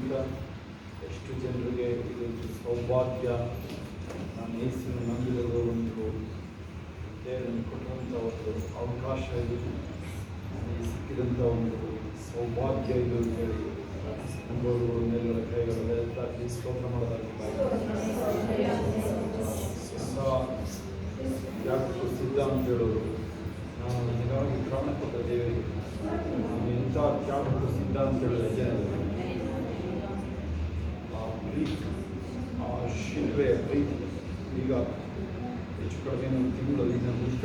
ಅಂತ ಎಷ್ಟು ಜನರಿಗೆ ಇದೊಂದು ಸೌಭಾಗ್ಯ. ನಾನು ಯೇಸುವಿನ ನಂಬಿರುವ ಒಂದು ದೇವರನ್ನು ಕೊಟ್ಟಂಥ ಒಂದು ಅವಕಾಶ ಇದು, ನನಗೆ ಸಿಕ್ಕಿದಂಥ ಒಂದು ಸೌಭಾಗ್ಯ ಇದು ಅಂತ ಹೇಳಿ ನಂಬೋರು ಮೇಲುಗಳ ಕೈಗಳ ಸ್ತೋತ್ರ ಮಾಡೋದಾಗಿ ಯಾಕೋ ಸಿದ್ಧ ಅಂತ ಹೇಳೋರು, ನಾನು ನಿಜವಾಗಿ ಪ್ರಾಣ ಕೊಟ್ಟ ದೇವರಿಗೆ ನಾನು ಎಂಥ ತ್ಯಾಗಕ್ಕೂ ಸಿದ್ಧ ಅಂತ ಹೇಳಿದ ಜನರು ಆ ಪ್ರೀತಿ, ಆ ಶಿಲ್ವೆಯ ಪ್ರೀತಿ ಈಗ ಹೆಚ್ಚು ಕಡಿಮೆ ಒಂದು ತಿಂಗಳು ಇನ್ನು ಗುಡ್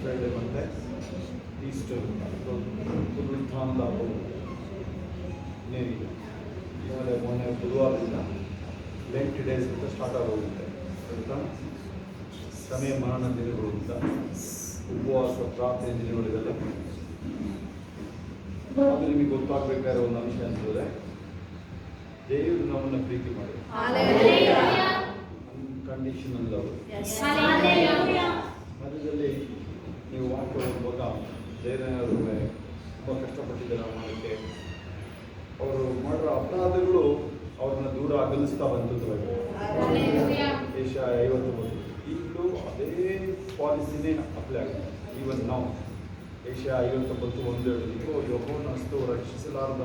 ಫ್ರೈಡೆ ಮತ್ತು ಈಸ್ಟರ್ ಪುನರುತ್ಥಾನದ ಹಬ್ಬವು ಇನ್ನೇನಿದೆ. ಈಗಾಗಲೇ ಮೊನ್ನೆ ಬುಧವಾರದಿಂದ ಲೆಂಟ್ ಡೇಸ್ ಅಂತ ಸ್ಟಾರ್ಟ್ ಆಗೋಗುತ್ತೆ ಅಂತ, ಸಮಯ ಮರಣ ದಿನಗಳು ಅಂತ, ಉಪವಾಸ ಪ್ರಾರ್ಥನೆ ದಿನಗಳಿಗೆಲ್ಲ. ಅದು ನಿಮಗೆ ಗೊತ್ತಾಗಬೇಕಾದ್ರೆ ಒಂದು ಅಂಶ ಅಂತಂದರೆ, ದೇವರು ನಮ್ಮನ್ನು ಪ್ರೀತಿ ಮಾಡಿ ಅನ್ಕಂಡೀಷನಲ್ ಲವ್. ಮಧ್ಯದಲ್ಲಿ ನೀವು ವಾಕ್ಯ ಓದುವಾಗ ದೇವರೇನಾದ್ರು ತುಂಬ ಕಷ್ಟಪಟ್ಟಿದ್ದಾರೆ ಮಾಡೋಕ್ಕೆ, ಅವರು ಮಾಡಿರೋ ಅಪರಾಧಗಳು ಅವ್ರನ್ನ ದೂರ ಅಗಲಿಸ್ತಾ ಬಂದಿದ್ರು. ದೇಶ 59 ಈಗಲೂ ಅದೇ ಪಾಲಿಸಿನೇ ಅಪ್ಲೈ ಆಗುತ್ತೆ. ಈವನ್ ನಾವು ದೇಶ 59:1 ಯೆಹೋವನಷ್ಟು ರಕ್ಷಿಸಲಾರದ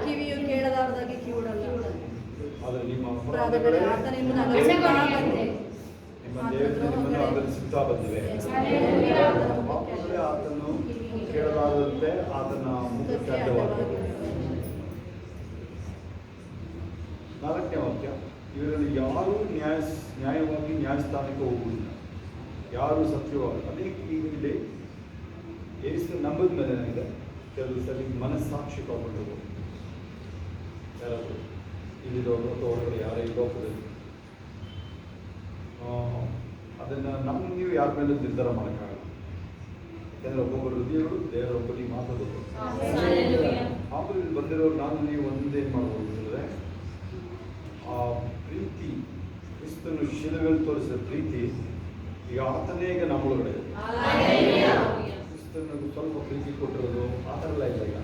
ಕಿವಿಯು ಕೇಳಲಾರದಾಗಿ ಕಿವುಡಲ್ಲ, ಆದರೆ ನಿಮ್ಮ ಅಪರಾಧಗಳೇ ನಿಮ್ಮ ದೇವತೆ ನಿಮ್ಮನ್ನು ಆಧರಿಸುತ್ತಾ ಬಂದಿವೆ. ಪಾಪಗಳೇ ಆತನು ಕೇಳಲಾರದಂತೆ ಆತನ ಮುಖಕ್ಕೆ ಅಡ್ಡವಾಗಿದೆ. 4ನೇ ವಾಕ್ಯ, ಇವರಲ್ಲಿ ಯಾರೂ ನ್ಯಾಯವಾಗಿ ನ್ಯಾಯಸ್ಥಾನಕ್ಕೆ ಹೋಗುವುದಿಲ್ಲ, ಯಾರೂ ಸತ್ಯವಾಗಿ. ಅನೇಕ ಇಲ್ಲಿ ಏಸು ನಂಬದ ಮೇಲೆ ನನಗೆ ಕೆಲವು ಸಲ ಮನಸ್ಸಾಕ್ಷಿ ಕಾಪಾಡಬೇಕು. ಯಾರಾದರೂ ಇಲ್ಲಿರೋರು ಅಥವಾ ಹೊರಗಡೆ ಯಾರೇ ಈ ಲೋಕದಲ್ಲಿ ಅದನ್ನು ನೀವು ಯಾರ ಮೇಲೂ ನಿರ್ಧಾರ ಮಾಡೋಕ್ಕಾಗಲ್ಲ. ಯಾಕಂದರೆ ಒಬ್ಬೊಬ್ಬರು ಹೃದಯಗಳು ದೇವರೊಬ್ಬರಿಗೆ ಮಾತಾಡೋದು. ಆದರೂ ಇಲ್ಲಿ ಬಂದಿರೋರು ನಾನು ನೀವು ಒಂದೇನು ಮಾಡ್ಬೋದು ಅಂದರೆ, ಆ ಪ್ರೀತಿ, ಕ್ರಿಸ್ತನು ಶಿಲುಬೆಯಲ್ಲಿ ತೋರಿಸಿದ ಪ್ರೀತಿ ಈಗ ಆತನೇ ಈಗ ನಮ್ಮೊಳಗಡೆ. ಕ್ರಿಸ್ತನಿಗೆ ಸ್ವಲ್ಪ ಪ್ರೀತಿ ಕೊಟ್ಟಿರೋದು ಆ ಥರ ಎಲ್ಲ ಇಲ್ಲ. ಈಗ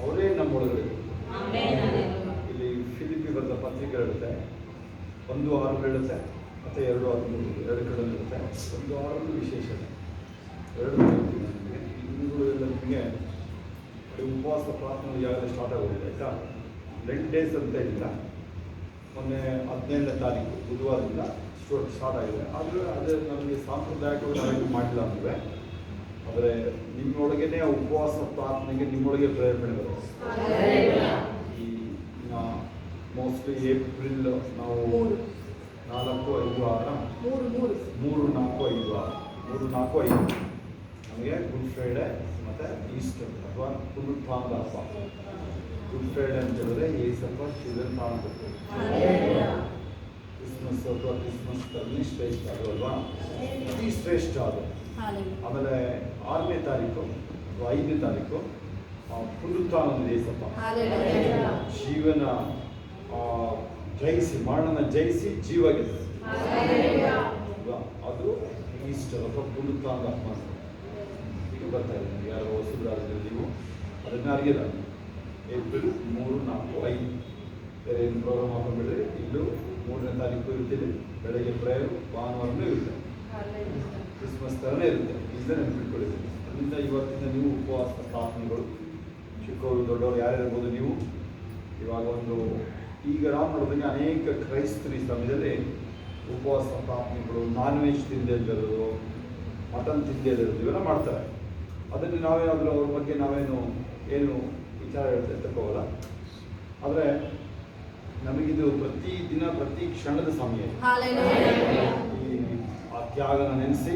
ಅವರೇ ನಮ್ಮೊಳಗಡೆ. ಇಲ್ಲಿ ಫಿಲಿಪಿ ಬರೆದ ಪತ್ರಿಕೆ ಹೇಳುತ್ತೆ 1:6 ಹೇಳುತ್ತೆ, ಮತ್ತು 2:13 ಎರಡು ಕಡೆ ಇರುತ್ತೆ. 1:6 ವಿಶೇಷತೆ 2 ಹೇಳ್ತೀನಿ ನಿಮಗೆ. ಇವುಗಳು ಎಲ್ಲ ನಿಮಗೆ ಉಪವಾಸ ಪ್ರಾರ್ಥನೆ ಯಾವಾಗಲೇ ಸ್ಟಾರ್ಟ್ ಆಗೋದಿಲ್ಲ. ಆಯಿತಾ, 10 ಡೇಸ್ ಅಂತ ಇಲ್ಲ, ಮೊನ್ನೆ 17ನೇ ತಾರೀಕು ಬುಧವಾರದಿಂದ ಸ್ಟಾರ್ಟ್ ಆಗಿದೆ. ಆದರೆ ಅದು ನಮಗೆ ಸಾಂಪ್ರದಾಯಿಕವಾಗಿ ನಾವೇನು ಮಾಡಿಲ್ಲ ಅಂದರೆ, ಆದರೆ ನಿಮ್ಮೊಳಗೇ ಉಪವಾಸ ಪ್ರಾರ್ಥನೆಗೆ ನಿಮ್ಮೊಳಗೆ ಪ್ರೇರಣೆ ಬರುತ್ತೆ. ಈ ಮೋಸ್ಟ್ಲಿ ಏಪ್ರಿಲ್ ನಾವು 4, 5, 6 3, 4, 5, 6 ನಮಗೆ ಗುಡ್ ಫ್ರೈಡೆ ಮತ್ತು ಈಸ್ಟರ್ ಅಥವಾ ಪುನರುತ್ಥಾನದ ಹಬ್ಬ. ಗುಡ್ ಫ್ರೈಡೆ ಅಂತ ಹೇಳಿದ್ರೆ ಏಸಪ್ಪ ಶಿವನ್ ಕಾಣಬೇಕು. ಕ್ರಿಸ್ಮಸ್ ಅಥವಾ ಕ್ರಿಸ್ಮಸ್ನಲ್ಲಿ ಶ್ರೇಷ್ಠ ಅದು ಅಲ್ವಾ, ಅತಿ ಶ್ರೇಷ್ಠ ಅದು. ಆಮೇಲೆ 6ನೇ ತಾರೀಕು ಅಥವಾ 5ನೇ ತಾರೀಕು ಪುನರುತ್ಥಾನದ ಏಸಪ್ಪ ಜೀವನ ಜಯಿಸಿ, ಮರಣನ ಜಯಿಸಿ ಜೀವ ಗೆದ್ದರು. ಅದು ಈಸ್ಟರ್ ಅಥವಾ ಪುನರುತ್ಥಾನದ ಹಬ್ಬ. ಈಗ ಬರ್ತಾ ಇದೆ ನಿಮಗೆ ಯಾರೋ ಹೊಸಬ್ರಾದ್ರೆ ನೀವು ಅದನ್ನು ಅರಿಯಲ್ಲ. ಏಪ್ರಿಲ್ 3, 4, 5 ಬೇರೆ ಏನು ಪ್ರೋಗ್ರಾಮ್ ಹಾಕೊಂಡ್ಬಿಡ್ರಿ. ಇಲ್ಲೂ 3ನೇ ತಾರೀಕು ಇರ್ತೀವಿ, ಬೆಳಗ್ಗೆ ಪ್ರೇಯರು, ಭಾನುವಾರನೂ ಇರುತ್ತೆ, ಕ್ರಿಸ್ಮಸ್ ಥರನೇ ಇರುತ್ತೆ. ಇದನ್ನ ನೆನಪಿಟ್ಕೊಂಡಿದ್ದೀನಿ. ಅದರಿಂದ ಇವತ್ತಿಂದ ನೀವು ಉಪವಾಸ ಪ್ರಾರ್ಥನೆಗಳು, ಚಿಕ್ಕವರು ದೊಡ್ಡವರು ಯಾರ್ಯಾರ್ಬೋದು ನೀವು ಇವಾಗ ಈಗ ನಾವು ನೋಡೋದಂಗೆ ಅನೇಕ ಕ್ರೈಸ್ತರು ಈ ಸಮಯದಲ್ಲಿ ಉಪವಾಸ ಪ್ರಾರ್ಥನೆಗಳು, ನಾನ್ ವೆಜ್ ತಿಂದಿರೋದು, ಮಟನ್ ತಿಂದಿರೋದು ಇವೆಲ್ಲ ಮಾಡ್ತಾರೆ. ಅದನ್ನು ನಾವೇನಾದರೂ ಅವ್ರ ಬಗ್ಗೆ ನಾವೇನು ವಿಚಾರ ಹೇಳ್ತೇವೆ ತಗೋಲ್ಲ. ಆದರೆ ನಮಗಿದು ಪ್ರತಿ ದಿನ ಪ್ರತಿ ಕ್ಷಣದ ಸಮಯ. ಈ ಆ ತ್ಯಾಗನ ನೆನೆಸಿ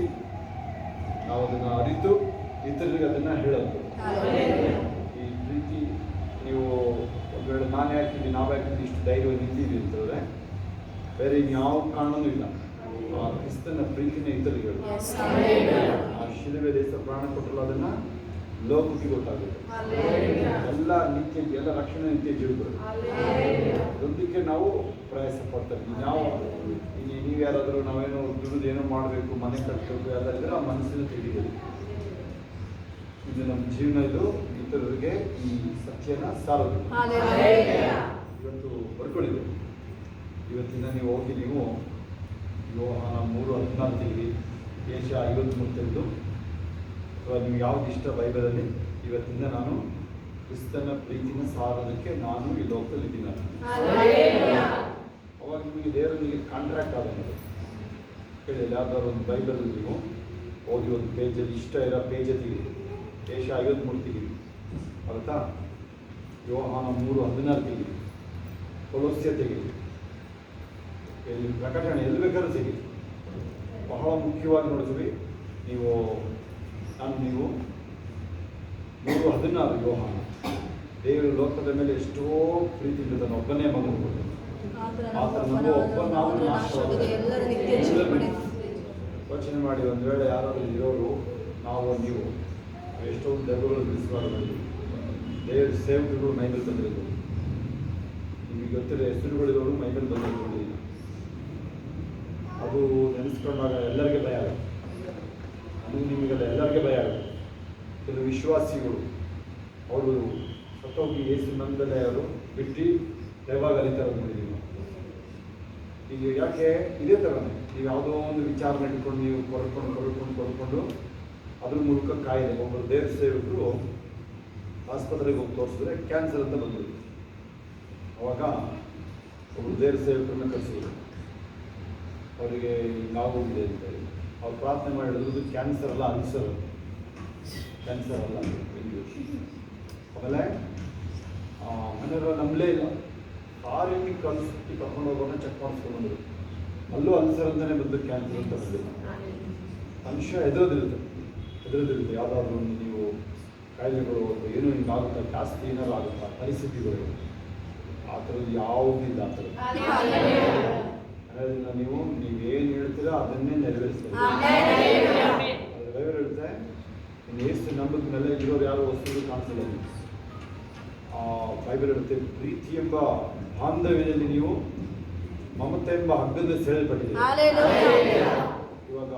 ನಾವು ಅದನ್ನು ಅರಿತು ಇತರರಿಗೆ ಅದನ್ನು ಹೇಳೋದು. ಈ ಪ್ರೀತಿ ನೀವು ಒಂದು ವೇಳೆ ನಾನು ಯಾಕಿದ್ದೀನಿ, ನಾವು ಯಾಕಿದ್ದೀನಿ ಇಷ್ಟು ಧೈರ್ಯವಾಗಿ ನಿಂತಿದ್ದೀವಿ ಅಂತಂದರೆ ಬೇರೆ ಇನ್ಯಾವ ಕಾರಣವೂ ಇಲ್ಲ. ಆ ಕ್ರಿಸ್ತನ ಪ್ರೀತಿನೇ ಇತರಿಗೆ ಹೇಳೋದು. ಆ ಶಿಲುಬೆ ದೇಶ ಪ್ರಾಣ ಕೊಟ್ಟಲ್ಲ, ಅದನ್ನು ಲೋಕಕ್ಕೆ ಗೊತ್ತಾಗುತ್ತೆ. ಎಲ್ಲ ನಿತ್ಯ, ಎಲ್ಲ ರಕ್ಷಣೆ ನಿತ್ಯ ಜೀವಗಳು. ಅದೊಂದಕ್ಕೆ ನಾವು ಪ್ರಯಾಸ ಪಡ್ತಾರೆ. ನಾವು ನೀವು ಯಾರಾದರೂ ನಾವೇನೋ ದುಡಿದು ಏನೋ ಮಾಡಬೇಕು, ಮನೆ ಕಟ್ಟಬೇಕು ಎಲ್ಲ ಇದ್ರೆ ಆ ಮನಸ್ಸಿನ ತಿಳಿಯೋದು. ಇದು ನಮ್ಮ ಜೀವನ, ಇದು ಇತರರಿಗೆ ಈ ಸತ್ಯನ ಸಾರೋದು. Hallelujah. ಇವತ್ತು ಬರ್ಕೊಳ್ಳಿದೆ. ಇವತ್ತಿನ ನೀವು ಹೋಗಿ ನೀವು ಯೋಹಾನ 3:14 ತೆಗೆದು ಏಷ 53 ತೆಗೆದು ಅಥವಾ ನಿಮ್ಗೆ ಯಾವ್ದು ಇಷ್ಟ ಬೈಬಲಲ್ಲಿ ಇವತ್ತಿಂದ ನಾನು ಕ್ರಿಸ್ತನ ಪ್ರೀತಿನ ಸಾರೋದಕ್ಕೆ ನಾನು ಈ ಲೋಕದಲ್ಲಿ ಇದ್ದೀನಿ. ಅವಾಗ ನಿಮಗೆ ದೇವರಿಗೆ ಕಾಂಟ್ರಾಕ್ಟ್ ಆದಂಗೆ ಹೇಳಿ ಯಾವ್ದಾದ್ರು ಒಂದು ಬೈಬಲ್ ನೀವು ಹೋಗಿ ಒಂದು ಪೇಜಲ್ಲಿ ಇಷ್ಟ ಇರೋ ಪೇಜ್ ತೆಗೀರಿ. ಏಷ 53 ತೆಗೀರಿ, ಅರ್ಥ ಯೋಹಾನ 3:16 ತೆಗೀರಿ, ಕೊಲೋಸ್ಯ ತೆಗೀರಿ, ಇಲ್ಲಿ ಪ್ರಕಟಣೆ ಎಲ್ಲಿ ಬೇಕಾದ್ರೂ ತೆಗೀರಿ. ಬಹಳ ಮುಖ್ಯವಾಗಿ ನೋಡ್ತೀವಿ ನೀವು ನೀವು 3:16 ಯೋಹಾನ ದೇವರು ಲೋಕದ ಮೇಲೆ ಎಷ್ಟೋ ಪ್ರೀತಿಯಿಂದ ತನ್ನ ಒಬ್ಬನೇ ಮಗನು ಕೊಟ್ಟನು. ಆತನನ್ನು ಒಬ್ಬನಾದರೂ ನಾಶವಾಗದೆ ಎಲ್ಲರೂ ನಿತ್ಯ ಜೀವಪಡೆ. ಯೋಚನೆ ಮಾಡಿ, ಒಂದು ವೇಳೆ ಯಾರಾದರೂ ಇರೋರು ನಾವು ನೀವು ಎಷ್ಟೊಂದು ದೆವ್ವಗಳು ಬಿಡಿಸಬಾರ್ದು. ದೇವ್ರ ಸೇವಕರುಗಳು ಮೈಮೇಲೆ ಬಂದಿರೋದು ನಿಮಗೆ ಗೊತ್ತಿರೋ ಹೆಸರುಗಳಿರೋರು ಮೈಮೇಲೆ ಬಂದಿರೋದು ಅದು ನೆನೆಸ್ಕೊಂಡಾಗ ಎಲ್ಲರಿಗೆ ಭಯ ಆಗುತ್ತೆ. ಅದು ನಿಮಗೆಲ್ಲ ಎಲ್ಲರಿಗೆ ಭಯ ಆಗುತ್ತೆ. ಕೆಲವು ವಿಶ್ವಾಸಿಗಳು ಅವರು ಸತ್ತೋಗಿ ಯೇಸು ನಂದಲೇ ಅವರು ಬಿಟ್ಟು ದೈವಾಗ ಅಲಿತಾರೆ ನೋಡಿದ್ದೀವಿ. ಈಗ ಯಾಕೆ ಇದೇ ಥರನೇ ನೀವು ಯಾವುದೋ ಒಂದು ವಿಚಾರ ಇಟ್ಕೊಂಡು ನೀವು ಕೊಡ್ಕೊಂಡು ಅದ್ರ ಮೂಲಕ ಕಾಯಿಲೆ ಒಬ್ಬರು ದೇವ್ರ ಸೇವಕರು ಆಸ್ಪತ್ರೆಗೆ ಹೋಗಿ ತೋರಿಸಿದ್ರೆ ಕ್ಯಾನ್ಸರ್ ಅಂತ ಬಂದರು. ಅವಾಗ ಒಬ್ಬರು ದೇವ್ರ ಸೇವಕರನ್ನ ಕಳಿಸಿದ್ರು. ಅವರಿಗೆ ಹಿಂಗಾಗೋಗಿದೆ ಅಂತೇಳಿ ಅವ್ರು ಪ್ರಾರ್ಥನೆ ಮಾಡಿ ಹೇಳಿದ್ರು ಕ್ಯಾನ್ಸರ್ ಅಲ್ಲ, ಅಲ್ಸರ್, ಕ್ಯಾನ್ಸರ್ ಅಲ್ಲ ಅಂತ. ಆಮೇಲೆ ಮನೆಯವರು ನಂಬಲೇ ಇಲ್ಲ. ಕಾರಿಗೆ ಕಳಿಸಿ ಕರ್ಕೊಂಡು ಹೋಗೋಣ ಚೆಕ್ ಮಾಡಿಸ್ಕೊಂಡ್ಬಂದರು. ಅಲ್ಲೂ ಅಲ್ಸರ್ ಅಂತಲೇ ಬಂದು ಕ್ಯಾನ್ಸರ್ ಅಂತ ಬಂದಿಲ್ಲ. ಮನುಷ್ಯ ಹೆದರೋದಿರುತ್ತೆ. ಯಾವುದಾದ್ರೂ ಒಂದು ನೀವು ಕಾಯಿಲೆಗಳು ಏನೋ ಹಿಂಗಾಗುತ್ತಾ, ಜಾಸ್ತಿ ಏನಾದ್ರು ಆಗುತ್ತಾ, ಪರಿಸ್ಥಿತಿಗಳು ಆ ಥರದ್ದು ಯಾವುದಿಲ್ಲ. ಆ ಥರ ಅದರಿಂದ ನೀವೇನು ಹೇಳ್ತೀರಾ ಅದನ್ನೇ ನೆರವೇರಿಸ್ತೀರಿ. ಅದು ಬೈಬಲ್ ಹೇಳುತ್ತೆ, ಇನ್ನು ಏಸು ನಂಬಿದ ಮೇಲೆ ಇರೋರು ಯಾರು ವಸ್ತುಗಳು ಕಾಣಿಸಲ್ಲ. ಬೈಬಲ್ ಹೇಳುತ್ತೆ, ಪ್ರೀತಿ ಎಂಬ ಬಾಂಧವ್ಯದಲ್ಲಿ ನೀವು ಮಮತೆ ಎಂಬ ಹಗ್ಗದ ಸೆಳೆಯಲ್ಪಟ್ಟಿದ್ದೀರಿ. ಇವಾಗ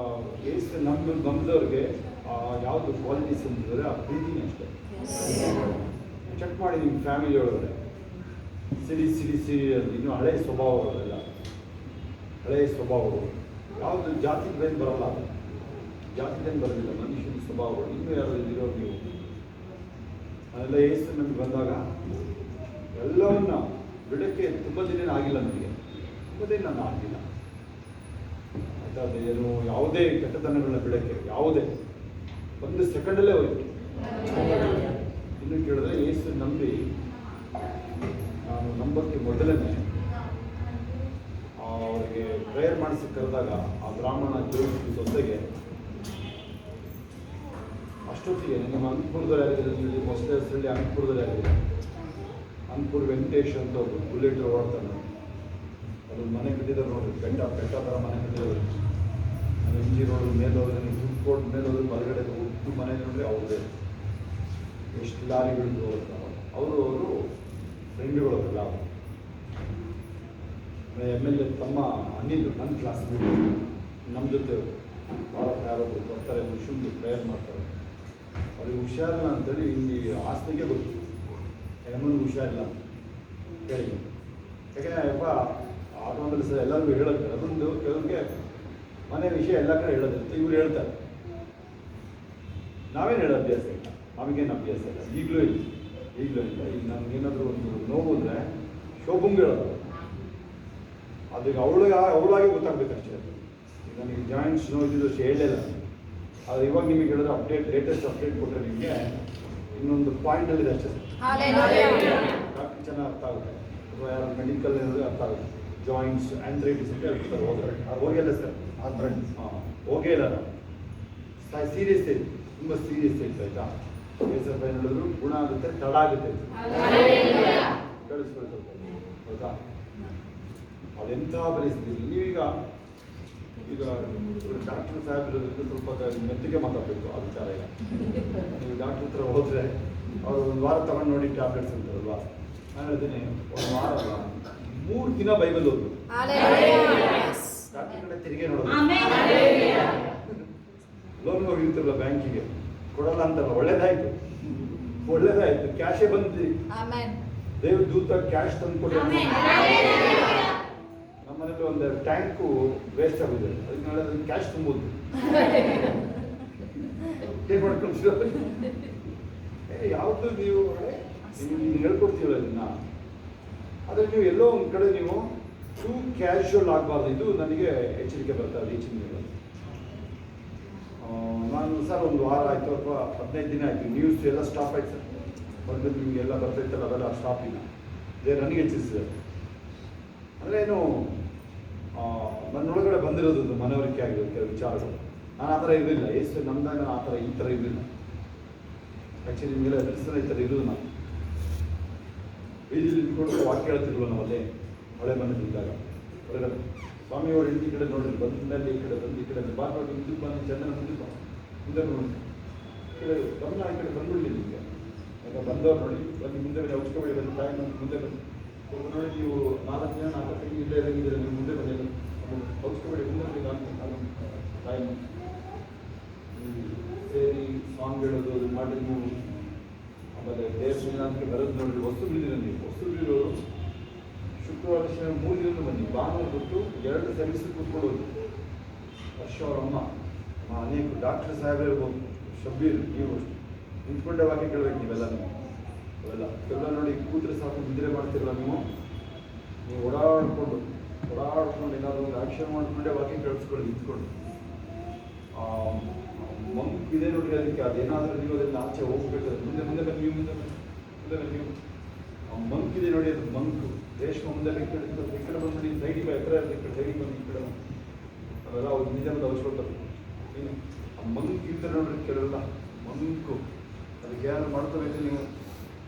ಏಸು ನಂಬಿದವ್ರಿಗೆ ಯಾವುದು ಕ್ವಾಲಿಟೀಸ್ ಅಂತಿದ್ರೆ ಆ ಪ್ರೀತಿನೇ ಅಷ್ಟೇ. ಚೆಕ್ ಮಾಡಿ ನಿಮ್ಮ ಫ್ಯಾಮಿಲಿ ಒಳಗಡೆ ಸಿಡಿ ಇನ್ನೂ ಹಳೆಯ ಸ್ವಭಾವಗಳೆಲ್ಲ, ಹಳೆಯ ಸ್ವಭಾವಗಳು ಯಾವುದು ಜಾತಿ ಬೇರೆ ಬರಲ್ಲ. ಜಾತಿದೇನು ಬರೋದಿಲ್ಲ, ಮನುಷ್ಯನ ಸ್ವಭಾವಗಳು ಇನ್ನೂ ಯಾರು ಇರೋರು ನೀವು ಅದೆಲ್ಲ ಏಸು ನಮಗೆ ಬಂದಾಗ ಎಲ್ಲವನ್ನ ಬಿಡಕ್ಕೆ ತುಂಬ ದಿನ ಆಗಿಲ್ಲ. ನನಗೆ ತುಂಬ ದಿನ ನಾನು ಆಗಿಲ್ಲ ಆಯ್ತಾ. ಏನು ಯಾವುದೇ ಕೆಟ್ಟತನಗಳನ್ನ ಬಿಡಕ್ಕೆ ಯಾವುದೇ ಒಂದು ಸೆಕೆಂಡಲ್ಲೇ ಹೋಯ್ತು. ಇನ್ನು ಕೇಳಿದ್ರೆ ಏಸು ನಂಬಿ ನಾನು ನಂಬಕ್ಕೆ ಮೊದಲನೇ ಅವರಿಗೆ ಪ್ರೇಯರ್ ಮಾಡಿಸಿ ಕರೆದಾಗ ಆ ಬ್ರಾಹ್ಮಣ ಜೋಡಿಸಿದ ಸೊಸೆಗೆ ಅಷ್ಟೊತ್ತಿಗೆ ನಿಮ್ಮ ಅನಂತಪುರದಲ್ಲಿ ಆಗಿರೋದು, ಹೊಸದೇ ಹೆಸರಲ್ಲಿ ಅನಂತಪುರದಲ್ಲಿ ಆಗಿದೆ. ಅನಂತಪುರ ವೆಂಕಟೇಶ್ ಅಂತ ಒಬ್ಬರು ಬುಲೆಟ್ ಓಡ್ತಾನೆ. ಅದು ಮನೆ ಕಟ್ಟಿದ್ದಾರೆ ನೋಡ್ರಿ, ಬೆಟ್ಟ ಥರ ಮನೆ ಕಟ್ಟಿದ್ದಾರೆ. ಅದು ಇಂಜಿ ರೋಡ್ ಮೇಲೆ ಹೋದ್ರೆ, ಫುಡ್ ಕೋರ್ಟ್ ಮೇಲೆ ಹೋದ್ರೆ ಬಲಗಡೆ ಉಪ್ಪು ಮನೆ ನೋಡ್ರಿ ಅವ್ರದ್ದೇ. ಎಷ್ಟು ಲಾರಿಗಳು ಹೋಗ್ತಾರೆ. ಅವರು ಫ್ರೆಂಡ್ಗಳು ಅವರೆಲ್ಲ. MLA ತಮ್ಮ ಅನಿಲ್ ನನ್ನ ಕ್ಲಾಸ್ಮೇಟ್ ನಮ್ಮ ಜೊತೆ ಯಾರೊಬ್ಬರು ಬರ್ತಾರೆ, ಮುಷುಂದು ಪ್ರೇಯರ್ ಮಾಡ್ತಾರೆ. ಅವ್ರಿಗೆ ಹುಷಾರಿಲ್ಲ ಅಂತೇಳಿ ಇಲ್ಲಿ ಆಸ್ತಿಗೆ ಗೊತ್ತು ಹೆಣ್ಣು ಹುಷಾರಿಲ್ಲ ಹೇಳಿ. ಯಾಕೆಂದರೆ ಯಪ್ಪ ಆಟೋದಲ್ಲಿ ಸಹ ಎಲ್ಲರಿಗೂ ಹೇಳುತ್ತೆ. ಅದೊಂದು ಕೆಲವ್ರಿಗೆ ಮನೆ ವಿಷಯ ಎಲ್ಲ ಕಡೆ ಹೇಳೋದಿರುತ್ತೆ. ಇವ್ರು ಹೇಳ್ತಾರೆ, ನಾವೇನು ಹೇಳೋ ಅಭ್ಯಾಸ ಇಲ್ಲ, ನಮಗೇನು ಅಭ್ಯಾಸ ಇಲ್ಲ. ಈಗಲೂ ಇಲ್ಲ. ಈಗ ನಮಗೇನಾದರೂ ಒಂದು ನೋವು ಅಂದರೆ ಶೋಭಂಗೆ ಹೇಳೋದು. ಅದಕ್ಕೆ ಅವಳಾಗಿ ಗೊತ್ತಾಗಬೇಕಷ್ಟೇ. ಈಗ ನನಗೆ ಜಾಯಿಂಟ್ಸ್ ನೋವಿದ್ದು ಅಷ್ಟು ಹೇಳಿಲ್ಲ. ಆದರೆ ಇವಾಗ ನಿಮಗೆ ಹೇಳಿದ್ರೆ ಲೇಟೆಸ್ಟ್ ಅಪ್ಡೇಟ್ ಕೊಟ್ಟರೆ ನಿಮಗೆ ಇನ್ನೊಂದು ಪಾಯಿಂಟಲ್ಲಿದೆ ಅಷ್ಟೇ. ಡಾಕ್ಟ್ರ್ ಚೆನ್ನಾಗಿ ಅರ್ಥ ಆಗುತ್ತೆ, ಅಥವಾ ಯಾರು ಮೆಡಿಕಲ್ ಏನಾದರೂ ಅರ್ಥ ಆಗುತ್ತೆ. ಜಾಯಿಂಟ್ಸ್ ಆ್ಯಂಥ್ರೈಟಿಸ್ ಅಂತ ಹೇಳ್ತಾರೆ. ಹೋಗಿಲ್ಲ ಸರ್, ಹೋಗೇ ಇಲ್ಲ. ಸೀರಿಯಸ್ ಐತೆ, ತುಂಬ ಸೀರಿಯಸ್ ಐತೆ. ಆಯಿತಾ, ಕೇಸಪ್ಪ ಏನು ಹೇಳಿದ್ರು ಗುಣ ಆಗುತ್ತೆ, ತಡ ಆಗುತ್ತೆ, ಕೇಳಿಸ್ಕೊಳ್ತಾರೆ. ಹೌದಾ, ಅದೆಂಥ ಪರಿಸ್ಥಿತಿ. ನೀವೀಗ ಡಾಕ್ಟರ್ ಸಾಹೇಬ್ರಿಂದ ಸ್ವಲ್ಪ ಮೆತ್ತಿಗೆ ಮಾತಾಡಬೇಕು ಆ ವಿಚಾರ. ಈಗ ನೀವು ಡಾಕ್ಟ್ರ್ ಹತ್ರ ಹೋದರೆ ಅವರು ಒಂದು ವಾರ ತಗೊಂಡು ನೋಡಿ ಟ್ಯಾಬ್ಲೆಟ್ಸ್ ಅಂತಾರಲ್ವಾ. ನಾನು ಹೇಳ್ತೀನಿ, ಒಂದು ವಾರ ಅಲ್ಲ 3 ದಿನ ಬೈಬಲ್ ಓದು. ಡಾಕ್ಟರ್ ಕಡೆ ತಿರುಗಿ ನೋಡೋದು. ಲೋನ್ ಹೋಗಿರ್ತಿರಲ್ಲ ಬ್ಯಾಂಕಿಗೆ, ಕೊಡಲ್ಲ ಅಂತಾರಲ್ಲ, ಒಳ್ಳೇದಾಯ್ತು. ಒಳ್ಳೇದಾಯ್ತು, ಕ್ಯಾಶೇ ಬಂತು. ಆಮೆನ್. ದೇವ್ರ ದೂತ ಕ್ಯಾಶ್ ತಂದು ಕೊಟ್ಟರೆ ನಮ್ಮ ಮನೇಲಿ ಒಂದು ಟ್ಯಾಂಕು ವೇಸ್ಟ್ ಆಗಿದೆ, ಅದಕ್ಕೆ ನಾಳೆ ಅದನ್ನು ಕ್ಯಾಶ್ ತುಂಬೋದು ಏನು ಮಾಡ್ಕೊಂಡು ಯಾವುದು ನೀವು ಹೇಳ್ಕೊಡ್ತೀವಲ್ಲ ಇದನ್ನ, ಆದರೆ ನೀವು ಎಲ್ಲೋ ಒಂದು ಕಡೆ ನೀವು ಟೂ ಕ್ಯಾಶುವಲ್ ಆಗಬಾರ್ದು. ಇದು ನನಗೆ ಎಚ್ಚರಿಕೆ ಬರ್ತಾ ಇದೆ ಈಚಿನ ಮೇಲೆ. ನಾನು ಸರ್ ಒಂದು ವಾರ ಆಯಿತು ಅಥವಾ 15 ದಿನ ಆಯಿತು, ನ್ಯೂಸ್ ಎಲ್ಲ ಸ್ಟಾಪ್ ಆಯ್ತು ಸರ್. ಬಂದು ನಿಮಗೆಲ್ಲ ಬರ್ತೈತಲ್ಲ ಅವೆಲ್ಲ ಸ್ಟಾಪ್ ಇಲ್ಲ. ಇದೇ ನನಗೆ ಹೆಚ್ಚಿಸಿದೆ. ಅಂದರೆ ಏನು ನನ್ನೊಳಗಡೆ ಬಂದಿರೋದು ಮನವರಿಕೆ ಆಗಿರುತ್ತೆ ಕೆಲವು ವಿಚಾರಗಳು. ನಾನು ಆ ಥರ ಇರಲಿಲ್ಲ, ಎಷ್ಟು ನಮ್ದಾಗ ನಾನು ಆ ಥರ ಈ ಥರ ಇರಲಿಲ್ಲ. ಆ್ಯಕ್ಚುಲಿ ನಿಮಗೆಲ್ಲ ಎದುರಿಸಿದ್ರೆ ಈ ಥರ ಇರೋದು ನಾನು ಬೀದಿಲಿ ನಿಂತ್ಕೊಂಡು ವಾಕ್ಯ ಹೇಳ್ತಿರ್ವ ನಾವಲ್ಲೇ ಮಳೆ ಮನೆದಿದ್ದಾಗ ಹೊರಗಡೆ ಸ್ವಾಮಿಯವರು ಹೆಂಡತಿ ಕಡೆ ನೋಡ್ರಿ, ಬಂದಲ್ಲಿ ಈ ಕಡೆ ಬಂದು ಈ ಕಡೆ ಬಾರ್ ನೋಡಿ ಮುಂದಕ್ಕೆ ಬಂದು ಚೆನ್ನಾಗಿ ಮುಂದಕ್ಕೆ ಮುಂದೆ ನೋಡಿ ಈ ಕಡೆ ಗಮನ ಈ ಕಡೆ ಬಂದ್ಬಿಡಲಿ ನಿಮಗೆ. ಯಾಕೆ ಬಂದವ್ರು ನೋಡಿ ಬಂದು ಮುಂದೆ ಬನ್ನಿ, ಔಷಧಿ ಬಂದು ಟೈಮ್ ಮುಂದೆ ಬನ್ನಿ ನೋಡಿ. ನೀವು 4 ಜನ 4 ಕೈ ಇಲ್ಲೇ ಇರಂಗಿದ್ರೆ ನೀವು ಮುಂದೆ ಬನ್ನಿ, ಔಷಧಿ ಮುಂದೆ ಬನ್ನಿ ಟೈಮ್ ಸೇರಿ ಸಾಂಗ್ ಹೇಳೋದು ಅದು ಮಾಡಿ ನೀವು. ಆಮೇಲೆ ದೇವಸ್ಥಾನಕ್ಕೆ ಬರೋದು ನೋಡಿರಿ, ವಸ್ತು ಬಿಡಿದಿರ ನೀವು. ವಸ್ತು ಬಿಡಿರೋರು ಶುಕ್ರವಾರ 3 ದಿನ ಬನ್ನಿ, ಭಾನುವಾರ ಬಿಟ್ಟು 2 ಸರ್ವಿಸ್ ಕೂತ್ಕೊಳ್ಳೋದು. ವರ್ಷ ಅವರಮ್ಮ ಅನೇಕ ಡಾಕ್ಟರ್ ಸಾಹೇಬ್ರೆ ಇರ್ಬೋದು, ಶಬ್ಬೀರ್, ನೀವು ನಿಂತ್ಕೊಂಡೆ ವಾಕ್ಯ ಕೇಳಬೇಕು ನೀವೆಲ್ಲ. ನೀವು ಅವೆಲ್ಲ ಎಲ್ಲ ನೋಡಿ ಕೂತ್ರೆ ಸಾಕು, ನಿದ್ರೆ ಮಾಡ್ತಿರಲ್ಲ ನೀವು ಓಡಾಡ್ಕೊಂಡು ಏನಾದರೂ ಒಂದು ಆಕ್ಷನ್ ಮಾಡಿಕೊಂಡೆ ವಾಕ್ಯ ಕೇಳಿಸ್ಕೊಂಡು ನಿಂತ್ಕೊಂಡು. ಮಂಕ್ ಇದೆ ನೋಡಿ, ಅದಕ್ಕೆ ಅದೇನಾದರೂ ನೀವು ಅದನ್ನು ಆಚೆ ಹೋಗ್ಬೇಕಾದ್ರೆ ಮುಂದೆ ಮುಂದೆ ಬನ್ನಿ, ನೀವು ಮುಂದೆ ಬನ್ನಿ. ಮಂಕ್ ಇದೆ ನೋಡಿ, ಅದು ಮಂಕ್ ರೇಷ್ಮೆ ಮುಂದೆ ಈ ಕಡೆ ಬಂದ್ಬಿಡಿ, ಸೈಡಿಗೆ ಎತ್ತರ ಈ ಕಡೆ ಸೈಡಿಗೆ ಬಂದು ಈ ಕಡೆ ಅವೆಲ್ಲ ಅವ್ರು ನಿಜ ಬಂದು ಅವಶ್ಯಕತೆ. ಏನು ಆ ಮಂಕ್ ಇರ್ತಾರೆ ನೋಡ್ರಿ ಕೆಲವೆಲ್ಲ ಮಂಕು, ಅದಕ್ಕೆ ಏನಾದ್ರು ಮಾಡ್ಕೋಬೇಕು ನೀವು.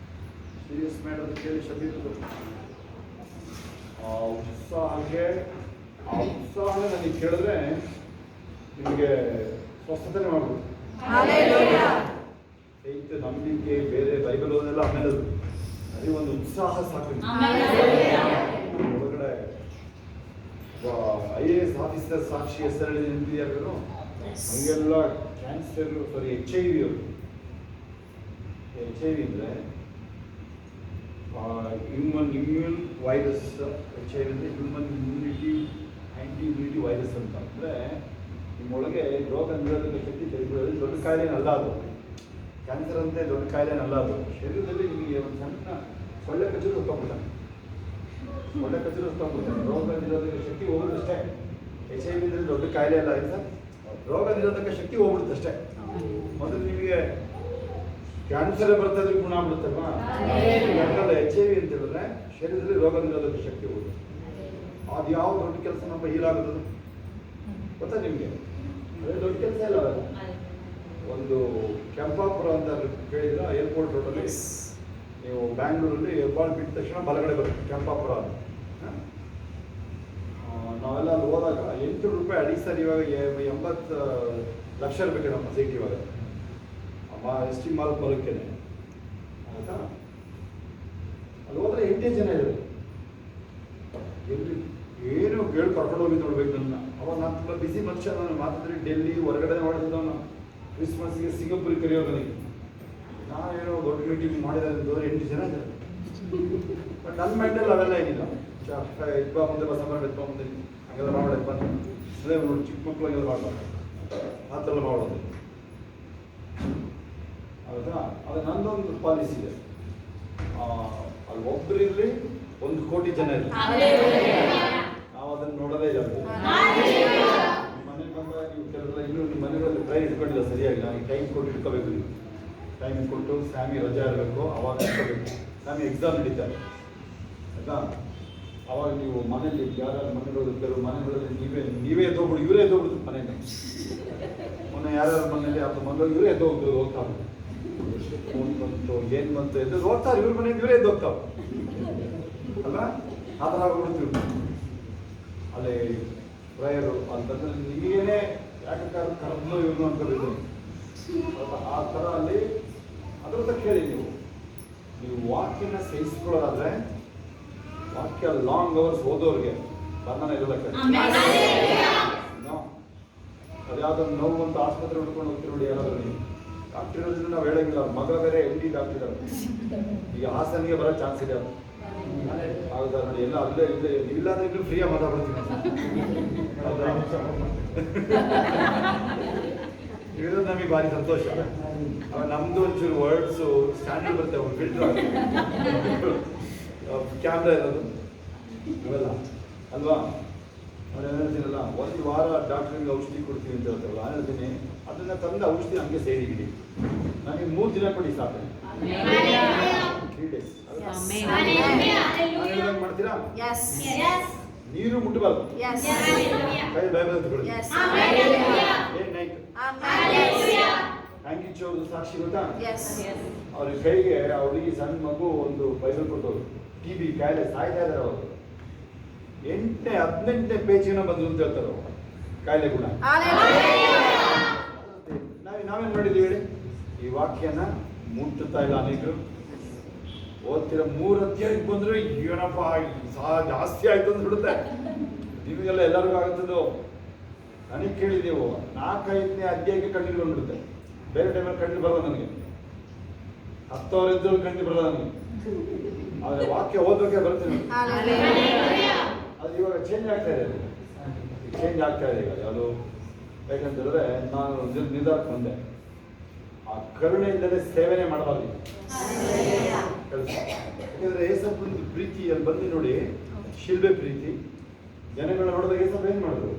ಸೀರಿಯಸ್ ಮಾಡೋದು ಕೇಳಿ ಶಬ್ದ ಉತ್ಸಾಹಕ್ಕೆ, ಆ ಉತ್ಸಾಹನೇ ನನಗೆ ಕೇಳಿದ್ರೆ ನಿಮಗೆ ಸ್ವಸ್ಥತೆ ಮಾಡ್ಬೋದು. ದೈಹಿಕ ನಂಬಿಕೆ ಬೇರೆ ಬೈಬಲ್ ಓದೆಲ್ಲ ಆಮೇಲೆ ಅದೇ ಒಂದು ಉತ್ಸಾಹ ಸಾಕು. ಒಳಗಡೆ IAS ಆಫೀಸರ್ ಸಾಕ್ಷಿ ಹೆಸರಲ್ಲಿ ನಿಂತಿದ್ಯಾರು ಹಂಗೆಲ್ಲ ಕ್ಯಾನ್ಸರ್ HIV ಅವರು. HIV ಅಂದರೆ ಇಮ್ಯೂನ್ ವೈರಸ್. HIV ಅಂದರೆ ಹ್ಯೂಮನ್ ಇಮ್ಯುನಿಟಿ ಆ್ಯಂಟಿ ಇಮ್ಯುನಿಟಿ ವೈರಸ್ ಅಂತ. ಅಂದರೆ ನಿಮ್ಮೊಳಗೆ ರೋಗ ನಿರೋಧಕ ಶಕ್ತಿ ತೆಗೆದುಕೊಳ್ಳೋದು ದೊಡ್ಡ ಕಾಯಿಲೆನಲ್ಲ ಅದು. ಕ್ಯಾನ್ಸರ್ ಅಂತೆ ದೊಡ್ಡ ಕಾಯಿಲೆನಲ್ಲ ಅದು. ಶರೀರದಲ್ಲಿ ನಿಮಗೆ ಒಂದು ಸಣ್ಣ ಸೊಳ್ಳೆ ಕಚ್ಚಲು ಹೊತ್ತೋಗ್ಬಿಡ್ತಾನೆ, ರೋಗ ನಿರೋಧಕ ಶಕ್ತಿ ಹೋಗುತ್ತಷ್ಟೇ. HIV ಅಂದರೆ ದೊಡ್ಡ ಕಾಯಿಲೆ ಅಲ್ಲ ಸರ್, ರೋಗ ನಿರೋಧಕ ಶಕ್ತಿ ಹೋಗ್ಬಿಡುತ್ತಷ್ಟೇ. ಮೊದಲು ನಿಮಗೆ ಕ್ಯಾನ್ಸರೇ ಬರ್ತಾ ಇದ್ರೆ ಗುಣ ಆಗ್ಬಿಡುತ್ತಲ್ವಾ. HIV ಅಂತ ಹೇಳಿದ್ರೆ ಶರೀರದಲ್ಲಿ ರೋಗ ನಿರೋಧಕ ಶಕ್ತಿ ಹೋಗುತ್ತೆ. ಅದು ಯಾವ ದೊಡ್ಡ ಕೆಲಸ ನಮ್ಮ ಹೀಲಾಗೋದು ಗೊತ್ತಾ ನಿಮಗೆ? ಅದೇ ದೊಡ್ಡ ಕೆಲಸ ಇಲ್ಲ. ಒಂದು ಕೆಂಪಾಪುರ ಅಂತ ಕೇಳಿದ್ರೆ ಏರ್ಪೋರ್ಟ್ ರೋಡಲ್ಲಿ ನೀವು ಬ್ಯಾಂಗ್ಳೂರಲ್ಲಿ ಏರ್ಪೋರ್ಟ್ ಬಿಟ್ಟ ತಕ್ಷಣ ಬಲಗಡೆ ಬರುತ್ತೆ ಕೆಂಪಾಪುರ ಅಂತ. ನಾವೆಲ್ಲ ಅಲ್ಲಿ ಹೋದಾಗ 8 ರೂಪಾಯಿ ಅಡಿ ಸರ್. ಇವಾಗ 80 ಲಕ್ಷ ಇರಬೇಕು ನಮ್ಮ ಸಿಟಿ ಇವಾಗ ST ಮಾಲ್ ಬರೋಕ್ಕೇನೆ ಆಯಿತಾ. ಅಲ್ಲಿ ಹೋದ್ರೆ 8 ಜನ ಇರೋದು. ಎಲ್ಲಿ ಏನು ಕೇಳಿ ಕರ್ಕೊಂಡು ಹೋಗಿ ನೋಡ್ಬೇಕು ನನ್ನ. ಅವಾಗ ನಾನು ತುಂಬ ಬಿಸಿ ಮನುಷ್ಯ, ನಾನು ಮಾತಾಡಿದ್ರೆ ಡೆಲ್ಲಿ ಹೊರಗಡೆ ಮಾಡಿದ್ದವನು. ಕ್ರಿಸ್ಮಸ್ಗೆ ಸಿಂಗಪುರಿಗೆ ಕರೆಯೋ ನನಗೆ ನಾನೇನೋ ದೊಡ್ಡ ಮೀಟಿಂಗ್ ಮಾಡಿದೆ ಅಂತಂದ್ರೆ 8 ಜನ ಇದ್ದಾರೆ. ಬಟ್ ನನ್ನ ಮೈಂಡಲ್ಲಿ ಅವೆಲ್ಲ ಏನಿಲ್ಲ. ಇಬ್ಬ ಮುಂದೆ ಬಸ್ ಎತ್ಕೊಂಡು ಮುಂದೆ ಹಂಗೆಲ್ಲ ಮಾಡೋದು ಬಂದು ಅದೇ ನೋಡಿ ಚಿಕ್ಕ ಮಕ್ಕಳು ಹಂಗೆಲ್ಲ ಮಾಡಬಾರ್ದು, ಆ ಥರ ಎಲ್ಲ ಮಾಡೋದು. ಹೌದಾ? ಅದು ನನ್ನೊಂದು ಪಾಲಿಸಿ ಇದೆ. ಅಲ್ಲಿ ಒಬ್ಬರಿರಲಿ 1 ಕೋಟಿ ಜನ ಇರಲಿ, ನಾವು ಅದನ್ನು ನೋಡೋದೇ ಇಲ್ಲ. ಮನೆಗೆ ಬಂದಾಗ ನೀವು ಕೆಲವೆಲ್ಲ ಇನ್ನೂ ನಿಮ್ಮ ಮನೆಗಳಲ್ಲಿ ಟ್ರೈನ್ ಇಟ್ಕೊಂಡಿಲ್ಲ ಸರಿಯಾಗಿ. ನಾವು ಟೈಮ್ ಕೊಟ್ಟು ಇಟ್ಕೋಬೇಕು. ನೀವು ಟೈಮ್ ಕೊಟ್ಟು ಸ್ಯಾಮಿ ರಜಾ ಇರಬೇಕು, ಅವಾಗ ಇಟ್ಕೋಬೇಕು. ಸ್ಯಾಮಿ ಎಕ್ಸಾಮ್ ನಡೀತಾರೆ ಆಯಿತಾ. ಅವಾಗ ನೀವು ಮನೇಲಿ ಯಾರು ಮನೆಗಳು ಕೆಲವು ಮನೆಗಳಲ್ಲಿ ನೀವೇ ಎದ್ದೋಗ್ಬಿಡು, ಇವರೇ ಎದ್ದೋಗ್ಬಿಡ್ತು ಮನೆಯಲ್ಲಿ. ಮೊನ್ನೆ ಯಾರ್ಯಾರ ಮನೇಲಿ ಅಥವಾ ಮನೆಗಳು ಇವರೇ ಎದ್ದೋಗ್ಬಿಟ್ಟು ಹೋಗ್ತಾರೆ. ಫೋನ್ ಬಂತು ಏನು ಬಂತು ಎದ್ದು ಹೋಗ್ತಾರೆ, ಇವ್ರ ಮನೆಗೆ ಇವರೇ ಎದ್ದು ಹೋಗ್ತಾವೆ ಅಲ್ಲ. ಆ ಥರ ಆಗ್ಬಿಡ್ತೀವಿ ಅಲ್ಲಿ ಪ್ರಯರು ಅಂತಂದ್ರೆ ನಿಮಗೇನೆ ಯಾಕೆ ಕರ್ದು ಇವ್ರು ಅನ್ಕೋಬೇಕು. ಆ ಥರ ಅಲ್ಲಿ ಅದ್ರ ಕೇಳಿ ನೀವು ವಾಕ್ಯನ ಸಹಿಸ್ಕೊಳ್ಳೋದಾದ್ರೆ ವಾಕ್ಯ ಲಾಂಗ್ ಅವರ್ಸ್ ಓದೋರಿಗೆ ಬಂಧನ ಇರೋದಕ್ಕೆ. ಅದ್ಯಾವುದೋ ನೋವು ಅಂತ ಆಸ್ಪತ್ರೆ ಹುಡ್ಕೊಂಡು ಹೋಗ್ತೀರಿ ನೋಡಿ ಯಾರಾದ್ರೂ ನೀವು ಡಾಕ್ಟರ್ ಇರೋದ್ರಿಂದ ನಾವು ಹೇಳಂಗಿಲ್ಲ, ಅವ್ರ ಮಗ ಬೇರೆ MD ಡಾಕ್ಟರ್ ಇದ್ದಾರೆ. ಈಗ ಹಾಸನಿಗೆ ಬರೋ ಚಾನ್ಸ್ ಇದೆ ಅವ್ರು. ಹೌದಾ ನೋಡಿ, ಎಲ್ಲ ಅಲ್ಲೇ ಇಲ್ಲೇ ಇಲ್ಲ ಅಂದ್ರೆ ಇನ್ನು ಫ್ರೀಯಾಗಿ ಮಾತಾಡ್ಬಿಡ್ತೀನಿ. ಹೌದಾ? ಇರೋದು ನಮಗೆ ಭಾರಿ ಸಂತೋಷ. ನಮ್ದು ಒಂಚೂರು ವರ್ಡ್ಸು ಸ್ಟ್ಯಾಂಡರ್ಡ್ ಬರ್ತೇವೆ, ಫಿಲ್ಟರ್ ಕ್ಯಾಮ್ರಾ ಇರೋದು ಇವೆಲ್ಲ ಅಲ್ವಾ. ಅವ್ರು ಏನು ಹೇಳ್ತೀನಲ್ಲ, ಒಂದು ವಾರ ಡಾಕ್ಟ್ರಿಗೆ ಔಷಧಿ ಕೊಡ್ತೀವಿ ಅಂತ ಹೇಳ್ತಾರಲ್ಲ, ನಾನು ಹೇಳ್ತೀನಿ ಅದನ್ನ ತಂದ ಔಷಧಿ ಹಂಗೆ ಸೇರಿಗಿಡಿ. ನನಗೆ 3 ದಿನ ಕೊಡಿ ಸಾಕು, 3 days. ಮಾಡ್ತೀರಾ? ನೀರು ಮುಟ್ಟಬಾರ್ದು, ಕೈ ಬೈಬಲ್ ತಗೊಳ್ಳಿ. ಹ್ಯಾಂಗಿ ಚೌದು ಸಾಕ್ಷಿ ಗೊತ್ತಾ? ಅವ್ರ ಕೈಗೆ ಅವಳಿಗೆ ಸಣ್ಣ ಮಗು ಒಂದು ಬೈಬಲ್ ಕೊಟ್ಟವರು, TB ಕಾಯಿಲೆ ಸಾಯ್ತಾ ಇದಾರೆ ಅವರು. 8ನೇ 18ನೇ ಪೇಜಿನ ಬಂದ್ರು ಅಂತ ಹೇಳ್ತಾರೆ ಅವರು, ಕಾಯಿಲೆ ಗುಣ. ನಾವೇನ್ ಮಾಡಿದೀವಿ ಹೇಳಿ? ಈ ವಾಕ್ಯನ ಮುಟ್ಟುತ್ತಾ ಇಲ್ಲ ಅನೇಕರು. ಓದ್ತಿರ 3 ಅಧ್ಯಾಯಕ್ಕೆ ಬಂದ್ರೆ ಏನಪ್ಪ ಜಾಸ್ತಿ ಆಯ್ತು ಅಂತ ಬಿಡುತ್ತೆ. ನಿಮಗೆಲ್ಲ ಎಲ್ಲರಿಗೂ ಆಗುತ್ತದು. ನನಗೆ ಕೇಳಿದೆವು 4-5ನೇ ಅಧ್ಯಾಯಕ್ಕೆ ಕಣ್ಣೀರು ಬಂದ್ಬಿಡುತ್ತೆ. ಬೇರೆ ಟೈಮಲ್ಲಿ ಕಣ್ಣೀರು ಬರಲ್ಲ ನನಗೆ, 10 ವರ್ಷ ಇದ್ದರೂ ಕಣ್ಣೀರು ಬರಲ್ಲ ನನಗೆ. ಆದರೆ ವಾಕ್ಯ ಓದೋಕೆ ಬರ್ತೀನಿ. ಅದು ಇವಾಗ ಚೇಂಜ್ ಆಗ್ತಾ ಇದೆ, ಈಗ ಯಾವುದು. ಯಾಕಂತಂದ್ರೆ ನಾನು ನಿರ್ಧಾರಕ್ಕೆ ಬಂದೆ, ಆ ಕರುಣೆಯಿಂದಲೇ ಸೇವನೆ ಮಾಡಬಾರ್ದು. ಯಾಕಂದ್ರೆ ಏಸಪ್ಪನ ಪ್ರೀತಿ ಅಲ್ಲಿ ಬಂದು ನೋಡಿ, ಶಿಲ್ಬೆ ಪ್ರೀತಿ. ಜನಗಳನ್ನ ನೋಡಿದಾಗ ಏಸಪ್ಪ ಏನ್ ಮಾಡಿದ್ರು?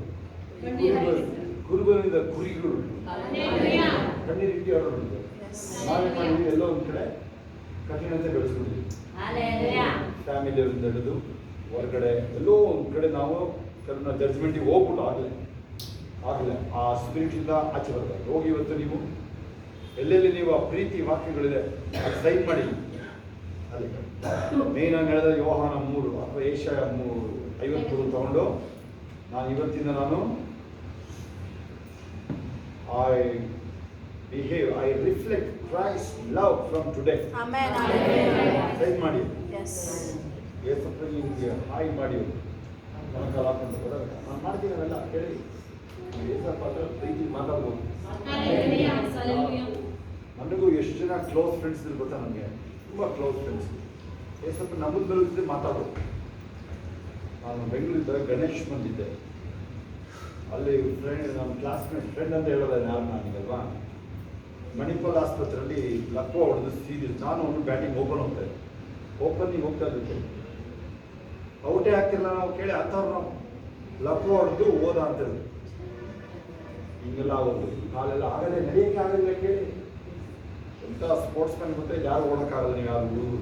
ಕುರುಬನಿಂದ ಕುರಿಗಳು ಕಣ್ಣೀರಿಟ್ಟು ಹೊರಡಿದ್ರು. ನಾವೇನ್ ಮಾಡಿದ್ವಿ? ಎಲ್ಲೋ ಒಂದ್ ಕಡೆ ಕಠಿಣತೆ ಬೆಳೆಸ್ಬಿಟ್ಟಿದ್ವಿ. ಫ್ಯಾಮಿಲಿಯವರಿಂದ ಹಿಡಿದು ಹೊರಗಡೆ ಎಲ್ಲೋ ಒಂದ್ ಕಡೆ ನಾವು ಕೆಲವನ್ನ ಜಡ್ಜ್ಮೆಂಟಿಗೆ ಹೋಗ್ಬಿಟ್ಟು ಆಗಲೇ ಆ ಸ್ಪಿರಿಟಿಂದ ಆಚೆ ಬರ್ತಾರೆ. ಹೋಗಿ ಇವತ್ತು ನೀವು ಎಲ್ಲೆಲ್ಲಿ ನೀವು ಆ ಪ್ರೀತಿ ವಾಕ್ಯಗಳಿದೆ ಅದು ಸೈನ್ ಮಾಡಿ. ಅಲ್ಲಿ ಮೇನ್ ಆಗಿ ಹೇಳಿದ್ರೆ ಯೋಹಾನ 3 ಅಥವಾ ಏಷ್ಯಾ 53 ತಗೊಂಡು ನಾನು ಇವತ್ತಿಂದ I reflect Christ's love from today. Sign ಮಾಡಿ. ಏಸಪ್ಪನಿಗೆ ಹಾಯ್ ಮಾಡಿ ಮೊಣಕಾಲು ಹಾಕೊಂಡು ಬರೋದಕ್ಕೆ ನಾನು ಮಾಡ್ತೀನಿ. ಅವೆಲ್ಲ ಕೇಳಿ ಏಸಪ್ಪ ಪ್ರೀತಿ ಮಾತಾಡ್ಬೋದು. ನನಗೂ ಎಷ್ಟು ಜನ ಕ್ಲೋಸ್ ಫ್ರೆಂಡ್ಸ್ ಗೊತ್ತಾ? ನನಗೆ ತುಂಬ ಕ್ಲೋಸ್ ಫ್ರೆಂಡ್ಸ್. ಏಸಪ್ಪ ನಮ್ಮದು ಬರೋದಿದ್ರೆ ಮಾತಾಡೋದು. ನಾನು ಬೆಂಗಳೂರಿದ್ದಾಗ ಗಣೇಶ್ ಬಂದಿದ್ದೆ. ಅಲ್ಲಿ ಫ್ರೆಂಡ್, ನಮ್ಮ ಕ್ಲಾಸ್ಮೇಟ್ ಫ್ರೆಂಡ್ ಅಂತ ಹೇಳೋದು ಯಾರು ನನಗಲ್ವಾ. ಮಣಿಪಾಲ್ ಆಸ್ಪತ್ರೆಯಲ್ಲಿ ಲಕ್ವ ಹೊಡೆದು ಸೀರಿಯಸ್. ನಾನು ಅವನು ಬ್ಯಾಟಿಂಗ್ ಹೋಗ್ತಾ ಇದ್ದೆ. ಓಪನಿಂಗ್ ಹೋಗ್ತಾ ಇದ್ದೆ, ಔಟೇ ಆಗ್ತಿರಲ್ಲ. ನಾವು ಕೇಳಿ ಅಂಥವ್ರು ನಾವು ಲಕ್ವ ಹೊಡೆದು ಓದ ಅಂತೇಳಿ ಹಿಂಗೆಲ್ಲ ಆಗೋದು. ಕಾಲೆಲ್ಲ ಆಗದೆ ನಡೆಯೋಕ್ಕೆ ಆಗಲ್ಲ. ಕೇಳಿ ಎಂಥ ಸ್ಪೋರ್ಟ್ಸ್ ಮ್ಯಾನ್ ಗೊತ್ತೇ, ಯಾರು ಓಡೋಕ್ಕಾಗಲ್ಲ. ನೀವು ಯಾರು ಹುಡುಗರು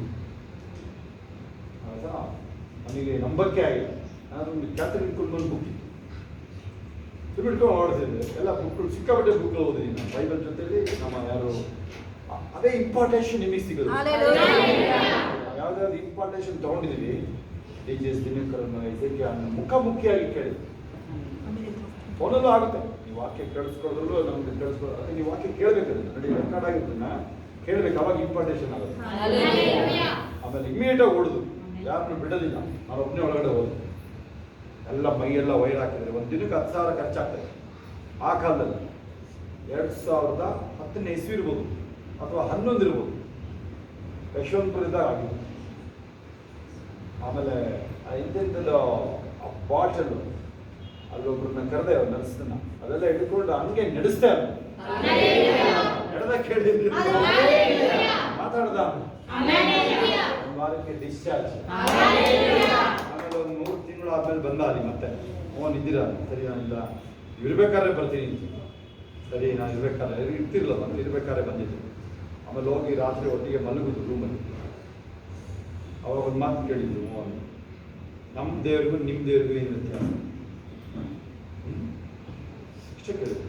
ಆಯಿತಾ? ನನಗೆ ನಂಬಕ್ಕೆ ಆಗಿಲ್ಲ. ನಾನೊಂದು ಕ್ಯಾಥಲಿಕ್ ಸ್ಕೂಲ್ ಬುಕ್ ಬಿಟ್ಕೊಂಡು ಓಡಿಸಿದ್ದೆ. ಎಲ್ಲ ಬುಕ್ಗಳು ಸಿಕ್ಕಾಪಟ್ಟೆ ಬುಕ್ಗಳು ಓದಿದ್ದೀನಿ ನಾನು. ಬೈಬಲ್ ಜೊತೆಲಿ ನಮ್ಮ ಯಾರು ಅದೇ ಇಂಪಾರ್ಟೇಷನ್ ನಿಮಗೆ ಸಿಗೋದು. ಯಾವ್ದಾದ್ರು ಇಂಪಾರ್ಟೇಷನ್ ತಗೊಂಡಿದ್ದೀವಿ, DJS ದಿನಕರನ್ನ ಇದಕ್ಕೆ ಮುಖಾಮುಖಿಯಾಗಿ ಕೇಳಿ. ಫೋನಲ್ಲೂ ಆಗುತ್ತೆ. ನೀವು ವಾಕ್ಯ ಕೇಳಿಸ್ಕೊಳ್ಳೋದ್ರಲ್ಲೂ ನಮ್ಗೆ ಕೇಳಿಸ್ಕೊಳ್ಳೋದು. ಅದಕ್ಕೆ ನೀವು ವಾಕ್ಯ ಕೇಳಬೇಕಂದ್ರೆ ನೋಡಿ, ರೆಕಾರ್ಡ್ ಆಗಿದ್ದನ್ನ ಕೇಳಬೇಕು. ಅವಾಗ ಇಂಪಾರ್ಟೇಷನ್ ಆಗುತ್ತೆ. ಆಮೇಲೆ ಇಮಿಡಿಯೇಟಾಗಿ ಓಡುದು, ಯಾರನ್ನು ಬಿಡೋದಿಲ್ಲ. ನಾನು ಒಬ್ಬನೇ ಒಳಗಡೆ ಹೋದ ಎಲ್ಲ ಮೈಯೆಲ್ಲ ವೈರ್ ಹಾಕಿದ್ರೆ ಒಂದು ದಿನಕ್ಕೆ 10,000 ಖರ್ಚಾಗ್ತದೆ. ಆ ಕಾಲದಲ್ಲಿ 2010ನೇ ಇಸ್ವಿ ಇರ್ಬೋದು ಅಥವಾ 11 ಇರ್ಬೋದು. ಯಶವಂತಪುರದಾಗ ಆಗಿದೆ. ಆಮೇಲೆ ಇಂಥದ್ದು ಆ ಬಾಟಲು ಅಲ್ಲೊಬ್ರನ್ನ ಕರೆದೆ, ನರ್ಸನ್ನ ಅದೆಲ್ಲ ಹಿಡ್ಕೊಂಡು ಹಂಗೆ ನಡೆಸ್ದೆ. ನಡೆದ ಕೇಳಿದ್ರು, ಮಾತಾಡ್ದ. ಒಂದು ವಾರಕ್ಕೆ ಡಿಸ್ಚಾರ್ಜ್. ಆಮೇಲೆ ಒಂದು 3 ತಿಂಗಳು ಆದ್ಮೇಲೆ ಬಂದ ಅಲ್ಲಿ ಮತ್ತೆ. ಇದ್ದೀರಾ? ಸರಿ, ನಾನಿಲ್ಲ, ಇರ್ಬೇಕಾದ್ರೆ ಬರ್ತೀನಿ. ಸರಿ, ನಾನು ಇರ್ಬೇಕಾದ್ರೆ ಇರ್ತಿರ್ಲಿಲ್ಲ, ನಾನು ಇರ್ಬೇಕಾದ್ರೆ ಬಂದಿದ್ದೆ. ಆಮೇಲೆ ಹೋಗಿ ರಾತ್ರಿ ಒಟ್ಟಿಗೆ ಮಲಗುದು ರೂಮಲ್ಲಿ. ಅವಾಗ ಒಂದು ಮಾತು ಕೇಳಿದ್ರು, ನಮ್ಮ ದೇವ್ರಿಗೂ ನಿಮ್ಮ ದೇವ್ರಿಗೂ ಏನು ವ್ಯತ್ಯಾಸ? ಇಷ್ಟೇ ಕೇಳಿದ್ರು.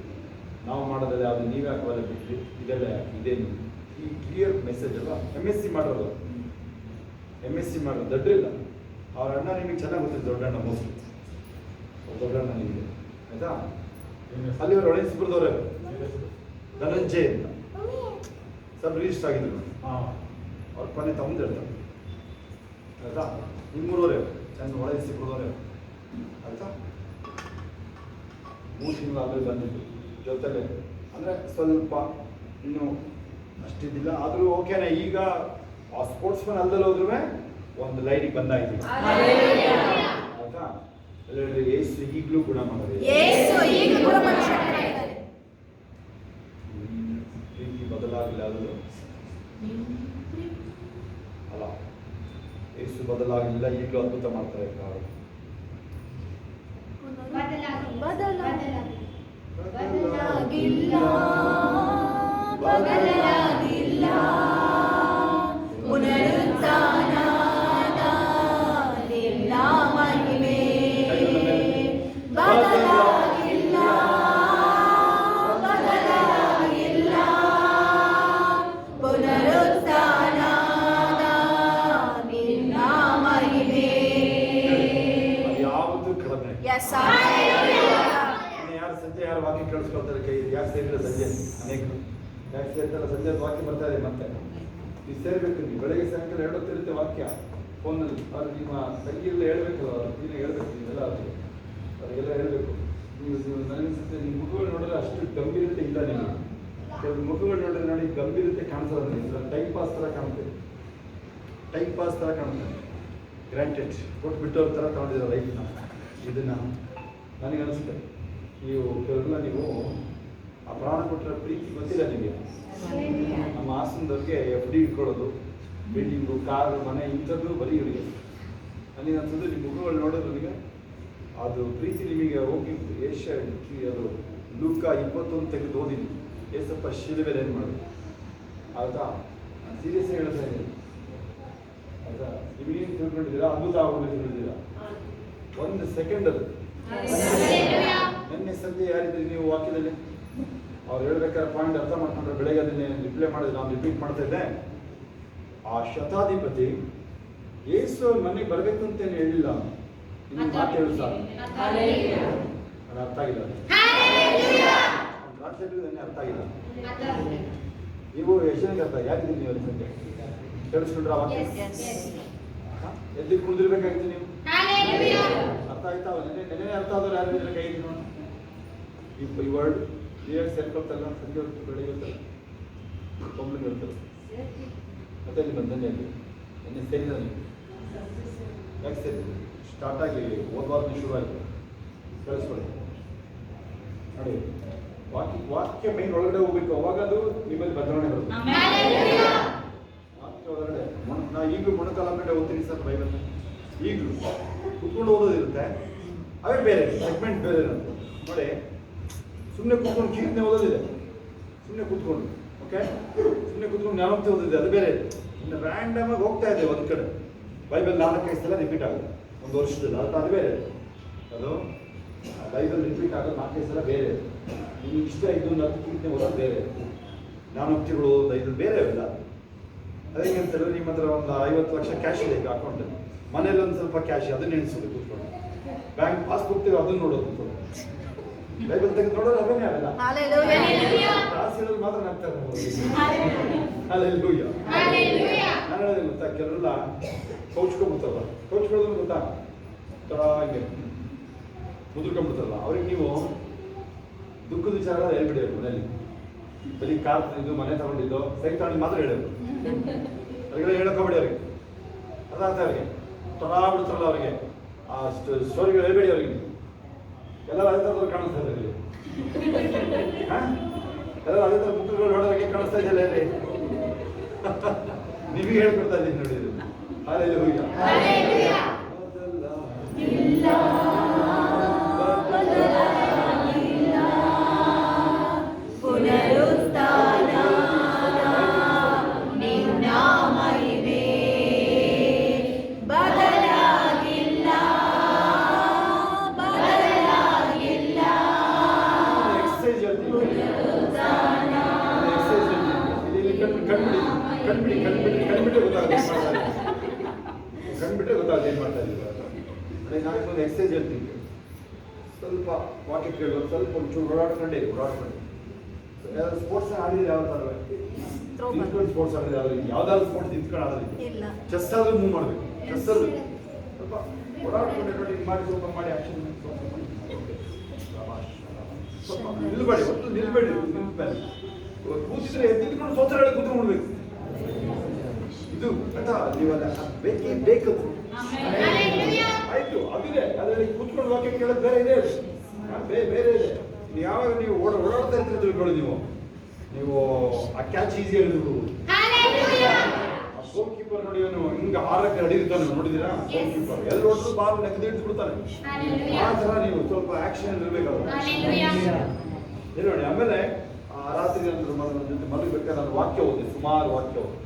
ನಾವು ಮಾಡೋದಲ್ಲ, ಯಾವುದು ನೀವೇ ಹಾಕಬಲ್ಲ ಬಿಟ್ರಿ, ಇದೆಲ್ಲ ಯಾಕೆ, ಇದೇನು? ಈ ಕ್ಲಿಯರ್ ಮೆಸೇಜ್ ಅಲ್ಲ. MSc ಮಾಡೋದು, MSc ಮಾಡೋದು ದೊಡ್ಡರಿಲ್ಲ. ಅವ್ರ ಅಣ್ಣ ನಿಮಗೆ ಚೆನ್ನಾಗಿ ಗೊತ್ತಿತ್ತು, ದೊಡ್ಡಣ್ಣ. ಮೋಸ್ಟ್ಲಿ ದೊಡ್ಡಣ್ಣ ನಿಮಗೆ ಆಯ್ತಾ? ಅಲ್ಲಿ ಅವ್ರು ಒಳಸಿಬ್ರದವ್ರೆ, ಧನಂಜಯ್ ಅಂತ ಸಬ್ ರಿಜಿಸ್ಟರ್ ಆಗಿದ್ರು. ಅವ್ರ ಕೊನೆ ತಮ್ಮದು ಹೇಳ್ತಾರೆ ಆಯ್ತಾ? ನಿಮ್ಮೂರವರೇ, ಚೆನ್ನ ಒಳಸಿಬ್ರದವ್ರೆ ಆಯ್ತಾ? 3 ತಿಂಗಳು ಆಮೇಲೆ ಬಂದಿದ್ದು ಜೊತೆಲೆ. ಅಂದರೆ ಸ್ವಲ್ಪ ಇನ್ನು ಅಷ್ಟಿದ್ದಿಲ್ಲ. ಆದರೂ ಓಕೆನಾ, ಈಗ ಆ ಸ್ಪೋರ್ಟ್ಸ್ ಮನ್ ಅಲ್ದಲ್ಲಿ ಹೋದ್ರೂ ಒಂದು ಲೈನಿಗೆ ಬಂದಾಯ್ತು. ಆಯ್ತಾ? ಎಲ್ಲರೂ ಯೇಸು ಈಗಲೂ ಗುಣ ಮಾಡೋದು. ಪ್ರೀತಿ ಬದಲಾಗಿಲ್ಲ ಅದು ಅಲ್ಲ. ಯೇಸು ಬದಲಾಗಿಲ್ಲ, ಈಗಲೂ ಅದ್ಭುತ ಮಾಡ್ತಾರೆ. ಬದಲಾಗಿಲ್ಲ ಪುನರುತ್ಥಾನದ ನಿನ್ನ ಮಹಿಮೆ ಬದಲಾಗಿಲ್ಲ ಪುನರುತ್ಥಾನದ ನಿನ್ನ ಮಹಿಮೆ ಯಾವತ್ತೂ ಕಡಿಮೆ. ಯಾರು ಸಂಜೆ ಯಾರು ವಾಕ್ಯ ಕೇಳಿಸ್ಕೊಳ್ತಾರೆ ಕೈ ಯಾಕೆ ಸೇರಿಲ್ಲ ಸಂಜೆ ಅನೇಕರು ಯಾಕೆ ಸೇರ್ತಾರೆ ಸಂಜೆ ವಾಕ್ಯ ಬರ್ತಾ ಇದೆ. ಮತ್ತೆ ನೀವು ಸೇರ್ಬೇಕು. ನೀವು ಬೆಳಗ್ಗೆ ಸಾಯಂಕಾಲ ಹೇಳೋತ್ತಿರುತ್ತೆ ವಾಕ್ಯ ಫೋನಲ್ಲಿ. ಅವ್ರು ನಿಮ್ಮ ತಂಗಿಯೆಲ್ಲ ಹೇಳ್ಬೇಕಲ್ಲ, ನೀನು ಹೇಳ್ಬೇಕು, ನೀವೆಲ್ಲ ಅವರಿಗೆಲ್ಲ ಹೇಳ್ಬೇಕು. ನೀವು ನನಗನ್ಸುತ್ತೆ ನಿಮ್ಮ ಮುಖಗಳು ನೋಡಿದ್ರೆ ಅಷ್ಟು ಗಂಭೀರತೆ ಇಲ್ಲ ನಿಮಗೆ. ಕೆಲವು ಮುಖಗಳು ನೋಡಿದ್ರೆ ನೋಡಿ ಗಂಭೀರತೆ ಕಾಣಿಸೋದು ನಿಮಗೆ. ಟೈಮ್ ಪಾಸ್ ಥರ ಕಾಣುತ್ತೆ, ಟೈಮ್ ಪಾಸ್ ಥರ ಕಾಣುತ್ತೆ. ಗ್ರಾಂಟೆಡ್ ಕೊಟ್ಟು ಬಿಟ್ಟವ್ರ ಥರ ತಗೊಂಡಿದ್ದಾರೆ ಲೈಫ್ನ. ಇದನ್ನು ನನಗನ್ಸುತ್ತೆ ನೀವು ಕೆಲವೆಲ್ಲ ನೀವು ಆ ಪ್ರಾಣ ಕೊಟ್ಟರೆ ಪ್ರೀತಿ ಗೊತ್ತಿಲ್ಲ ನಿಮಗೆ. ನಮ್ಮ ಹಾಸನದವ್ರಿಗೆ FD ಇಟ್ಕೊಳ್ಳೋದು, ಬಿಲ್ಡಿಂಗು, ಕಾರು, ಮನೆ ಇಂಥದ್ದು ಬರೀ ಇವರಿಗೆ. ನನಗೆ ಅನ್ಸೋದು ನಿಮ್ಮ ಮುಖಗಳು ನೋಡೋದು ನನಗೆ ಅದು ಪ್ರೀತಿ ನಿಮಗೆ ಹೋಗಿ. ಅದು ಲೂಕ 21 ತೆಗೆದು ಓದಿನಿ. ಏಸಪ್ಪ ಶಿಲುಬೆಲೆ ಏನು ಮಾಡೋದು ಆಯಿತಾ? ನಾನು ಸೀರಿಯಸ್ ಹೇಳ್ತಾ ಇದ್ದೀನಿ ಆಯಿತಾ? ನಿಮಗೇನು ತಿಳ್ಕೊಂಡಿದ್ದೀರಾ? ಅದ್ಭುತ ಆಗೋದು ತಿಳ್ಕೊಂಡಿದ್ದೀರಾ? ಒಂದು ಸೆಕೆಂಡ್ ಅದು. ನಿನ್ನೆ ಸಂಜೆ ಯಾರಿದ್ದೀರಿ ನೀವು ವಾಕ್ಯದಲ್ಲಿ? ಅವ್ರು ಹೇಳ್ಬೇಕಾದ್ರೆ ಪಾಯಿಂಟ್ ಅರ್ಥ ಮಾಡ್ಕೊಂಡ್ರೆ ಬೆಳಗ್ಗೆ ಅದನ್ನೇ ರಿಪ್ಲೈ ಮಾಡಿದ್ರೆ ನಾನು ರಿಪೀಟ್ ಮಾಡ್ತಾ ಇದ್ದೆ. ಆ ಶತಾಧಿಪತಿ ಯೇಸು ಮನೆಗೆ ಬರಬೇಕು ಅಂತೇನು ಹೇಳಿಲ್ಲ. ಇನ್ನು ಮಾತು ಹೇಳು ಸಾಕು, ಅದು ಅರ್ಥ ಆಗಿಲ್ಲ. ಅರ್ಥ ಆಗಿಲ್ಲ. ನೀವು ಎಷ್ಟು ಜನಕ್ಕೆ ಅರ್ಥ ಯಾರಿದ್ದೀರಿ? ನೀವು ಸಂಜೆ ಕೇಳಿಸ್ಕೊಂಡ್ರೆ ವಾಕ್ಯ ಎದ್ದು ಕುಳಿದಿರ್ಬೇಕಾಗಿತ್ತು ನೀವು. ಅರ್ಥ ಆಯ್ತಾ? ನೆನೆ ಅರ್ಥ ಆದವ್ರು ಯಾರು ಇದ್ರೆ ಕೈ ನೋಡಿ. ಈ ವರ್ಡ್ ಕ್ಲಿಯರ್ ಸೇರ್ಕೊಳ್ತಲ್ಲ. ಸಂಜೆ ಹೊತ್ತು ಬೆಳಗ್ಗೆ ಇರ್ತಲ್ಲ, ಕೊಂಬ್ಳಿಗೆ ಇರ್ತಲ್ಲ. ಮತ್ತೆ ಅಲ್ಲಿ ಬಂದನೆ ಅಲ್ಲಿ ನೆನ್ನೆ ಸೇರಿದ ನೀವು ಯಾಕೆ ಸೇರಿದ್ರು? ಸ್ಟಾರ್ಟ್ ಆಗಿ ಓದ್ವಾರ್ದು ಶುರು ಆಯಿತು. ಕಳಿಸ್ಕೊಳ್ಳಿ ನೋಡಿ. ವಾಕ್ಯ ಮೈನ್ ಒಳಗಡೆ ಹೋಗ್ಬೇಕು, ಅವಾಗ ಅದು ನಿಮ್ಮಲ್ಲಿ ಬದಲಾವಣೆ ಬರುತ್ತೆ. ವಾಕ್ಯ ಒಳಗಡೆ ನಾ ಈಗಲೂ ಮೊಣಕಾಲ ಮೇಲೆ ಓದ್ತೀನಿ ಸರ್ ಬೈಬಲ್. ಈಗಲೂ ಕುತ್ಕೊಂಡು ಓದೋದಿರುತ್ತೆ, ಅವೇ ಬೇರೆ ಸೆಗ್ಮೆಂಟ್ ಬೇರೆ ಇರುತ್ತೆ ನೋಡಿ. ಸುಮ್ಮನೆ ಕೂತ್ಕೊಂಡು ಕೀರ್ತನೆ ಓದೋದಿದೆ, ಸುಮ್ಮನೆ ಕೂತ್ಕೊಂಡು ಓಕೆ, ಸುಮ್ಮನೆ ಕೂತ್ಕೊಂಡು ಜ್ಞಾನೋಕ್ತಿ ಓದಿದೆ, ಅದು ಬೇರೆ. ಇನ್ನು ರ್ಯಾಂಡಮ್ ಆಗಿ ಹೋಗ್ತಾ ಇದೆ ಒಂದು ಕಡೆ. ಬೈಬಲ್ 4-5 ಸಲ ರಿಪೀಟ್ ಆಗುತ್ತೆ ಒಂದು ವರ್ಷದಲ್ಲಿ, ಅದು ಬೇರೆ. ಅದು ಬೈಬಲ್ ರಿಪೀಟ್ ಆಗೋದು 4-5 ಸಲ ಬೇರೆ. ನಿಮ್ಗೆ ಇಷ್ಟ ಇದ್ದು 10 ಕೀರ್ತನೆ ಓದೋದು ಬೇರೆ, ಜ್ಞಾನೋಕ್ತಿಗಳು ಓದೋದು ಇದು ಬೇರೆ ಅವೆಲ್ಲ. ಅದೇ ಅಂತಂದ್ರೆ ನಿಮ್ಮ ಹತ್ರ ಒಂದು 50 ಲಕ್ಷ ಕ್ಯಾಶ್ ಇದೆ ಈಗ ಅಕೌಂಟಲ್ಲಿ, ಮನೇಲಿ ಒಂದು ಸ್ವಲ್ಪ ಕ್ಯಾಶ್ ಅದನ್ನ ಎಣಿಸೋದು ಕೂತ್ಕೊಂಡು, ಬ್ಯಾಂಕ್ ಪಾಸ್ಬುಕ್ ತೆಗೆದು ಅದನ್ನ ನೋಡೋದು ಕೂತ್ಕೊಂಡು, ಬೈಬಲ್ ತೆಗೆದು ನೋಡೋದು ಅದನ್ನೇ ಅವೆಲ್ಲ. ರಾಸಿಗಳಲ್ಲಿ ಮಾತ್ರ ನಗ್ತಾರೆ. ಹಲ್ಲೆಲೂಯಾ. ನಾನು ಹೇಳೋದು ಗೊತ್ತಾ, ಕೆಲವೆಲ್ಲ ಕೌಚ್ಕೊಂಡ್ಬಿಡ್ತಾರಲ್ಲ, ಕೌಚ್ಕೊಳ್ಳೋದು ಗೊತ್ತಾ, ಥರ ಹಂಗೆ ಮುದುರ್ಕೊಂಡ್ಬಿಡ್ತಾರಲ್ಲ, ಅವ್ರಿಗೆ ನೀವು ದುಃಖದ ವಿಚಾರ ಹೇಳ್ಬಿಡಿ. ಅವ್ರು ಮನೇಲಿ ಬರೀ ಕಾರ್ ಇದು ಮನೆ ತಗೊಂಡಿದ್ದು ಸೈಟ್ ತಗೊಂಡು ಮಾತ್ರ ಹೇಳೋದು, ಅವ್ರಿಗೆಲ್ಲ ಹೇಳೋಕೋಬೇಡಿ. ಅವ್ರಿಗೆ ಅದಾಗ್ತ ಅವ್ರಿಗೆ ತೊರಾ ಬಿಡ್ತಾರಲ್ಲ, ಅವ್ರಿಗೆ ಆ ಸ್ಟೋರಿಗಳು ಹೇಳ್ಬೇಡಿ ಅವ್ರಿಗೆ. ಎಲ್ಲರೂ ಅದೇ ಥರದವ್ರು ಕಾಣಿಸ್ತಾ ಇದ್ದಾರೆ, ಎಲ್ಲರೂ ಅದೇ ಥರ ಬುಕ್ಗಳು ನೋಡೋರಿಗೆ ಕಾಣಿಸ್ತಾ ಇದೆಯಲ್ಲ ಇಲ್ಲಿ. ನಿಮಗೆ ಹೇಳ್ಕೊಡ್ತಾ ಇದ್ದೀನಿ ನೋಡಿ ಇದು. ಹಲ್ಲೆಲೂಯಾ. ಕಣ್ಬಿಟ್ರೆ ಗೊತ್ತಾಗುತ್ತೆ ಏನು ಮಾಡ್ತಾ ಇದ್ದೀವಿ. ಅದೇ ನಾಲ್ಕು ಎಕ್ಸಸೈಸ್ ಹೇಳ್ತೀನಿ. ಸ್ವಲ್ಪ ವಾಕ್ಯ ಕೇಳೋದು, ಸ್ವಲ್ಪ ಒಂಚೂರು ಓಡಾಡ್ಕೊಂಡು ಯಾವ್ದಾದ್ರು ಸ್ಪೋರ್ಟ್ಸ್ ಆಡಿದ್ರೆ ಯಾವ ಥರ ನಿಂತ್ಕೊಂಡು ಸ್ಪೋರ್ಟ್ಸ್ ಆಡಿದ್ರೆ ಯಾವ್ದಾದ್ರು ಸ್ಪೋರ್ಟ್ಸ್ ನಿಂತ್ಕೊಂಡು ಆಡೋದಿಲ್ಲ. ಚೆಸ್ ಆದ್ರೂ ಮೂವ್ ಮಾಡಬೇಕು, ಚೆಸ್ ಆದ್ರೂ ಸ್ವಲ್ಪ ಓಡಾಡ್ಕೊಂಡು ಮಾಡಿ ಸ್ವಲ್ಪ ಮಾಡಿ ಆಕ್ಷನ್ ಸ್ವಲ್ಪ ನಿಲ್ಬೇಡಿ, ಒಟ್ಟು ನಿಲ್ಬೇಡಿ. ಕೂತಿದ್ರೆ ಎದ್ದಿದ್ಕೊಂಡು ಸ್ತೋತ್ರ ಹೇಳಿ ಕೂತ್ಕೊಂಡ್ಬಿಡ್ಬೇಕು. ಇದು ಆಯ್ತಾ, ನೀವಲ್ಲ ಬೇಕೇ ಬೇಕು. ಆಯ್ತು, ಅದಿದೆ, ಅದರಲ್ಲಿ ಕೂತ್ಕೊಂಡು ವಾಕ್ಯ ಕೇಳೋದು ಬೇರೆ ಇದೆ, ಬೇರೆ ಇದೆ. ಯಾವಾಗ ನೀವು ಓಡಾಡ್ತಾ ಇರ್ತೀರ ತಿಳ್ಕೊಳ್ಳಿ, ನೀವು ಆ ಕ್ಯಾಚ್ ಈಸಿ ಹೇಳಿದ್ರು. ಗೋಲ್ ಕೀಪರ್ ನೋಡಿ, ಅವನು ಹಿಂಗ ಆರಕ್ಕೆ ಅಡಿರ್ತಾನೆ, ನೋಡಿದಿರಾ? ಗೋಲ್ ಕೀಪರ್ ಎಲ್ಲಿ ಹೊಡೆದ್ರು ಬಾಲ್ ನೆಗೆದು ಇಟ್ಟು ಬಿಡ್ತಾನೆ. ಆ ತರ ನೀವು ಸ್ವಲ್ಪ ಆಕ್ಷನ್ ಇರ್ಬೇಕಾದ್ರೆ ನೋಡಿ. ಆಮೇಲೆ ರಾತ್ರಿ ಜೊತೆ ಮಲಗಬೇಕಾದ್ರೆ ನಾನು ವಾಕ್ಯ ಓದಿದೆ, ಸುಮಾರು ವಾಕ್ಯ ಓದಿ.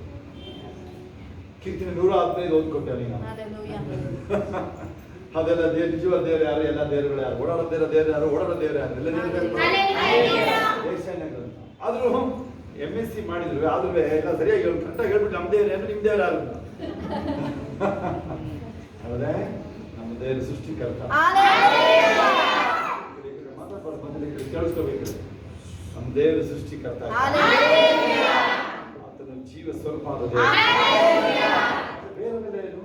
ಕೀರ್ತನೆ 115 ಓದ್ಕೊಟ್ಟೆ ಅಲ್ಲಿ ನಾನು. ಅದೆಲ್ಲ ನಿಜವಾದ ದೇವರು ಯಾರು, ಎಲ್ಲ ದೇವರುಗಳು ಯಾರು, ಓಡಾಡೋ ದೇವರು ಯಾರು, ಓಡಾಡೋ ದೇವರು ಯಾರು ಎಲ್ಲ ಆದ್ರೂ MSc ಮಾಡಿದ್ರು, ಆದ್ರೂ ಎಲ್ಲ ಸರಿಯಾಗಿ ಕರೆಕ್ಟಾಗಿ ಹೇಳ್ಬಿಟ್ಟು ನಮ್ಮ ದೇವರು ಏನು ನಿಮ್ಮ ದೇವರು ಯಾರು ಅದೇ ನಮ್ಮ ದೇವರು ಸೃಷ್ಟಿಕರ್ತ. ಮಾತಾಡ್ಬಾರ್ದು, ಬಂದ್ರೆ ಕೇಳಿಸ್ಕೋಬೇಕು. ನಮ್ಮ ದೇವರು ಸೃಷ್ಟಿಕರ್ತ, ಆತನ ಜೀವ ಸ್ವರೂಪ ಆದ ದೇವರು. ಬೇರೆ ಮೇಲೆ ಏನು?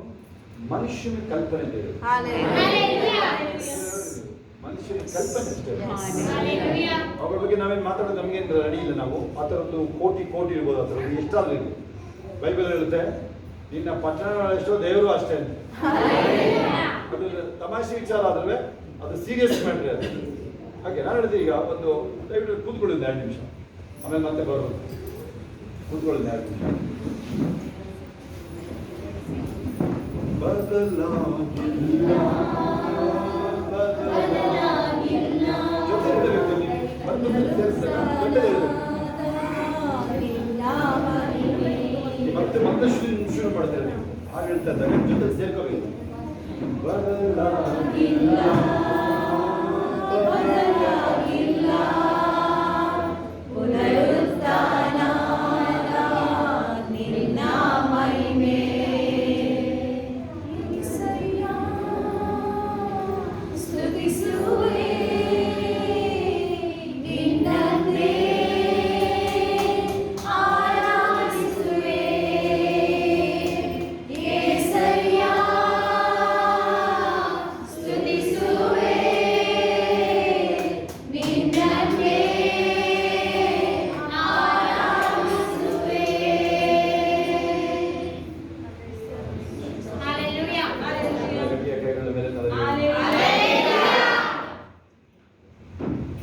ಮನುಷ್ಯನ ಕಲ್ಪನೆ ದೇವರು, ಮನುಷ್ಯನ ಕಲ್ಪನೆ ಅಷ್ಟೇ. ಅವ್ರ ಬಗ್ಗೆ ನಾವೇನು ಮಾತಾಡೋದು ನಮಗೇನು ರೆಡಿ ಇಲ್ಲ. ನಾವು ಆ ಥರದ್ದು ಕೋಟಿ ಇರ್ಬೋದು, ಆ ಥರದ್ದು ಎಷ್ಟಾದ್ರೂ ಇರ್ಬೋದು. ಬೈಬಲ್ ಹೇಳುತ್ತೆ, ನಿನ್ನ ಪಟ್ಟಣ ಎಷ್ಟೋ ದೇವರು ಅಷ್ಟೇ ಅಂತ. ಅದು ತಮಾಷೆ ವಿಚಾರ ಆದ್ರೆ ಅದು ಸೀರಿಯಸ್ ಮ್ಯಾಟ್ರ್ ಅದು. ಹಾಗೆ ನಾನು ಹೇಳಿದೆ, ಈಗ ಒಂದು ದಯವಿಟ್ಟು ಕೂತ್ಕೊಳ್ಳಿದ್ದೆ 2 ನಿಮಿಷ, ಆಮೇಲೆ ಮತ್ತೆ ಬರೋದು. ಕೂತ್ಕೊಳ್ಳಿದ್ದೆ 2 ನಿಮಿಷ. ಮತ್ತೆ ಶುರು ಮಾಡ್ತಾರೆ ನೀವು. ಹಾಗೆ ಹೇಳ್ತಾ ಇದ್ದಾರೆ, ಜೊತೆ ಸೇರ್ಕೋಬೇಕು.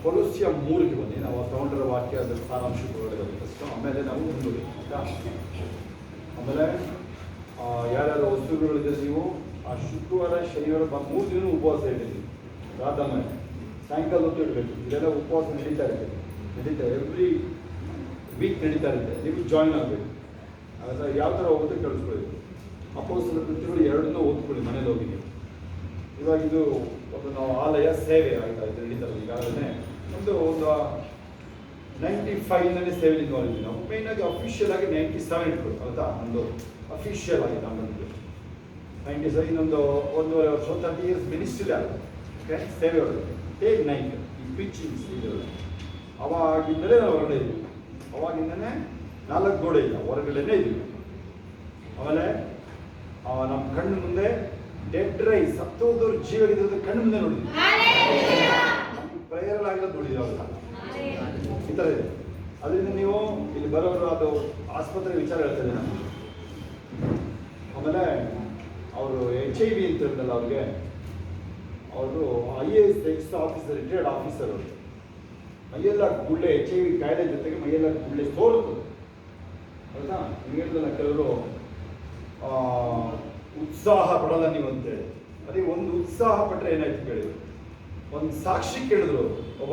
ಕೊಲೊಸ್ಯ 3ಗೆ ಬನ್ನಿ. ನಾವು ತಗೊಂಡಿರೋ ವಾಕ್ಯ ಅದರ ಸಾರಾಂಶಕ್ಕೆ ಹೊರಗಡೆ ಫಸ್ಟ್, ಆಮೇಲೆ ನಾವು ಮುಂದುವರಿ. ಆಮೇಲೆ ಯಾರ್ಯಾರು ವಸ್ತುಗಳಿದೆ, ನೀವು ಆ ಶುಕ್ರವಾರ ಶನಿವಾರ 3 ದಿನ ಉಪವಾಸ ಇಟ್ಟಿದ್ದೀವಿ. ರಾತ್ರಿ ಸಾಯಂಕಾಲ ಹೊತ್ತು ಇಡಬೇಕು. ಇದೆಲ್ಲ ಉಪವಾಸ ನಡೀತಾ ಎವ್ರಿ ವೀಕ್ ನಡೀತಾ ಇರುತ್ತೆ. ನೀವು ಜಾಯಿನ್ ಆಗಬೇಕು. ಅದರ ಯಾವ ಥರ ಹೋಗುತ್ತೆ ಕಳಿಸ್ಕೊಳ್ಳಿ. ಅಪೊಸ್ತಲರ ಕೃತ್ಯಗಳು 2 ಓದ್ಕೊಳ್ಳಿ ಮನೇಲಿ ಹೋಗಿ ನೀವು. ಇವಾಗ ಇದು ಒಂದು ನಾವು ಆಲಯ ಸೇವೆ ಆಯ್ತಾ, ಇದು ನಡೀತಾರಲ್ಲ ಈಗಾಗಲೇ. ಒಂದು 95ನಲ್ಲಿ ಸೇವೆ ಇದ್ವಿ ನಾವು. ಮೇಯ್ನಾಗಿ ಅಫಿಷಿಯಲ್ ಆಗಿ 97 ಇಟ್ಕೊಡು ಆಯ್ತಾ. ಒಂದು ಅಫಿಷಿಯಲ್ ಆಗಿ ನಮ್ಮದು 97. ಇನ್ನೊಂದು 1.5 ವರ್ಷ 30 years ಮಿನಿಸ್ಟ್ರಿ ಆಗುತ್ತೆ. ಓಕೆ, ಸೇವೆ ಒಳಗೆ ಟೇಕ್ 9 ಈ ಪ್ರೀಚಿಂಗ್ಸ್ ಇದೆಲ್ಲ. ಅವಾಗಿಂದಲೇ ನಾವು ಹೊರಗಡೆ ಇದ್ವಿ. ಅವಾಗಿಂದನೇ 4 ಗೋಡೆ ಇಲ್ಲ, ಹೊರಗಡೆನೇ ಇದ್ವಿ. ಆಮೇಲೆ ನಮ್ಮ ಕಣ್ಣು ಮುಂದೆ ಡೆಡ್ ರೈಸ್, ಸತ್ತೋದವ್ರ ಜೀವನದ ಕಣ್ಣು ಮುಂದೆ ನೋಡಿದ್ವಿ. ಪ್ರೇಯರ್ ಆಗಿರೋದು ನೋಡಿದ್ವಿ ಅವಾಗ. ಈ ಥರ ಇದೆ. ಅದರಿಂದ ನೀವು ಇಲ್ಲಿ ಬರೋರು ಅದು ಆಸ್ಪತ್ರೆ ವಿಚಾರ ಹೇಳ್ತಾರೆ ನಾನು. ಆಮೇಲೆ ಅವರು HIV ಅಂತ ಹೇಳಿದಲ್ಲ, ಅವ್ರಿಗೆ ಅವರು IAS X officer, retired officer. ಅವರು ಮೈಯೆಲ್ಲ ಗುಳ್ಳೆ, HIV ಕಾಯಿಲೆ ಜೊತೆಗೆ ಮೈಯೆಲ್ಲ ಗುಳ್ಳೆ ತೋರುತ್ತದೆ ಹೌದಾ. ನಿಮ್ಗೆ ಹೇಳಿದಲ್ಲ, ಕೆಲವರು ಉತ್ಸಾಹ ಪಡಲ್ಲ ನೀವು ಅಂತೇಳಿ. ಅದೇ ಒಂದು ಉತ್ಸಾಹ ಪಟ್ಟರೆ ಏನಾಯ್ತು ಕೇಳಿದ್ರು. ಒಂದು ಸಾಕ್ಷಿ ಕೇಳಿದ್ರು. ಒಬ್ಬ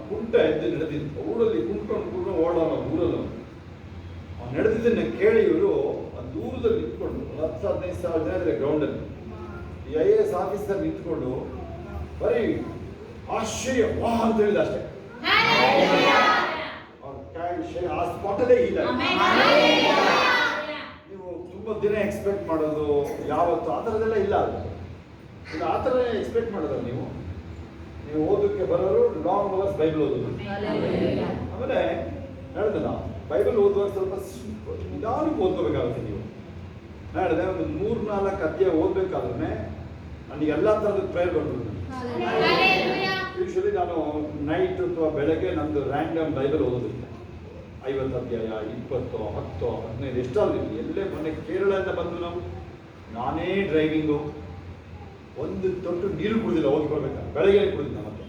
ಕುಂಟ ಎದ್ದು ನಡೆದಿದ್ದು ಊರಲ್ಲಿ, ಕುಂಟ್ಕೊಂಡು ಓಡೋಣ ಊರಲ್ಲ. ನಡೆದಿದ್ದನ್ನ ಕೇಳಿ ಇವರು ದೂರದಲ್ಲಿ ನಿಂತ್ಕೊಂಡು 10-15 ಸಾವಿರ ಜನ ಇದ್ರೆ ಗ್ರೌಂಡಲ್ಲಿ. ಈ IAS ಆಫೀಸರ್ ನಿಂತ್ಕೊಂಡು ಬರೀ ಆಶ್ಚರ್ಯ ವಾಹ ಅಂತ ಹೇಳಿದ ಅಷ್ಟೇ. ಆ ಸ್ಪಾಟಲ್ಲೇ ಇಲ್ಲ. ನೀವು ತುಂಬ ದಿನ ಎಕ್ಸ್ಪೆಕ್ಟ್ ಮಾಡೋದು ಯಾವತ್ತು ಆ ಥರದ್ದೆಲ್ಲ ಇಲ್ಲ. ಅದು ಈಗ ಆ ಥರ ಎಕ್ಸ್ಪೆಕ್ಟ್ ಮಾಡೋದಲ್ಲ. ನೀವು ಓದೋಕ್ಕೆ ಬರೋರು ಲಾಂಗ್ ಅವರ್ಸ್ ಬೈಬಲ್ ಓದೋದು. ಆಮೇಲೆ ಹೇಳಿದಲ್ಲ, ಬೈಬಲ್ ಓದುವಾಗ ಸ್ವಲ್ಪ ನಿಧಾನಕ್ಕೆ ಓದ್ಕೋಬೇಕಾಗುತ್ತೆ. ನೀವು ಹೇಳಿದೆ ಒಂದು 3-4 ಅಧ್ಯಾಯ ಓದಬೇಕಾದ್ರೆ ನನಗೆ ಎಲ್ಲ ಥರದ ಪ್ರೇಯರ್ ಬರ್ತದೆ. ಯೂಶ್ವಲಿ ನಾನು ನೈಟ್ ಅಥವಾ ಬೆಳಗ್ಗೆ ನಂದು ರ್ಯಾಂಡಮ್ ಬೈಬಲ್ ಓದೋದಿಲ್ಲ. 50 ಅಧ್ಯಾಯ 20 10 15 ಎಷ್ಟಾದ್ರು ಇರಲಿ, ಎಲ್ಲೇ ಮೊನ್ನೆ ಕೇರಳದಿಂದ ಬಂದು ನಾವು ನಾನೇ ಡ್ರೈವಿಂಗು, ಒಂದು ತೊಟ್ಟು ನೀರು ಕುಡಿದಿಲ್ಲ, ಹೋಗಿ ಬರ್ಬೇಕಾ, ಬೆಳಗ್ಗೆ ಕುಡಿದಿಲ್ಲ ಮತ್ತೆ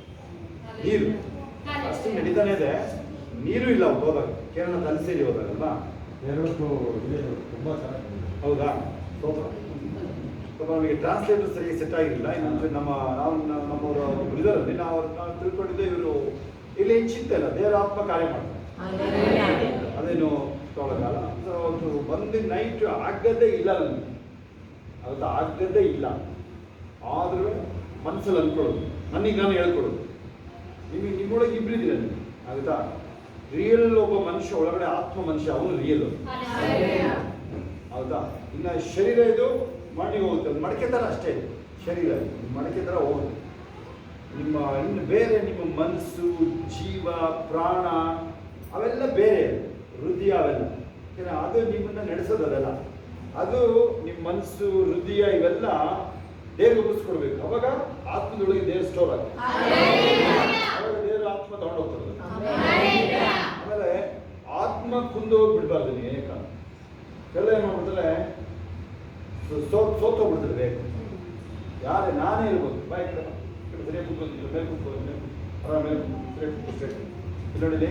ನೀರು ಅಷ್ಟು ನಡೀತಾನೆ ಇದೆ, ನೀರು ಇಲ್ಲ ಅವ್ರು ಹೋದಾಗ ಕೇರಳ ತಲಸೇರಿ ಹೋದಾಗಲ್ವಾ. ತುಂಬ ಚೆನ್ನಾಗಿ ಹೌದಾ, ಸ್ವಲ್ಪ ನಮಗೆ ಟ್ರಾನ್ಸ್ಲೇಟರ್ ಸರಿಯಾಗಿ ಸೆಟ್ ಆಗಿರಲಿಲ್ಲ. ಇನ್ನೊಂದು ನಮ್ಮವರು ಇದಾರಲ್ಲಿ ನಾವು ತಿಳ್ಕೊಂಡಿದ್ದೆ, ಇವರು ಇಲ್ಲಿ ಚಿಂತೆ ಇಲ್ಲ, ದೇವರ ಆತ್ಮ ಕಾರ್ಯ ಮಾಡ್ತಾರೆ, ಅದೇನು ತೊಗೊಳಕಾಲ. ಸೊ ಒಂದು ನೈಟ್ ಆಗದೇ ಇಲ್ಲ ನನಗೆ, ಅದು ಆಗದೇ ಇಲ್ಲ. ಆದರೂ ಮನಸ್ಸಲ್ಲಿ ಅಂದ್ಕೊಳ್ಳೋದು, ನನಗೆ ನಾನು ಹೇಳ್ಕೊಳ್ಳೋದು, ನಿಮ್ಮೊಳಗೆ ಇಬ್ಬರಿದ್ದೀರ ನೀವು, ಆಗುತ್ತಾ. ರಿಯಲ್ ಒಬ್ಬ ಮನುಷ್ಯ ಒಳಗಡೆ ಆತ್ಮ ಮನುಷ್ಯ, ಅವನು ರಿಯಲ್, ಹೌದಾ. ಇನ್ನು ಶರೀರ ಇದು ಮಣ್ಣಿಗೆ ಹೋಗುತ್ತೆ, ಅದು ಮಡಕೆ ಥರ ಅಷ್ಟೇ ಇದೆ ಶರೀರ, ಮಡಕೆ ಥರ ಹೋಗುತ್ತೆ. ನಿಮ್ಮ ಇನ್ನು ಬೇರೆ ನಿಮ್ಮ ಮನಸ್ಸು, ಜೀವ, ಪ್ರಾಣ ಅವೆಲ್ಲ ಬೇರೆ, ಹೃದಯ ಅವೆಲ್ಲ, ಅದು ನಿಮ್ಮನ್ನು ನಡೆಸೋದು, ಅದೆಲ್ಲ ಅದು ನಿಮ್ಮ ಮನಸ್ಸು, ಹೃದಯ ಇವೆಲ್ಲ ದೇವ್ರಿಗೆ ಒಪ್ಪಿಸ್ಕೊಡ್ಬೇಕು. ಅವಾಗ ಆತ್ಮದೊಳಗೆ ದೇವ್ರ ಸ್ಟೋರ್ ಆಗುತ್ತೆ, ಅವಾಗ ದೇವ್ರ ಆತ್ಮ ತಗೊಂಡು ಹೋಗ್ತದೆ. ಆಮೇಲೆ ಆತ್ಮ ಕುಂದು ಹೋಗ್ಬಿಡ್ಬಾರ್ದು ನೀವು ಏಕ. ಎಲ್ಲ ಏನು ಮಾಡ್ಬಿಡ್ತಾರೆ, ಸೋತೋಗ್ಬಿಡ್ತಾರೆ ಬೇಕು. ಯಾರೇ ನಾನೇ ಇರ್ಬೋದು, ಬಾಯ್ ಸರಿಯಾಗಿ ಕೂತ್ಕೊಂಡು ಮೇಲೆ ಕೂತ್ಕೊಂಡು ಆರಾಮೇಲೆ ಇಲ್ಲಿ ನೋಡಿದೆ.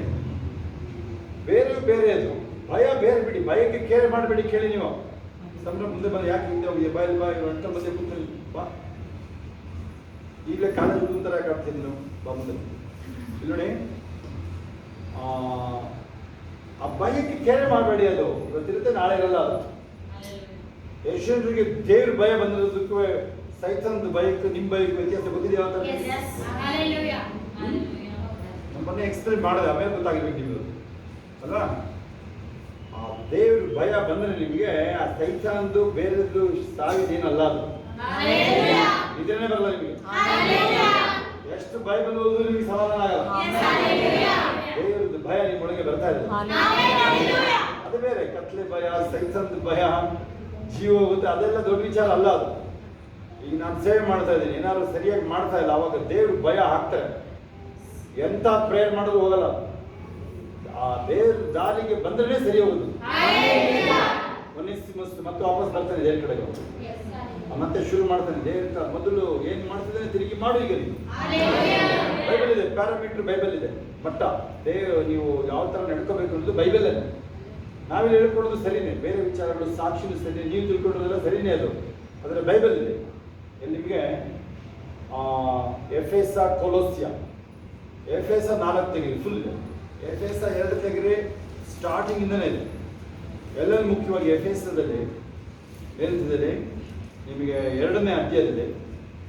ಬೇರೆ ಬೇರೆ ಅದು ಭಯ ಬೇರೆ ಬಿಡಿ, ಭಯಕ್ಕೆ ಕೇರ್ ಮಾಡಬೇಡಿ. ಕೇಳಿ ನೀವು ಸಂಭ್ರಮ ಮುಂದೆ ಬಂದು ಯಾಕೆ ಹಿಂದೆ ಹೋಗಿ ಬಾಯಲ್ಲಿ ಬಾ, ಅಂಟ ಮಧ್ಯೆ ಕೂತ್ಕೊಂಡು ಬಾ, ಈಗಲೇ ಕಾಲೇಜ್ ಕೂತಾರ ಯಾಕೆ ಆಗ್ತೀನಿ ನೀವು ಬಾ ಮುಂದೆ. ಇಲ್ಲಿ ನೋಡಿ, ಆ ಭಯಕ್ಕೆ ಕೇರೆ ಮಾಡಬೇಡಿ, ಅದು ಇವತ್ತಿರುತ್ತೆ ನಾಳೆ ಇರಲ್ಲ. ಅದು ಯಶವಂತರಿಗೆ ದೇವ್ರ ಭಯ ಬಂದಿರೋದಕ್ಕೂ ಸೈತಾನದ ಭಯಕ್ಕೂ ನಿಮ್ಮ ಭಯಕ್ಕೂ ವ್ಯತ್ಯಾಸ ಗೊತ್ತಿದೆಯಾ ಅಂತ ಮೊನ್ನೆ ಎಕ್ಸ್ಪ್ಲೇನ್ ಮಾಡಿದೆ, ಆಮೇಲೆ ಗೊತ್ತಾಗಿರ್ಬೇಕು ನಿಮ್ಮದು ಅಲ್ವಾ. ಆ ದೇವ್ರ ಭಯ ಬಂದರೆ ನಿಮಗೆ ಆ ಸೈತಾನದ್ದು ಬೇರೆದ್ದು ಸಾವಿದೇನಲ್ಲ, ಅದು ಇದನ್ನೇ ಬರಲ್ಲ ನಿಮಗೆ. ಎಷ್ಟು ಭಯ ಬಂದು ನಿಮಗೆ ಸಮಾಧಾನ ಆಗಲ್ಲ. ದೇವ್ರದ್ದು ಭಯ ನಿಮ್ಮೊಳಗೆ ಬರ್ತಾ ಇದೆ, ಅದು ಬೇರೆ. ಕತ್ಲೆ ಭಯ, ಸೈತಾನದ ಭಯ, ಜೀವ ಹೋಗುತ್ತೆ, ಅದೆಲ್ಲ ದೊಡ್ಡ ವಿಚಾರ ಅಲ್ಲ ಅದು. ಈಗ ನಾನು ಸೇವೆ ಮಾಡ್ತಾ ಇದ್ದೀನಿ, ಏನಾದ್ರು ಸರಿಯಾಗಿ ಮಾಡ್ತಾ ಇಲ್ಲ, ಅವಾಗ ದೇವ್ರ ಭಯ ಹಾಕ್ತಾರೆ. ಎಂತ ಪ್ರೇಯರ್ ಮಾಡೋದು ಹೋಗಲ್ಲ, ಆ ದೇವ್ರ ದಾರಿಗೆ ಬಂದ್ರೆ ಸರಿ ಹೋಗುದು. ಮತ್ತೆ ವಾಪಸ್ ಬರ್ತಾನೆ ದೇವ್ರ ಕಡೆಗೆ, ಮತ್ತೆ ಶುರು ಮಾಡ್ತಾನೆ ದೇವ್ರ. ಮೊದಲು ಏನ್ ಮಾಡ್ತಿದ್ದಾನೆ ತಿರುಗಿ ಮಾಡು. ಈಗ ನೀವು ಬೈಬಲ್ ಇದೆ, ಪ್ಯಾರಾಮೀಟರ್ ಬೈಬಲ್ ಇದೆ, ಮಟ್ಟ ನೀವು ಯಾವ ತರ ನಡ್ಕೋಬೇಕು ಅನ್ನೋದು ಬೈಬಲ್ ಇದೆ. ನಾವಿಲ್ಲಿ ಹೇಳ್ಕೊಡೋದು ಸರಿನೇ, ಬೇರೆ ವಿಚಾರಗಳು ಸಾಕ್ಷಿನೂ ಸರಿ, ನೀವು ತಿಳ್ಕೊಳ್ಳೋದೆಲ್ಲ ಸರಿನೇ, ಅದು ಅದರ ಬೈಬಲ್ ಇದೆ. ನಿಮಗೆ ಎಫೆಸ, ಕೊಲೋಸ್ಯ, ಎಫೆಸ 4 ತೆಗಿರಿ, ಫುಲ್ ಇದೆ. ಎಫೆಸ 2 ತೆಗಿರಿ, ಸ್ಟಾರ್ಟಿಂಗ್ ಇಂದನೇ ಇದೆ. ಎಲ್ಲ ಮುಖ್ಯವಾಗಿ ಎಫೆಸದಲ್ಲಿ ಹೇಳ್ತಿದ್ದಾರೆ ನಿಮಗೆ 2ನೇ ಅಧ್ಯಾಯದಲ್ಲಿ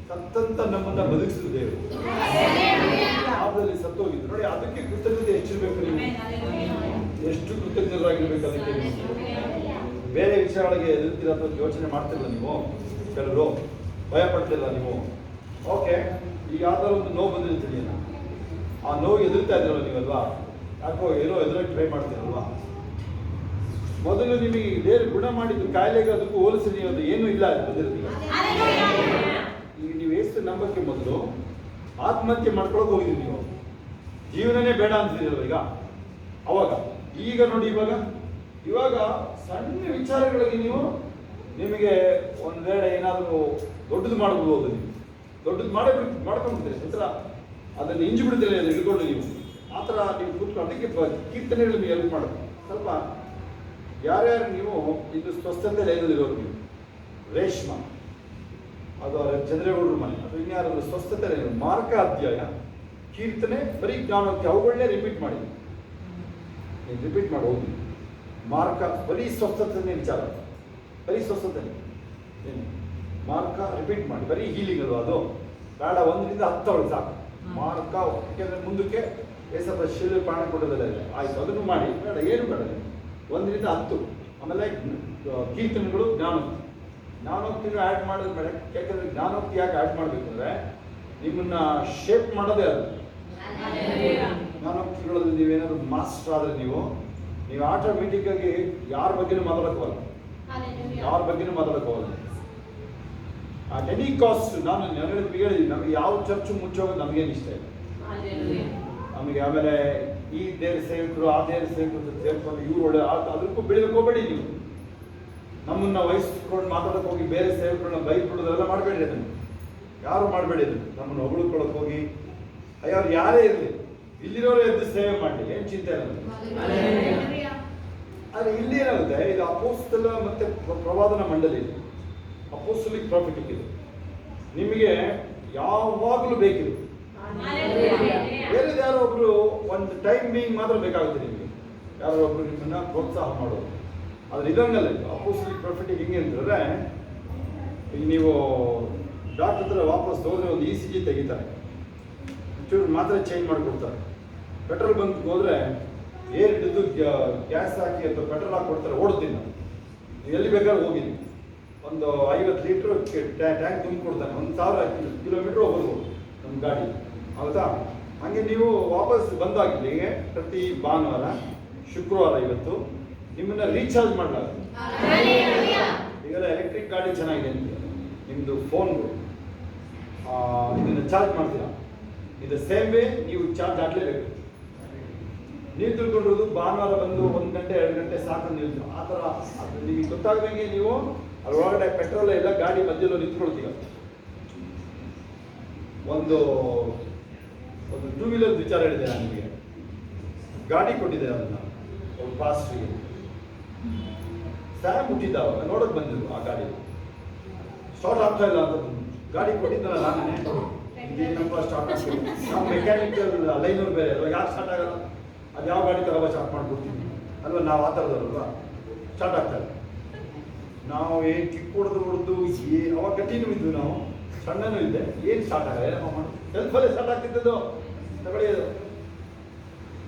ಸತ್ತಂತ ನಮ್ಮನ್ನ ಬದುಕಿಸಿದ ದೇವರು, ಪಾಪದಲ್ಲಿ ಸತ್ತೋಗಿದ್ದು ನೋಡಿ. ಅದಕ್ಕೆ ಕೃತಜ್ಞತೆ ಎಷ್ಟಿರ್ಬೇಕು, ನೀವು ಎಷ್ಟು ಕೃತಜ್ಞರಾಗಿರ್ಬೇಕು ಅದಕ್ಕೆ. ಬೇರೆ ವಿಷಯಗಳಿಗೆ ಎದುರ್ತೀರ ಅಥವಾ ಯೋಚನೆ ಮಾಡ್ತಿಲ್ಲ ನೀವು, ಕೆಲವರು ಭಯ ಪಡ್ತಿಲ್ಲ ನೀವು. ಓಕೆ, ಈಗ ಯಾವ್ದಾದ್ರು ಒಂದು ನೋವು ಬಂದಿರ್ತೀರಿ, ಆ ನೋವು ಎದುರ್ತಾ ಇದ್ರಲ್ಲ ನೀವಲ್ವಾ, ಯಾಕೋ ಏನೋ ಎದುರಕ್ಕೆ ಟ್ರೈ ಮಾಡ್ತೀರಲ್ವಾ. ಮೊದಲು ನಿಮಗೆ ದೇವರು ಗುಣ ಮಾಡಿದ್ದು ಕಾಯಿಲೆಗೆ ಅದಕ್ಕೂ ಹೋಲಿಸಿ ನೀವು ಅದು ಏನೂ ಇಲ್ಲ ಅದು ಬಂದಿರ್ತೀವಿ. ಈಗ ನೀವು ಎಷ್ಟು ನಂಬಕ್ಕೆ ಮೊದಲು ಆತ್ಮಹತ್ಯೆ ಮಾಡ್ಕೊಳಕ್ ಹೋಗಿದ್ದೀರಿ, ನೀವು ಜೀವನನೇ ಬೇಡ ಅಂತಿದ್ದೀರಲ್ಲ ಈಗ. ಅವಾಗ ಈಗ ನೋಡಿ, ಇವಾಗ ಸಣ್ಣ ವಿಚಾರಗಳಿಗೆ ನೀವು ನಿಮಗೆ ಒಂದು ವೇಳೆ ಏನಾದರೂ ದೊಡ್ಡದು ಮಾಡಬಹುದು, ನೀವು ದೊಡ್ಡದು ಮಾಡ್ಕೊಂಡ್ಬಿಡ್ತೀರಿ, ನಂತರ ಅದನ್ನು ಇಂಜು ಬಿಡ್ತೀರಿ, ಅದು ಹಿಡ್ಕೊಂಡು ನೀವು ಆ ಥರ ನೀವು ಕೂತ್ಕೊಂಡು. ಅದಕ್ಕೆ ಕೀರ್ತನೆಗಳು ನೀವು ಹೆಲ್ಪ್ ಮಾಡೋದು ಸ್ವಲ್ಪ. ಯಾರ್ಯಾರು ನೀವು ಇದು ಸ್ವಸ್ಥತೆ ಲೈನಲ್ಲಿರೋರು, ನೀವು ರೇಷ್ಮಾ, ಅದು ಚಂದ್ರೇಗೌಡರ ಮನೆ, ಅದು ಇನ್ಯಾರು ಸ್ವಸ್ಥತೆ ಲೈನ, ಮಾರ್ಕ ಅಧ್ಯಾಯ, ಕೀರ್ತನೆ, ಬರೀ ಜ್ಞಾನೋಕ್ತಿ, ಅವುಗಳನ್ನೇ ರಿಪೀಟ್ ಮಾಡಿ, ನೀವು ರಿಪೀಟ್ ಮಾಡಿ ಹೋಗಿ. ಮಾರ್ಕ ಬರೀ ಸ್ವಸ್ಥತೆ ವಿಚಾರ, ಬರೀ ಸ್ವಸ್ಥತೆ ಏನು ಮಾರ್ಕ ರಿಪೀಟ್ ಮಾಡಿ, ಬರೀ ಹೀಲಿಂಗ್ ಅಲ್ವಾ ಅದು ಬೇಡ. 1 ರಿಂದ 10 ಅವಳು ಸಾಕು ಮಾರ್ಕ, ಯಾಕೆಂದ್ರೆ ಮುಂದಕ್ಕೆ ಏಸಪ್ಪ ಶಿಲೆ ಪ್ರಾಣ ಕೊಡೋದಿಲ್ಲ ಇದೆ, ಆಯ್ತು ಅದನ್ನು ಮಾಡಿ, ಬೇಡ ಏನು ಬೇಡ. 1 ರಿಂದ 10, ಆಮೇಲೆ ಕೀರ್ತನೆಗಳು, ಜ್ಞಾನೋಕ್ತಿಗಳು ಆ್ಯಡ್ ಮಾಡೋದು ಬೇಡ. ಯಾಕಂದ್ರೆ ಜ್ಞಾನೋಕ್ತಿ ಯಾಕೆ ಆ್ಯಡ್ ಮಾಡಬೇಕು ಅಂದರೆ ನಿಮ್ಮನ್ನ ಶೇಪ್ ಮಾಡೋದೇ ಅದು. ಜ್ಞಾನೋಕ್ತಿಗಳಲ್ಲಿ ನೀವೇನಾದ್ರು ಮಾಸ್ಟರ್ ಆದರೆ ನೀವು ಆಟೋಮೆಟಿಕ್ ಆಗಿ ಯಾರ ಬಗ್ಗೆನೂ ಮಾತಾಡಕ್ಕೆ ಹೋಗಲ್ಲ, ಯಾರ ಬಗ್ಗೆನೂ ಮಾತಾಡಕ್ಕೆ ಹೋಗಲ್ಲ. At any cost. ನಾನು ಹೇಳಿದ್ದೀನಿ, ನಮಗೆ ಯಾವ ಚರ್ಚ್ ಮುಚ್ಚೋಗೋದು ನಮಗೇನು ಇಷ್ಟ ಇಲ್ಲ ನಮಗೆ. ಆಮೇಲೆ ಈ ದೇವ್ರ ಸೇವಕರು ಆ ದೇವ್ರ ಸೇವಕರು ಸೇರ್ಕೊಂಡು ಇವ್ರು ಒಳ್ಳೆ ಅದಕ್ಕೂ ಬೆಳಿಬೇಕು ಹೋಗ್ಬೇಡಿ ನೀವು. ನಮ್ಮನ್ನ ವಹಿಸ್ಕೊಂಡು ಮಾತಾಡಕ್ಕೆ ಹೋಗಿ ಬೇರೆ ಸೇವಕರನ್ನ ಬೈದ್ಬಿಡೋದೆಲ್ಲ ಮಾಡಬೇಡಿ. ಅದನ್ನು ಯಾರು ಮಾಡಬೇಡಿ. ಅದನ್ನು ನಮ್ಮನ್ನು ಹೊಗಳ್ಕೊಳಕ್ಕೆ ಹೋಗಿ ಅವ್ರು ಯಾರೇ ಇರಲಿ, ಇಲ್ಲಿರೋರು ಎದ್ದು ಸೇವೆ ಮಾಡಲಿ, ಏನು ಚಿಂತೆ ಇರೋದು. ಆದರೆ ಇಲ್ಲಿ ಏನಾಗುತ್ತೆ, ಇದು ಅಪೋಸ್ತಲ ಮತ್ತೆ ಪ್ರವಾದನ ಮಂಡಳಿ, ಅಪೋಸ್ತಲಿಕ್ ಪ್ರಾಫಿಟಿಕ್ ಇದು. ನಿಮಗೆ ಯಾವಾಗಲೂ ಬೇಕಿದೆ. ಬೇರೆ ಯಾರೋ ಒಬ್ರು ಒಂದು ಟೈಮ್ ಬೀಯಿಂಗ್ ಮಾತ್ರ ಬೇಕಾಗುತ್ತೆ ನಿಮಗೆ, ಯಾರೋ ಒಬ್ರು ನಿಮ್ಮನ್ನ ಪ್ರೋತ್ಸಾಹ ಮಾಡೋದು. ಆದ್ರೆ ಇದಂಗಲ್ಲ. ಇದು ಅಪೋಸ್ತಲಿಕ್ ಪ್ರಾಫಿಟಿಕ್ ಹಿಂಗೆ ಅಂತಂದ್ರೆ, ಈಗ ನೀವು ಡಾಕ್ಟರ್ ಹತ್ರ ವಾಪಸ್ ಹೋದ್ರೆ ಒಂದು ECG ತೆಗಿತಾರೆ, ಚೂರು ಮಾತ್ರ ಚೇಂಜ್ ಮಾಡಿಕೊಡ್ತಾರೆ. ಪೆಟ್ರೋಲ್ ಬಂಕ್ ಹೋದ್ರೆ ಏರ್ ಹಿಡಿದು ಗ್ಯಾಸ್ ಹಾಕಿ ಅಥವಾ ಪೆಟ್ರೋಲ್ ಹಾಕಿ ಕೊಡ್ತಾರೆ, ಓಡ್ತೀನಿ ನಾವು. ನೀವು ಎಲ್ಲಿ ಬೇಕಾದ್ರೂ ಹೋಗಿ ಒಂದು 50 ಲೀಟ್ರ್ ಟ್ಯಾಂಕ್ ತುಂಬಿಕೊಡ್ತಾನೆ, 1000 ಕಿಲೋಮೀಟ್ರ್ ಹೋಗ್ಬೋದು ನಮ್ಮ ಗಾಡಿ, ಹೌದಾ? ಹಾಗೆ ನೀವು ವಾಪಸ್ ಬಂದಾಗಿದೆ. ಹೀಗೆ ಪ್ರತಿ ಭಾನುವಾರ ಶುಕ್ರವಾರ ಇವತ್ತು ನಿಮ್ಮನ್ನ ರೀಚಾರ್ಜ್ ಮಾಡಲಾಗುತ್ತೆ. ಈಗೆಲ್ಲ ಎಲೆಕ್ಟ್ರಿಕ್ ಗಾಡಿ ಚೆನ್ನಾಗಿದೆ ನಿಮಗೆ, ನಿಮ್ಮದು ಫೋನ್ಗೆ ಇದನ್ನು ಚಾರ್ಜ್ ಮಾಡ್ತೀರಾ. ಇದು ಸೇಮ್ ವೇ ನೀವು ಚಾರ್ಜ್ ಆಗಲೇಬೇಕು. ನೀವು ತಿಳ್ಕೊಂಡಿರೋದು ಭಾನುವಾರ ಬಂದು 1 ಗಂಟೆ 2 ಗಂಟೆ ಸಾಕು ನಿಲ್ತು, ಆ ಥರ ನಿಮಗೆ ಗೊತ್ತಾಗದಂಗೆ ನೀವು ಅದರೊಳಗಡೆ ಪೆಟ್ರೋಲ್ ಎಲ್ಲ ಗಾಡಿ ಮಧ್ಯದಲ್ಲಿ ನಿಂತ್ಕೊಳ್ತೀವಿ. ಒಂದು 2 ವೀಲರ್ ವಿಚಾರ ಹೇಳಿದೆ ನಾನು ನಿಮಗೆ. ಗಾಡಿ ಕೊಟ್ಟಿದ್ದೆ ಅದನ್ನು ಒಂದು ಪಾಸ್ಟ್ರಿಗೆ, ಸ್ಯಾಮ್ ಹುಟ್ಟಿದ್ದಾವಾಗ ನೋಡೋಕೆ ಬಂದಿದ್ರು. ಆ ಗಾಡಿ ಸ್ಟಾರ್ಟ್ ಆಗ್ತಾ ಇಲ್ಲ ಅಂತ ಬಂದು ಗಾಡಿ ಕೊಟ್ಟಿದ್ದಲ್ಲ ನಾನೇ, ಇದೇನಪ್ಪ ಸ್ಟಾರ್ಟ್ ಆಗ್ತದೆ. ನಾವು ಮೆಕ್ಯಾನಿಕಲ್ ಲೈನವ್ರು ಬೇರೆ ಅಲ್ವಾ, ಯಾಕೆ ಸ್ಟಾರ್ಟ್ ಆಗಲ್ಲ? ಅದು ಯಾವ ಗಾಡಿ ತಗೋಬ ಸ್ಟಾರ್ಟ್ ಮಾಡ್ಕೊಡ್ತೀವಿ ಅಲ್ವಾ, ನಾವು ಆ ಥರದಲ್ವಾ, ಸ್ಟಾರ್ಟ್ ಆಗ್ತಾರೆ. ನಾವು ಏನು ಕಿಕ್ ಹೊಡೆದು ಅವಾಗ ಗಟ್ಟಿನೂ ಇದ್ವು, ನಾವು ಸಣ್ಣನೂ ಇದ್ದೆ, ಏನು ಸ್ಟಾರ್ಟ್ ಆಗಲ್ಲ, ಏನಪ್ಪ ಮಾಡಿ ಸೆಲ್ಫಲ್ಲೇ ಸ್ಟಾರ್ಟ್ ಆಗ್ತಿದ್ದದು ತಗೊಳ್ಳಿಯೋದು.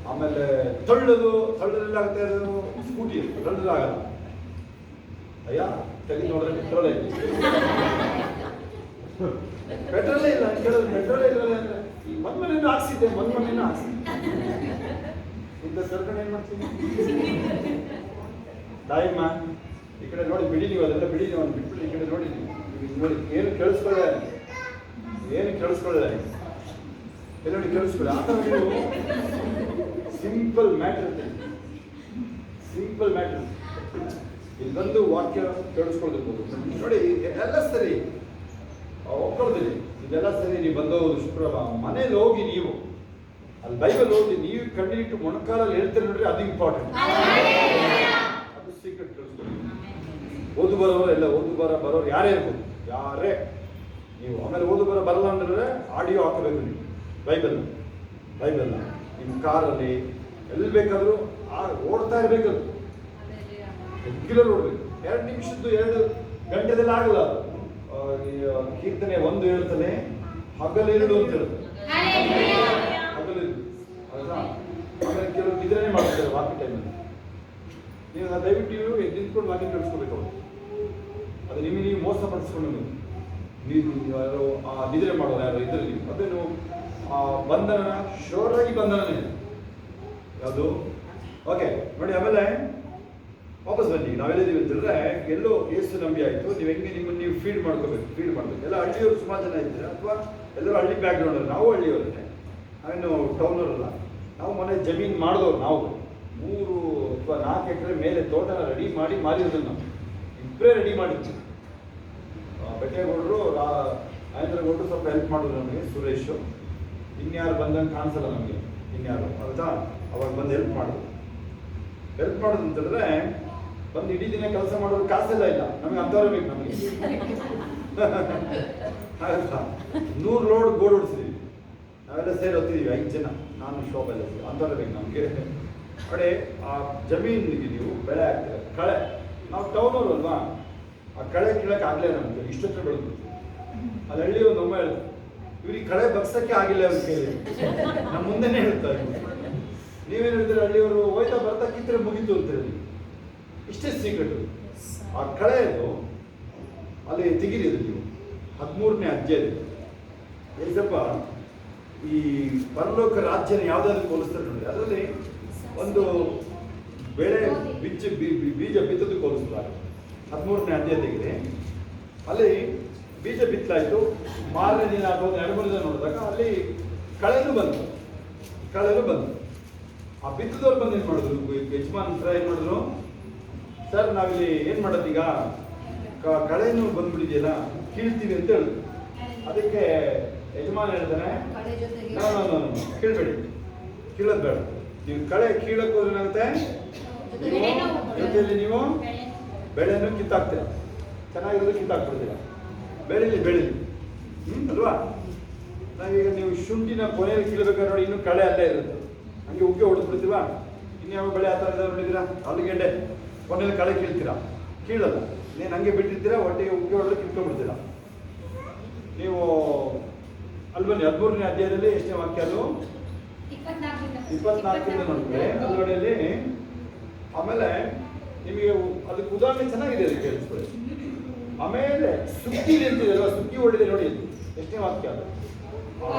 ಆಮೇಲೆ ತಳ್ಳಲ್ಲಾಗುತ್ತೆ, ಅದು ಸ್ಕೂಟಿ ತಳ್ಳಲಾಗಲ್ಲ. ಅಯ್ಯ ತೆಗೆದು ನೋಡಿದ್ರೆ ಪೆಟ್ರೋಲೇ ಇಲ್ಲ, ಪೆಟ್ರೋಲೇ ಇಲ್ಲ ಕೇಳೋದು, ಪೆಟ್ರೋಲೇ ಇಲ್ಲ ಅಂದರೆ ಈ ಮನೆಯನ್ನು ಹಾಕ್ಸಿದ್ದೆ, ಮನೆಯನ್ನು ಹಾಕ್ಸಿದ್ದೆ ಇಂಥ ಸರ್ಕೊಂಡು ಏನು ಮಾಡ್ತೀನಿ. ತಾಯಿಮ್ಮ ಈ ಕಡೆ ನೋಡಿ, ಬಿಡಿ ನೀವು ಅದೆಲ್ಲ ಬಿಡಿ, ನೀವು ಬಿಟ್ಬಿಡಿ, ಈ ಕಡೆ ನೋಡಿ, ನೀವು ನೋಡಿ ಏನು ಕೇಳಿಸ್ಕೊಳ್ಳೆ, ಎಲ್ಲ ನೋಡಿ ಕೇಳಿಸ್ಕೊಳ್ಳಿ. ಆ ಥರ ನೀವು ಸಿಂಪಲ್ ಮ್ಯಾಟ್ರ್, ಇದೊಂದು ವಾಕ್ಯ ಕೇಳಿಸ್ಕೊಳ್ತಿರ್ಬೋದು ನೋಡಿ, ಎಲ್ಲ ಸರಿ ಒಪ್ಕೊಳ್ತೀರಿ, ಇದೆಲ್ಲ ಸರಿ. ನೀವು ಬಂದವರು ಶುಕ್ರವಾರ ಮನೇಲಿ ಹೋಗಿ ನೀವು ಅಲ್ಲಿ ಬೈಬಲ್ ಓದಿ ನೀವು ಕಣ್ಣಿಟ್ಟು ಮೊಣಕಾಲಲ್ಲಿ ಹೇಳ್ತೀರಿ ನೋಡ್ರಿ, ಅದು ಇಂಪಾರ್ಟೆಂಟ್. ಅದು ಸೀಕ್ರೆಟ್ ಕೇಳಿಸ್ಕೊಳ್ಳಿ. ಓದು ಬರೋರು ಯಾರೇ ಇರ್ಬೋದು, ಯಾರೇ ನೀವು. ಆಮೇಲೆ ಓದು ಬರಲ್ಲ ಅಂದ್ರೆ ಆಡಿಯೋ ಹಾಕಬೇಕು ನೀವು, ಬೈಬಲ್ನ ನಿಮ್ಮ ಕಾರಲ್ಲಿ ಎಲ್ಲಿ ಬೇಕಾದರೂ ಓಡ್ತಾ ಇರಬೇಕದು, ರೆಗ್ಯುಲರ್ ಓಡಬೇಕು. 2 ನಿಮಿಷದ್ದು 2 ಗಂಟೆದಲ್ಲಿ ಆಗಲ್ಲ ಅದು. ಕೀರ್ತನೆ 1 ಹೇಳ್ತಾನೆ, ಹಗಲಿರುಳು ಅಂತ ಹೇಳುತ್ತೆ, ಹಗಲಿರುಳು ಅಲ್ವಾ. ಆಮೇಲೆ ಕೆಲವರು ನಿದ್ರೆನೇ ಮಾಡ್ತಾರೆ ವಾಕಿಂಗ್ ಟೈಮಲ್ಲಿ. ನೀವು ದಯವಿಟ್ಟು ನೀವು ನಿಂತ್ಕೊಂಡು ವಾಕಿಂಗ್ ಕೇಳಿಸ್ಕೋಬೇಕು. ಅದು ನಿಮಗೆ ನೀವು ಮೋಸ ಪಡಿಸ್ಕೊಂಡು ನೀವು ಯಾರೋ ನಿದ್ರೆ ಮಾಡೋರು ಯಾರೋ ಇದರಲ್ಲಿ, ಅದೇನು ಬಂಧನ, ಶೋರಾಗಿ ಬಂಧನನೇ ಅದು. ಓಕೆ ನೋಡಿ, ಆಮೇಲೆ ವಾಪಸ್ ಬನ್ನಿ. ನಾವೆಲ್ಲಿದ್ದೀವಿ ಅಂತಂದರೆ, ಎಲ್ಲೋ ಏಸು ನಂಬಿ ಆಯಿತು, ನೀವು ಹೆಂಗೆ ನಿಮ್ಮನ್ನು ನೀವು ಫೀಡ್ ಮಾಡಬೇಕು. ಎಲ್ಲ ಹಳ್ಳಿಯವರು ಸುಮಾರು ಜನ ಇದ್ದಾರೆ, ಅಥವಾ ಎಲ್ಲರೂ ಹಳ್ಳಿ ಬ್ಯಾಕ್ಗ್ರೌಂಡಲ್ಲಿ. ನಾವು ಹಳ್ಳಿಯವರೇ, ನಾವೇನು ಟೌನವರಲ್ಲ. ನಾವು ಮನೆ ಜಮೀನು ಮಾಡಿದವ್ರು, ನಾವು 3 ಅಥವಾ 4 ಎಕರೆ ಮೇಲೆ ತೋಟನ ರೆಡಿ ಮಾಡಿ ಮಾರಿರೋದನ್ನು ನಾವು ಇಬ್ಬರೇ ರೆಡಿ ಮಾಡಿದ್ವಿ. ಬೆಟ್ಟೇಗೌಡರು, ರಾಜೇಂದ್ರಗೌಡರು ಸ್ವಲ್ಪ ಹೆಲ್ಪ್ ಮಾಡಿದ್ರು ನಮಗೆ, ಸುರೇಶು. ಇನ್ಯಾರು ಬಂದಂಗೆ ಕಾಣಿಸಲ್ಲ ನಮಗೆ, ಇನ್ಯಾರು ಹೌದಾ. ಅವಾಗ ಬಂದು ಹೆಲ್ಪ್ ಮಾಡೋದು ಅಂತಂದರೆ, ಬಂದು ಇಡೀ ದಿನ ಕೆಲಸ ಮಾಡೋರು ಕಾಸೆಲ್ಲ ಇಲ್ಲ ನಮಗೆ, ಅಂಥವ್ರು ಬೇಕು ನಮಗೆ. ಆಯ್ತಾ, 100 ಲೋಡ್ ಗೋಡ್ ಹೊಡಿಸಿದ್ವಿ ನಾವೆಲ್ಲ ಸೇರಿ ಹೋಗ್ತಿದ್ದೀವಿ, 5 ಜನ, ನಾನು ಶೋಭೆಲ್ಲ ಸೇರಿ. ಅಂಥವ್ರು ಬೇಕು ನಮಗೆ. ಕಡೆ ಆ ಜಮೀನಿಗೆ ನೀವು ಬೆಳೆ ಹಾಕ್ತೀರ, ಕಳೆ. ನಾವು ಟೌನವರು ಅಲ್ವಾ, ಆ ಕಳೆ ಕೀಳಕ್ಕೆ ಆಗಲೇ ನಮಗೆ, ಇಷ್ಟೊತ್ತರ ಬೆಳೆದ್ಬಿಡ್ತೀವಿ. ಅಲ್ಲಿ ಹಳ್ಳಿ ಒಂದು ಅಮ್ಮ ಹೇಳ್ತಾರೆ, ಇವ್ರಿಗೆ ಕಳೆ ಬಗ್ಸಕ್ಕೆ ಆಗಿಲ್ಲ ಅವ್ರು ಕೇಳಿ, ನಮ್ಮ ಮುಂದೆನೇ ಹೇಳ್ತಾರೆ. ನೀವೇನು ಹೇಳ್ತೀರ, ಹಳ್ಳಿಯವರು ಹೋಯ್ತಾ ಬರ್ತಾ ಕಿತ್ತರೆ ಮುಗೀತು ಅಂತ ಹೇಳಿ. ಇಷ್ಟೇ ಸೀಕ್ರೆಟು. ಆ ಕಳೆಯದು ಅಲ್ಲಿ ತೆಗೀರಿದು ನೀವು. 13ನೇ ಅಧ್ಯಾಯ ಏಸಪ್ಪ ಈ ಪರಲೋಕ ರಾಜ್ಯನ ಯಾವುದಾದ್ರು ಹೋಲಿಸ್ತಾರೆ ನೋಡಿ, ಅದರಲ್ಲಿ ಒಂದು ಬೆಳೆ ಬೀಜ ಬಿತ್ತದ್ದು ಹೋಲಿಸ್ತಾರೆ. 13ನೇ ಅಧ್ಯಾಯ ತೆಗೆದೆ, ಅಲ್ಲಿ ಬೀಜ ಬಿತ್ತಲಾಯಿತು. ಮಾರನೇ ದಿನ ಅಥವಾ 2-3 ದಿನ ನೋಡಿದಾಗ ಅಲ್ಲಿ ಕಳೆನು ಬಂತು. ಆ ಬಿತ್ತದವ್ರು ಬಂದು ಏನು ಮಾಡಿದ್ರು, ಯಜಮಾನ್ ಹತ್ರ ಏನು ಮಾಡಿದ್ರು, ಸರ್ ನಾವಿಲ್ಲಿ ಏನು ಮಾಡೋದೀಗ, ಕಳೆನೂ ಬಂದ್ಬಿಟ್ಟಿದೆಯಲ್ಲ ಕೀಳ್ತೀವಿ ಅಂತ ಹೇಳಿದ್ರು. ಅದಕ್ಕೆ ಯಜಮಾನ್ ಹೇಳ್ತಾನೆ, ಕೀಳ್ಬೇಡಿ, ಕೀಳೋದು ಬೇಡ, ನೀವು ಕಳೆ ಕೀಳಕ್ಕೆ ಹೋದ್ರೆ ಏನಾಗುತ್ತೆ, ಜೊತೆಯಲ್ಲಿ ನೀವು ಬೆಳೆನೂ ಕಿತ್ತಾಕ್ತೀರ, ಚೆನ್ನಾಗಿರೋದು ಕಿತ್ತಾಕ್ಬಿಡ್ತೀರ, ಬೆಳೀಲಿ ಬೆಳೀಲಿ, ಅಲ್ವಾ. ನಾವೀಗ ನೀವು ಶುಂಠಿನ ಕೊನೆಯಲ್ಲಿ ಕೀಳ್ಬೇಕಾದ್ರೆ ನೋಡಿ ಇನ್ನೂ ಕಳೆ ಅಲ್ಲೇ ಇರುತ್ತೆ, ಹಂಗೆ ಉಗ್ಗೆ ಹೊಡೆದ್ಬಿಡ್ತೀವ. ಇನ್ಯಾವ ಬೆಳೆ ಆ ಥರ ಇದಾವೆ ನೋಡಿದ್ದೀರಾ, ಆಲೂಗೆಡ್ಡೆ ಕೊನೆಯಲ್ಲಿ ಕಳೆ ಕೀಳ್ತೀರಾ, ಕೀಳಲ್ಲ, ನೀನು ಹಂಗೆ ಬಿಟ್ಟಿರ್ತೀರಾ, ಒಟ್ಟಿಗೆ ಉಗ್ಗೆ ಹೊಡೆದು ಕಿತ್ಕೊಂಡ್ಬಿಡ್ತೀರಾ. ನೀವು ಅಲ್ಲಿ ಬನ್ನಿ 13ನೇ ಅಧ್ಯಾಯದಲ್ಲಿ ಎಷ್ಟನೇ ವಾಕ್ಯ ಅದು, 24 ನೋಡಿದ್ರೆ ಅದರೊಳಗೆ. ಆಮೇಲೆ ನಿಮಗೆ ಅದಕ್ಕೆ ಉದಾಹರಣೆ ಚೆನ್ನಾಗಿದೆ, ಅದಕ್ಕೆ ಕೇಳಿಸ್ಕೊಳ್ಳಿ. ಆಮೇಲೆ ಸುಗ್ಗಿ ನಿಂತಿದೆಯಲ್ಲ, ಸುಗ್ಗಿ ಹೊಡಿದೆ ನೋಡಿ, ಅದು ಎಷ್ಟನೇ ವಾಕ್ಯ ಅದು,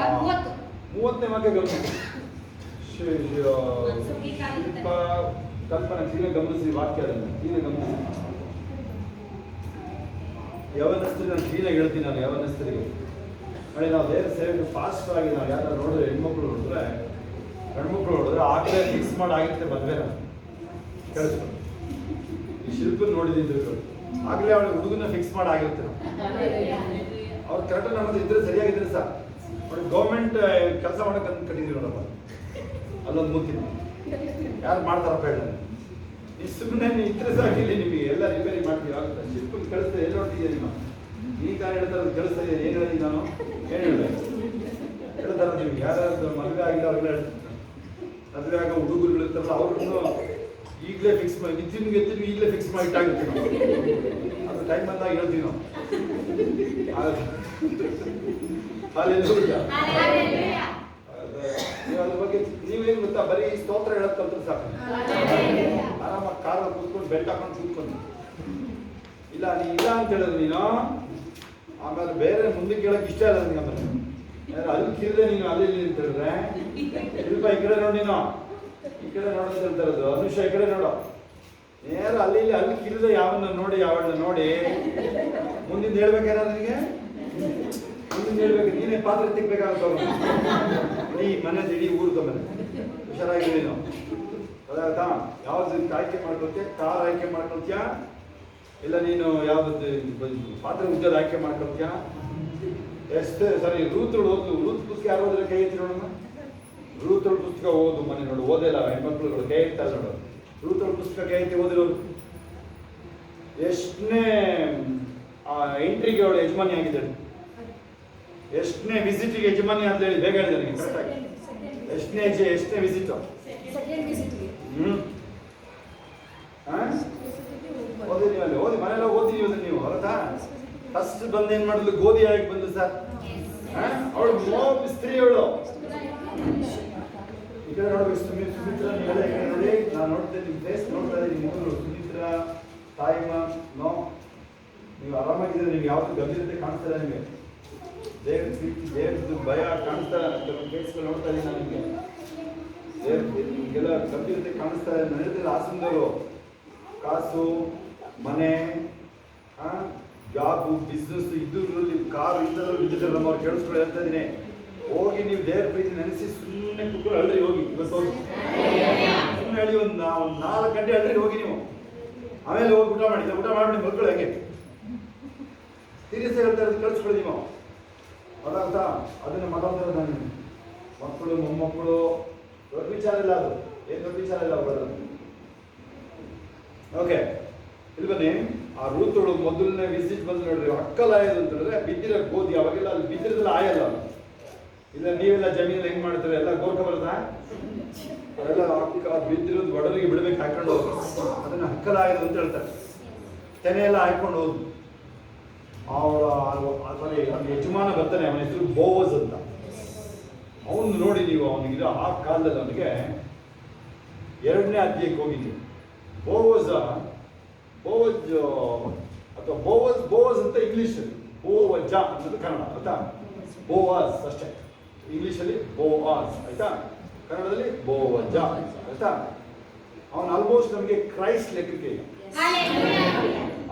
30ನೇ ವಾಕ್ಯ ಗಮನಿಸಿ. ಕಲ್ಪನೆ ಸೀನೆ ಗಮನಿಸಿ, ವಾಕ್ಯ ಅದನ್ನು ಸೀನೆ ಗಮನಿಸಿ. ಯವನಸ್ಥರಿಗೆ ನಾನು ಕ್ಲೀನಾಗಿ ಹೇಳ್ತೀನಿ, ನಾನು ಯವನಸ್ಥರಿಗೆ ನೋಡಿ, ನಾವು ದೇವ್ರ ಸೇವೆಗೆ ಫಾಸ್ಟ್ ಆಗಿ ನಾವು ಯಾರು ನೋಡಿದ್ರೆ, ಹೆಣ್ಮಕ್ಳು ನೋಡಿದ್ರೆ, ಗಂಡ್ಮಕ್ಳು ನೋಡಿದ್ರೆ ಆಗಲೇ ಫಿಕ್ಸ್ ಮಾಡಿ ಆಗಿರುತ್ತೆ ಮದುವೆ. ನಾನು ಕೇಳಿಸ್ಕೊಂಡು ಈ ಶಿಲ್ಪನ ನೋಡಿದ್ದು ಆಗಲೇ ಅವಳಿಗೆ ಹುಡುಗನ ಫಿಕ್ಸ್ ಮಾಡಿ ಆಗಿರುತ್ತೆ. ಅವ್ರು ಕರೆಕ್ಟ್ ನಮ್ಮದು ಇದ್ರೆ ಸರಿಯಾಗಿದ್ರೆ ಸರ್, ಅವ್ರಿಗೆ ಗೌರ್ಮೆಂಟ್ ಕೆಲಸ ಮಾಡೋಕೆ ಕಟ್ಟಿದ್ದೀವಿ ನೋಡಪ್ಪ, ಅಲ್ಲೊಂದು ಮೂತಿನ ಯಾರು ಮಾಡ್ತಾರಪ್ಪ ಹೇಳ, ನೀವು ಸುಮ್ಮನೆ ಇದ್ರೆ ಸಾಕಿಲ್ಲ, ನಿಮಗೆ ಎಲ್ಲ ರಿಪೇರಿ ಮಾಡ್ತೀವಿ ಆಗುತ್ತೆ. ಶಿಲ್ಪನ ಕಳಿಸ್ತಾ ಎಲ್ಲಿ ನೋಡ್ತಿದ್ಯಾ ನಿಮ್ಮ, ಈ ಕಾರಣ ಹೇಳ್ತಾರೆ ಕಳಿಸ್ತಾ ಇದ್ದೀನಿ, ಏನು ಹೇಳಿದ್ದೀನಿ ನಾನು, ಏನು ಹೇಳಿದೆ ಹೇಳ್ತಾರೆ ನಿಮ್ಗೆ, ಯಾರು ಮದುವೆ ಆಗಿಲ್ಲ ಅವ್ರಿಗೆಲ್ಲ ಹೇಳ್ತೀನಿ, ಮದುವೆ ಆಗ ಹುಡುಗರು ಇರ್ತಾರಲ್ಲ ಅವ್ರನ್ನು ಈಗಲೇ ಫಿಕ್ಸ್ ಮಾಡಿ ನಿತ್ಯನ್ಗೆ ಈಗಲೇ ಫಿಕ್ಸ್ ಮಾಡಿ ಇಟ್ಟಾಗಿರ್ತೀವಿ ನಾವು, ಅದು ಟೈಮ್ ಬಂದಾಗ ಹೇಳ್ತೀವಿ ನಾವು. ನೀವು ಅದ್ರ ಬಗ್ಗೆ ನೀವೇನು ಗೊತ್ತಾ, ಬರೀ ಸ್ತೋತ್ರ ಹೇಳೋದು ಕಲ್ತ್ರೆ ಸಾಕು, ಆರಾಮಾಗಿ ಕಾರಲ್ಲಿ ಕೂತ್ಕೊಂಡು ಬೆಲ್ಟ್ ಹಾಕೊಂಡು ಕೂತ್ಕೊಂಡು. ಇಲ್ಲ ನೀ ಇಲ್ಲ ಅಂತ ಹೇಳಿದ್ರೆ ನೀನು ಆಮೇಲೆ ಬೇರೆ ಮುಂದೆ ಕೇಳಕ್ಕೆ ಇಷ್ಟ ಇಲ್ಲ ನನಗೆ. ಆಮೇಲೆ ಅಲ್ಲಿ ಕಿರಿದೆ ನೀನು ಅಲ್ಲಿ ಅಂತ ಹೇಳಿದ್ರೆ, ಸ್ವಲ್ಪ ಈ ಕಡೆ ನೋಡಿ, ನೀನು ಈ ಕಡೆ ನೋಡೋದು ಹೇಳ್ತಾರದು, ಅನುಷ ಈ ಕಡೆ ನೋಡೋ, ನೇರ ಅಲ್ಲಿ ಕಿರಿದ ಯಾವನ್ನ ನೋಡಿ ಯಾವನ್ನ ನೋಡಿ ಮುಂದಿನ ಹೇಳ್ಬೇಕಾದ್ರೆ ನಿನಗೆ, ಮುಂದಿನ ಹೇಳ್ಬೇಕು, ನೀನೇ ಪಾತ್ರೆ ತಿಕ್ಬೇಕಾಗುತ್ತೆ, ಇಡೀ ಮನೆ ಇಡೀ ಊರು ತಮ್ಮನೆ ಹುಷಾರಾಗಿ ನೀನು, ಅದಾಗತ್ತಾ. ಯಾವ್ದು ಆಯ್ಕೆ ಮಾಡ್ಕೊಳ್ತೀಯ, ಕಾರ್ ಆಯ್ಕೆ ಮಾಡ್ಕೊಳ್ತೀಯಾ, ಇಲ್ಲ ನೀನು ಯಾವ್ದು ಪಾತ್ರೆ ಉಜ್ಜೋದು ಆಯ್ಕೆ ಮಾಡ್ಕೊಳ್ತೀಯಾ. ಎಷ್ಟು ಸರಿ ರೂತಳು ಓದ್ಲು, ರೂತ್ ಪುಸ್ತಕ ಯಾರು ಓದಿದ್ರೆ ಕೈ ಎತ್ತಿ ನೋಡೋಣ. ರೂತಳು ಪುಸ್ತಕ ಓದು ಮನೆ ನೋಡು, ಓದಿಲ್ಲ ಹೆಣ್ಮಕ್ಳುಗಳು ಕೈ ಎತ್ತಾರೆ ನೋಡು. ರೂತಳು ಪುಸ್ತಕ ಕೈ ಎತ್ತಿ ಓದಿರೋರು ಎಷ್ಟನೇ ಎಂಟ್ರಿಗೆ ಅವಳು ಯಜಮಾನಿ ಆಗಿದ್ದಾಳೆ, ಎಷ್ಟನೇ ವಿಸಿಟಿಗೆ ಯಜಮಾನಿ ಅಂತ ಹೇಳಿ ಬೇಗ ಹೇಳಿದೆ ನನಗೆ ಕರೆಕ್ಟಾಗಿ. ಎಷ್ಟನೇ ವಿಸಿಟ್, ಓದಿ ನೀವು ಅಲ್ಲಿ ಓದಿ, ಮನೆಯಲ್ಲ ಓದಿದೀವಿ ನೀವು ಹೊರತಾ. ಫಸ್ಟ್ ಬಂದು ಏನ್ ಮಾಡಿದ್ಲು, ಗೋಧಿ ಆಗಿ ಬಂದು ಸರ್, ಅವಳು ಸ್ತ್ರೀ, ಅವಳು ಈ ಕಡೆ ನೋಡ್ಬೇಕು. ಸುಮಿತ್ರಾ ನೀವೆಲ್ಲ ಈ ಕಡೆ ನೋಡಿ, ನಾನು ನೋಡ್ತೇನೆ ನಿಮ್ಮ ಫೇಸ್ ನೋಡ್ತಾ ಇದ್ದೀನಿ, ನಿಮ್ಮದು ಸುಮಿತ್ರಾ ತಾಯಿಮ್ಮ ನೋ, ನೀವು ಆರಾಮಾಗಿದ್ರೆ ನಿಮ್ಗೆ ಯಾವ್ದು ಗಂಭೀರತೆ ಕಾಣಿಸ್ತಾ ಇಲ್ಲ, ನಿಮಗೆ ದೇವ್ರದ್ದು ಭಯ ಕಾಣಿಸ್ತಾ ಫೇಸ್ಗಳು ನೋಡ್ತಾ ಇದ್ದೀನಿ ನಾನು ನಿಮಗೆ, ನಿಮಗೆಲ್ಲ ಗಂಭೀರತೆ ಕಾಣಿಸ್ತಾ ಇದೆ. ನನ್ನ ಹೇಳ್ತಿಲ್ಲ ಹಾಸನದವರು ಕಾಸು ಮನೆ ಜಾಬು ಬಿಸ್ನೆಸ್ ಇದರಲ್ಲಿ ಕಾರು ಇಂಥದ್ರಲ್ಲಿ ಬಿದ್ದಿದ್ದಾರೆ ನಮ್ಮವ್ರು ಕೇಳಿಸ್ಕೊಂಡು ಹೇಳ್ತಾ ಇದ್ದೀನಿ. ಹೋಗಿ ನೀವು ದೇವ್ರ ಪ್ರೀತಿ ನೆನೆಸಿ ಸುಮ್ಮನೆ ಕುತ್ಕೊಂಡು ಅಳ್ರಿ, ಹೋಗಿ ಇವತ್ತು ಹೋಗಿ ಸುಮ್ಮನೆ ಹೇಳಿ ಒಂದು 4 ಗಂಟೆ ಅಳ್ರಿ ಹೋಗಿ ನೀವು, ಆಮೇಲೆ ಹೋಗಿ ಊಟ ಮಾಡಿ ಮಕ್ಕಳು ಹೇಗೆ ಸೀರಿಯಸ್ ಹೇಳ್ತಾ ಇರೋದು ಕಳಿಸ್ಕೊಳ್ಳಿ ನೀವು, ಅದಾಗ್ತಾ. ಅದನ್ನು ಮಾತಾಡ್ತಾರೆ ನಾನು, ಮಕ್ಕಳು ಮೊಮ್ಮಕ್ಕಳು ದೊಡ್ಡ ವಿಚಾರ ಇಲ್ಲ, ಅದು ಏನು ದೊಡ್ಡ ವಿಚಾರ ಇಲ್ಲ ಅವ್ರದ್ದು. ಓಕೆ, ಇಲ್ಲಿ ಬನ್ನಿ. ಆ ರೂತಳು ಮೊದಲನೇ ವಿಸಿಟ್ ಬಂದು ನೋಡ್ರಿ, ಅಕ್ಕಲಾಯದು ಅಂತ ಹೇಳಿದ್ರೆ ಬಿದ್ದಿರೋ ಗೋಧಿ, ಅವಾಗೆಲ್ಲ ಅಲ್ಲಿ ಬಿದ್ದಿರೋದೆಲ್ಲ ಆಯಲ್ಲ, ಇಲ್ಲ ನೀವೆಲ್ಲ ಜಮೀನಲ್ಲಿ ಹೆಂಗ್ ಮಾಡ್ತಾರೆ, ಎಲ್ಲ ಗೋರ್ಕ ಬರುತ್ತಾ, ಅದೆಲ್ಲ ಅಕ್ಕ ಬಿದ್ದಿರೋದು ಬಡವರಿಗೆ ಬಿಡ್ಬೇಕು ಹಾಕೊಂಡು ಹೋದ್ರು, ಅದನ್ನ ಹಕ್ಕಲಾಯದು ಅಂತ ಹೇಳ್ತಾರೆ. ತೆನೆ ಎಲ್ಲ ಹಾಕೊಂಡು ಹೋದ್ರು. ಅವನ ಯಜಮಾನ ಬರ್ತಾನೆ, ಅವನ ಹೆಸರು ಬೋವಜ್ ಅಂತ. ಅವನು ನೋಡಿ ನೀವು, ಅವನಿಗೆ ಆ ಕಾಲದಲ್ಲಿ ಅವನಿಗೆ 2ನೇ ಅಧ್ಯಾಯಕ್ಕೆ ಹೋಗಿದ್ವಿ. ಬೋವಜ್ ಅಥವಾ ಬೋವಜ್ ಅಂತ ಇಂಗ್ಲಿಷಲ್ಲಿ, ಬೋವಜ ಅನ್ನೋದು ಕನ್ನಡ ಆಯ್ತಾ, ಬೋವಾಜ್ ಅಷ್ಟೇ, ಇಂಗ್ಲಿಷಲ್ಲಿ ಬೋವಾಜ್ ಆಯ್ತಾ, ಕನ್ನಡದಲ್ಲಿ ಬೋವಜ ಆಯ್ತಾ. ಅವನು ಆಲ್ಮೋಸ್ಟ್ ನಮಗೆ ಕ್ರೈಸ್ಟ್ ಲೆಕ್ಕಕ್ಕೆ ಈಗ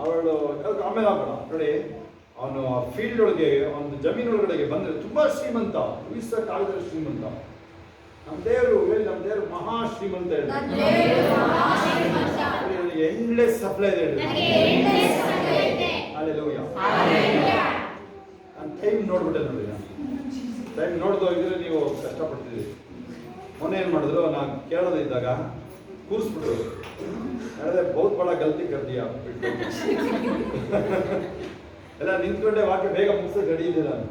ಅವಳು ಆಮೇಲೆ ಆಗೋಣ ನೋಡಿ. ಅವನು ಫೀಲ್ಡ್ ಒಳಗೆ ಒಂದು ಜಮೀನು ಒಳಗಡೆಗೆ ಬಂದರೆ ತುಂಬ ಶ್ರೀಮಂತ, ಊಹಿಸಕ್ಕಾಗದ ಶ್ರೀಮಂತ. ನಮ್ಮ ದೇವರು ಹೇಳಿ, ನಮ್ಮ ದೇವರು ಮಹಾ ಶ್ರೀಮಂತ ಹೇಳಿ, ಎಂಡ್ಲೆಸ್ ಸಪ್ಲೈ ಇದೆ ಹೇಳಿ. ಹಲ್ಲೆಲೂಯಾ. ನಾನು ಟೈಮ್ ನೋಡ್ಬಿಟ್ಟೆ ನೋಡಿ, ಟೈಮ್ ನೋಡ್ದೋ ಇದ್ರೆ ನೀವು ಕಷ್ಟಪಡ್ತಿದ್ದೀರಿ. ಮೊನ್ನೆ ಏನು ಮಾಡಿದ್ರು, ನಾನು ಕೇಳೋದಿದ್ದಾಗ ಕೂರಿಸ್ಬಿಟ್ರು, ಹೇಳಿದೆ ಬಹುತ್ ಬಡ ಗಲ್ತಿ ಕರ್ದಿಯಾ ಬಿಟ್ಟು ಎಲ್ಲ ನಿಂತ್ಕೊಂಡೆ ವಾಕ್ಯ ಬೇಗ ಮುಗಿಸೋಕೆ ರೆಡಿ ಇದೆ. ನಾನು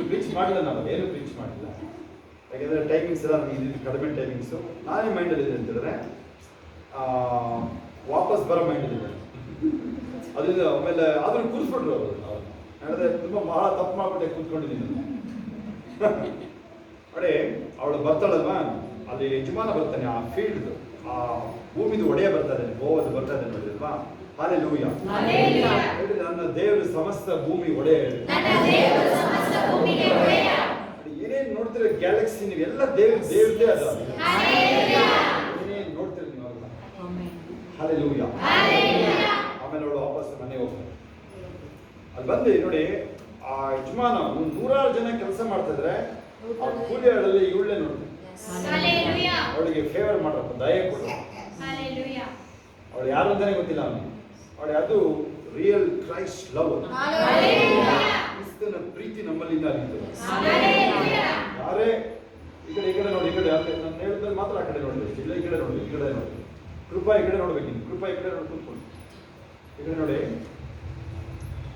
ಪ್ರೀಚ್ ಮಾಡಿಲ್ಲ, ನಾನು ಏನು ಪ್ರೀಚ್ ಮಾಡಿಲ್ಲ, ಯಾಕೆಂದರೆ ಟೈಮಿಂಗ್ಸ್ ಎಲ್ಲ ನನಗೆ ಇದು ಕಡಿಮೆ ಟೈಮಿಂಗ್ಸು. ನಾನೇ ಮೈಂಡಲ್ಲಿದೆ ಅಂತಂದರೆ ವಾಪಸ್ ಬರೋ ಮೈಂಡಲ್ಲಿದೆ. ಅದರಿಂದ ಆಮೇಲೆ ಆದರೂ ಕೂರಿಸ್ಬಿಟ್ರು ಅವರು. ಹೇಳಿದ್ರೆ ತುಂಬ ಬಹಳ ತಪ್ಪು ಮಾಡ್ಬಿಟ್ಟೆ ಕೂತ್ಕೊಂಡಿದ್ದೀನಿ ನೋಡಿ. ಅವಳು ಬರ್ತಾಳಲ್ವಾ, ಅಲ್ಲಿ ಯಜಮಾನ ಬರ್ತಾನೆ, ಆ ಫೀಲ್ಡ್ ಆ ಭೂಮಿದು ಒಡೆಯ ಬರ್ತಾನೆ, ಗೋವದು ಬರ್ತಾನೆ ನೋಡಿಲ್ವಾ. ಹಲ್ಲೆಲೂಯಾ. ಹೇಳಿ, ನನ್ನ ದೇವರು ಸಮಸ್ತ ಭೂಮಿ ಒಡೆಯ. ಏನೇನು ನೋಡ್ತೀರ ಗ್ಯಾಲಕ್ಸಿ ನೀವೆಲ್ಲ ದೇವ್ರದೇ ಅದ. ಏನೇನು ನೋಡ್ತೀರ ನೀವೆಲ್ಲ. ಹಲ್ಲೆಲೂಯಾ. ಆಮೇಲೆ ಅವಳು ವಾಪಸ್ ಮನೆಗೆ ಹೋಗ್ತಾಳೆ. ಅಲ್ಲಿ ಬಂದು ನೋಡಿ, ಆ ಯಜಮಾನ 100 ಜನ ಕೆಲಸ ಮಾಡ್ತಿದ್ರೆ ಆ ಕೂಲಿ ಆಳಲ್ಲಿ ಇವಳೇ ನೋಡ್ತೀವಿ. ಅವಳಿಗೆ ಫೇವರ್ ಮಾಡ್ರಪ್ಪ, ದಯ ಕೊಡು. ಅವಳು ಯಾರು ಅಂತಾನೆ ಗೊತ್ತಿಲ್ಲ ಅವನಿಗೆ. ಅವಳು ಅದು ರಿಯಲ್ ಕ್ರೈಸ್ಟ್ ಲವ್, ಕ್ರಿಸ್ತನ ಪ್ರೀತಿ ನಮ್ಮಲ್ಲಿಂದ ಆಗಿತ್ತು. ಯಾರೇ ಈ ಕಡೆ ನೋಡಿ, ಈ ಕಡೆ ನಾನು ಹೇಳಿದ್ರೆ ಮಾತ್ರ ಆ ಕಡೆ ನೋಡ್ಬೇಕು, ಇಲ್ಲ ಈ ಕಡೆ ನೋಡಿ, ಈ ಕಡೆ ನೋಡಿ. ಕೃಪಾ ಈ ಕಡೆ ನೋಡ್ಬೇಕು, ಕೃಪಾ ಈ ಕಡೆ ನೋಡಿ ಕೂತ್ಕೊಂಡು ಈ ಕಡೆ ನೋಡಿ.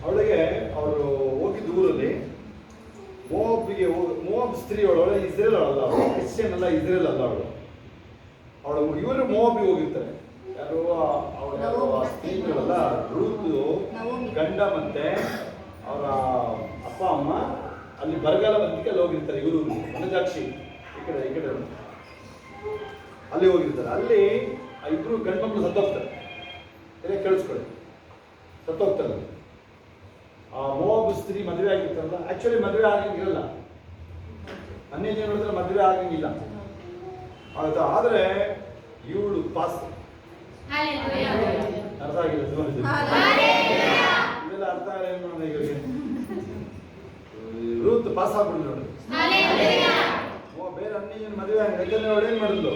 ಅವಳಿಗೆ ಅವರು ಹೋಗಿದ್ದ ಊರಲ್ಲಿ ಮೋವಾಬ್ ಸ್ತ್ರೀ ಅವಳು ಇಸ್ರೇಲ್ ಅಲ್ಲ, ಅವಳು ಕ್ರಿಶ್ಚಿಯನ್ ಅಲ್ಲ, ಇಸ್ರೇಲ್ ಅಲ್ಲ ಅವಳು ಇವರು ಮೋವಾಬಿಗೆ ಹೋಗಿರ್ತಾರೆ. ಯಾರು ಅವಳ ಸ್ತ್ರೀಗಳಲ್ಲ, ರೂತ್ ಗಂಡ ಮತ್ತೆ ಅವರ ಅಪ್ಪ ಅಮ್ಮ ಅಲ್ಲಿ ಬರಗಾಲ ಬಂದಕ್ಕೆ ಅಲ್ಲಿ ಹೋಗಿರ್ತಾರೆ. ಇವರು ವನಜಾಕ್ಷಿ ಈ ಕಡೆ ಅಲ್ಲಿ ಹೋಗಿರ್ತಾರೆ. ಅಲ್ಲಿ ಇಬ್ರು ಗಂಡು ಮಕ್ಕಳು ಸತ್ತೋಗ್ತಾರೆ. ಕೇಳಿಸ್ಕೊಳ್ಳಿ, ಸತ್ತೋಗ್ತಾರೆ. ಆ ಮೋವಾಬ್ ಸ್ತ್ರೀ ಮದುವೆ ಆಗಿರ್ತಾರಲ್ಲ, ಆಕ್ಚುಲಿ ಮದುವೆ ಆಗಂಗಿರಲ್ಲ, ಅನ್ಯ ಜನ ನೋಡಿದ್ರೆ ಮದುವೆ ಆಗಂಗಿಲ್ಲ ಆಯ್ತಾ. ಆದ್ರೆ ಇವಳು ಪಾಸ್. ಅರ್ಥ ಆಗಿಲ್ಲ ಇದೆಲ್ಲ ಅರ್ಥ ಆಗಿಲ್ಲ ಇವರಿಗೆ. ರೂತ್ ಪಾಸ್ ಆಗ್ಬಿಡ್ಲಿ ನೋಡಿ. ಬೇರೆ ಅನ್ಯ ಜನ ಮದುವೆ ಆಗಿದೆ, ಯಾಕಂದ್ರೆ ಅವಳು ಏನ್ ಮಾಡಿದ್ಲು.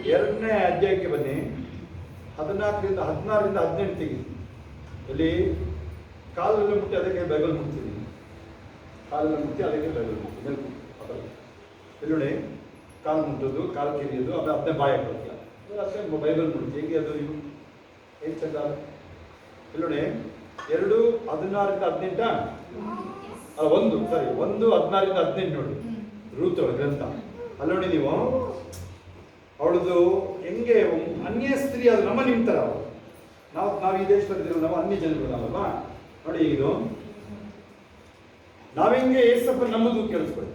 2ನೇ ಅಧ್ಯಾಯಕ್ಕೆ ಬನ್ನಿ, 14ರಿಂದ 18 ತೆಗಿ. ಇಲ್ಲಿ ಕಾಲಲ್ಲಿ ಮುಟ್ಟಿ ಅದಕ್ಕೆ ಬೈಬಲ್ ಮುಟ್ತೀನಿ, ಕಾಲಲ್ಲಿ ಮುಟ್ಟಿ ಅದಕ್ಕೆ ಬೈಬಲ್ ಮುಟ್ತೀನಿ. ಇಲ್ಲಿ ನೋಡಿ, ಕಾಲು ಮುಟ್ಟೋದು, ಕಾಲು ಕಿರಿಯೋದು, ಅದನ್ನೇ ಬಾಯ ಕೊಡ್ತೀಯ, ಅದಕ್ಕೆ ಬೈಬಲ್ ಮುಟ್ಟಿ. ಹೇಗೆ ಅದು ಇವು ಹೇಗೆ ಚಂದ. ಇಲ್ಲಿ ನೋಡಿ, 2:16ರಿಂದ 18 ಅಲ್ಲ 1:16ರಿಂದ 18 ನೋಡಿ, ರೂತ್ ಅವಳ ಗ್ರಂಥ. ಅಲ್ಲಿ ನೋಡಿ ನೀವು, ಅವಳದು ಹೆಂಗೆ ಅನ್ಯ ಸ್ತ್ರೀ ಅದು ನಮ್ಮ ನಿಂತರ. ನಾವು ಈ ದೇಶದಲ್ಲಿ ನಾವು ಅನ್ಯ ಜನರು ನಾವಲ್ವಾ. ನೋಡಿ, ಇದು ನಾವೆಂಗೆ ಏಸಪ್ಪ ನಮ್ಮದು ಕೇಳಿಸ್ಕೊಳ್ಳಿ.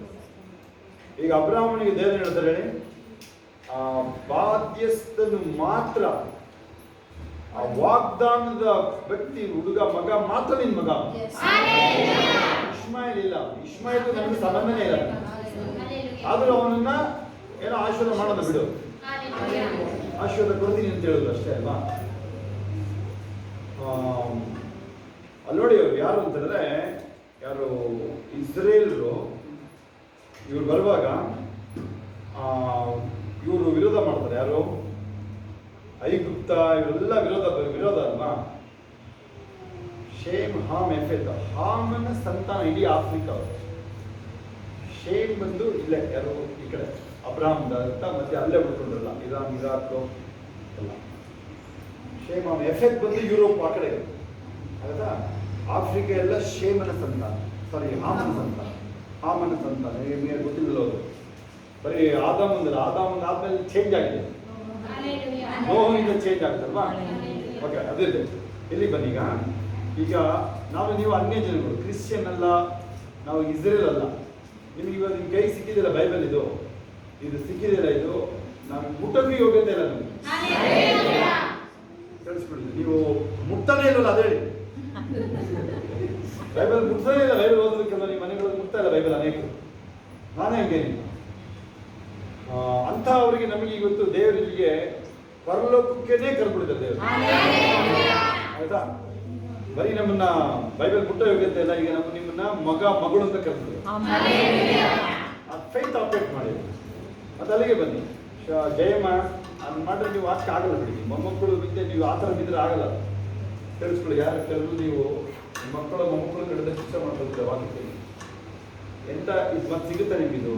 ಈಗ ಅಬ್ರಾಹ್ಮನಿಗೆ ದೇವರು ಹೇಳ್ತಾರೆ, ಬಾಧ್ಯಸ್ಥನು ಮಾತ್ರ, ಆ ವಾಗ್ದಾನದ ವ್ಯಕ್ತಿ ಹುಡುಗ ಮಗ ಮಾತ್ರ ನಿನ್ ಮಗ. ಇಷ್ಮಾಯಲ್ ಇಲ್ಲ, ಇಷ್ಮಾಯಲ್ ನಮಗೆ ಸಂಬಂಧನೇ ಇಲ್ಲ. ಆದ್ರೂ ಅವನನ್ನ ಏನೋ ಆಶೀರ್ವಾದ ಮಾಡೋದು ಬಿಡು, ಆಶೀರ್ವಾದ ಕೊಡ್ತೀನಿ ಅಂತ ಹೇಳುದು ಅಷ್ಟೇ ಅಲ್ವಾ. ಅಲ್ಲಿ ನೋಡಿ, ಅವ್ರು ಯಾರು ಅಂತಂದ್ರೆ, ಯಾರು ಇಸ್ರೇಲ್ರು ಇವ್ರು ಬರುವಾಗ ಇವರು ವಿರೋಧ ಮಾಡ್ತಾರೆ. ಯಾರು ಐಗುಪ್ತ ಇವರೆಲ್ಲ ವಿರೋಧ ಅಲ್ವಾ. Shem, Ham, ಎಫೆತ್. ಹಾಮನ ಸಂತಾನ ಇಡೀ ಆಫ್ರಿಕಾ. ಶೇಮ್ ಬಂದು ಇಲ್ಲೇ ಯಾರು ಈ ಕಡೆ ಅಬ್ರಾಹಂ ಅಂತ ಮತ್ತೆ ಅಲ್ಲೇ ಉಳ್ಕೊಂಡ್ರಲ್ಲ, ಇರಾನ್, ಇರಾಕ್ ಎಲ್ಲ. ಶೇಮ್, ಹಾಮ್, ಎಫೆತ್ ಬಂದು ಯುರೋಪ್ ಆ ಕಡೆ ಆಯ್ತಾ. ಆಫ್ರಿಕಾ ಎಲ್ಲ ಶೇಮನ ಸಂತಾನ, ಸಾರಿ ಹಾಮನ ಸಂತಾನ. ನಿಮಗೆ ಗೊತ್ತಿಲ್ಲ, ಅವರು ಬರೀ ಆದಾಮಂದಲ್ಲ, ಆದ್ಮೇಲೆ ಚೇಂಜ್ ಆಗಿದೆ, ನೋಹಿನಿಂದ ಚೇಂಜ್ ಆಗ್ತಲ್ವಾ. ಓಕೆ, ಅದೇ ಇಲ್ಲಿ ಬನ್ನಿ. ಈಗ ನೀವು ಅನ್ಯ ಜನಗಳು, ಕ್ರಿಶ್ಚಿಯನ್ ಅಲ್ಲ, ನಾವು ಇಸ್ರೇಲ್ ಅಲ್ಲ. ನಿಮಗೆ ಇವಾಗ ನಿಮ್ಮ ಕೈ ಸಿಕ್ಕಿದಿಲ್ಲ ಬೈಬಲ್, ಇದು ಸಿಕ್ಕಿದಿಲ್ಲ, ಇದು ನಾವು ಮುಟ್ಟಕ್ಕೂ ಯೋಗ್ಯತೆ ಇಲ್ಲ ನಮಗೆ. ತಿಳಿಸ್ಬಿಡಿ, ನೀವು ಮುಟ್ತಾನೆ ಇಲ್ಲಲ್ಲ, ಅದೇ ಹೇಳಿ. ಬೈಬಲ್ ಮುಟ್ತಾನೆ ಇಲ್ಲ, ಬೈಬಲ್ ಓದೋದಕ್ಕೆಲ್ಲ ನಿಮ್ಮ ಮನೆಗಳಲ್ಲಿ ಮುಟ್ತಾ ಇಲ್ಲ ಬೈಬಲ್ ಅನೇಕರು. ನಾನೇ ಹಂಗೇನಿ ಅಂತ ಅವರಿಗೆ ನಮಗೆ ಇವತ್ತು ದೇವರಿಗೆ ಪರಲೋಕಕ್ಕೇನೆ ಕರ್ಬಿಡಿದ್ದಾರೆ ದೇವರು, ಆಯ್ತಾ. ಬರೀ ನಮ್ಮನ್ನ ಬೈಬಲ್ ಮುಟ್ಟ ಯೋಗ್ಯತೆ ಇಲ್ಲ, ಈಗ ನಿಮ್ಮನ್ನ ಮಗ ಮಗಳು ಅಂತ ಕರ್ಬಿಡಿದ್ರು. ಆ ಫೈತ್ ಆಪರೇಟ್ ಮಾಡಿ. ಮತ್ತು ಅಲ್ಲಿಗೆ ಬನ್ನಿ ಜಯಮ್ಮ ಅದು ಮಾಡಿದ್ರೆ ನೀವು ವಾಕ್ಯ ಆಗಲ್ಲ ಬಿಡಿ. ಮೊಮ್ಮಕ್ಕಳು ಬಿದ್ದೆ ನೀವು ಆ ಥರ ಬಿದ್ದರೆ ಆಗಲ್ಲ. ತಿಳಿಸ್ಕೊಳ್ಳಿ. ಯಾರು ಕೆಲವು ನೀವು ಮಕ್ಕಳ ಮೊಮ್ಮಕ್ಕಳು ಕಡೆದ ಶಿಕ್ಷೆ ಮಾಡ್ಕೊಳ್ತೀರ ವಾಕ್ಯಕ್ಕೆ ಎಂತ ಇದು ಮತ್ತೆ ಸಿಗುತ್ತೆ ನಿಮಗಿದು.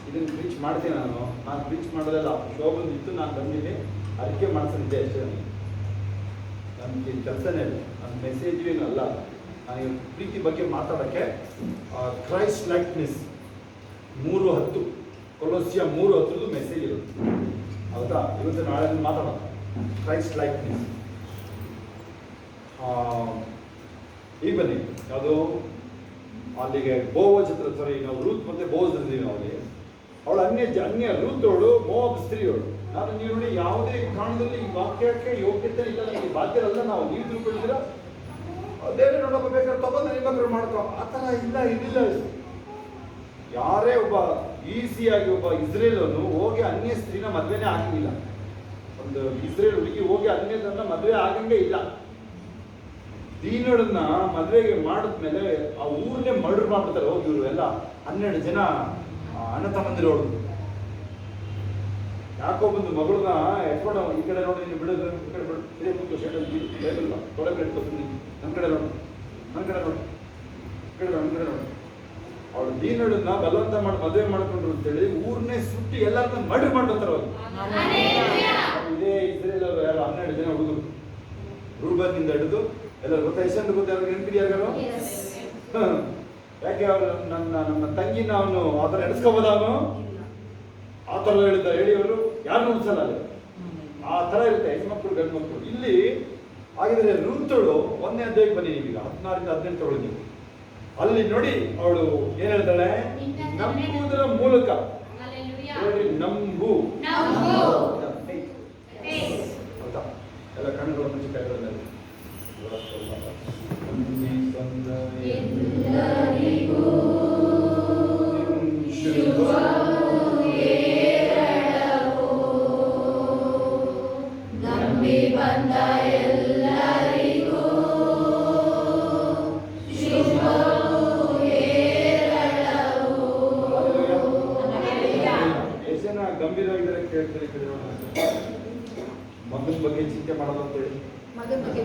ಇದನ್ನು ರೀಚ್ ಮಾಡ್ತೀನಿ ನಾನು ರೀಚ್ ಮಾಡೋದಲ್ಲ. ಶೋಭಂದಿತ್ತು ನಾನು ಬಂದಿದ್ದೆ ಅದಕ್ಕೆ ಮಾಡಿಸಿದ್ದೆ ಅಷ್ಟೇ. ನನಗೆ ಕೆಲಸನೇ ಇಲ್ಲ, ನನ್ನ ಮೆಸೇಜ್ ಏನಲ್ಲ. ನಾನು ಪ್ರೀತಿ ಬಗ್ಗೆ ಮಾತಾಡೋಕ್ಕೆ ಕ್ರೈಸ್ಟ್ ಲೈಕ್ನೆಸ್ 3:10 ಕೊಲೊಸ್ಯ 3:10 ಮೆಸೇಜ್ ಇರುತ್ತೆ. ಹೌದಾ? ಇವತ್ತು ನಾಳೆ ಮಾತಾಡೋಣ ಕ್ರೈಸ್ಟ್ ಲೈಕ್ನೆಸ್. ಈಗ ಬನ್ನಿ ಅದು ಅಲ್ಲಿಗೆ ಬೋವಜ್ ಹತ್ರ ಸಾರಿ ನಾವು ರೂತ್ ಮತ್ತೆ ಬೋವಜ್ ಇದ್ದೀವಿ ನಾವು ಅಲ್ಲಿ. ಅವಳು ಅನ್ಯ ರೂತವಳು ಮೋವಾಬ್ ಸ್ತ್ರೀಯವಳು. ನಾನು ನೀವು ನೋಡಿ ಯಾವುದೇ ಕಾರಣದಲ್ಲಿ ಈ ವಾಕ್ಯಕ್ಕೆ ಯೋಗ್ಯತೆ ಇಲ್ಲ, ನಮಗೆ ಬಾಧ್ಯರಲ್ಲ. ನಾವು ನೀವು ತಿಳ್ಕೊಳ್ತೀರ ದೇವರೇ ನೋಡಪ್ಪ ಬೇಕಾದ್ರೆ ತಗೊಂಡು ನಿಮಗ್ರು ಮಾಡ್ಕೊ ಆ ಥರ ಇದಿಲ್ಲ. ಯಾರೇ ಒಬ್ಬ ಈಸಿಯಾಗಿ ಒಬ್ಬ ಇಸ್ರೇಲನ್ನು ಹೋಗಿ ಅನ್ಯ ಸ್ತ್ರೀನ ಮದುವೆನೇ ಆಗಂಗಿಲ್ಲ. ಒಂದು ಇಸ್ರೇಲ್ ಹುಡುಗಿ ಹೋಗಿ ಅನ್ಯದನ್ನ ಮದುವೆ ಆಗಂಗೆ ಇಲ್ಲ. ದೀನಳನ್ನ ಮದುವೆಗೆ ಮಾಡಿದ್ಮೇಲೆ ಆ ಊರನ್ನೇ ಮರ್ಡರ್ ಮಾಡ್ಬಿಡ್ತಾರೆ. ಹೋಗಿ ಇವರು ಎಲ್ಲ 12 ಜನ ಅಣ್ಣ ತಮ್ಮಂದಿರೋಳು. ಯಾಕೋ ಬಂದು ಮಗಳನ್ನ ಎತ್ಕೊಂಡು ಈ ಕಡೆ ನೋಡಿ ನೀವು ಬಿಡೋದು ಈ ಕಡೆ ಬಿಡು ಇದೇ ಕೂತು ಶೆಟ್ಟಲ್ಲಿ ಬೈಬಲ್ ತೊಳೆಗೆ ಇಟ್ಕೊತೀನಿ ನನ್ನ ಕಡೆ ನೋಡಿ ನನ್ನ ಕಡೆ ನೋಡಿ ನನ್ನ ಕಡೆ ನೋಡಿ. ಅವಳು ದೀನಳನ್ನ ಬಲವಂತ ಮಾಡಿ ಮದುವೆ ಮಾಡ್ಕೊಂಡ್ರು ಅಂತೇಳಿ ಊರನ್ನೇ ಸುಟ್ಟಿ ಎಲ್ಲರನ್ನ ಮರ್ಡರ್ ಮಾಡ್ಕೊತಾರೆ ಅವರು. ಇದೇ ಇಸ್ರೇಲ್ ಅವರು ಯಾರು 12 ಜನ ಹುಡುಗರು ರೂಬನ್ನಿಂದ ಹಿಡಿದು ಎಲ್ಲರೂ ಗೊತ್ತಾ? ಎಷ್ಟು ಗೊತ್ತಾ? ಅವ್ರಿಗೆ ನೆನಪಿದೆಯಾರು? ಯಾಕೆ ಅವರು ನಮ್ಮ ತಂಗಿನ ಅವನು ಆ ಥರ ಎಣಿಸ್ಕೋಬೋದ? ಅವನು ಆ ಥರ ಹೇಳಿ ಅವರು ಯಾರನ್ನೂ ಉಳಿಸಲ್ಲ. ಆ ಥರ ಇರುತ್ತೆ ಹೆಣ್ಮಕ್ಳು ಗಂಡು ಮಕ್ಕಳು. ಇಲ್ಲಿ ಹಾಗಿದ್ರೆ ರೂತಳು 1ನೇ ಅಧ್ಯಾಯಕ್ಕೆ ಬನ್ನಿ ನೀವೀಗ 16ರಿಂದ 18 ತಗೊಳ್ಳಿ ನೀವು. ಅಲ್ಲಿ ನೋಡಿ ಅವಳು ಏನ್ ಹೇಳ್ತಾಳೆ? ನಂಬುವುದರ ಮೂಲಕ ನಂಬು. ಹೌದಾ? ಎಲ್ಲ ಕಣ್ಣುಗಳ ಮುಂಚೆ ಕೈಗಳಲ್ಲಿ ಗಂಭೀರವಾಗಿದ್ದಾರೆ. ಕೇಳ್ತಾರೆ ಮಗನ ಬಗ್ಗೆ ಚಿಂತೆ ಮಾಡೋದು ಅಂತೇಳಿ, ಮಗನ ಬಗ್ಗೆ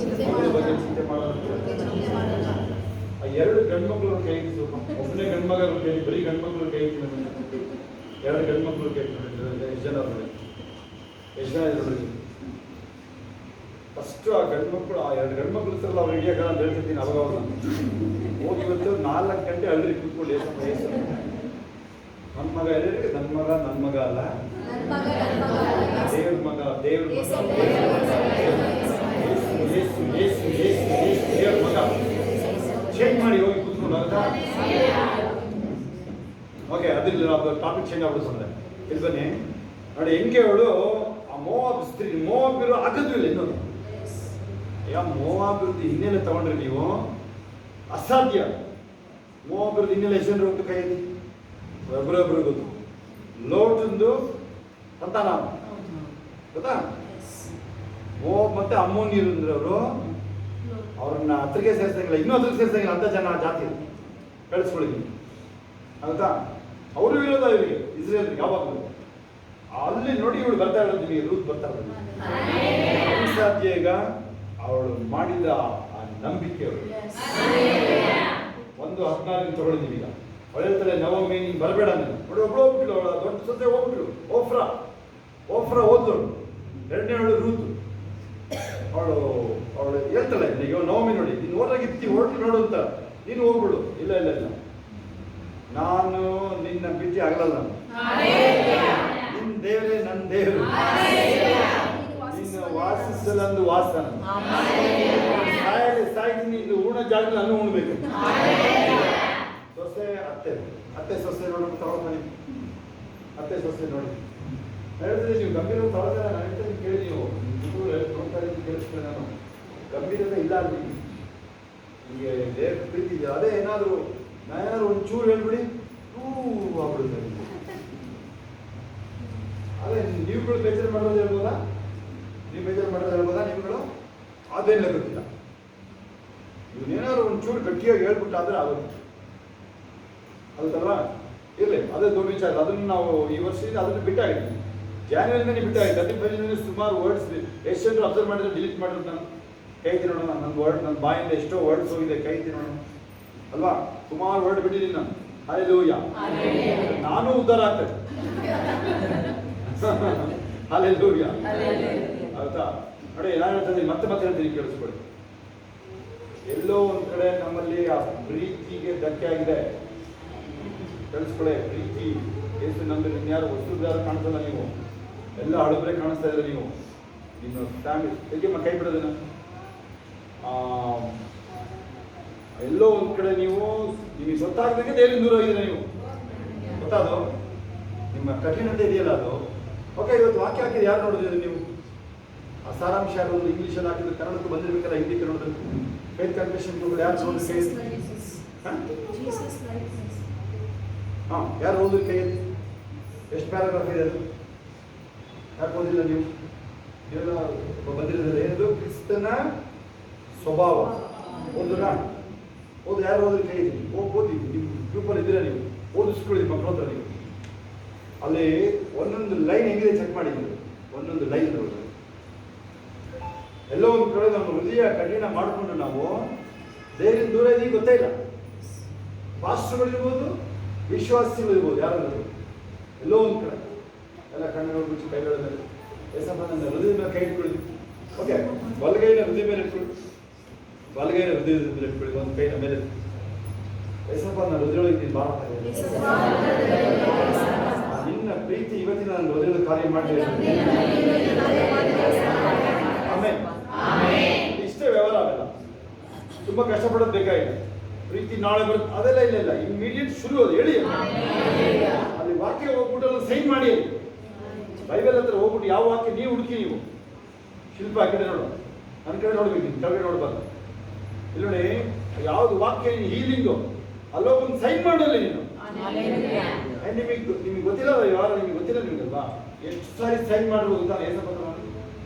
ಚಿಂತೆ ಮಾಡೋದು ಅಂತೇಳಿ. ಆ 2 ಗಂಡ್ಮಕ್ಳು ಕೈ ಇತ್ತು. ಒಬ್ಬನೇ ಗಂಡ್ಮಗ ಕೈ, ಬರೀ ಗಂಡ್ಮಕ್ಳು ಕೈ ಇತ್ತು. 2 ಗಂಡ್ಮಕ್ಳು ಕೈ ಇತ್ತು. ಎಷ್ಟು ಜನ ಇದ್ರು? ಫಸ್ಟ್ ಆ ಗಂಡ್ಮಕ್ಳು ಆ 2 ಗಂಡ್ಮಕ್ಳು ಇರ್ತಾರಲ್ಲ ಅವ್ರು ಹಿಡಿಯಾಗ ಅಂತ ಹೇಳ್ತಿರ್ತೀನಿ. ಅವಾಗ ಹೋಗಿ ಇವತ್ತು 4 ಗಂಟೆ ಅಳ್ರಿ ಕೂತ್ಕೊಂಡು ನನ್ನ ಮಗ ಹೇಳಿದ್ರೆ ನನ್ನ ಮಗ ಅಲ್ಲ, ದೇವ್ರ ಮಗ, ದೇವ್ರ ಮಗ ಚೇಂಜ್ ಮಾಡಿ ಹೋಗಿ ಕೂತ್ಕೊಂಡು ಓಕೆ. ಅದಿಲ್ಲ ಟಾಪಿಕ್ ಚೇಂಜ್ ಆಗ್ಬಿಡ್ತಾರೆ. ಇಲ್ಲಿ ಬನ್ನಿ ನೋಡಿ ಹೆಂಗೆ ಅವಳು ಆ ಮೋವಾಬ್ ಸ್ತ್ರೀ. ಮೋವಾಬಿರು ಆಗದ್ದು ಇಲ್ಲ ಇನ್ನೊಂದು. ಮೋವಾಬಿರುದ್ದು ಹಿನ್ನೆಲೆ ತಗೊಂಡ್ರಿ ನೀವು ಅಸಾಧ್ಯ. ಮೋವಾಬಿರುದ್ದು ಹಿನ್ನೆಲೆ ಎಷ್ಟು ಜನರು ಹೋಗ್ತು ಕೈಯಲ್ಲಿ? ಒಬ್ಬರೊಬ್ಬರು ಗೊತ್ತು. ಲೋಟಂದು ಸಂತಾನ ಗೊತ್ತಾ? ಮೋವಾಬ್ ಮತ್ತೆ ಅಮ್ಮೋನಿಯರು ಅಂದ್ರೆ ಅವರು ಅವ್ರನ್ನ ಹತ್ತಿರಗೆ ಸೇರಿಸಂಗಿಲ್ಲ, ಇನ್ನೂ ಹತ್ತಿರಗೆ ಸೇರಿಸಂಗಿಲ್ಲ ಅಂತ ಜನ ಜಾತಿ ಕಳಿಸ್ಕೊಳ್ಳಿ. ಹೌದಾ? ಅವರು ವಿರೋಧ ಇವರಿಗೆ ಇಸ್ರೇಲ್ ಯಾವಾಗಲೂ. ಅಲ್ಲಿ ನೋಡಿ ಇವಳು ಬರ್ತಾ ಇರೋದು, ನಿಮಗೆ ರೂತ್ ಬರ್ತಾ ಇರೋದು ಸಾಧ್ಯ. ಈಗ ಅವಳು ಮಾಡಿದ ಆ ನಂಬಿಕೆ ಅವಳು 1:14 ತಗೊಳ್ಳಿದ್ದೀವಿ. ಈಗ ಅವಳು ಹೇಳ್ತಾಳೆ ನವಮಿ ನೀನು ಬರಬೇಡ ನೀನು. ನೋಡಿ ಒಬ್ಳು ಹೋಗ್ಬಿಟ್ಲು, ಅವಳ ದೊಡ್ಡ ಸೊಸೆ ಹೋಗ್ಬಿಟ್ಲು. ಓಫ್ರಾ ಹೋದ್ಲು. 2ನೇ ಅವಳು ರೂತು. ಅವಳು ಹೇಳ್ತಾಳೆ ಈಗ ನವಮಿ ನೋಡಿ ನೀನು ಹೋರಾಗಿತ್ತಿ ಹೊರಟು ನೋಡು ಅಂತ. ನೀನು ಹೋಗ್ಬಿಡು. ಇಲ್ಲ ಇಲ್ಲ ಇಲ್ಲ, ನಾನು ನಿನ್ನ ಬಿಟ್ಟು ಆಗಲ್ಲ. ನಿನ್ನ ದೇವರೇ ನನ್ನ ದೇವರು, ನಿನ್ನ ವಾಸಿಸಲಂದು ವಾಸ. ಸಾಯಿದ್ದೀನಿ, ಇದು ಉಣ ಜಾಗ ನಾನು ಉಣ್ಬೇಕು. ಸೊಸೆ ಅತ್ತೆ ಸೊಸೆ ನೋಡಿ ತಗೊಳ್ತಾನೆ. ಅತ್ತೆ ಸೊಸೆ ನೋಡಿ ಹೇಳಿದ್ರೆ ನೀವು ಗಂಭೀರ ತಗೊಳ್ತಾರೆ. ನಾನು ಹೇಳ್ತೀನಿ ಕೇಳಿ, ನೀವು ನೋಡ್ತಾರೆ ಕೇಳಿಸ್ಕೊಳ್ಳಿ. ನಾನು ಗಂಭೀರತೆ ಇಲ್ಲ ಅಲ್ಲಿ. ನಿಮಗೆ ದೇವ್ರ ಪ್ರೀತಿ ಇದೆ. ಅದೇ ಏನಾದರೂ ಒಂಚೂರು ಹೇಳ್ಬಿಡಿ ಆಗ್ಬಿಡುತ್ತೆ. ಅದೇ ನೀವುಗಳು ಬೇಜಾರು ಮಾಡೋದು ಹೇಳ್ಬೋದಾ? ನೀವು ಬೇಜಾರು ಮಾಡೋದು ಹೇಳ್ಬೋದಾ? ನೀವುಗಳು ಅದೇನಿಲ್ಲ ಗೊತ್ತಿಲ್ಲ. ಇವನೇನಾದ್ರು ಒಂಚೂರು ಗಟ್ಟಿಯಾಗಿ ಹೇಳ್ಬಿಟ್ಟಾದ್ರೆ ಆಗುತ್ತೆ. ಅದಕ್ಕಲ್ವಾ ಇರಲಿ, ಅದೇ ದೊಡ್ಡ ವಿಚಾರ. ಅದನ್ನು ನಾವು ಈ ವರ್ಷದಿಂದ ಅದನ್ನು ಬಿಟ್ಟಾಗಿದ್ದೀವಿ. ಜಾನ್ವರಿನೇ ಬಿಟ್ಟಾಗಿದೆ. 35 ಸುಮಾರು ವರ್ಡ್ಸ್ ಎಷ್ಟು ಅಬ್ಸರ್ವ್ ಮಾಡಿದ್ರೆ ಡಿಲೀಟ್ ಮಾಡಿದ್ರು. ನಾನು ಕೈ ತಿನ್ನೋಣ, ನನ್ನ ವರ್ಡ್ ನನ್ನ ಬಾಯಿಂದ ಎಷ್ಟೋ ವರ್ಡ್ಸ್ ಹೋಗಿದೆ, ಕೈ ತಿನ್ನೋಣ ಅಲ್ವಾ. ಸುಮಾರು ವರ್ಡ್ ಬಿಟ್ಟಿದ್ದೀನಿ ನಾನು. ಹಲ್ಲೆಲೂಯಾ. ನಾನು ಉದ್ಧಾರ ಆಗ್ತದೆ. ಹಲ್ಲೆಲೂಯಾ. ಆಯ್ತಾ ನೋಡಿ, ನಾನು ಹೇಳ್ತೀನಿ, ಮತ್ತೆ ಮತ್ತೆ ಹೇಳ್ತೀನಿ, ಕೇಳಿಸ್ಕೊಳ್ಳಿ. ಎಲ್ಲೋ ಒಂದ್ ಕಡೆ ನಮ್ಮಲ್ಲಿ ಆ ಪ್ರೀತಿಗೆ ಧಕ್ಕೆ ಆಗಿದೆ. ಕೇಳಿಸ್ಕೊಳ್ಳಿ, ಪ್ರೀತಿ ಎಷ್ಟು ನಮ್ಮಲ್ಲಿ ಇನ್ಯಾರು ಹೊಸದಾರು ಕಾಣಿಸಲ್ಲ. ನೀವು ಎಲ್ಲ ಹಳಬ್ರೆ ಕಾಣಿಸ್ತಾ ಇದ್ರೆ ನೀವು ನಿಮ್ಮ ಫ್ಯಾಮಿಲಿ ಹೇಗೆ ಕೈ ಬಿಡೋದನ್ನ. ಎಲ್ಲೋ ಒಂದ್ ಕಡೆ ನೀವು ನಿಮಗೆ ಗೊತ್ತಾಗದಂಗೆ ದೇವರಿಂದ ದೂರ ಹೋಗಿದ್ರೆ ನೀವು ಗೊತ್ತಾದು ನಿಮ್ಮ ಕಠಿಣತೆ ಇದೆಯಲ್ಲ ಅದು. ಓಕೆ, ಇವತ್ತು ವಾಕ್ಯ ಹಾಕಿದ್ರೆ ಯಾರು ನೋಡಿದ್ರೆ ನೀವು ಆ ಸಾರಾಂಶ ಯಾರು ಒಂದು ಇಂಗ್ಲೀಷಲ್ಲಿ ಹಾಕಿದ್ರೆ ಕನ್ನಡಕ್ಕೆ ಬಂದಿರ್ಬೇಕಲ್ಲ, ಹಿಂದಿ ಕನ್ನಡದಲ್ಲಿ ಫೇತ್ ಕನ್ಫೆಷನ್ ಯಾರು ನೋಡಿದ್ರೆ ಹಾಂ ಯಾರು ಓದಿದ್ರೆ ಕೈ ಎತ್ತಿ. ಎಷ್ಟು ಪ್ಯಾರಾಗ್ರಾಫ್ ಇದೆ ಅದು? ಯಾಕೆ ಓದಿಲ್ಲ ನೀವು? ನೀವೆಲ್ಲ ಬಂದಿರೋದಿಲ್ಲ. ಏನದು? ಕ್ರಿಸ್ತನ ಸ್ವಭಾವ ಓದಿಲ್ಲ? ಓದು. ಯಾರು ಓದಿದ್ರೆ ಕೈ ಎತ್ತಿ. ಓದಿ. ನಿಮ್ಮ ಗ್ರೂಪಲ್ಲಿ ಇದ್ದೀರಾ ನೀವು? ಓದಿಸ್ಕೊಳ್ಳಿ ಮಕ್ಕಳ ಹತ್ರ ನೀವು. ಅಲ್ಲಿ ಒಂದೊಂದು ಲೈನ್ ಹೆಂಗಿದೆ ಚೆಕ್ ಮಾಡಿದ್ದೀವಿ. ಒಂದೊಂದು ಲೈನ್ ನೋಡಿ. ಎಲ್ಲೋ ಒಂದು ಕಡೆ ನಮ್ಮ ಹೃದಯ ಕಠಿಣ ಮಾಡಿಕೊಂಡು ನಾವು ದೇವರಿಂದ ದೂರ ಇದೀವಿ, ಗೊತ್ತೇ ಇಲ್ಲ. ಪಾಸ್ಟರ್ಗಳಿರ್ಬೋದು, ವಿಶ್ವಾಸಿಗಳಿರ್ಬೋದು, ಯಾರಾದ್ರು ಎಲ್ಲೋ ಒಂದು ಕಡೆ ಎಲ್ಲ ಕಣ್ಣುಗಳು ಮುಚ್ಚಿ ಕೈಗಳ ಮೇಲೆ ಏಸಪ್ಪ ನನ್ನ ಹೃದಯ ಮೇಲೆ ಕೈ ಇಟ್ಕೊಳ್ಳಿ. ಓಕೆ, ಬಲಗೈನ ಹೃದಯ ಮೇಲೆ ಇಟ್ಕೊಳ್ಳಿ. ಬಲಗೈನ ಹೃದಯದ ಮೇಲೆ ಇಟ್ಕೊಳ್ಳಿ. ಒಂದು ಕೈನ ಮೇಲೆ ಏಸಪ್ಪ ನನ್ನ ಹೃದಯೊಳಗೆ ನೀನು ಬಾಳ್ತಾ ಇದ್ದೀನಿ. ನಿನ್ನ ಪ್ರೀತಿ ಇವತ್ತಿನ ನನ್ನ ಹೃದಯದ ಕಾರ್ಯ ಮಾಡಲಿ. ಆಮೇಲೆ ಇಷ್ಟೇ ವ್ಯವಹಾರ ಆಗಲ್ಲ. ತುಂಬಾ ಕಷ್ಟಪಡೋದು ಬೇಕಾಗಿದೆ. ಪ್ರೀತಿ ನಾಳೆ ಬರುತ್ತೆ ಅದೆಲ್ಲ ಇಲ್ಲ. ಇಮಿಡಿಯೇಟ್ ಶುರು ಅದು ಹೇಳಿ. ಅಲ್ಲಿ ವಾಕ್ಯ ಹೋಗ್ಬಿಟ್ಟು ಸೈನ್ ಮಾಡಿ. ಬೈಬಲ್ ಹತ್ರ ಹೋಗ್ಬಿಟ್ಟು ಯಾವ ವಾಕ್ಯ ನೀವು ಹುಡುಕಿ. ನೀವು ಶಿಲ್ಪ ಆ ಕಡೆ ನೋಡು, ನನ್ನ ಕಡೆ ನೋಡ್ಬೇಕು, ನೀವು ಕೆಳಗಡೆ ನೋಡ್ಬಾರ್ದು. ಇಲ್ಲಿ ನೋಡಿ, ಯಾವ್ದು ವಾಕ್ಯ ಹೀಲಿಂಗು ಅಲ್ಲೋ ಒಂದು ಸೈನ್ ಮಾಡಲ್ಲ ನೀನು. ನಿಮಗೆ ಗೊತ್ತಿಲ್ಲ ಯಾರು, ನಿಮ್ಗೆ ಗೊತ್ತಿಲ್ಲ ನಿಮ್ಗಲ್ವಾ? ಎಷ್ಟು ಸಾರಿ ಸೈನ್ ಮಾಡ್ಬೋದು ಅಂತ ಏಸಪ್ಪ ಮಾಡಿ.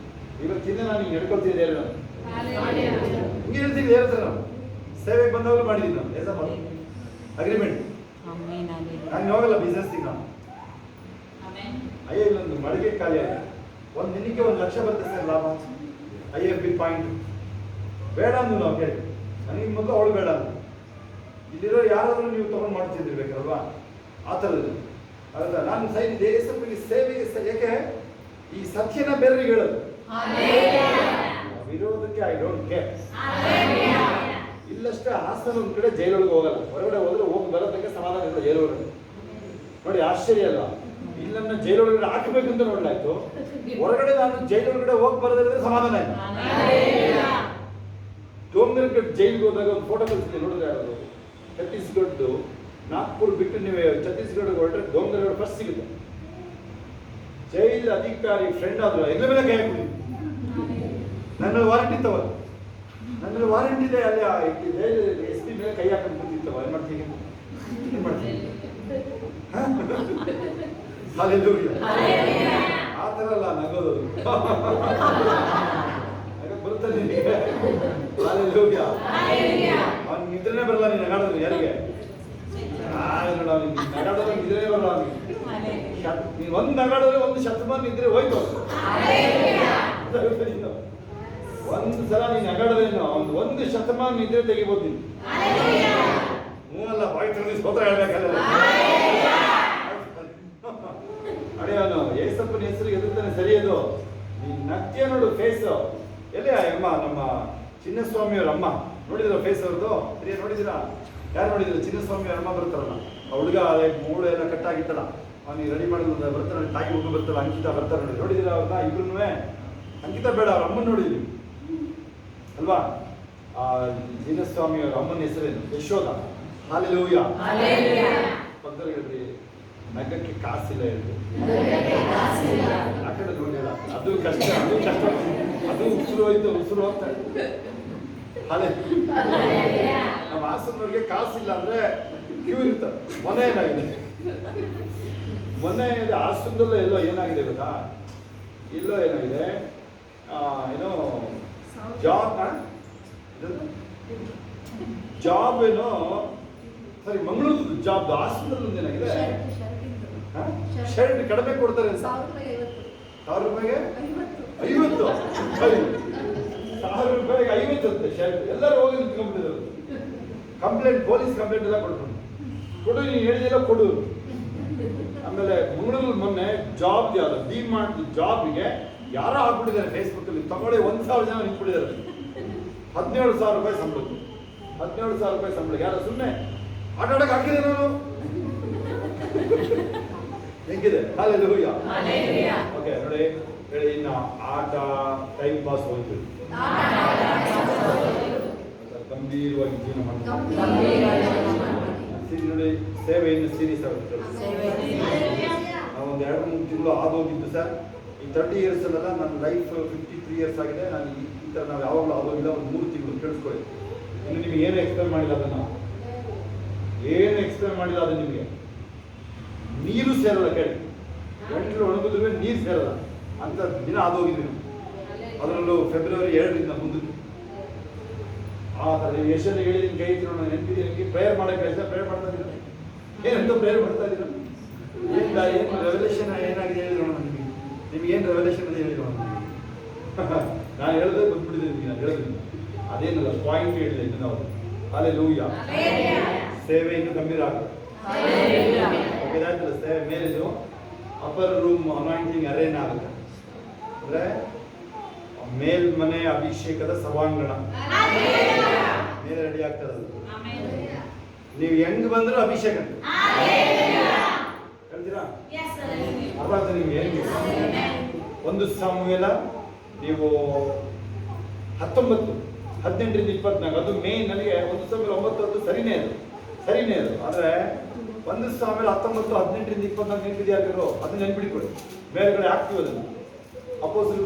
ಇವತ್ತಿಂದ ನಾನು ಹಿಂಗೆ ಹೇಳ್ಕೊಳ್ತಿದ್ದೆ ಯಾರು ಹಿಂಗೆ ಹೇಳ್ತೀವಿ ಹೇಳ್ತಾರೆ. ನಾವು ಸೇವೆಗೆ ಬಂದವರು ಮಾಡಿದ್ದೀವಿ ನಾವು ಏಸಪ್ಪ ಅಗ್ರಿಮೆಂಟ್. ನಾನು ಹೋಗಲ್ಲ ಬಿಸ್ನೆಸ್ಗೆ. ನಾವು ಅಯ್ಯೋ ಇಲ್ಲೊಂದು ಮಳಿಗೆ ಖಾಲಿ ಆಗಿದೆ, ಒಂದು ದಿನಕ್ಕೆ 1 ಲಕ್ಷ ಬರುತ್ತೆ ಸರ್ ಲಾಭ. IFB ಪಾಯಿಂಟ್ ಬೇಡ ಅಂದು ನಾವು ಕೇಳಿ. ನನಗೆ ಮೊದಲು ಅವಳು ಬೇಡ ಅಂದು. ಇಲ್ಲಿರೋ ಯಾರಾದ್ರೂ ನೀವು ತಗೊಂಡು ಮಾಡ್ತಿದ್ದಿರ್ಬೇಕಲ್ವಾ ಆ ಥರದ್ದು. ಹೌದಾ? ನಾನು ದೇಶಕ್ಕೆ ಸೇವೆಗೆ ಯಾಕೆ ಈ ಸತ್ಯನ ಬೇರೆಯವರಿಗೆ ಹೇಳೋದು. ವಿರೋಧಕ್ಕೆ ಐ ಡೋಂಟ್ ಕೇರ್. ಇಲ್ಲಷ್ಟೇ ಹಾಸನ ಒಂದು ಕಡೆ ಜೈಲೊಳಗೆ ಹೋಗಲ್ಲ. ಹೊರಗಡೆ ಹೋದ್ರೆ ಹೋಗಿ ಬರೋದಕ್ಕೆ ಸಮಾಧಾನ ಇಲ್ಲ ಜೈಲೊಳಗೆ. ನೋಡಿ ಆಶ್ಚರ್ಯ ಅಲ್ಲ. ಇಲ್ಲನ್ನ ಜೈಲೊಳಗಡೆ ಹಾಕಬೇಕು ಅಂತ ನೋಡ್ಲಾಯ್ತು. ಹೊರಗಡೆ ನಾನು ಜೈಲೊಳಗಡೆ ಹೋಗಿ ಬರೋದ್ರೆ ಸಮಾಧಾನ ಇಲ್ಲ. ಡೋಂಗರ್ಗಢ ಜೈಲಿಗೆ ಹೋದಾಗ ಒಂದು ಫೋಟೋ ಕಳಿಸ್ತೀನಿ, ನೋಡಿದ್ರೆ ಯಾರು? ಛತ್ತೀಸ್ಗಢದ್ದು ನಾಗ್ಪುರ್ ಬಿಟ್ಟು ನೀವು ಛತ್ತೀಸ್ಗಢ ಹೊರಟ್ರೆ ಡೋಂಗರ್ಗಢ ಫಸ್ಟ್ ಸಿಗುತ್ತೆ. ಜೈಲ್ ಅಧಿಕಾರಿ ಫ್ರೆಂಡ್ ಆದ್ರು ಎಗ್ಲ ಮೇಲೆ ಕೈ ಹಾಕಿ ನನ್ನ ವಾರಂಟಿ ಇತ್ತವ. ನನ್ನ ವಾರಂಟಿ ಇದೆ. ಅಲ್ಲಿ ಜೈಲ್ SP ಮೇಲೆ ಕೈ ಹಾಕೊಂಡು ಕೂತಿತ್ತವ. ಏನ್ ಮಾಡ್ತೀನಿ ಆ ಥರ ಅಲ್ಲ ನಗೋದು. ಬರುತ್ತೆ ನಿನಗೆ. ಅವ್ನು ನಿದ್ರೆನೇ ಬರಲ್ಲ. ನೀನು ನಗಾಡೋದು ಯಾರಿಗೆ? ನಗಾಡೋದು ನಿದ್ರೆನೇ ಬರಲ್ಲ ಅವ್ನಿಗೆ. ನೀನು ಒಂದು ನಗಾಡಿದ್ರೆ 1 ಶತಮಾನ ನಿದ್ರೆ ಹೋಯ್ತು. ಒಂದು ಸಲ ನೀನು ನಗಾಡೋದೇನು ಅವ್ನು 1 ಶತಮಾನ ನಿದ್ರೆ ತೆಗಿಬೋದು ನೀನು. ಮೂವಲ್ಲ ಬಾಯಿ ತೆಗೆದು ಸ್ತೋತ್ರ ಹೇಳ್ಬೇಕಲ್ಲ. ಅಡೆಯವನು ಏಸಪ್ಪನ ಹೆಸರಿಗೆ ಎದುರ್ತಾನೆ ಸರಿಯದು. ನೀನ್ ನಗ್ತಿಯ ನೋಡು ಫೇಸ್. ಎಲ್ಲಿ ಅಮ್ಮ ನಮ್ಮ ಚಿನ್ನಸ್ವಾಮಿಯವ್ರ ಅಮ್ಮ ನೋಡಿದ್ರ ಫೇಸ್ ಅವ್ರದ್ದು? ನೋಡಿದಿರಾ? ಯಾರು ನೋಡಿದ್ರು? ಚಿನ್ನಸ್ವಾಮಿಯವ್ರ ಅಮ್ಮ ಬರ್ತಾರಲ್ಲ, ಆ ಹುಡುಗ ಮೂಳೆ ಎಲ್ಲ ಕಟ್ಟಾಗಿತ್ತಲ್ಲ, ಅವ್ನಿಗೆ ರೆಡಿ ಮಾಡೋದು ಬರ್ತಾರೆ. ತಾಯಿ ಹುಡುಗ ಬರ್ತಾರಲ್ಲ, ಅಂಕಿತಾ ಬರ್ತಾರೆ ನೋಡಿ. ನೋಡಿದಿರ ಅವ್ರನ್ನ ಇಬ್ರು? ಅಂಕಿತಾ ಬೇಡ, ಅವ್ರ ಅಮ್ಮನ ನೋಡಿದ್ವಿ ಅಲ್ವಾ? ಆ ಚಿನ್ನಸ್ವಾಮಿಯವ್ರ ಅಮ್ಮನ ಹೆಸರೇನು? ಯಶೋಧ. ಹಲ್ಲೆಲೂಯಾ. ಪಕ್ಕದಲ್ಲಿ ಹೇಳ್ರಿ, ನಗಕ್ಕೆ ಕಾಸಿಲ್ಲ ಹೇಳ್ರಿ. ಆ ಕಡೆ ನೋಡಿಲ್ಲ. ಅದು ಕಷ್ಟ, ಅದು ಕಷ್ಟ. ಅದು ಉಸಿರು ಹೋಯ್ತು, ಉಸಿರು ಹೋಗ್ತಾ ಇತ್ತು. ನಮ್ಮ ಹಾಸನವ್ರಿಗೆ ಕಾಸಿಲ್ಲ ಅಂದ್ರೆ ಕ್ಯೂ ಇರ್ತಾರೆ. ಮೊನ್ನೆ ಏನಾಗಿದೆ? ಮೊನ್ನೆ ಹಾಸನದಲ್ಲೂ ಎಲ್ಲೋ ಏನಾಗಿದೆ ಗೊತ್ತಾ? ಇಲ್ಲೋ ಏನಾಗಿದೆ, ಏನೋ ಜಾಬ್ ಏನೋ ಸರಿ, ಮಂಗಳೂರು ಜಾಬ್ ಹಾಸ್ಪಿಟಲ್ ಏನಾಗಿದೆ? ಶರ್ಟ್ ಕಡಿಮೆ ಕೊಡ್ತಾರೆ ಅಂತ. 1000 ರೂಪಾಯಿಗೆ 50. 1000 ರೂಪಾಯಿಗೆ 50 ಅಂತೆ ಶರ್ಟ್. ಎಲ್ಲರೂ ಹೋಗಿ ನಿಂತ್ಕೊಂಡ್ಬಿಟ್ಟಿದ್ದಾರೆ. ಕಂಪ್ಲೇಂಟ್, ಪೊಲೀಸ್ ಕಂಪ್ಲೇಂಟ್ ಎಲ್ಲ ಕೊಡು, ನೀನು ಹೇಳಿದೆಲ್ಲ ಕೊಡು. ಆಮೇಲೆ ಮಂಗಳೂರಲ್ಲಿ ಮೊನ್ನೆ ಜಾಬ್ ಯಾವ್ದು ಡಿಮಾರ್ಟ್ ಜಾಬ್ಗೆ ಯಾರೋ ಹಾಕ್ಬಿಟ್ಟಿದ್ದಾರೆ ಫೇಸ್ಬುಕ್ ಅಲ್ಲಿ, ತಗೊಳ್ಳಿ 1000 ಜನ ನಿಂತ್ಬಿಟ್ಟಿದ್ದಾರೆ. 17,000 ರೂಪಾಯಿ ಸಂಬಳ. 17,000 ರೂಪಾಯಿ ಸಂಬಳ. ಯಾರು ಸುಮ್ಮನೆ ಆಟ ಆಡಕ್ಕೆ ಹಾಕಿದೆ ನಾನು. ಹೆಂಗಿದೆ? ಹಲ್ಲೆಲೂಯಾ. ಓಕೆ ನೋಡಿ, ಹೇಳಿ ಇನ್ನು ಆಟ ಟೈಮ್ ಪಾಸ್ ಹೋಯ್ತು. ಗಂಭೀರವಾಗಿ ಜೀವನ ಮಾಡ್ತೀವಿ ನೋಡಿ. ಸೇವೆ ಇನ್ನು ಸೀರಿಯಸ್ ಆಗುತ್ತೆ. ನಾವು ಒಂದು 2-3 ತಿಂಗಳು ಆದೋಗಿದ್ದು ಸರ್. ಈ 30 ಇಯರ್ಸ್ ಅಲ್ಲ, ನನ್ನ ಲೈಫ್ 53 ಇಯರ್ಸ್ ಆಗಿದೆ. ನಾನು ಈ ಥರ ನಾವು ಯಾವಾಗಲೂ ಆದೋಗಿಲ್ಲ. ಒಂದು 3 ತಿಂಗಳು ಕೇಳಿಸ್ಕೊಳ್ಳಿ. ಇನ್ನು ನಿಮಗೆ ಏನು ಎಕ್ಸ್ಪ್ಲೇನ್ ಮಾಡಿಲ್ಲ ಅದನ್ನು, ಏನು ಎಕ್ಸ್ಪ್ಲೇನ್ ಮಾಡಿಲ್ಲ ಅದು ನಿಮಗೆ. ನೀರು ಸೇರಲ್ಲ, ಕೇಳಿ. ಗಂಟಲು ಒಣಗಿದ್ರೆ ನೀರು ಸೇರಲ್ಲ ಅಂತ ದಿನ ಆದೋಗಿದ್ವಿ. ಅದರಲ್ಲೂ ಫೆಬ್ರವರಿ 2ರಿಂದ ಮುಂದಕ್ಕೆ ಆ ಥರ ಯಶಲ್ಲಿ ಹೇಳಿದ್ದೀನಿ. ಕೈ ಇತ್ತು ನಾನು ನೆನಪಿದ್ದೀನಿ. ಪ್ರೇಯರ್ ಮಾಡೋಕ್ಕೆ ಪ್ರೇಯರ್ ಮಾಡ್ತಾ ಇದ್ದೀನಿ. ಏನಂತ ಪ್ರೇಯರ್ ಮಾಡ್ತಾ ಇದ್ದೀರ? ಏನು ರೆವಲ್ಯೂಷನ್ ಏನಾಗಿದೆ ಹೇಳಿ ನೋಡೋಣ. ನಿಮ್ಗೆ ಏನು ರೆವಲ್ಯೂಷನ್ ಅಂತ ಹೇಳಿ ನೋಡೋಣ. ನಾನು ಹೇಳಿದ್ರೆ ಬಂದ್ಬಿಟ್ಟಿದ್ದೀನಿ. ನಾನು ಹೇಳಿದ್ದೀನಿ ಅದೇನಲ್ಲ, ಪಾಯಿಂಟ್ ಹೇಳಿದೆ ಇನ್ನು ನಾವು. ಹಲ್ಲೆಲೂಯಾ. ಸೇವೆ ಇನ್ನು ಗಂಭೀರ ಆಗುತ್ತೆ. ಸೇವೆ ಮೇಲಿದು ಅಪ್ಪರ್ ರೂಮ್ ಅನಾಯಿಂಟಿಂಗ್ ಅರೇನ ಆಗುತ್ತೆ. ಅಂದ್ರೆ ಮೇಲ್ಮನೆ ಅಭಿಷೇಕದ ಸಭಾಂಗಣ ಮೇಲೆ ರೆಡಿ ಆಗ್ತದೆ. ನೀವು ಹೆಂಗ್ ಬಂದ್ರು ಅಭಿಷೇಕ ಹೇಳ್ತೀರಾ? ಅರ್ಥ ಆಗ್ತದೆ ನಿಮ್ಗೆ? ಹೆಂಗೆ 1 ಸಾಮುವೇಲ ನೀವು 19:18ರಿಂದ 24. ಅದು ಮೇನ್ ನನಗೆ 1 ಸಾಮುವೇಲ 9:10 ಸರಿನೇ ಅದು. ಆದ್ರೆ 1 ಸಾಮುವೇಲ 19:18ರಿಂದ 24 ನೆನಪಿದೆಯಾಗಿರೋ ಅದನ್ನ ನೆನ್ಪಿಟ್ಕೊಳ್ಳಿ. ಮೇಲ್ಗಡೆ ಹಾಕ್ತೀವಿ ಅದನ್ನು. ಅಪೊಸ್ತಲರು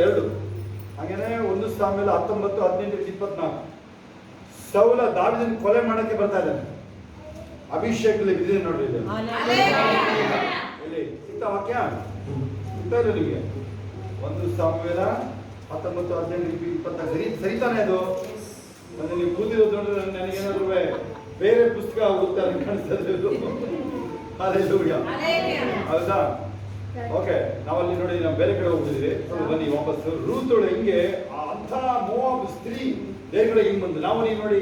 2 ಹಾಗೇನೆ 1 ಸಾಮುವೇಲ 19:18ರಿಂದ 24. ಸೌಲ ದಾವೀದನ ಕೊಲೆ ಮಾಡಕ್ಕೆ ಬರ್ತಾ ಇದ್ದಾನೆ. ಅಭಿಷೇಕದಲ್ಲಿ ಬಿದ್ದಿದೆ ನೋಡ್ರಿ. ಇಲ್ಲಿ ಸಿಗ್ತಾ ವಾಕ್ಯ ಸಿಗ್ತಾ ಇಲ್ಲ ನಿಮಗೆ? 1 ಸಾಮುವೇಲ 19:18-24 ಸರಿತಾನೆ ಅದು? ಅಂದ್ರೆ ನೀವು ಕೂತಿರೋದು ನೋಡಿದ್ರೆ ನನಗೇನಾದ್ರೂ ಬೇರೆ ಪುಸ್ತಕ ಹುಡುಕ್ತಾ ಕಾಣಿಸ್ತದೆ. ಹಲ್ಲೆಲೂಯಾ. ಹೌದಾ? ಓಕೆ, ನಾವಲ್ಲಿ ನೋಡಿ ನಾವು ಬೇರೆ ಕಡೆ ಹೋಗ್ತಿದ್ದೀವಿ. ಬನ್ನಿ ವಾಪಸ್. ರೂತೋಳು ಹೆಂಗೆ ಅಂಥ ಮೋವಾಬ್ ಸ್ತ್ರೀ ಬೇರೆ ಕಡೆ ಹಿಂಗ್ ಬಂದು ನಾವು ನೀವು ನೋಡಿ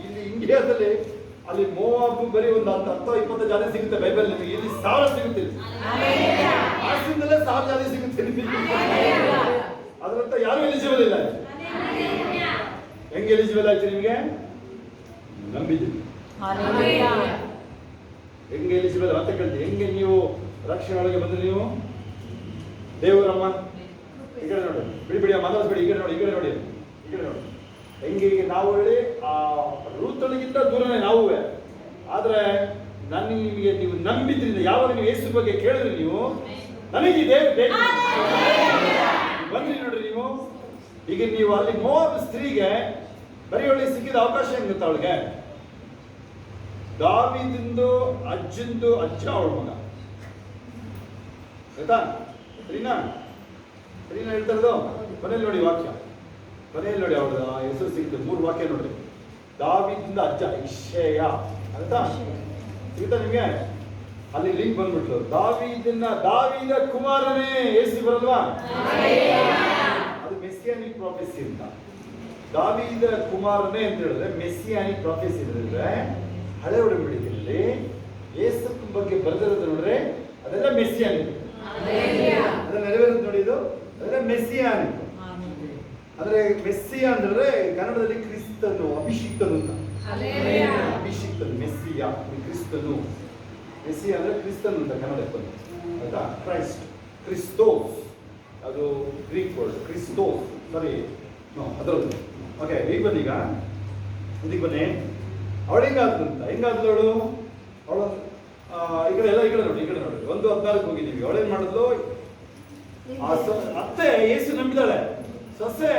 ಇಲ್ಲಿ ಇಂಡಿಯಾದಲ್ಲಿ ಅಲ್ಲಿ ಮೋವಾಬ್ ಬರೀ ಒಂದು 10-20 ಜಾತಿ ಸಿಗುತ್ತೆ ಬೈಬಲ್ ನಿಮಗೆ. ಇಲ್ಲಿ 1000 ಸಿಗುತ್ತೆ. ಆಶ್ರಮದಲ್ಲೇ 1000 ಜಾತಿ ಸಿಗುತ್ತೆ. ಅದರಂತ ಯಾರು ಎಲಿಜಿಬಲ್ ಇಲ್ಲ. ಹೆಂಗೆ ಎಲಿಜಿಬಲ್ ಆಯ್ತು ನಿಮಗೆ? ನಂಬಿದ್ದೀವಿ. ಹೆಂಗೆ ಎಲಿಜಿಬಲ್ ಅಂತ ಕೇಳ್ತೀವಿ. ಹೆಂಗೆ ನೀವು ರಕ್ಷಣೆ ಒಳಗೆ ಬಂದ್ರೆ ನೀವು ದೇವರಮ್ಮ ಈ ಕಡೆ ನೋಡಿ, ಬಿಡಿ ಮಾತಾಡಿಸ್ಬೇಡಿ. ಈ ಕಡೆ ನೋಡಿ. ಹೆಂಗೆ ನಾವು ಹೇಳಿ ಆ ರೂತಳಿಗಿಂತ ದೂರನೇ ನಾವುವೇ. ಆದ್ರೆ ನಿಮಗೆ ನೀವು ನಂಬಿದ್ರಿಂದ ಯಾವಾಗ ನೀವು ಯೇಸು ಬಗ್ಗೆ ಕೇಳಿದ್ರಿ ನೀವು ನನಗೆ ದೇವ್ರು ಬೇಕು ಬಂದ್ರಿ ನೋಡ್ರಿ ನೀವು. ಈಗ ನೀವು ಅಲ್ಲಿ ಮೋವಾಬ್ ಸ್ತ್ರೀಗೆ ಬರೀ ಒಳ್ಳೆ ಸಿಕ್ಕಿದ ಅವಕಾಶ ಹೆಂಗ್ ಗೊತ್ತಾ ಅವಳಿಗೆ? ದಾವೀದನದು ಅಜ್ಜ ಅವಳ ಮಗ ಆಯ್ತಾ? ಸರಿನಾ ಹೇಳ್ತಾರದು. ಕೊನೆಯಲ್ಲಿ ನೋಡಿ ವಾಕ್ಯ, ಕೊನೆಯಲ್ಲಿ ನೋಡಿ ಅವಳ ಹೆಸರು ಸಿಗುತ್ತೆ. 3 ವಾಕ್ಯ ನೋಡ್ರಿ. ದಾವೀದನ ಅಜ್ಜ ಇಷಯ ಅಂತ ಸಿಗುತ್ತಾ ನಿಮಗೆ? ಅಲ್ಲಿ ಲಿಂಕ್ ಬಂದ್ಬಿಟ್ಲು. ದಾವೀದ ಕುಮಾರನೇ ಯೇಸು ಬರಲ್ವಾ? ಅದು ಮೆಸ್ಸಿಯಾನಿಕ್ ಪ್ರಾಫೆಸಿ ಅಂತ. ದಾವೀದ ಕುಮಾರನೇ ಅಂತ ಹೇಳಿದ್ರೆ ಮೆಸ್ಸಿಯಾನಿಕ್ ಪ್ರಾಫೆಸಿ ಹೇಳಿದ್ರೆ ಹಳೆ ಒಡಂಬಡಿಕೆಯಲ್ಲಿ ಯೇಸು ಬಗ್ಗೆ ಬರೆದಿರೋದು ನೋಡ್ರೆ ಅದೆಲ್ಲ ಮೆಸ್ಸಿಯಾನಿಕ್. ಅದನ್ನ ನೆರವೇರೋದು ನೋಡಿ, ಇದು ಅದೆಲ್ಲ ಮೆಸ್ಸಿಯಾನಿಕ್. ಅಂದ್ರೆ ಮೆಸ್ಸಿಯ ಅಂದ್ರೆ ಕನ್ನಡದಲ್ಲಿ ಕ್ರಿಸ್ತನು, ಅಭಿಷಿಕ್ತನು ಅಂತ. ಅಭಿಷಿಕ್ತನು ಮೆಸ್ಸಿಯ, ಕ್ರಿಸ್ತನು. ಮೆಸ್ಸಿಯ ಅಂದ್ರೆ ಕ್ರಿಸ್ತನು ಅಂತ ಕನ್ನಡ ಆಯ್ತಾ? ಕ್ರಿಸ್ತೋಸ್ ಅದು ಗ್ರೀಕ್ ವರ್ಡ್. ಕ್ರಿಸ್ತೋಸ್ ಸರಿ ಅದರದ್ದು. ಓಕೆ, ಈಗ ಬನ್ನೀಗ ಇದಕ್ಕೆ ಬನ್ನಿ. ಅವಳು ಹೆಂಗಾದ್ಲು ಅವಳು ಈ ಕಡೆ ನೋಡಿ 1:14 ಹೋಗಿದ್ದೀವಿ. ಅವಳೇನ್ ಮಾಡಿದ್ಲು? ಅತ್ತೆ ಯೇಸು ನಂಬಿದಾಳೆ, ಸೊಸೆ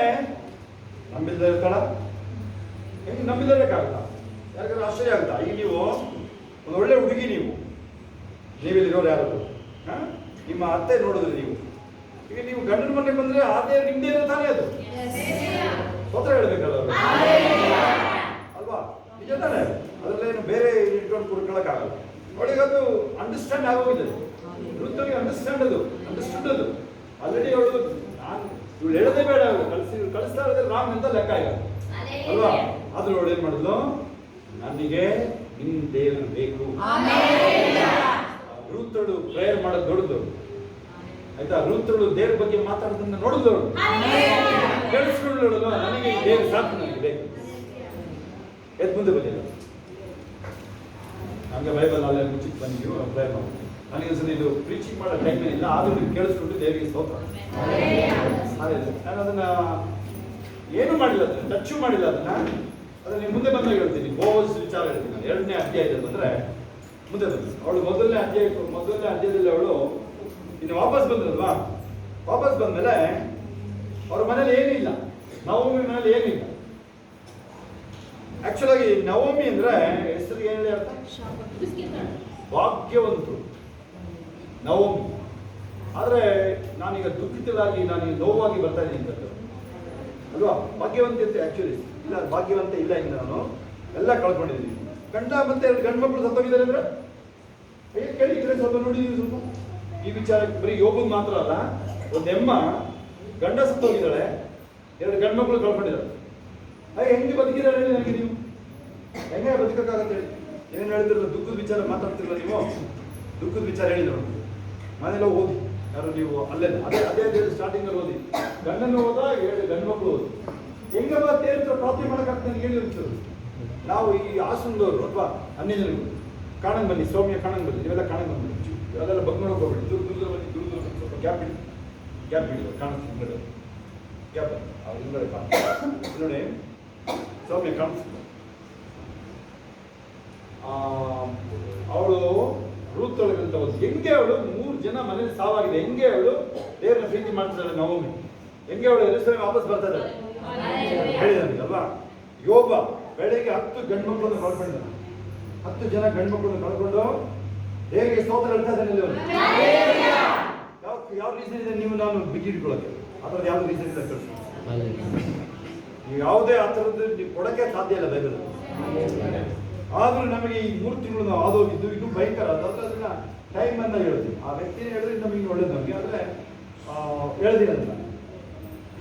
ನಂಬಿಲ್ದ ಇರ್ತಾಳ. ಹೆಂಗ್ ನಂಬಿದಾಗಲ್ಲ? ಯಾರಿಗಾದ್ರೂ ಆಶ್ಚರ್ಯ ಆಗುತ್ತಾ? ಈಗ ನೀವು ಒಂದು ಒಳ್ಳೆ ಹುಡುಗಿ, ನೀವಿಲ್ಲಿರೋರು ಯಾರು ನಿಮ್ಮ ಅತ್ತೆ ನೋಡಿದ್ರಿ ನೀವು. ಈಗ ನೀವು ಗಂಡನ ಮನೆಗೆ ಬಂದ್ರೆ ಅದೇ ನಿಮ್ದೇ ತಾನೇ ಅದು. ಸ್ವತಃ ಹೇಳ್ಬೇಕಲ್ಲ ಅಲ್ವಾ? ನಿಜ ಹೇಳ್ತಾಳೆ, ಅದರಲ್ಲೇನು ಬೇರೆ ಇಟ್ಕೊಂಡು ಕೂರ್ಕೊಳ್ಳೋಕ್ಕಾಗಲ್ಲ. ಅವಳಿಗೆ ಅದು ಅಂಡರ್ಸ್ಟ್ಯಾಂಡ್ ಆಗೋಗಿದೆ, ವೃತ್ತರಿಗೆ ಅಂಡರ್ಸ್ಟ್ಯಾಂಡ್ ಅದು ಆಲ್ರೆಡಿ ಅವಳು ನಾನು ಇವಳು ಹೇಳೋದೇ ಬೇಡ, ಅವಳು ಕಳಿಸ್ತಾ ಇರೋದ್ರೆ ರಾಮ್ ಅಂತ ಲೆಕ್ಕ ಈಗ ಅಲ್ವಾ. ಆದ್ರೂ ಅವಳು ಏನ್ ಮಾಡಿದ್ಲು, ನನಗೆ ನಿನ್ ದೇವರು ಬೇಕು. ರೂತಳು ಪ್ರೇಯರ್ ಮಾಡೋದು ದೊಡ್ಡದು ಆಯ್ತಾ. ರೂತಳು ದೇವ್ರ ಬಗ್ಗೆ ಮಾತಾಡೋದನ್ನ ನೋಡಿದವಳು, ಕೇಳಿಸ್ಕೊಳ್ಳೋಳು, ನನಗೆ ಈ ದೇವ್ರ ಸಾಕು, ನನಗೆ ಬೇಕು. ಎದ್ ಮುಂದೆ ಬಂದಿಲ್ಲ, ನಮಗೆ ಬೈಬಲ್ ಅಲ್ಲೇ ಮುಚ್ಚಿಟ್ಟು ಬಂದಿದ್ದೀವಿ, ಪ್ರೇಯರ್ ಮಾಡಿ. ನನಗೆ ಸರಿ ಇದು ಪ್ರೀಚಿಂಗ್ ಮಾಡೋ ಟೈಮ್ ಇಲ್ಲ, ಆದ್ರೂ ನೀವು ಕೇಳಿಸ್ಕೊಂಡು ದೇವರಿಗೆ ಸ್ತೋತ್ರ. ನಾನು ಅದನ್ನ ಏನು ಮಾಡಿಲ್ಲ, ಅದನ್ನ ಟಚ್ಚು ಮಾಡಿಲ್ಲ, ಅದನ್ನ ಮುಂದೆ ಬಂದಾಗ ಹೇಳ್ತೀನಿ. ಬೋಸ್ ವಿಚಾರ ಹೇಳ್ತೀನಿ ನಾನು. 2ನೇ ಅಧ್ಯಾಯದಲ್ಲಿ ಬಂದ್ರೆ ಮುಂದೆ ಬಂದು ಅವಳು ಮೊದಲನೇ ಅಧ್ಯಾಯದಲ್ಲಿ ಅವಳು ಇನ್ನು ವಾಪಸ್ ಬಂದ್ರಲ್ವಾ. ವಾಪಸ್ ಬಂದ್ಮೇಲೆ ಅವ್ರ ಮನೇಲಿ ಏನಿಲ್ಲ, ನವಮಿ ಮನೇಲಿ ಏನಿಲ್ಲ. ಆಕ್ಚುಲ್ ಆಗಿ ನವಮಿ ಅಂದ್ರೆ ಹೆಸರಿಗೆ ಏನ್ ಹೇಳಿ ಅರ್ಥ? ಭಾಗ್ಯವಂತರು ನವಮಿ. ಆದ್ರೆ ನಾನೀಗ ದುಃಖಿತರಾಗಿ, ನಾನೀಗ ನೋವಾಗಿ ಬರ್ತಾ ಇದ್ದೀನಿ ಅಂತ ಅಲ್ವಾ. ಭಾಗ್ಯವಂತ ಅಂತ ಆಕ್ಚುಲಿ ಇಲ್ಲ, ಭಾಗ್ಯವಂತ ಇಲ್ಲ. ಇನ್ನು ನಾನು ಎಲ್ಲ ಕಳ್ಕೊಂಡಿದ್ದೀನಿ. ಗಂಡ ಮತ್ತೆ 2 ಗಂಡು ಮಕ್ಕಳು ಸತ್ತೋಗಿದ್ದಾರೆ ಅಂದ್ರೆ ಕೇಳಿ ಸ್ವಲ್ಪ ನೋಡಿದೀವಿ. ಸ್ವಲ್ಪ ಈ ವಿಚಾರ ಬರೀ ಯೋಗದ್ ಮಾತ್ರ ಅಲ್ಲ, ಒಂದು ಹೆಮ್ಮ ಗಂಡ ಸತ್ತೋಗಿದ್ದಾಳೆ, 2 ಗಂಡು ಮಕ್ಕಳು ಕಳ್ಕೊಂಡಿದ್ದಾಳೆ. ಹೆಂಗೆ ಬದುಕಿದಾಳೆ ಹೇಳಿ ನನಗೆ, ನೀವು ಹೆಂಗೆ ಬದುಕಕ್ಕಾಗತ್ತೆ ಹೇಳಿ? ಏನೇನು ಹೇಳ್ತಿರಲ್ಲ, ದುಃಖದ ವಿಚಾರ ಮಾತಾಡ್ತಿರಲ್ಲ ನೀವು, ದುಃಖದ ವಿಚಾರ ಹೇಳಿದ್ರು ಮನೆಯಲ್ಲ ಓದಿ. ಯಾರು ನೀವು ಅಲ್ಲೇ ಅದೇ ಸ್ಟಾರ್ಟಿಂಗ್ ಅಲ್ಲಿ ಓದಿ. ಗಂಡನ್ನು ಹೋದ, 2 ಗಂಡು ಮಕ್ಕಳು ಓದಿ. ಹೆಂಗಪ್ಪ ದೇವ್ರ ಪ್ರಾರ್ಥನೆ ಮಾಡೋಕ್ಕಾಗ್ತದೆ ನನಗೆ ಹೇಳಿರ್ತದೆ. ನಾವು ಈ ಹಾಸನದವರು ಅಥವಾ ಅನ್ಯ ಜನರು ಕಾಣಂಗ್ ಬನ್ನಿ, ಸೌಮ್ಯ ಕಾಣಂಗ್ ಬನ್ನಿ, ನೀವೆಲ್ಲ ಕಾಣಂಗ್ ಬಂದ್ಬಿಡಿ, ಅದೆಲ್ಲ ಬಂದ್ಕೊಂಡು ಹೋಗ್ಬೇಡಿ. ದೂರ ಬನ್ನಿ, ದೂರ ಸ್ವಲ್ಪ ಗ್ಯಾಪ್ ಬಿಡಿ ಕಾಣಿಸ್ತು ಹಿಂಗಡೆ, ಗ್ಯಾಪ್ ಅವ್ರ ಹಿಂಗಡೆ ಕಾಣಿಸ್ತು ನೋಡಿ. ಸೌಮ್ಯ ಕಾಣಿಸ್ತು. ಅವಳು ರೂತ್ ಒಳಗಂತ ಒಂದು ಹೆಂಗೆ ಅವಳು 3 ಜನ ಮನೇಲಿ ಸಾವಾಗಿದೆ, ಹೆಂಗೆ ಅವಳು ದೇವರನ್ನ ಪ್ರೀತಿ ಮಾಡ್ತಿದ್ದಾಳೆ ನವಮಿ, ಹೆಂಗೆ ಅವಳು ಎರುಸಲೇಮಿಗೆ ವಾಪಸ್ ಬರ್ತಾ ಇದ್ದಾಳೆ ಹೇಳಿದಲ್ವಾ. ಯೋಬ ಬೆಳಗ್ಗೆ 10 ಗಂಡು ಮಕ್ಕಳನ್ನು ಕಳ್ಕೊಂಡಿದ್ದಾನೆ, 10 ಜನ ಗಂಡು ಮಕ್ಕಳನ್ನು ಕಳ್ಕೊಂಡು ದೇವರಿಗೆ ಸ್ತೋತ್ರ ಹೇಳ್ತಾ ಇದ್ದಾನೆ. ಯಾವ ರೀಸನ್ ಇದೆ ನೀವು ನಾನು ಬಿಗಿಡ್ಕೊಳ್ಳೋಕೆ? ಆ ಥರದ್ದು ಯಾವ್ದು ರೀಸನ್ ಇಲ್ಲ ಕಳಿಸಿ. ನೀವು ಯಾವುದೇ ಆ ಥರದ್ದು ನೀವು ಕೊಡೋಕ್ಕೆ ಸಾಧ್ಯ ಇಲ್ಲ ಬೈಬಲ್. ಆದ್ರೂ ನಮಗೆ ಈ 3 ತಿಂಗಳು ನಾವು ಆದೋಗಿದ್ದು ಇದು ಭಯಂಕರ. ಅದನ್ನ ಟೈಮ್ ಅನ್ನ ಹೇಳ್ತೀವಿ. ಆ ವ್ಯಕ್ತಿನೇ ಹೇಳಿದ್ರೆ ನಮಗೆ ಒಳ್ಳೇದು. ನಮಗೆ ಆದರೆ ಹೇಳ್ದಿರಂತ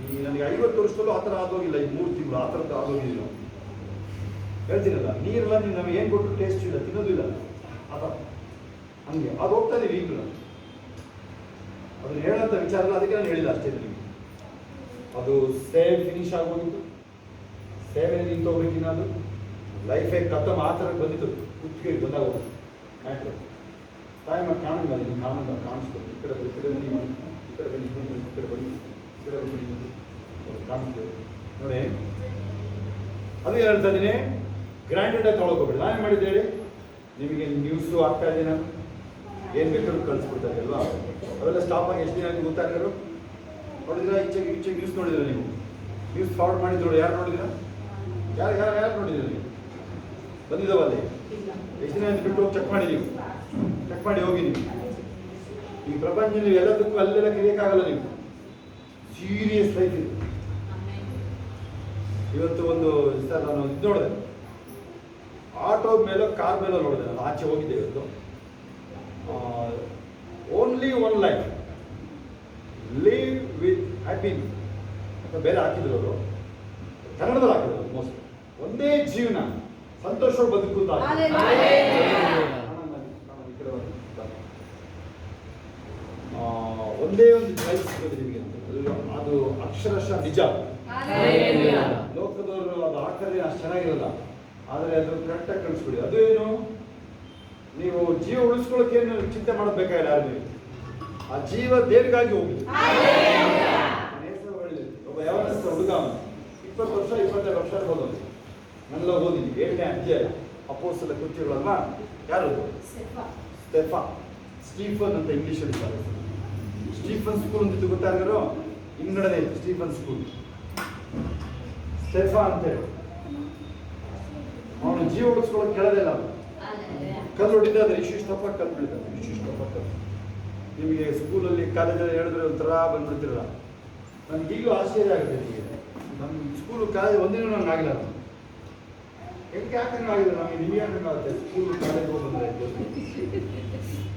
ಈ ನನಗೆ 50 ವರ್ಷದಲ್ಲೂ ಆ ಥರ ಆದೋಗಿಲ್ಲ. ಈ 3 ತಿಂಗಳು ಆ ಥರದ್ದು ಆದೋಗಿಲ್ಲ ಹೇಳ್ತೀನಲ್ಲ. ನೀರೆಲ್ಲ ನೀವು ನಮಗೆ ಏನು ಕೊಟ್ಟರು ಟೇಸ್ಟ್ ಇಲ್ಲ, ತಿನ್ನೋದು ಇಲ್ಲ, ಆ ಥರ ಹಂಗೆ ಅದು ಹೋಗ್ತಾ ಇದೀವಿ ಈಗಲೂ. ಅದನ್ನ ಹೇಳೋಂಥ ವಿಚಾರ ಇಲ್ಲ, ಅದಕ್ಕೆ ನಾನು ಹೇಳಿಲ್ಲ ಅಷ್ಟೇ. ನಿಮಗೆ ಅದು ಸೇವ್ ಫಿನಿಶ್ ಆಗೋಗಿತ್ತು, ಸೇವೆ ನಿಂತು ಹೋಗ್ಬೇಕಿನ್ನ ಅದು ಲೈಫೇ ಕತ್ತಮ ಆ ಥರ ಬಂದಿತ್ತು. ಕುತ್ತಿಗೆ ಬಂದಾಗ ಹೋಗ್ತು ಆಯ್ತು. ತಾಯಿ ಮಾಡಿ ಕಾಣಂಗ ನೀವು ಕಾಣಿಸ್ಬೋದು. ಈ ಕಡೆ ಬನ್ನಿ, ಈ ಕಡೆ ಬನ್ನಿ, ಈ ಕಡೆ ಬನ್ನಿ, ಈ ಕಡೆ ಬನ್ನಿ ಕಾಣಿಸ್ತೇವೆ ನೋಡಿ. ಅದು ಹೇಳ್ತಾ ಇದ್ದೀನಿ, ಗ್ರ್ಯಾಂಡೆಡಾಗಿ ತೊಗೊಳ್ಕೋಬೇಡಿ. ನಾನೇನು ಮಾಡಿದ್ದೆ ಹೇಳಿ, ನಿಮಗೆ ನ್ಯೂಸು ಆಗ್ತಾ ಇದ್ದೀನಿ, ನಾನು ಏನು ಬೇಕಾದ್ರೂ ಕಳಿಸ್ಬಿಡ್ತಾ ಇದ್ದಲ್ವಾ. ಅವೆಲ್ಲ ಸ್ಟಾಪ್ ಆಗಿ ಎಷ್ಟು ದಿನ ಆಗಿ ಗೊತ್ತಾಗಿರೋ ನೋಡಿದಿರಾ? ಈಚೆಗೆ ನ್ಯೂಸ್ ನೋಡಿದಿರ ನೀವು? ನ್ಯೂಸ್ ಫಾರ್ವರ್ಡ್ ಮಾಡಿದ್ರು ಯಾರು ನೋಡಿದಿರ? ಯಾರು ನೋಡಿದಿರ ನೀವು? ಬಂದಿದ್ದಾವಲ್ಲಿ ಎಷ್ಟು ದಿನ ಬಿಟ್ಟು ಹೋಗಿ ಚೆಕ್ ಮಾಡಿ, ನೀವು ಚೆಕ್ ಮಾಡಿ ಹೋಗಿ. ನೀವು ಈ ಪ್ರಪಂಚ ನೀವು ಎಲ್ಲದಕ್ಕೂ ಅಲ್ಲೆಲ್ಲ ಕಲಿಯೋಕ್ಕಾಗಲ್ಲ. ನೀವು ಸೀರಿಯಸ್ ಲೈಫ್ ಇದು. ಇವತ್ತು ಒಂದು ಸರ್ ನಾನು ಇದು ನೋಡಿದೆ, ಆಟೋ ಮೇಲೋ ಕಾರ್ ಮೇಲೋ ನೋಡಿದೆ. ನಾನು ಆಚೆ ಹೋಗಿದ್ದೆ ಇವತ್ತು. Only 1 life, live with happy ಅಂತ ಬೇರೆ ಹಾಕಿದ್ರು ಅವರು, ಕನ್ನಡದಲ್ಲಿ ಹಾಕಿದ್ರು. ಮೋಸ್ಟ್ ಒಂದೇ ಜೀವನ ಸಂತೋಷವಾಗಿ ಬದುಕುತ್ತಾ ಒಂದೇ ಒಂದು ಚಾಯ್ಸ್ ಸಿಗೋದು ನಿಮಗೆ ಅಂತ. ಅದು ಅಕ್ಷರಶಃ ನಿಜ. ಲೋಕದವರು ಅದು ಹಾಕಿದ್ರೆ ಅಷ್ಟು ಚೆನ್ನಾಗಿರಲ್ಲ, ಆದರೆ ಅದು ಕರೆಕ್ಟಾಗಿ ಕಳಿಸ್ಬಿಡಿ. ಅದು ಏನು, ನೀವು ಜೀವ ಉಳಿಸ್ಕೊಳ್ಳೋಕೆ ಏನು ಚಿಂತೆ ಮಾಡಬೇಕಾಗಿಲ್ಲ. ಯಾರು ನೀವು ಆ ಜೀವ ದೇವರಿಗಾಗಿ ಹೋಗಿ. ಒಬ್ಬ ಯಾವನಸ್ಥ ಹುಡುಗ, 20 ವರ್ಷ 25 ವರ್ಷ ಇರ್ಬೋದು, ನನ್ನೆಲ್ಲ ಓದಿದ್ವಿ. 7ನೇ ಅಧ್ಯಾಯ ಅಪೊಸ್ತಲರ ಕೃತ್ಯಗಳಲ್ವಾ. ಯಾರು? ಸ್ಟೀಫನ್ ಅಂತ ಇಂಗ್ಲೀಷಲ್ಲಿ ಇದ್ದಾರೆ. ಸ್ಟೀಫನ್ ಸ್ಕೂಲ್ ಅಂತ ಗೊತ್ತಾಗಿರೋ ಇಂಗ್ಲೆಂಡನೇ ಇತ್ತು ಸ್ಟೀಫನ್ ಸ್ಕೂಲ್. ಸ್ಟೆಫಾ ಅಂತೇಳಿ ಅವನು ಜೀವ ಉಳಿಸ್ಕೊಳ್ಳೋಕೆ ಕೆಳದಿಲ್ಲ. ಕಲ್ಲು ಹೊಡಿದಾದ್ರೆ ಇಷ್ಟಿಷ್ಟಪ್ಪ ಕಲ್ಲು ಬಿಡ್ತಾರೆ, ಇಷ್ಟಿಷ್ಟಪ್ಪ ಕಲ್ಲು. ನಿಮಗೆ ಸ್ಕೂಲಲ್ಲಿ ಕಾಲೇಜಲ್ಲಿ ಹೇಳಿದ್ರೆ ಒಂಥರ ಬಂದ್ಬಿಡ್ತಿರಲ್ಲ. ನನಗೆ ಈಗಲೂ ಆಶ್ಚರ್ಯ ಆಗುತ್ತೆ. ನಿಮಗೆ ನಮ್ಮ ಸ್ಕೂಲು ಕಾಲೇಜ್ ಒಂದಿನ ನನಗೆ ಆಗಿಲ್ಲ. ಹೆಂಗೆ ಯಾಕಂಗೆ ಆಗಿದೆ ನಮಗೆ ನಿಮಗೆ ಯಾಕಂಗೆ ಆಗುತ್ತೆ ಸ್ಕೂಲ್ ಕಾಲೇಜ್ ಹೋಗ್ಬಂದ್ರೆ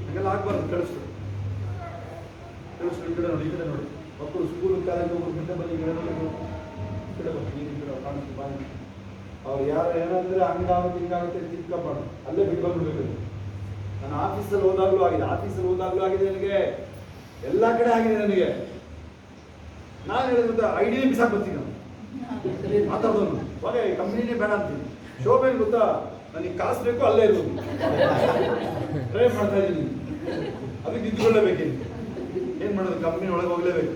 ಹಂಗೆಲ್ಲ ಆಗ್ಬಾರ್ದು ಕಳಿಸ್ಬಿಡು ಈ ಕಡೆ ನೋಡಿ ಈ ಕಡೆ ನೋಡಿ ಮಕ್ಕಳು ಸ್ಕೂಲ್ ಕಾಲೇಜ್ ಹೋಗ್ಬಿಟ್ಟು ಮುಂದೆ ಬನ್ನಿ ಈ ಕಡೆ ನೋಡಿ ಈ ಕಡೆ ಬನ್ನಿ ಈ ಕಡೆ ಕಾಣಿಸ್ತು ಬಾಯಿ ಅವ್ರು ಯಾರು ಏನಂದ್ರೆ ಹಂಗಾಗುತ್ತೆ ಹಿಂಗಾಗುತ್ತೆ ತಿಳ್ಕೊಬಾರ್ದು ಅಲ್ಲೇ ಬಿಟ್ಟು ಬಂದ್ಬಿಡ್ಬೇಕು ನಾನು ಆಫೀಸಲ್ಲಿ ಹೋದಾಗಲೂ ಆಗಿದೆ ನನಗೆ ಎಲ್ಲ ಕಡೆ ಆಗಿದೆ ನನಗೆ ನಾನು ಹೇಳಿದ್ರೆ ಐಡಿಯಾ ಬಿಸಾಕ್ ಬರ್ತೀನಿ ನಾನು ಮಾತಾಡೋನು ಇವಾಗ ಕಂಪ್ನಿನೇ ಬೇಡ ಅಂತೀನಿ ಶೋಭೆ ಗೊತ್ತಾ ನನಗೆ ಕಾಸು ಬೇಕು ಅಲ್ಲೇ ಇರ್ಬೋದು ಟ್ರೈ ಮಾಡ್ತಾ ಇದ್ದೀನಿ ಅದಕ್ಕೆ ಇದ್ಕೊಳ್ಳೇಬೇಕೇನು ಏನು ಮಾಡೋದು ಕಂಪ್ನಿ ಒಳಗೆ ಹೋಗ್ಲೇಬೇಕು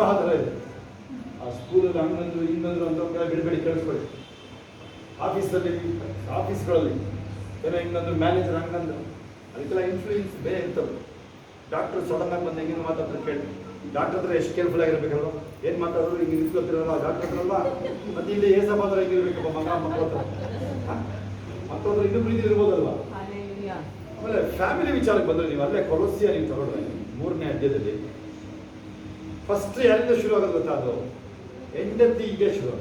ಆ ಥರ ಇದೆ ಆ ಸ್ಕೂಲಲ್ಲಿ ಹಂಗಂದ್ರು ಹಿಂಗಂದ್ರು ಅಂತ ಬಿಡಬೇಡಿ ಕೇಳಿಸ್ಕೊಳ್ಳಿ ಆಫೀಸ್ಗಳಲ್ಲಿ ಏನೋ ಹಿಂಗಂದ್ರು ಮ್ಯಾನೇಜರ್ ಹಂಗಂದ್ರು ಅದಕ್ಕೆಲ್ಲ ಇನ್ಫ್ಲೂಯೆನ್ಸ್ ಬೇರೆ ಇರ್ತವೆ ಡಾಕ್ಟರ್ ಸಡನ್ ಆಗಿ ಬಂದು ಹೆಂಗೆ ಮಾತಾಡ್ತಾರೆ ಕೇಳಿ ಡಾಕ್ಟರ್ ಹತ್ರ ಎಷ್ಟು ಕೇರ್ಫುಲ್ ಆಗಿರ್ಬೇಕಲ್ವ ಏನು ಮಾತಾಡೋರು ಹಿಂಗೆ ನಿಂತ್ಕೊತಿರಲ್ಲ ಡಾಕ್ಟರ್ ಹತ್ರಲ್ವ ಮತ್ತೆ ಇಲ್ಲಿ ಏಸಬಾದ್ರ ಹೆಂಗಿರ್ಬೇಕಪ್ಪ ಮಕ್ಕಳ ಹತ್ರ ಇನ್ನೂ ಪ್ರೀತಿ ಇರ್ಬೋದಲ್ವಾ ಆಮೇಲೆ ಫ್ಯಾಮಿಲಿ ವಿಚಾರಕ್ಕೆ ಬಂದರೆ ನೀವು ಅಲ್ಲೇ ಕೊಲೋಸಿಯಾ ನೀವು ತಗೊಂಡ್ರೆ 3ನೇ ಅಧ್ಯಾಯದಲ್ಲಿ ಫಸ್ಟ್ ಯಾರಿಂದ ಶುರು ಆಗೋದು ಗೊತ್ತಾ ಅದು ಹೆಂಡತಿಗೆ ಶುರು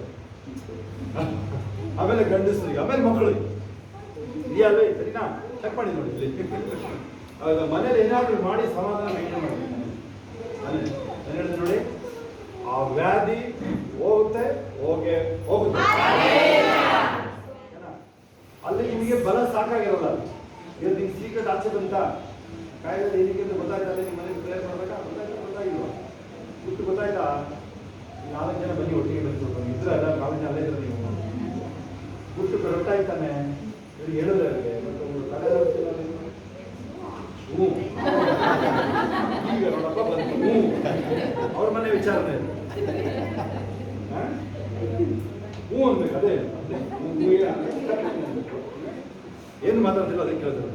ಆಮೇಲೆ ಗಂಡಸರಿಗೆ ಆಮೇಲೆ ಮಕ್ಕಳಿಗೆ ಇದೆಯಲ್ವೇ ಸರಿನಾ ಚೆಕ್ ಮಾಡಿ ನೋಡಿ ಇಲ್ಲಿ ಮನೇಲಿ ಏನಾದರೂ ಮಾಡಿ ಸಮಾಧಾನ ಮೇಂಟೈನ್ ಮಾಡಿ ನಾನು ಹೇಳಿದೆ ನೋಡಿ ಆ ವ್ಯಾಧಿ ಹೋಗುತ್ತೆ ಹೋಗುತ್ತೆ ಅಲ್ಲಿ ನಿಮಗೆ ಬಲ ಸಾಕಾಗಿರಲ್ಲ ಈಗ ನಿಮ್ಗೆ ಸೀಕ್ರೆಟ್ ಆಚೆ ಬಂತ ಕಾಯಿಲೆ ಏನಕ್ಕೆ ಅಂತ ಗೊತ್ತಾಯ್ತಾ ನಿಮ್ಮ ಮನೆಗೆ ಪ್ರೇಯರ್ ಮಾಡ್ಬೇಕಾ ಗೊತ್ತಾಗಿಲ್ವಾ ಗೊತ್ತಾಯ್ತಾ 4 ಜನ ಬನ್ನಿ ಒಟ್ಟಿಗೆ ಬಂದು ಇದ್ರೆ ಅಲ್ಲ 4 ಜನ ಅಲ್ಲೇ ಇದ್ರೆ ನೀವು ಗುಟ್ಟು ಗೊತ್ತಾಯ್ತಾನೆ ಹೇಳಿದ್ರೆ ಅವ್ರಿಗೆ ಮತ್ತು ಹ್ಞೂ ಈಗ ನೋಡಪ್ಪ ಬಂದು ಹ್ಞೂ ಅವ್ರ ಮನೆ ವಿಚಾರಣೆ ಹ್ಞೂ ಅನ್ಬೇಕು ಅದೇ ಏನು ಮಾತಾಡ್ತಿಲ್ಲ ಅದಕ್ಕೆ ಕೇಳಿದ್ರು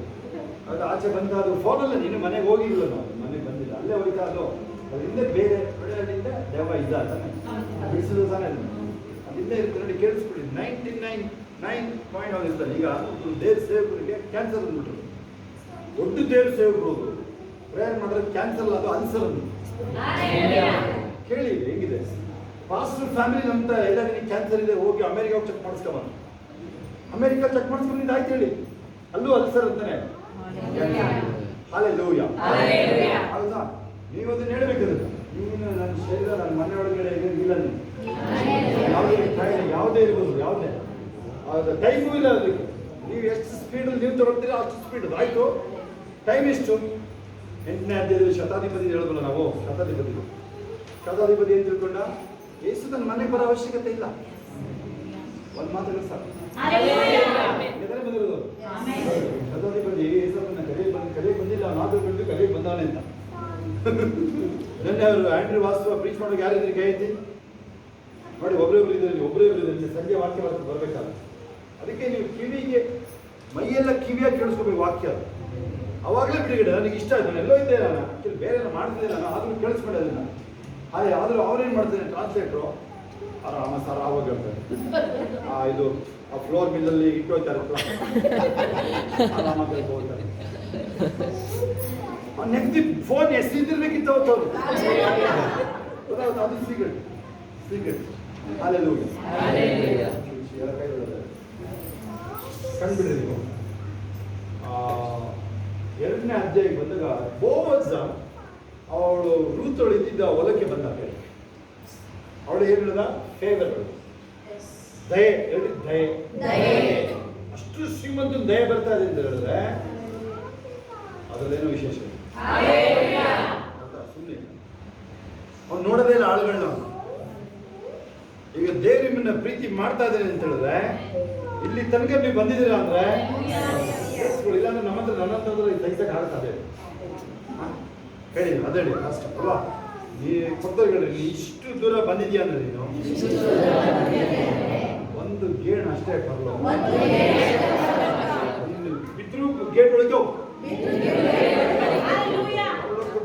ಅದು ಆಚೆ ಬಂದ ಅದು ಫೋನಲ್ಲೇ ನೀನು ಮನೆಗೆ ಹೋಗಿಲ್ಲ ನಾವು ಮನೆಗೆ ಬಂದಿಲ್ಲ ಅಲ್ಲೇ ಹೋಯ್ತಾ ಅದು ಅದರಿಂದ ಬೇರೆ ಕಡೆಯಿಂದ ದೆವ್ವ ಇದ್ದ ತಾನೆ ಬಿಡಿಸಿದ್ರು ತಾನೆ ಅದಿಂದ ಇರುತ್ತೆ ನೋಡಿ ಕೇಳಿಸ್ಬಿಡಿ 99.9 ಇರ್ತಾರೆ ಈಗ ದೇವ್ರ ಸೇವಕರಿಗೆ ಕ್ಯಾನ್ಸರ್ ಅಂದ್ಬಿಟ್ರು ದೊಡ್ಡ ದೇವ್ರ ಸೇವಕರು ಹೋದ್ರು ಪ್ರೇಯರ್ ಮಾಡಿದ್ರೆ ಕ್ಯಾನ್ಸರ್ ಅದು ಅನ್ಸರ್ ಅಂದ್ರು ಕೇಳಿ ಹೆಂಗಿದೆ ಪಾಸ್ಟರ್ ಫ್ಯಾಮಿಲಿ ಅಂತ ಎಲ್ಲ ನಿನಗೆ ಕ್ಯಾನ್ಸರ್ ಇದೆ ಹೋಗಿ ಅಮೆರಿಕ ಚೆಕ್ ಮಾಡಿಸ್ಕೊಂಬ ಅಮೆರಿಕ ಚೆಕ್ ಮಾಡಿಸ್ಕೊಂಡಿದ್ದು ಆಯ್ತು ಹೇಳಿ ಅಲ್ಲೂ ಅಲ್ಸರ್ ಅಂತಾನೆ ಹಲ್ಲೆಲೂಯಾ ಹೌದಾ ನೀವು ಅದನ್ನ ಹೇಳ್ಬೇಕಂದ್ರೆ ನೀನು ನನ್ನ ಶರೀರ ನನ್ನ ಮನೆ ಒಳಗಡೆ ಇಲ್ಲ ಯಾವುದೇ ಇರ್ಬೋದು ಯಾವುದೇ ಟೈಮು ಇಲ್ಲ ಅದಕ್ಕೆ ನೀವು ಎಷ್ಟು ಸ್ಪೀಡಲ್ಲಿ ನೀವು ತಗೊಳ್ತೀರಾ ಅಷ್ಟು ಸ್ಪೀಡ್ ಆಯಿತು ಟೈಮ್ ಎಷ್ಟು 8ನೇ ಅಧ್ಯಾಯದಲ್ಲಿ ಶತಾಧಿಪತಿ ಹೇಳೋದಲ್ಲ ನಾವು ಶತಾಧಿಪತಿ ಏನು ತಿಳ್ಕೊಂಡ ಯೇಸು ತನ್ನ ಮನೆಗೆ ಬರೋ ಅವಶ್ಯಕತೆ ಇಲ್ಲ ಒಂದು ಮಾತು ಸಾಕು ಬಂದಿರೋದು ಶತಾಧಿಪತಿ ಯೇಸನ್ನ ಕರೆಗೆ ಬಂದಿಲ್ಲ ನಾಲ್ಕು ಕರೆಗೆ ಬಂದಾನೆ ಅಂತ ನಿನ್ನೆ ಅವರು ಆಂಡ್ರಿ ವಾಸ್ತವ ಪ್ರೀಚ್ ಮಾಡೋಕೆ ಯಾರಿದ್ರೆ ಕೈ ಐತಿ ನೋಡಿ ಒಬ್ಬರೇ ಇದ್ರೆ ಸಂಜೆ ವಾಕ್ಯ ಬರ್ಬೇಕಾದ್ರೆ ಅದಕ್ಕೆ ನೀವು ಕಿವಿಗೆ ಮೈಯೆಲ್ಲ ಕಿವಿಯಾಗಿ ಕೇಳಿಸ್ಕೋಬೇಕು ವಾಕ್ಯ ಅವಾಗಲೇ ಬಿಡುಗಡೆ ನನಗೆ ಇಷ್ಟ ಆಯ್ತು ನಾನು ಎಲ್ಲೋ ಇದ್ದೆ ನಾನು ಆ್ಯಕ್ಚುಲಿ ಬೇರೆ ಮಾಡ್ತಿದ್ದೆ ನಾನು ಆದರೂ ಕೇಳಿಸ್ಕೊಂಡೆ ಅದನ್ನು ಹಾಗೆ ಆದರೂ ಅವ್ರೇನು ಮಾಡ್ತಾನೆ ಟ್ರಾನ್ಸ್ಲೇಟ್ರು ಆರಾಮ ಸರ್ ಆವಾಗ ಹೇಳ್ತಾರೆ ಇದು ಆ ಫ್ಲೋರ್ ಮಿಲ್ಲಲ್ಲಿ ಇಟ್ಟೋಯ್ತಾರೆ ಆರಾಮಾಗಿ ಹೋಗ್ತಾರೆ ನೆಕ್ಸ್ಟ್ ಫೋನ್ ಎಸಿದಿರ್ಬೇಕಿತ್ತು ಅವತ್ತವ್ರು ಅದು ಸೀಕ್ರೆಟ್ ಹಲ್ಲೆಲೂಯಾ ಕಂಡುಬಿಡ್ರಿ ನೀವು 2ನೇ ಅಧ್ಯಾಯಕ್ಕೆ ಬಂದಾಗ ಬೋವಜ ಅವಳು ರೂತಳು ಇದ್ದಿದ್ದ ಹೊಲಕ್ಕೆ ಬಂದಾಗ ಅವಳು ಏನು ಹೇಳಿದ ಫೇವರ್ ದಯೆ ಹೇಳಿ ದಯೆ ಅಷ್ಟು ಶ್ರೀಮಂತನ ದಯೆ ಬರ್ತಾ ಇದೆ ಅಂತ ಹೇಳಿದ್ರೆ ಅದರಲ್ಲೇನೋ ವಿಶೇಷ ಸುಮ್ಮನೆ ಅವ್ನು ನೋಡೋದೇ ಇಲ್ಲ ಆಳುಗಳನ್ನ ಈಗ ದೇವ್ರು ನಿಮ್ಮನ್ನ ಪ್ರೀತಿ ಮಾಡ್ತಾ ಇದ್ದೇನೆ ಅಂತ ಹೇಳಿದ್ರೆ ಇಲ್ಲಿ ತನಕ ನೀವು ಬಂದಿದ್ದೀರಾ ಅಂದ್ರೆ ಇಲ್ಲಾಂದ್ರೆ ನನ್ನ ಹತ್ರ ತೆಗ್ಸಕ್ಕೆ ಆಗ್ತದೆ ಹೇಳಿ ಅದೇಳಿ ಅಷ್ಟು ಅಲ್ವಾ ನೀ ಕೊಡ್ತಾರೆ ನೀ ಇಷ್ಟು ದೂರ ಬಂದಿದ್ಯಾ ಅಂದ್ರೆ ನೀನು ಒಂದು ಗೇಣ್ ಅಷ್ಟೇ ಬರಲ್ಲ ಬಿದ್ರು ಗೇಟ್ ಒಳಗೆ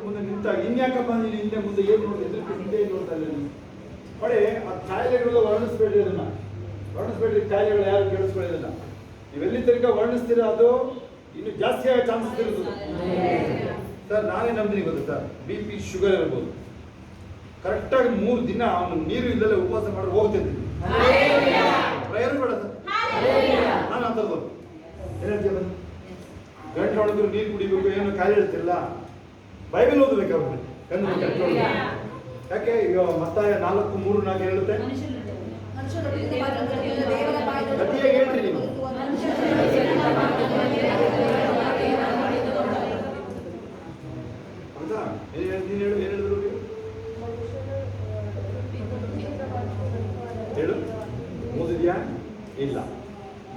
ಮುಂದೆ ನಿಂತಾಗ ಇನ್ಯಾಕಪ್ಪ ನೀನು ಹಿಂದೆ ಮುಂದೆ ಏನು ನೋಡಿ ಎದುರು ಹಿಂದೆ ನೋಡ್ತಾ ಇಲ್ಲ ನೀನು ನೋಡಿ ಆ ಕಾಯಿಲೆಗಳು ವರ್ಣಿಸ್ಬೇಡ್ರಿ ಅದನ್ನ ವರ್ಣಿಸ್ಬೇಡ್ರಿ ಕಾಯಿಲೆಗಳು ಯಾರು ಕೇಳಿಸ್ಕೊಳ್ಳೋದಿಲ್ಲ ನೀವೆಲ್ಲಿ ತನಕ ವರ್ಣಿಸ್ತೀರ ಅದು ಇನ್ನು ಜಾಸ್ತಿ ಆಗೋ ಚಾನ್ಸಸ್ ಇರ್ತದೆ ಸರ್ ನಾನೇ ನಂಬಿನಿ ಗೊತ್ತಾ BP ಶುಗರ್ ಇರ್ಬೋದು ಕರೆಕ್ಟಾಗಿ 3 ದಿನ ಅವನು ನೀರು ಇಲ್ಲದೆ ಉಪವಾಸ ಮಾಡಿ ಹೋಗ್ತಿದ್ದೀನಿ ಪ್ರಯರ್ ಬೇಡ ಸರ್ ಹೇಳ್ತೀಯ ಬನ್ನಿ. ಗಂಟು ಹೊಡೆದ್ರು ನೀರು ಕುಡಿಬೇಕು, ಏನು ಕಾಯಿಲೆ ಹೇಳ್ತಿರಲ್ಲ, ಬೈಬಲ್ ಓದಬೇಕು ಅವ್ರಿಗೆ ಕಣ್ಣು ಗಂಟು ಹೊಡೆದು. ಯಾಕೆ ಈಗ ಮತ್ತಾಯ 4:3-4 ಹೇಳುತ್ತೆ, ಗಟ್ಟಿಯಾಗಿ ಹೇಳ್ರಿ ನೀವು. ಹೌದಾ? ನೀನು ಹೇಳು, ಏನು ಹೇಳಿದ್ರು ಹೇಳು, ಓದಿದ್ಯಾ? ಇಲ್ಲ.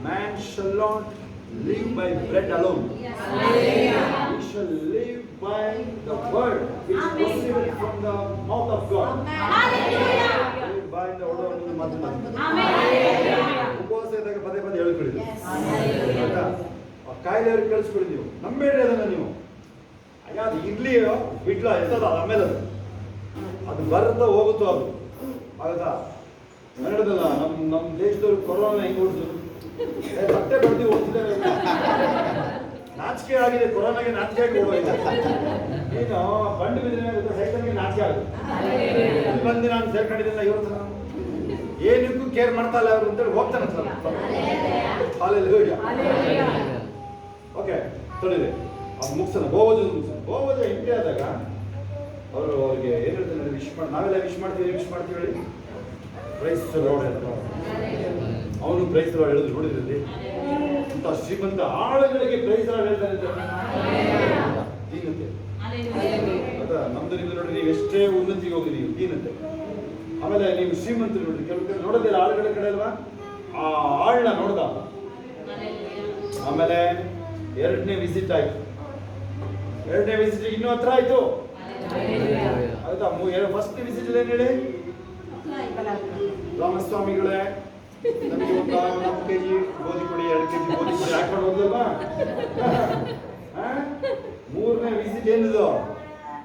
Man shall not live by bread alone. We shall live by the word which proceeded from the mouth of God. Live by the word of God. ಉಪವಾಸ ಇದ್ದಾಗ ಪದೇ ಪದೇ ಹೇಳ್ಕೊಳ್ಳಿ. ಆಯ್ತಾ? ಆ ಕಾಯಿಲೆ ಅವ್ರಿಗೆ ಕಳಿಸ್ಬಿಡಿ ನೀವು, ನಂಬೇಡಿ ಅದನ್ನ ನೀವು. ಅದು ಇಡ್ಲಿ ಬಿಡ್ಲ ಎತ್ತದ ಆಮೇಲೆ ಅದು ಬರ್ತಾ ಹೋಗುತ್ತೋ ಅದು. ಆಗುತ್ತಾ? ಕನ್ನಡದಲ್ಲ, ನಮ್ಮ ದೇಶದವ್ರು ಕೊರೋನಾ ಹೆಂಗ್ ಓಡಿಸಿದ್ರು, ಬಟ್ಟೆ ಬಡ್ದು ಓಡಿಸಿದ್ದಾರೆ. ನಾಚಿಕೆ ಆಗಿದೆ, ಕೊರೋನಾಗೆ ನಾಚಿಕೆ ಆಗಿ ಓಡೋಗಿದೆ. ನೀನು ಬಂಡು ಬಿದ್ದರೆ ಸೈಕಲ್ಗೆ ನಾಚಿಕೆ ಆಗುತ್ತೆ. ಬಂದು ನಾನು ಸೇರ್ಕೊಂಡಿದ್ದೀನಿ ಇವತ್ತು ಏನಕ್ಕೂ ಕೇರ್ ಮಾಡ್ತಾ ಇಲ್ಲ ಅವರು ಅಂತೇಳಿ ಹೋಗ್ತಾನೆ ಸರ್. ಓಕೆ ತೊಳಿದೆ ಅದು ಮುಗಿಸೋಣ. ಗೋವಜ ಎಂಟ್ರಿ ಆದಾಗ ಅವರು ಅವ್ರಿಗೆ ಏನು ಹೇಳ್ತಾರೆ, ವಿಶ್ ಮಾಡಿ, ನಾವೆಲ್ಲ ವಿಶ್ ಮಾಡ್ತೀವಿ ಹೇಳಿ, ಪ್ರೈಸ್ ಲಾರ್ಡ್ ಅವನು ಪ್ರೈಸ್ ಲಾರ್ಡ್ ಹೇಳಿದ್ರು ನೋಡಿದ್ರಲ್ಲಿ. ಅಂತ ಶ್ರೀಮಂತ ಆಳುಗಳಿಗೆ ಪ್ರೈಸ್ ಲಾರ್ಡ್ ಹೇಳ್ತಾರೆ. ದೀನತೆ ಅದ ನಮ್ದು ನಿಮ್ದು ನೋಡ್ರಿ, ನೀವು ಎಷ್ಟೇ ಉನ್ನತಿಗೆ ಹೋಗಿ ನೀವು ದೀನತೆ. ಆಮೇಲೆ ನೀವು ಶ್ರೀಮಂತರು ನೋಡ್ರಿ, ಕೆಲವು ನೋಡೋದಿಲ್ಲ ಆಳುಗಳ ಕಡೆ ಅಲ್ವಾ, ಆ ಆಳ್ನ ನೋಡ್ದ. ಆಮೇಲೆ 2ನೇ ವಿಸಿಟ್ ಆಯ್ತು. 2ನೇ ವಿಸಿಟ್ ಇನ್ನೂ ಹತ್ರ ಆಯ್ತು. ಆಯ್ತಾ? ಫಸ್ಟ್ ವಿಸಿಟ್ ಏನ್ ಹೇಳಿ, ರಾಮಸ್ವಾಮಿಗಳೇ ನಮಗೆ ಒಂದು 4 kg ಗೋಧಿ ಕೊಡಿ, 2 kg ಗೋಧಿ ಕೊಡಿ ಹಾಕೊಂಡು ಹೋಗ್ಲಲ್ವಾ. 3ನೇ ವಿಸಿಟ್ ಏನಿದು,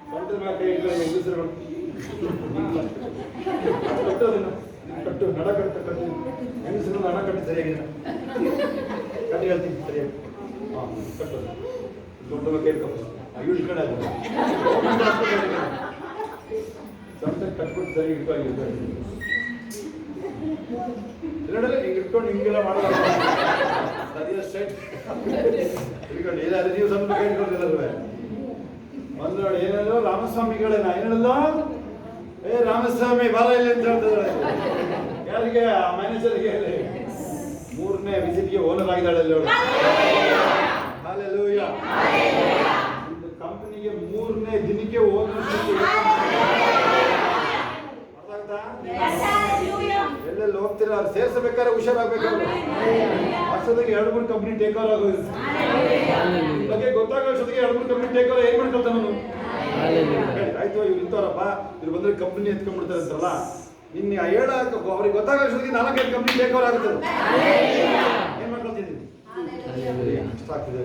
ಸೊಂಟದ ಮೇಲೆ ಕೈ ಇಟ್ಕೊಂಡು ಹೆಂಗಸರುಗಳು ಕಟ್ಟೋದನ್ನ ಕಟ್ಟು, ನಡ ಕಟ್ಟು ಹೆಂಗಸರು ನಡ ಕಟ್ಟಿ ಸರಿಯಾಗಿದೆ, ಕಟ್ಟಿ ಹೇಳ್ತೀನಿ ಸರಿಯಾಗಿ. ಕಟ್ಟೋದು ಸೊಂಟದ ಮೇಲೆ ಕೈ ಇಟ್ಕೊಂಡು ಇವ್ರು ಈ ಕಡೆ ಆಗ ಸೊಂಟ ಕಟ್ಕೊಂಡು ಸರಿ ಇಟ್ಕೊಂಡು ನೋಡಲ್ಲ, ಹಿಂಗೆ ಇಟ್ಕೊಂಡು ಹಿಂಗೆಲ್ಲ ಮಾಡೋದು ಸರಿಯ ಸ್ಟ್ರೈಟ್ ಇಟ್ಕೊಂಡು ಏನಾದ್ರು ನೀವು ಸ್ವಲ್ಪ ಕೈ ಇಟ್ಕೊಂಡಿಲ್ಲಲ್ವೇ. ಒಂದು ನೋಡಿ ಏನೇನೋ ರಾಮಸ್ವಾಮಿಗಳೇ, ನಾ ಏನಲ್ಲ ರಾಮಸ್ವಾಮಿ ಬಾಲ ಇಲ್ಲ ಅಂತ ಹೇಳ್ತಿದ್ದಾಳೆ. ಯಾರಿಗೆ? ಆ ಮ್ಯಾನೇಜರ್ಗೆ. 3ನೇ ವಿಸಿಟ್ಗೆ ಓನರ್ ಆಗಿದ್ದಾಳೆ ಅಲ್ಲಿ ಅವಳು. ಹಲ್ಲೆಲೂಯಾ. ಒಂದು ಕಂಪನಿಗೆ 3ನೇ ದಿನಕ್ಕೆ ಓನರ್ಶಿಪ್. ಎಲ್ಲೆಲ್ಲಿ ಹೋಗ್ತೀರಾ ಅವ್ರು ಸೇರ್ಸಬೇಕಾದ್ರೆ ಹುಷಾರಾಗಬೇಕಾದ್ರೆ ಅಷ್ಟೊತ್ತಿಗೆ 2-3 ಕಂಪ್ನಿ ಟೇಕ್ ಓವರ್ ಆಗೋದು. ಬಗ್ಗೆ ಗೊತ್ತಾಗೋ ಅಷ್ಟೊತ್ತಿಗೆ 2-3 ಕಂಪ್ನಿ ಟೇಕ್ ಓವರ್ ಏನ್ ಮಾಡ್ಕೊಳ್ತಾನ ಅವನು. ಆಯ್ತು ಇವ್ರು ಇಂಥವ್ರಪ್ಪ, ಇವ್ರು ಬಂದ್ರೆ ಕಂಪ್ನಿ ಎತ್ಕೊಂಡ್ಬಿಡ್ತಾರೆ ಅಂತಾರಲ್ಲ, ಇನ್ನು ಹೇಳಕ್ ಅವ್ರಿಗೆ ಗೊತ್ತಾಗೋ ಅಷ್ಟೊತ್ತಿಗೆ 4-5 ಕಂಪ್ನಿ ಟೇಕ್ ಓವರ್ ಆಗುತ್ತೆ. ಏನ್ ಮಾಡ್ಕೊಳ್ತಿದ್ದೀನಿ? ಕಷ್ಟ ಆಗ್ತಿದೆ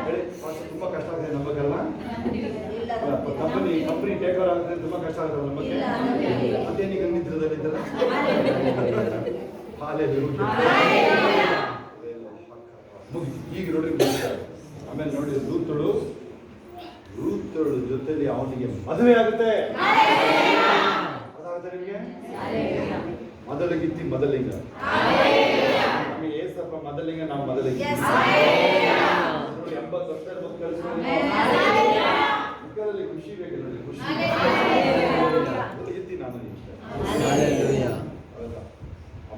ಹೇಳಿ, ತುಂಬಾ ಕಷ್ಟ ಆಗ್ತಿದೆ ನಮಗಲ್ಲ. ಕಂಪನಿ ಟೇಕ್ ಓವರ್ ಆಗುತ್ತೆ, ತುಂಬಾ ಕಷ್ಟ ಆಗುತ್ತೆ ನಮಗೆ. ಅದೇನೀಗ ನಿದ್ರದಲ್ಲಿದ್ದಲ್ಲ. ಮುಗಿದು ಈಗ ನೋಡ್ರಿ. ಆಮೇಲೆ ನೋಡಿ ರೂತಳು ಜೊತೆಲಿ ಅವನಿಗೆ ಮದುವೆ ಆಗುತ್ತೆ. ಅದಾಗುತ್ತೆ ನಿಮಗೆ. ಮೊದಲಿಗಿತ್ತಿ ಮೊದಲಿಂಗ, ನಮಗೆ ಏಸಪ್ಪ ಮೊದಲಿಂಗ, ನಾವು ಮೊದಲಿಗೆ 80 ವರ್ಷ ಕಲಿಸ್ಕೊಂಡು ಖುಷಿ ಬೇಕು ನೋಡಿ, ಖುಷಿ ಮೊದಲಿಗಿತ್ತಿ ನಾನು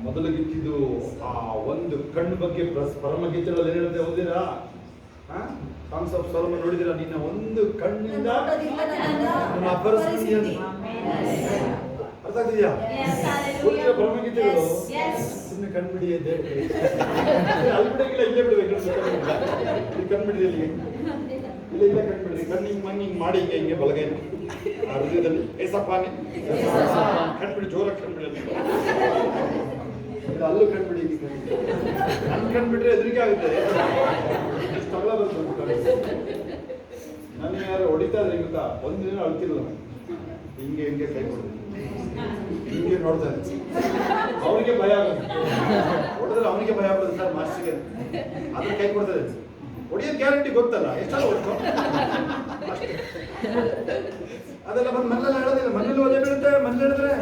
ಮೊದಲಿಗಿತ್ತಿದ್ದು ಆ ಒಂದು ಕಣ್ಣು ಬಗ್ಗೆ ಪರಮಗೀತೆಗಳಲ್ಲಿ ಏನಿರುತ್ತೆ ಓದಿರಾ? ಸಾಂಗ್ಸ್ ಆಫ್ ಸೊಲೊಮನ್ ನೋಡಿದಿರಾ? ನಿನ್ನ ಒಂದು ಕಣ್ಣಿಂದ ಅಪಹರಿಸಿದೀಯ. ಅರ್ಥ ಆಗ್ತಿದ್ಯಾ? ಪರಮಗೀತೆಗಳು ಸುಮ್ಮನೆ ಕಣ್ಬಿಡಿ ಅಲ್ಲಿ ಬಿಡಂಗಿಲ್ಲ, ಇಲ್ಲೇ ಬಿಡ್ಬೇಕು. ಕಣ್ಬಿಡಿ ಅಲ್ಲಿ, ಇಲ್ಲ ಕಣ್ಬಿಡ್ರಿ. ಕಣ್ಣಿಂಗ್ ಮಣ್ಣಿಂಗ್ ಮಾಡಿ ಹಿಂಗೆ ಬಲಗೈ ಹೃದಯದಲ್ಲಿ ಏಸಪ್ಪಾನೆ ಕಣ್ಬಿಡಿ, ಜೋರಾಗಿ ಕಣ್ಬಿಡಿ. ಅಲ್ಲೂ ಕಣ್ಬಿಡಿ, ನನ್ ಕಣ್ಬಿಟ್ರೆ ಹೆದರಿಕೆ ಆಗುತ್ತೆ. ತಗೊಳ ಬರ್ತದೆ. ನನಗೆ ಯಾರು ಹೊಡಿತಾ ಇದ್ರೆ ಗೊತ್ತಾ, ಒಂದಿನ ಅಳ್ತಿಲ್ಲ, ಹಿಂಗೆ ಕೈ ಕೊಡ್ತೀನಿ, ಹಿಂಗೆ ನೋಡ್ತಾರೆ. ಅವನಿಗೆ ಭಯ ಆಗುತ್ತೆ, ಹೊಡೆದ್ರೆ ಅವನಿಗೆ ಭಯ ಆಗುತ್ತೆ ಸರ್ ಮಾಸ್ಟರ್ಗೆ. ಅದ್ರ ಕೈ ಕೊಡ್ತಾರೆ. ಹೊಡಿಯೋದು ಗ್ಯಾರಂಟಿ ಗೊತ್ತಲ್ಲ, ಎಷ್ಟೆಲ್ಲ ಹೊಡ್ಕೊ ಅದೆಲ್ಲ ಬಂದು ಮನೇಲಿ ಹೇಳೋದಿಲ್ಲ. ಮನೇಲಿ ಓದೇ ಬೀಳುತ್ತೆ, ಮನೇಲಿ ಹೇಳಿದ್ರೆ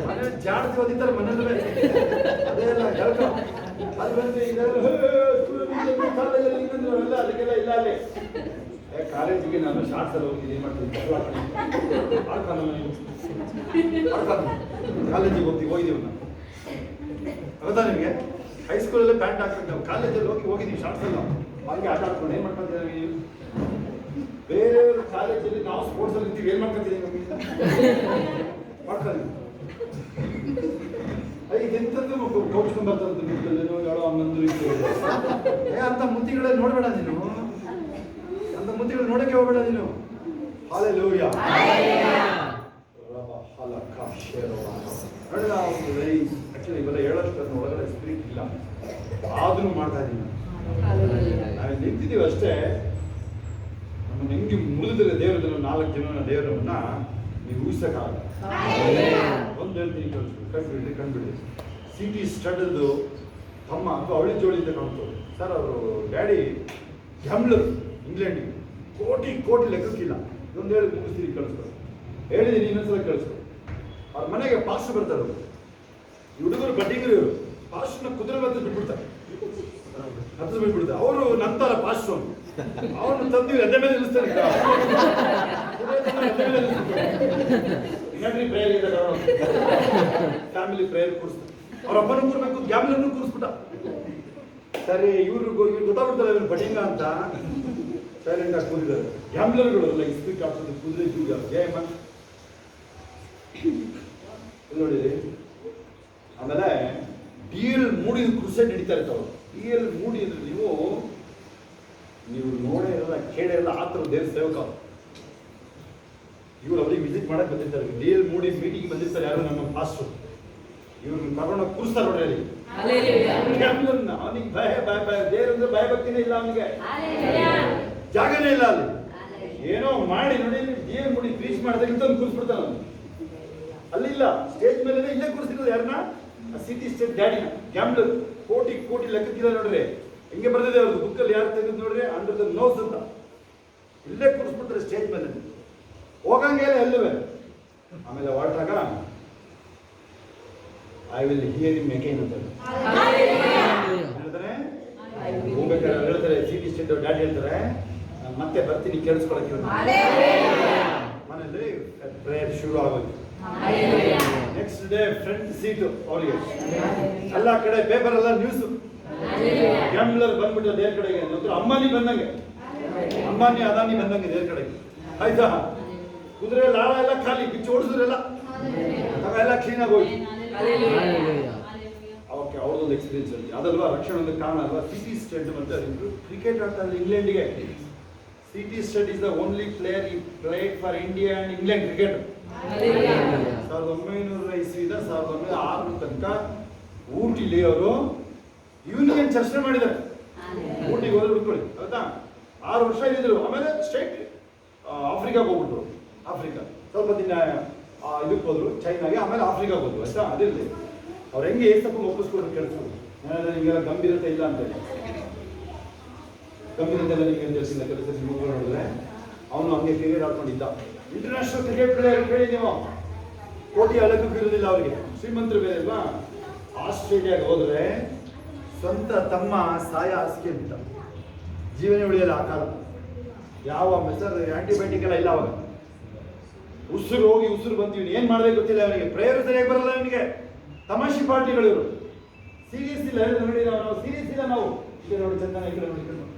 ಮನೇಲಿ ಜಾಡ್ತಿ ಓದಿತಾರೆ ಮನೇಲಿ. ಅದೇ ಎಲ್ಲ ಹೇಳ್ಕೊ ಅಲ್ಲಿ ಬಂದ್ರೆ ಕಾಲೇಜಲ್ಲಿ ಅದಕ್ಕೆಲ್ಲ ಇಲ್ಲ ಅಲ್ಲಿ ಕಾಲೇಜಿಗೆ ನಾನು ಶಾರ್ಟ್ಸಲ್ಲಿ ಹೋಗಿದ್ದೀನಿ ಮಾಡ್ತೀನಿ ಕಾಲೇಜಿಗೆ ಹೋಗಿದ್ದೀವಿ ನಾವು ಹೌದಾ ನಿಮಗೆ ಹೈಸ್ಕೂಲಲ್ಲೇ ಪ್ಯಾಂಟ್ ಹಾಕೊಂಡು ನಾವು ಕಾಲೇಜಲ್ಲಿ ಹೋಗಿದ್ದೀವಿ ಶಾರ್ಟ್ಸಲ್ಲ ಹಾಗೆ ಆಟ ಆಡ್ಕೊಂಡು ಏನು ಮಾಡ್ಕೊತೀವಿ ನೀವು ಬೇರೆಯವ್ರ ಕಾಲೇಜಲ್ಲಿ ನಾವು ಸ್ಪೋರ್ಟ್ಸಲ್ಲಿ ಇರ್ತೀವಿ ಏನು ಮಾಡ್ಕೊತೀವಿ ಮಾಡ್ಕೊಳ್ಳಿ ಇದೆಂಥದ್ದು ಕೋಚ್ಕೊಂಡು ಬರ್ತಾರಂತ ಹೇಳೋ ಹನ್ನೊಂದು ಅಂತ ಮುತ್ತಿಗಳೇ ನೋಡಬೇಡ ನೀನು ಅಂತ ಮುತ್ತಿಗಳು ನೋಡಕ್ಕೆ ಹೋಗಬೇಡ ನೀನು ಹಾಲೆಲೂಯಾ ನೋಡಿ ನಾವು ಆಕ್ಚುಲಿ ಇವೆಲ್ಲ ಹೇಳೋಷ್ಟು ಒಳಗಡೆ ಸ್ಪಿರಿಟ್ ಇಲ್ಲ ಆದ್ರೂ ಮಾಡ್ತಾ ಇದ್ದೀನಿ ನಾವು ನಿಂತಿದ್ದೀವಿ ಅಷ್ಟೇ ನಮ್ಮ ಹೆಂಗೆ ಮುರಿದ್ರೆ ದೇವರದನ್ನು 4 ಜನ ದೇವರನ್ನ ನೀವು ಊಹಿಸಕ್ಕಾಗಲ್ಲ ಒಂದು ಹೇಳ್ತೀನಿ ಕಂಡುಬಿಡಿ ಸಿಟಿ ಸ್ಟಡ್ದು ತಮ್ಮ ಅಥವಾ ಅವಳಿ ಜೋಳಿ ಅಂತ ಕಾಣ್ತು ಸರ್ ಅವರು ಡ್ಯಾಡಿ ಗ್ಯಾಮ್ಲರ್ ಇಂಗ್ಲೆಂಡಿಗೆ ಕೋಟಿ ಲೆಕ್ಕಕ್ಕಿಲ್ಲ ಇದೊಂದು ಹೇಳಿ ಮುಗಿಸ್ತೀರಿ ಕಳಿಸ್ತಾರೆ ಹೇಳಿದ್ದೀನಿ ಇನ್ನೊಂದ್ಸಲ ಕಳಿಸ್ತಾರೆ ಅವ್ರ ಮನೆಗೆ ಪಾಸ್ ಬರ್ತಾರೆ ಈ ಹುಡುಗರು ಬಡ್ಡಿಗರು ಪಾಸ್ನ ಕುದುರೆ ಮತ್ತೆ ಬಿಟ್ಬಿಡ್ತಾರೆ ಅವರು ನಂತರ ಪಾಸ್ ಅವನು ತಂದು ಎದೆ ಮೇಲೆ ನಿಲ್ಲಿಸ್ತಾರೆ ಫ್ಯಾಮಿಲಿ ಪ್ರೇಯರ್ ಕೂರಿಸ್ತಾರೆ ಅವ್ರ ಅಪ್ಪನೂ ಕೂರ್ಬೇಕು ಗ್ಯಾಮ್ಲರ್ನು ಕೂರಿಸ್ಬಿಟ್ಟ ಸರಿ ಇವ್ರು ಗೊತ್ತಾಗ್ಬಿಡ್ತಾರೆ ಇವ್ರು ಬಡಿಂಗ ಅಂತ ಸೈಲೆಂಟ್ ಆಗಿ ಕೂರಿದ್ದಾರೆ ಗ್ಯಾಮ್ಲರ್ಗಳು ಅಲ್ಲ ಸ್ಪೀಕ್ ಆಗ್ತದೆ ಕುದುರೆ ಜಯ ನೋಡಿರಿ ಆಮೇಲೆ DL ಮೂಡಿ ಕ್ರೂಸೆಡ್ ನಡೀತಾ ಇರ್ತಾವೆ DL ಮೂಡಿ ಅಂದ್ರೆ ನೀವು ನೋಡೇ ಇರಲ್ಲ ಕೇಳೇ ಇರಲ್ಲ ಆ ಥರ ದೇವ್ರ ಸೇವಕ ಇವ್ರು ಅವ್ರಿಗೆ ವಿಸಿಟ್ ಮಾಡಕ್ ಬಂದಿರ್ತಾರೆ DL ಮೂಡಿ ಮೀಟಿಂಗ್ ಬಂದಿರ್ತಾರೆ ಯಾರು ನಮ್ಮ ಪಾಸ್ಟರ್ ಇವ್ರನ್ನ ಕರ್ಕೊಂಡು ಕೂರಿಸ್ತಾರೆ ನೋಡ್ರಿ ಅಲ್ಲಿ ಅವನಿಗೆ ಭಯ ದೇವ್ರಂದ್ರೆ ಭಯ ಭಕ್ತಿನೇ ಇಲ್ಲ ಅವನಿಗೆ ಜಾಗನೇ ಇಲ್ಲ ಅಲ್ಲಿ ಏನೋ ಮಾಡಿ ನೋಡಿ DL ಮೂಡಿ ಪ್ರೀಚ್ ಮಾಡಿದಾಗ ಇಂಥವ್ನು ಕೂರಿಸ್ಬಿಡ್ತಾನ ಅವನು ಅಲ್ಲಿಲ್ಲ ಸ್ಟೇಜ್ ಮೇಲೆ ಇಲ್ಲೇ ಕೂರಿಸಿರೋದು ಯಾರನ್ನ ಸಿಟಿ ಸ್ಟೇಟ್ ಡ್ಯಾಡಿನ ಗ್ಯಾಮ್ಲರ್ ಕೋಟಿ ಲೆಕ್ಕಕ್ಕಿಲ್ಲ ನೋಡ್ರಿ ಹಿಂಗೆ ಬರ್ದಿದೆ ಅವ್ರದ್ದು ಬುಕ್ಕಲ್ಲಿ ಯಾರು ತೆಗೆದು ನೋಡ್ರಿ ಅಂಡರ್ ದ ನೋಸ್ ಅಂತ ಇಲ್ಲೇ ಕೂರಿಸ್ಬಿಡ್ತಾರೆ ಸ್ಟೇಜ್ ಮೇಲೆ ಹೋಗಂಗೆ ಎಲ್ಲವೇ ಆಮೇಲೆ ಹೊರಟಾಗ I will hear him again ಅಂತ ಹೇಳ್ತಾರೆ ಹೋಗ್ಬೇಕಾದ್ರೆ ಹೇಳ್ತಾರೆ ಸಿಟಿ ಸ್ಟೇಟ್ ಡ್ಯಾಡಿ ಹೇಳ್ತಾರೆ ನಾನು ಮತ್ತೆ ಬರ್ತೀನಿ ಕೇಳಿಸ್ಕೊಳಕ್ಕೆ ಮನೇಲಿ ಪ್ರೇಯರ್ ಶುರು ಆಗೋದು ನೆಕ್ಸ್ಟ್ ಡೇ ಫ್ರಂಟ್ ಸೀಟು ಅವರಿಗೆ ಎಲ್ಲ ಕಡೆ ಪೇಪರ್ ಎಲ್ಲ ನ್ಯೂಸ್ ಗ್ಯಾಮ್ಲರ್ ಬಂದ್ಬಿಟ್ಟು ದೇವ್ರ ಕಡೆಗೆ ಅಂಬಾನಿ ಬಂದಂಗೆ ಅಂಬಾನಿ ಅದಾನಿ ಬಂದಂಗೆ ದೇವ್ರ ಕಡೆಗೆ ಆಯ್ತಾ ಕುದುರೆ ಲಾಳ ಎಲ್ಲ ಖಾಲಿ ಬಿಚ್ಚಿ ಓಡಿಸಿದ್ರೆಲ್ಲ ಅವೆಲ್ಲ ಕ್ಲೀನ್ ಆಗಿ ಹೋಗಿ ಓಕೆ ಅವ್ರದ್ದೊಂದು ಎಕ್ಸ್ಪೀರಿಯನ್ಸ್ ಅಲ್ಲಿ ಅದಲ್ವಾ ರಕ್ಷಣೆ ಒಂದು ಕಾರಣ ಅಲ್ವಾ ಸಿಟಿ ಸ್ಟೇಟ್ ಅಂತ ಕ್ರಿಕೆಟ್ ಆಡ್ತಾ ಇದ್ದಾರೆ ಇಂಗ್ಲೆಂಡ್ಗೆ city state is the only player ಈ played for India and England cricket 1900 ಇಸ್ವಿಯಿಂದ 1906 ತನಕ ಊಟಿಲಿ ಅವರು ಯೂನಿಯನ್ ಚರ್ಚೆ ಮಾಡಿದ್ದಾರೆ ಊಟಿಗೆ ಹೋದ್ರೆ ಹುಡ್ಕೊಳ್ಳಿ ಆಯ್ತಾ 6 ವರ್ಷ ಇದ್ದಿದ್ರು ಆಮೇಲೆ ಸ್ಟ್ರೈಟ್ ಆಫ್ರಿಕಾಗೆ ಹೋಗ್ಬಿಟ್ರು ಆಫ್ರಿಕಾ ಸ್ವಲ್ಪ ದಿನ ಇದಕ್ಕೆ ಹೋದ್ರು ಚೈನಾಗೆ ಆಮೇಲೆ ಆಫ್ರಿಕಾಗೆ ಹೋದ್ರು ಆಯ್ತಾ ಅದಿರಲಿ ಅವ್ರು ಹೆಂಗೆ ಏಸಪ್ಪ ಒಪ್ಪಿಸ್ಕೊಂಡು ಕೇಳಿಸ್ಕೊಂಡು ನಿಮಗೆಲ್ಲ ಗಂಭೀರತೆ ಇಲ್ಲ ಅಂತ ಗಂಭೀರತೆ ಎಲ್ಲ ನಿಮಗೆ ತಿಳಿಸಿಲ್ಲ ಕೆಲಸ ನಿಮಗೆ ನೋಡಿದ್ರೆ ಅವನು ಹಂಗೆ ಕ್ರಿಕೆಟ್ ಆಡ್ಕೊಂಡಿದ್ದ ಇಂಟರ್ನ್ಯಾಷನಲ್ ಕ್ರಿಕೆಟ್ ಪ್ಲೇಯರ್ ಕೇಳಿ ನೀವು ಕೋಟಿ ಅಳಕ್ಕೂ ಇರೋದಿಲ್ಲ ಅವರಿಗೆ ಶ್ರೀಮಂತರು ಬೇರೆ ಅಲ್ವಾ ಆಸ್ಟ್ರೇಲಿಯಾಗೆ ಹೋದ್ರೆ ಸ್ವಂತ ತಮ್ಮ ಸಾಯ ಹಾಸಿಗೆ ಬಿಟ್ಟ ಜೀವನ ಉಳಿಯಲ್ಲ ಆ ಕಾಲ ಯಾವ ಮೆಸರ್ ಆಂಟಿಬಯೋಟಿಕ್ ಎಲ್ಲ ಇಲ್ಲ ಅವಾಗ ಉಸಿರು ಹೋಗಿ ಉಸಿರು ಬಂತೀವಿ ಏನ್ ಮಾಡ್ಬೇಕು ಗೊತ್ತಿಲ್ಲ ಅವನಿಗೆ ಪ್ರೇಯರ್ ಸರಿಯಾಗಿ ಬರಲ್ಲ ಅವನಿಗೆ ತಮಾಷೆ ಪಾರ್ಟಿಗಳು ಇವರು ಸೀರಿಯಸ್ ಇಲ್ಲ ನೋಡಿ ನಾವು ಸೀರಿಯಸ್ ಇಲ್ಲ ನಾವು ಈಗ ನೋಡಿ ಚಂದನ ಈ ಕಡೆ ನೋಡಿ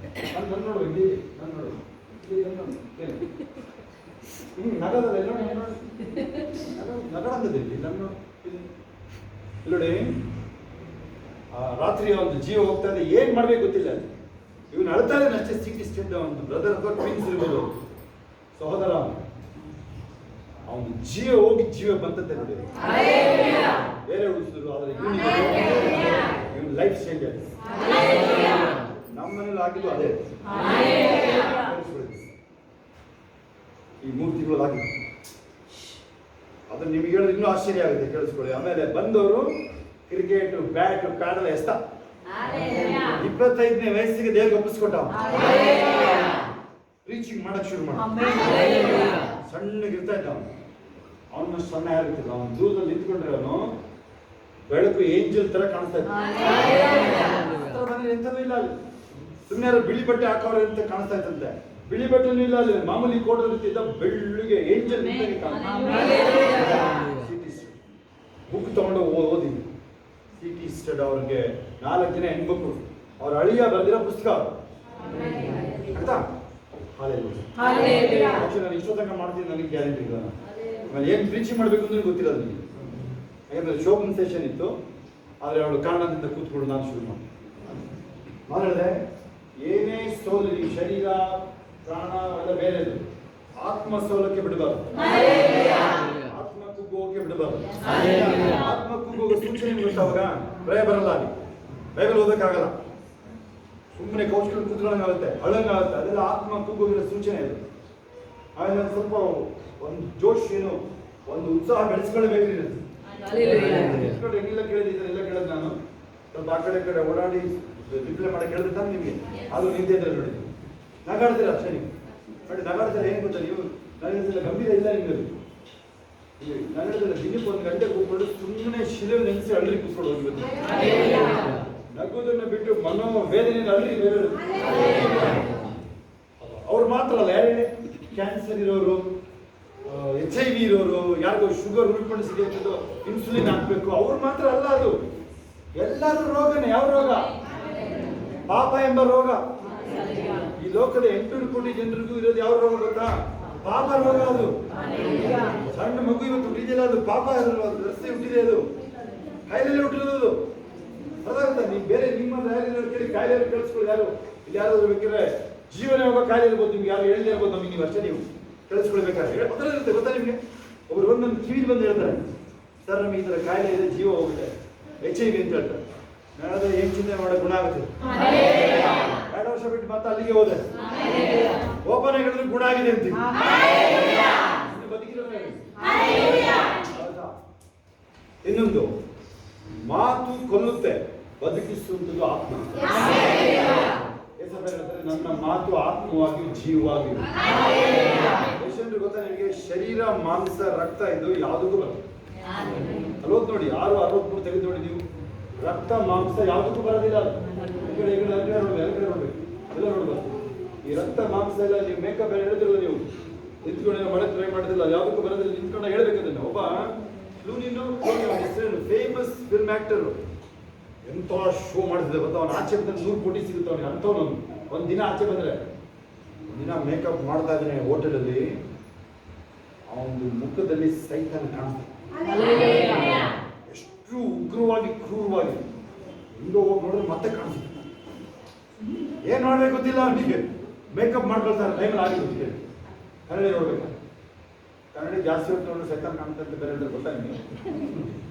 ನಾನು ನೋಡು ಇಲ್ಲಿ ನಾನು ನೋಡು ನಗರದಲ್ಲಿ ನೋಡಿ ನಗರ ಅಂತದಿಲ್ಲ ನಾನು ನೋಡಿ ರಾತ್ರಿ ಒಂದು ಜೀವ ಹೋಗ್ತಾ ಇದೆ ಏನ್ ಮಾಡ್ಬೇಕು ಗೊತ್ತಿಲ್ಲ ಇವನು ಅಳ್ತಾ ಇದ್ದಾನೆ ಅಷ್ಟೇ ಸಿಟಿ ಸ್ಟೇಟ್ ಒಂದು ಬ್ರದರ್ ಅಥವಾ ಟ್ವಿನ್ಸ್ ಇರ್ಬೋದು ಸಹೋದರ ಅವನು ಜೀವ ಹೋಗಿ ಜೀವ ಬಂತಂತೆ ನೋಡಿ ಬೇರೆ ಉಳಿಸಿದ್ರು ಆದ್ರೆ ಇವನು ಲೈಫ್ ಚೇಂಜ್ ಆಗಿದೆ ನಮ್ಮ ಮನೇಲಿ ಆಗಿದ್ದು ಅದೇ ಈ 3 ತಿಂಗಳು ಆಗಿದೆ ಅದನ್ನ ನಿಮಗೆ ಹೇಳಿದ್ರೆ ಇನ್ನೂ ಆಶ್ಚರ್ಯ ಆಗುತ್ತೆ ಕೇಳಿಸ್ಕೊಳ್ಳಿ ಆಮೇಲೆ ಬಂದವರು ಕ್ರಿಕೆಟ್ ಬ್ಯಾಟ್ ಪ್ಯಾಡಲ್ ಎಸ್ತ 25ನೇ ವಯಸ್ಸಿಗೆ ದೇವ್ರಿಗೆ ಒಪ್ಪಿಸ್ಕೊಟ್ಟ ರೀಚಿಂಗ್ ಮಾಡಕ್ ಶುರು ಮಾಡ ಸಣ್ಣಗಿರ್ತಾ ಇದ್ದ ಅವನ ಸಣ್ಣ ಯಾರಿರ್ತಿಲ್ಲ ಅವನು ದೂರದಲ್ಲಿ ನಿಂತ್ಕೊಂಡ್ರೆ ಅವನು ಬೆಳಕು ಏಂಜಲ್ ತರ ಕಾಣಿಸ್ತಾ ಇದ್ದ ಅಲ್ಲಿ. ಸುಮ್ಮನೆ ಯಾರು ಬಿಳಿ ಬಟ್ಟೆ ಹಾಕೋರು ಅಂತ ಕಾಣಿಸ್ತಾ ಇತ್ತಂತೆ. ಬಿಳಿ ಬಟ್ಟೆನೂ ಇಲ್ಲ ಅಲ್ಲಿ, ಮಾಮೂಲಿ ಕೋಟ ರೀತಿಯಿಂದ ಬೆಳ್ಳಿಗೆ ಏಂಜಲ್ ಬುಕ್ ತಗೊಂಡು ಓದಿದ್ವಿ. ಸಿಟಿ ಸ್ಟಡ್ ಅವ್ರಿಗೆ 4 ಜನ ಹೆಣ್ಮಕ್ಳು, ಅವ್ರ ಅಳಿಯ ಬರೆದಿರೋ ಪುಸ್ತಕ ಆಯ್ತಾ. ನಾನು ಇಷ್ಟೊತ್ತಂಗ ಮಾಡ್ತೀನಿ, ನನಗೆ ಗ್ಯಾರಂಟಿ ಇಲ್ಲ. ನಾನು ಏನು ಪ್ರೀಚಿಂಗ್ ಮಾಡಬೇಕು ಅಂದ್ರೆ ಗೊತ್ತಿಲ್ಲ ನನಗೆ. ಯಾಕಂದ್ರೆ ಶೋಭನ್ ಸೆಷನ್ ಇತ್ತು, ಆದರೆ ಅವಳು ಕಾರಣದಿಂದ ಕೂತ್ಕೊಂಡು ನಾನು ಶುರು ಮಾಡಿ ನಾನು ಹೇಳಿದೆ, ಏನೇ ಸೋಲು ಈ ಶರೀರ ಪ್ರಾಣ ಎಲ್ಲ ಬೇರೆದು, ಆತ್ಮ ಸೋಲಕ್ಕೆ ಬಿಡಬಾರ್ದು, ಆತ್ಮ ಕುಗ್ಗೋಕೆ ಬಿಡಬಾರ್ದು. ಆತ್ಮ ಕುಗ್ಗೋಗ ಸೂಚನೆ ಗೊತ್ತಾವಾಗ ಭಯ ಬರಲ್ಲ. ಅಲ್ಲಿ ಬೈಬಲ್ ಓದಕ್ಕಾಗಲ್ಲ, ಸುಮ್ಮನೆ ಕೌಚ್ಕೊಂಡು ಕೂತ್ಕೊಳ್ಳಂಗಾಗುತ್ತೆ, ಅಳಂಗಾಗುತ್ತೆ. ಅದೆಲ್ಲ ಆತ್ಮ ಕುಗ್ಗೋಗಿರೋ ಸೂಚನೆ ಅದು. ಆಮೇಲೆ ಸ್ವಲ್ಪ ಒಂದು ಜೋಶ್ ಏನು, ಒಂದು ಉತ್ಸಾಹ ಬೆಳೆಸ್ಕೊಳ್ಬೇಕ್ರಿ. ಹೆಂಗಿಲ್ಲ ಕೇಳಿದ್ರೆ ಎಲ್ಲ ಕೇಳೋದು ನಾನು ಸ್ವಲ್ಪ ಆ ಕಡೆ ಕಡೆ ಓಡಾಡಿ ರಿಪ್ಲೈ ಮಾಡಕ್ಕೆ ಹೇಳಿದ್ರೆ ತಾನೆ ನಿಮಗೆ. ಅದು ನಿಂದೆ ಇದ್ರೆ ನೋಡಿದ್ವಿ ನಗಾಡ್ತೀರ ಅಷ್ಟೇ ನೀವು ನೋಡಿ. ನಗಾಡ್ತಾರೆ ಏನು ಗೊತ್ತಾ ನೀವು, ನನಗೆ ಗಂಭೀರ ಇಲ್ಲ ನಿಮಗೆ. ನಾನು ಹೇಳಿದ್ರೆ ದಿನಕ್ಕೆ 1 ಗಂಟೆ ಕೂತ್ಕೊಂಡು ಸುಮ್ಮನೆ ಶಿಲೆ ನೆನೆಸಿ ಅಳ್ರಿ ಕೂತ್ಕೊಂಡು ಹೋಗ್ಬೇಕು. ನಗುವುದನ್ನು ಬಿಟ್ಟು ಮನೋವೇದನೆಯಿಂದ ಅಳ್ರಿ ಬೇರೆ. ಅವ್ರು ಮಾತ್ರ ಅಲ್ಲ, ಯಾರೇ ಕ್ಯಾನ್ಸರ್ ಇರೋರು, HIV ಇರೋರು, ಯಾರಿಗೋ ಶುಗರ್ ಉಳ್ಕೊಂಡಿಸಿದೆ ಅಂತದ್ದು ಇನ್ಸುಲಿನ್ ಹಾಕ್ಬೇಕು, ಅವ್ರು ಮಾತ್ರ ಅಲ್ಲ. ಅದು ಎಲ್ಲರೂ ರೋಗನೇ. ಯಾವ ರೋಗ? ಪಾಪ ಎಂಬ ರೋಗ. ಈ ಲೋಕದ 800 ಕೋಟಿ ಜನರಿಗೂ ಇರೋದು ಯಾವ ರೋಗ ಗೊತ್ತಾ? ಪಾಪ ರೋಗ. ಅದು ಸಣ್ಣ ಮಗು ಇವತ್ತು ಹುಟ್ಟಿದೆಯಲ್ಲ, ಅದು ಪಾಪ ಇರಲ್ಲ, ಅದು ರಸ್ತೆ ಹುಟ್ಟಿದೆ, ಅದು ಕಾಯಿಲೆ ಹುಟ್ಟಿರೋದು. ಅದಾಗುತ್ತಾ? ನೀವು ಬೇರೆ ನಿಮ್ಮ ಯಾರು ಕೇಳಿ ಕಾಯಿಲೆ ಕೇಳಿಸ್ಕೊಳ್ಳಿ. ಯಾರು ಇಲ್ಲಿ ಯಾರಾದ್ರೂ ಬೇಕಿದ್ರೆ ಜೀವನ ಹೋಗೋ ಕಾಯಿಲೆ ಇರ್ಬೋದು, ನಿಮ್ಗೆ ಯಾರು ಹೇಳ್ದೇ ಇರ್ಬೋದು, ನಮಗೆ ನೀವು ಅಷ್ಟೇ ನೀವು ಕೇಳಿಸ್ಕೊಳ್ಬೇಕಾದ್ರೆ ಗೊತ್ತಿರುತ್ತೆ. ಗೊತ್ತಾ ನಿಮಗೆ? ಒಬ್ರು ಒಂದೊಂದು ಕಿವಿಲಿ ಬಂದು ಹೇಳ್ತಾರೆ, ಸರ್ ನಮಗೆ ಈ ಥರ ಕಾಯಿಲೆ ಇದೆ, ಜೀವ ಹೋಗುತ್ತೆ, HIV ಅಂತ ಹೇಳ್ತಾರೆ. ನಾಳೆ ಏನ್ ಚಿಂತೆ ಮಾಡೋ ಗುಣ ಆಗುತ್ತೆ. 2 ವರ್ಷ ಬಿಟ್ಟು ಮತ್ತೆ ಅಲ್ಲಿಗೆ ಹೋದೆ, ಓಪನ್ ಆಗಿ ಹೇಳಿದ್ರೆ ಗುಣ ಆಗಿದೆ ಅಂತೀವಿ. ಇನ್ನೊಂದು ಮಾತು ಕೊಲ್ಲುತ್ತೆ, ಬದುಕಿಸುವಂಥದ್ದು ಆತ್ಮ. ನನ್ನ ಮಾತು ಆತ್ಮವಾಗಿ ಜೀವವಾಗಿ. ಎಷ್ಟು ಗೊತ್ತಾ ನಿಮಗೆ? ಶರೀರ ಮಾಂಸ ರಕ್ತ ಇದು ಯಾವುದಕ್ಕೂ ಬರುತ್ತೆ. ಅಲ್ವತ್ತು ನೋಡಿ, 6:63 ತೆಗೆದು ನೋಡಿ ನೀವು. ರಕ್ತ ಮಾಂಸ ಯಾವುದಕ್ಕೂ ಬರೋದಿಲ್ಲ. ನೋಡ್ಬೇಕು, ಎಲ್ಲ ನೋಡ್ಬೇಕು. ಈ ರಕ್ತ ಮಾಂಸ ಎಲ್ಲ ನೀವು ಮೇಕಪ್ ಎಲ್ಲ ಹೇಳಿದ್ರಲ್ಲ, ನೀವು ನಿಂತ್ಕೊಂಡು ಮಾಡಕ್ಕೆ ಟ್ರೈ ಮಾಡೋದಿಲ್ಲ, ಯಾವುದಕ್ಕೂ ಬರೋದಿಲ್ಲ. ನಿಂತ್ಕೊಂಡು ಹೇಳ್ಬೇಕದನ್ನ. ಒಬ್ಬ ಫೇಮಸ್ ಫಿಲ್ಮ್ ಆಕ್ಟರ್ ಎಂತ ಶೋ ಮಾಡಿಸಿದೆ ಗೊತ್ತಾ? ಅವನು ಆಚೆ ಬಂದ್ರೆ 100 ಕೋಟಿ ಸಿಗುತ್ತೆ ಅವನಿಗೆ. ಅಂಥವ್ನು ಒಂದಿನ ಆಚೆ ಬಂದ್ರೆ, ಒಂದಿನ ಮೇಕಪ್ ಮಾಡ್ತಾ ಇದ್ದಾನೆ ಹೋಟೆಲಲ್ಲಿ, ಅವನ ಮುಖದಲ್ಲಿ ಸೈತಾನ ಕಾಣಿಸ್ತಾನೆ. ಎಷ್ಟು ಉಗ್ರವಾಗಿ ಕ್ರೂರವಾಗಿ. ಹಿಂಗೋ ಹೋಗಿ ನೋಡಿದ್ರೆ ಮತ್ತೆ ಕಾಣಿಸುತ್ತೆ. ಏನ್ ಮಾಡ್ಬೇಕು ಗೊತ್ತಿಲ್ಲ ಅವನಿಗೆ. ಮೇಕಪ್ ಮಾಡ್ಕೊಳ್ತಾರೆ, ಟೈಮಲ್ಲಿ ಆಗಿ ಗೊತ್ತಿಲ್ಲ. ಕನ್ನಡಿ ನೋಡ್ಬೇಕು. ಕನ್ನಡಿ ಜಾಸ್ತಿ ಹೊತ್ತು ನೋಡಿದ್ರೆ ಸೈತಾನ್ ಕಾಣುತ್ತೆ ಅಂತ ಬೇರೆ ಹೇಳಿದ್ರೆ ಗೊತ್ತಾ ನಿಮಗೆ?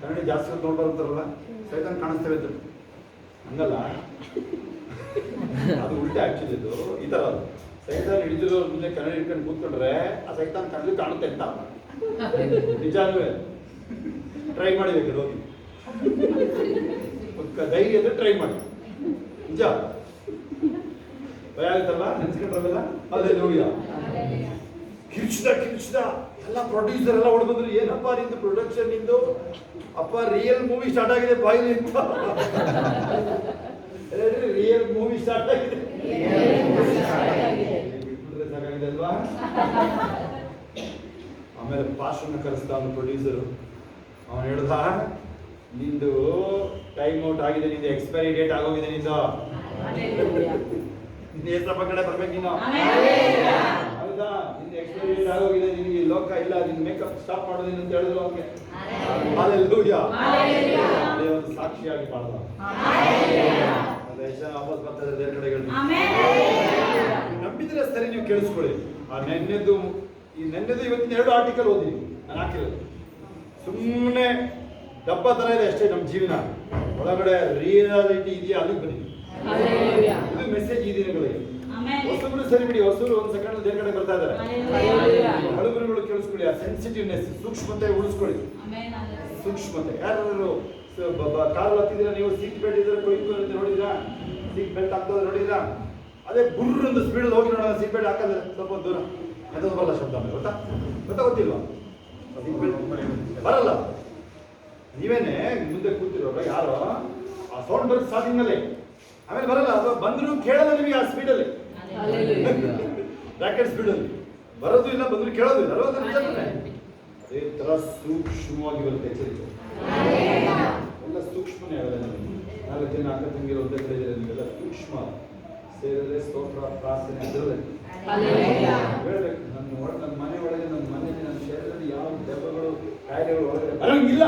ಕನ್ನಡಿ ಜಾಸ್ತಿ ಹೊತ್ತು ನೋಡ್ಬಾರ್ತಾರಲ್ಲ, ಸೈತಾನ್ ಕಾಣಿಸ್ತೇವೆ ಅಂತ. ಹಂಗಲ್ಲ, ಅದು ಉಲ್ಟೆ ಆಕ್ಚುಲಿ. ಇದು ಈ ತರ ಸೈತಾನ್ ಹಿಡಿದಿರೋ ಮುಂದೆ ಕನ್ನಡಿ ಹಿಡ್ಕೊಂಡು ಕೂತ್ಕೊಂಡ್ರೆ ಆ ಸೈತಾನ್ ಕಣ್ಣು ಕಾಣುತ್ತೆ ಅಂತ. ನಿಜಾನೂ ಟ್ರೈ ಮಾಡಿಬೇಕು, ಹೋಗಿ ಧೈರ್ಯ ಇದ್ರೆ ಟ್ರೈ ಮಾಡಿ. ನಿಜ ಭಯ ಆಗುತ್ತಲ್ಲ, ನೆನ್ಸ್ಕೊಂಡ್ರಲ್ಲ. ಅದೇ ನೋಡಿ ಕಿರ್ಚಿದ ಎಲ್ಲ ಪ್ರೊಡ್ಯೂಸರ್ ಎಲ್ಲ ಹೊಡ್ಬಂದ್ರು. ಏನಪ್ಪ ನಿಂದು ಪ್ರೊಡಕ್ಷನ್, ನಿಂದು ಅಪ್ಪ ರಿಯಲ್ ಮೂವಿ ಸ್ಟಾರ್ಟ್ ಆಗಿದೆ ಬಾಯಿಲಿ. ರಿಯಲ್ ಮೂವಿ ಸ್ಟಾರ್ಟ್ ಆಗಿದೆ, ಸಾಕಾಗಿದೆ ಅಲ್ವಾ? ಆಮೇಲೆ ಪಾಶನ್ನ ಕರೆಸ್ತಾ ಅವನು ಪ್ರೊಡ್ಯೂಸರು. ಅವನು ಹೇಳ್ದ, ನಿಂದು ಟೈಮ್ ಔಟ್ ಆಗಿದೆ, ನಿಂದು ಎಕ್ಸ್ಪೈರಿ ಡೇಟ್ ಆಗೋಗಿದೆ, ನಿಂದು ನೇಸಪ್ಪ ಕಡೆ ಬರ್ಬೇಕು ನೀನು. ಹೌದಾ? ನಿಂದು ಎಕ್ಸ್ಪೈರಿ ಡೇಟ್ ಆಗೋಗಿದೆ, ನಿನಗೆ ಲೋಕ ಇಲ್ಲ, ನಿನ್ ಮೇಕಪ್ ಸ್ಟಾಪ್ ಮಾಡೋದಿಲ್ಲ ಅಂತ ಹೇಳಿದ್ರು ಅವ್ರಿಗೆ. ಹಲ್ಲೆಲೂಯಾ. ಅದೇ ಒಂದು ಸಾಕ್ಷಿಯಾಗಿ ಮಾಡ್ದ. ವಾಪಸ್ ಬರ್ತಾರೆ ಬೇರೆ ಕಡೆಗಳು. ನಂಬಿದ್ರೆ ಸರಿ, ನೀವು ಕೇಳಿಸ್ಕೊಳ್ಳಿ. ಆ ನೆನ್ನೆದು ಇವತ್ತಿನ 2 ಆರ್ಟಿಕಲ್ ಓದಿನಿ ನಾನು ಹಾಕಿರೋದು. ಸುಮ್ಮನೆ ಡಬ್ಬ ತರ ಇದೆ ಅಷ್ಟೇ ನಮ್ಮ ಜೀವನ. ಒಳಗಡೆ ರಿಯಾಲಿಟಿ ಇದೆಯಾ ಅದಕ್ಕೆ ಬನ್ನಿ. ಇದು ಮೆಸೇಜ್ ಈ ದಿನಗಳಿಗೆ. ಹೊಸಬ್ರು ಸರಿ ಬಿಡಿ, ಹೊಸಬ್ರು ಒಂದು ಸೆಕೆಂಡ್ ಬೇರೆ ಕಡೆ ಬರ್ತಾ ಇದ್ದಾರೆ. ಹಳಬರುಗಳು ಕೇಳಿಸ್ಕೊಳ್ಳಿ, ಆ ಸೆನ್ಸಿಟಿವ್ನೆಸ್, ಸೂಕ್ಷ್ಮತೆ ಉಳಿಸ್ಕೊಳ್ಳಿ. ಸೂಕ್ಷ್ಮತೆ. ಯಾರು ಕಾರ್ ಹತ್ತಿದ್ದೀರಾ ನೀವು, ಸೀಟ್ ಬೆಲ್ಟ್ ಇದ್ರೆ ಕೊಯ್ತು ನೋಡಿದ್ರಾ? ಸೀಟ್ ಬೆಲ್ಟ್ ಹಾಕೋದು ನೋಡಿದ್ರಾ? ಅದೇ ಗುರ್ರೊಂದು ಸ್ಪೀಡ್ ಹೋಗಿ ನೋಡೋಣ, ಸೀಟ್ ಬೆಲ್ಟ್ ಹಾಕೋದ್ರೆ ಸ್ವಲ್ಪ ದೂರ ಎಂಥದ್ದು ಬರಲ್ಲ ಶಬ್ದ. ಗೊತ್ತಾ ಗೊತ್ತಿಲ್ವಾ? ಸೀಟ್ ಬೆಲ್ಟ್ ಬರಲ್ಲ. ನೀವೇನೆ ಮುಂದೆ ಕೂತಿರೋರು ಯಾರೋ ಆ ಸೌಂಡ್ ಬರುತ್ತೆ ಸ್ಟಾರ್ಟಿಂಗ್ ನಲ್ಲಿ, ಆಮೇಲೆ ಬರಲ್ಲ, ಅಥವಾ ಬಂದ್ರು ಕೇಳಲ್ಲ ನಿಮಗೆ ಆ ಸ್ಪೀಡಲ್ಲಿ, ರಾಕೆಟ್ ಸ್ಪೀಡಲ್ಲಿ ಬರೋದು ಇಲ್ಲ, ಬಂದ್ರು ಕೇಳೋದು ಇಲ್ಲ ಅಲ್ವಾ? ಅದೇ ತರ ಸೂಕ್ಷ್ಮವಾಗಿ ಬರುತ್ತೆ ಎಚ್ಚರಿಕೆ. ಎಲ್ಲ ಸೂಕ್ಷ್ಮನೇ ಅವೆಲ್ಲ. ನಾಲ್ಕು ಜನ ಅಕ್ಕ ತಂಗಿರೋ ಒಂದೇ ಕಡೆ ಇದ್ದಾರೆ, ನೀವೆಲ್ಲ ಸೂಕ್ಷ್ಮ ಸೇರಿದ್ರೆ ಸ್ತೋತ್ರ ಪ್ರಾರ್ಥನೆ ಅದರಲ್ಲೇ ಹೇಳ್ಬೇಕು. ನನ್ನ ಮನೆ ಒಳಗೆ, ನನ್ನ ಮನೆಯಲ್ಲಿ, ನನ್ನ ಶರೀರದಲ್ಲಿ ಯಾವ ದೆಬ್ಬಗಳು ಕಾಯಿಲೆಗಳು ಒಳಗಡೆ ಬರಂಗಿಲ್ಲ.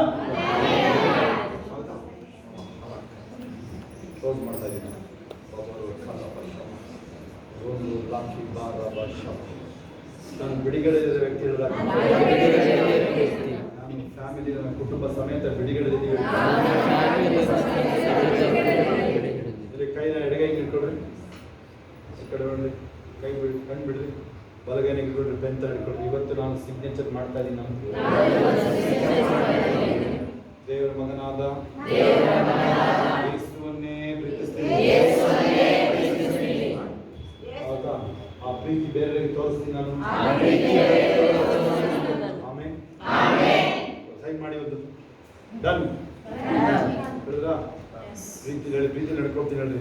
ಕ್ಲೋಸ್ ಮಾಡ್ತಾ ಇದ್ದೀನಿ. ಒಂದು ಲಾಖಿ ಬಾರ ಭಾಷ ನಾನು ಬಿಡುಗಡೆ ವ್ಯಕ್ತಿಗಳು, ನಾನು ಫ್ಯಾಮಿಲಿ, ನನ್ನ ಕುಟುಂಬ ಸಮೇತ ಬಿಡುಗಡೆ ಇದ್ದೀವಿ. ಕೈನ ಎಡಗೈ ಇಟ್ಕೊಳ್ರಿ, ಈ ಕಡೆ ನೋಡ್ರಿ, ಕೈ ಬಿಡಿ, ಕಣ್ಣು ಬಿಡ್ರಿ, ಬಲಗೈನ ಇಟ್ಕೊಳ್ರಿ, ಬೆಂತ ಇಟ್ಕೊಳ್ರಿ. ಇವತ್ತು ನಾನು ಸಿಗ್ನೇಚರ್ ಮಾಡ್ತಾ ಇದ್ದೀನಿ. ನಾನು ದೇವರ ಮಗನಾದ ಯೇಸುವನ್ನೇ ಪ್ರೀತಿಸ್ತೀನಿ. ಹೌದಾ? ಆ ಪ್ರೀತಿ ಬೇರೆಯವರಿಗೆ ತೋರಿಸ್ತೀನಿ ನಾನು. ಆಮೇಲೆ ಸೈನ್ ಮಾಡಿ ಒಂದು ಡನ್. ಹೇಳಿದ್ರಾ? ಪ್ರೀತಿ ಹೇಳಿ, ಪ್ರೀತಿ ನಡ್ಕೊಳ್ತೀನಿ ಹೇಳ್ರಿ.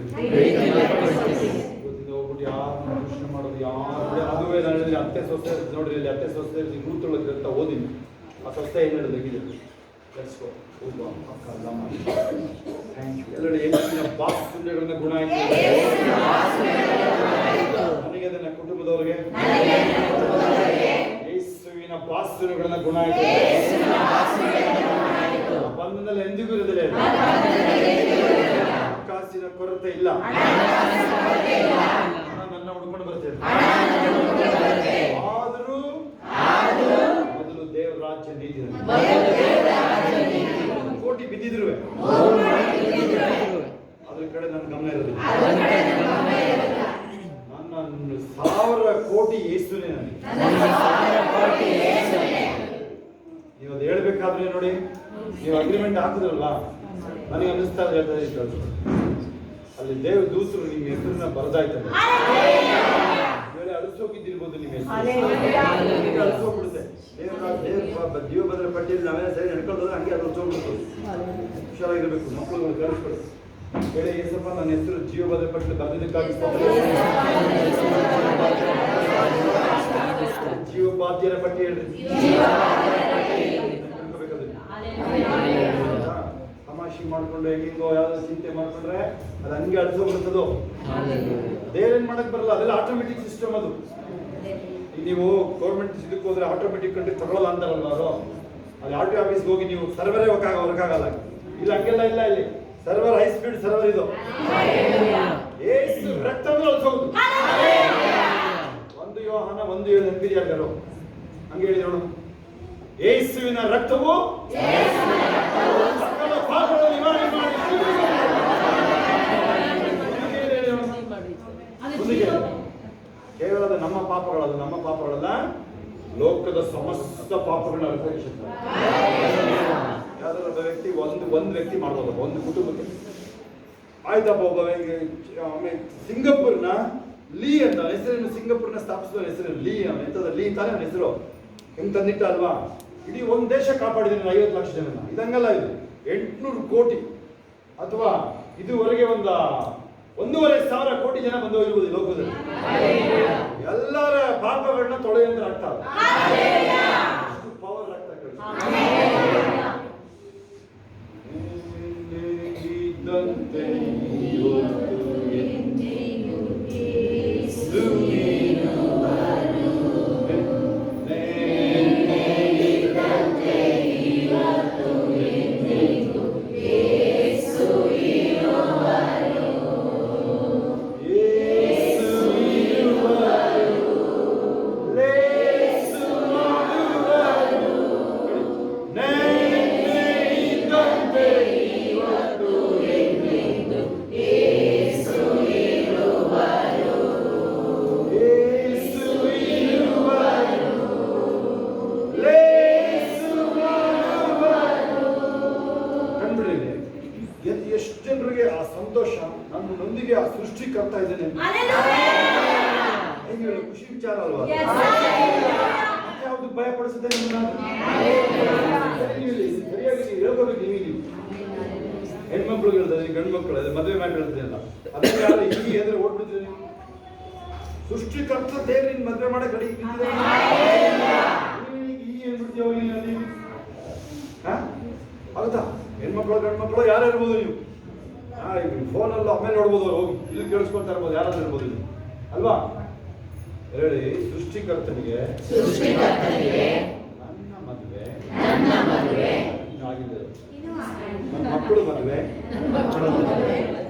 ಇವತ್ತಿಂದ ಹೋಗ್ಬಿಟ್ಟು ಯಾರು ದೂಷಣೆ ಮಾಡೋದು, ಯಾರು ಅದುವೇ ನಾನು ಹೇಳಿದ್ರೆ ಅತ್ತೆ ಸೊಸೆ ನೋಡ್ರಿ, ಇಲ್ಲಿ ಅತ್ತೆ ಸೊಸೆ ನೂತೊಳಗೆ ಅಂತ ಓದಿನಿ. ಆ ಸೊಸೆ ಏನು ಹೇಳಿದ್ರೆ ಹೇಗಿದೆ ಎಲ್ಲೆಡೆ ಯೇಸುವಿನ ಬಾಸುಲ್ಯಗಳನ್ನ ಗುಣ ಆಯ್ತು ನನಗೆ, ಅದನ್ನ ಕುಟುಂಬದವರಿಗೆ ಯೇಸುವಿನ ಬಾಸುಲ್ಯಗಳನ್ನ ಗುಣ ಆಯ್ತು. ಬಂಧನದಲ್ಲಿ ಎಂದಿಗೂ ಇರೋದಿಲ್ಲ, ಕಾಸಿನ ಕೊರತೆ ಇಲ್ಲ, ನನ್ನ ಹುಡ್ಕೊಂಡು ಬರ್ತೇನೆ. ಆದರೂ ಮೊದಲು ದೇವರ ರಾಜ್ಯ ನೀತಿ, ಕೋಟಿ ಬಿದ್ದಿದ್ರು ಅದ್ರ ಕಡೆ ನನ್ನ ಗಮನ ಇರೋದಿಲ್ಲ. ನನ್ನ 1000 ಕೋಟಿ ಯೇಸುನೇ ನನಗೆ. ನೀವು ಅದು ಹೇಳ್ಬೇಕಾದ್ರೆ ನೋಡಿ, ನೀವು ಅಗ್ರಿಮೆಂಟ್ ಹಾಕಿದ್ರಲ್ವಾ, ನನಗೆ ಅನ್ನಿಸ್ತಾ ಇದ್ದಾರೆ ಅಲ್ಲಿ ದೇವ ದೂತರು ನಿಮ್ಮ ಹೆಸರನ್ನ ಬರೆದಾಯ್ತದೆ. ಬೇರೆ ಅಳಿಸೋಗಿದ್ದಿರ್ಬೋದು, ನಿಮ್ಮ ಹೆಸರು ಅಳಿಸೋಗ್ಬಿಡುತ್ತೆ. ಜೀವಭದ್ರ ಪಟ್ಟಿಯಲ್ಲಿ ನಾವೇನ ಸರಿ ನಡ್ಕೊಂಡು ಹೋದ್ರೆ ಹಂಗೆ ಅದು ಅಳಿಸೋಗ್ಬಿಡ್ತು. ಹುಷಾರಾಗಿರ್ಬೇಕು. ಮಕ್ಕಳುಗಳು ಕಳಿಸ್ಕೊಡಿ, ಹೇಳಿ ಏಸಪ್ಪ ನನ್ನ ಹೆಸರು ಜೀವಭದ್ರ ಪಟ್ಟಿಯಲ್ಲಿ ಬರೆದಿದ್ದಕ್ಕಾಗಿ ಜೀವಬಾಧ್ಯರ ಪಟ್ಟಿ ಹೇಳ್ರಿ. ತಮಾಷೆ ಮಾಡ್ಕೊಂಡು ಹೆಂಗೋ ಯಾವ್ದಾದ್ರು ಚಿಂತೆ ಮಾಡ್ಕೊಂಡ್ರೆ ಅದು ಹಂಗೆ ಅಳಿಸೋಗ್ಬಿಡ್ತದೋ. ಅದೇನೇನ್ ಮಾಡಕ್ ಬರಲ್ಲ, ಅದೆಲ್ಲ ಆಟೋಮೆಟಿಕ್ ಸಿಸ್ಟಮ್. ಅದು ನೀವು ಗೌರ್ಮೆಂಟ್ ಇದಕ್ಕೆ ಹೋದ್ರೆ ಆಟೋಮೆಟಿಕ್ ಕಂಡು ತಗೊಳ್ಳಲ್ಲ ಅಂತಾರಲ್ವ ಅವರು, ಅಲ್ಲಿ ಆರ್ ಟಿ ಆಫೀಸ್ಗೆ ಹೋಗಿ ನೀವು ಸರ್ವರೇ ಹೊರಕಾಗಲ್ಲ. ಇಲ್ಲ ಹಂಗೆಲ್ಲ ಇಲ್ಲ, ಇಲ್ಲಿ ಸರ್ವರ್ ಹೈ ಸ್ಪೀಡ್ ಸರ್ವರ್ ಇದು. ಏಸು ರಕ್ತ ಅಳಿಸೋದು. 1 ಯೋಹಾನ 1:7 ನೆನಪಿದೆಯಾರು? ಹಂಗೆ ಹೇಳಿ ನೋಡು. ಯೇಸುವಿನ ರಕ್ತವು ಸಕಲ ಪಾಪಗಳ ನಿವಾರಣೆ ಮಾಡಿ. ಕೇವಲ ನಮ್ಮ ಪಾಪಗಳಲ್ಲ, ನಮ್ಮ ಪಾಪಗಳಲ್ಲ, ಲೋಕದ ಸಮಸ್ತ ಪಾಪಗಳನ್ನ ಅನುಭವಿಸುತ್ತಾರೆ. ಯಾವ್ದಾದ್ರು ಒಬ್ಬ ವ್ಯಕ್ತಿ ಒಂದು ವ್ಯಕ್ತಿ ಮಾಡ್ಬೋದು, ಒಂದು ಕುಟುಂಬಕ್ಕೆ ಆಯ್ತಪ್ಪ. ಒಬ್ಬ ಸಿಂಗಪುರ್ನ ಲೀ ಅಂತ ಹೆಸರನ್ನು, ಸಿಂಗಪುರ್ನ ಸ್ಥಾಪಿಸಿದ ಹೆಸರು ಲೀ. ಎಂತದ ಲೀ ತಾನೇ ಅವನ ಹೆಸರು, ಹೆಂಗ್ ತಂದಿಟ್ಟ ಅಲ್ವಾ? ಇಡೀ ಒಂದು ದೇಶ ಕಾಪಾಡಿದ್ದೀನಿ 50 ಲಕ್ಷ ಜನ. ಇದಂಗಲ್ಲ, ಇದು 800 ಕೋಟಿ ಅಥವಾ ಇದುವರೆಗೆ 1,500 ಕೋಟಿ ಜನ ಬಂದು ಹೋಗಿರ್ಬೋದು ಈ ಲೋಕದಲ್ಲಿ. ಎಲ್ಲರ ಪಾಪಗಳನ್ನ ತೊಳೆಯಂದ್ರೆ ರಕ್ತ, ಪವರ್ ರಕ್ತ ಇದ್ದಂತೆ ಎಷ್ಟು ಜನರಿಗೆ ಆ ಸಂತೋಷ, ನನ್ನೊಂದಿಗೆ ಆ ಸೃಷ್ಟಿಕರ್ತ ಇದ್ದೇನೆ, ಖುಷಿ ವಿಚಾರ ಅಲ್ವಾ? ಯಾವುದು ಭಯ ಪಡಿಸುತ್ತೆ ನಿಮ್ಮನ್ನ? ಸರಿಯಾಗಿ ಹೇಳ್ಕೋಬೇಕು ನೀವು. ಹೆಣ್ಮಕ್ಳು ಹೇಳ್ತಾರೆ, ಗಂಡು ಮಕ್ಕಳು ಅದೇ ಮದುವೆ ಮ್ಯಾಟ್ ಹೇಳ್ತೀನಿ ಅಲ್ಲ, ಅದಕ್ಕೆ ಯಾರು ಹೀಗೆ ಎದ್ರೆ ಓಡ್ಬಿಡ್ತೀರಿ ನೀವು? ಸೃಷ್ಟಿಕರ್ತ ದೇವ್ರಿನ ಮದುವೆ ಮಾಡಕ್ ರೆಡಿ ಈ ಏನ್ಬಿಡ್ತೀವಿ ಹೋಗಿಲ್ಲ ನೀವು? ಹೌದಾ? ಹೆಣ್ಮಕ್ಳು ಗಂಡು ಮಕ್ಕಳು ಯಾರು ಇರ್ಬೋದು ನೀವು? ಫೋನಲ್ಲೂ ಆಮೇಲೆ ನೋಡ್ಬೋದು, ಅವ್ರು ಹೋಗಿ ಇಲ್ಲಿ ಕೇಳಿಸ್ಕೊಳ್ತಾ ಇರ್ಬೋದು, ಯಾರಾದ್ರೂ ಇರ್ಬೋದು ನೀವು ಅಲ್ವಾ? ಹೇಳಿ, ಸೃಷ್ಟಿಕರ್ತನಿಗೆ ನನ್ನ ಮದುವೆ ಆಗಿಲ್ಲ, ನನ್ನ ಮಕ್ಕಳು ಮದುವೆ,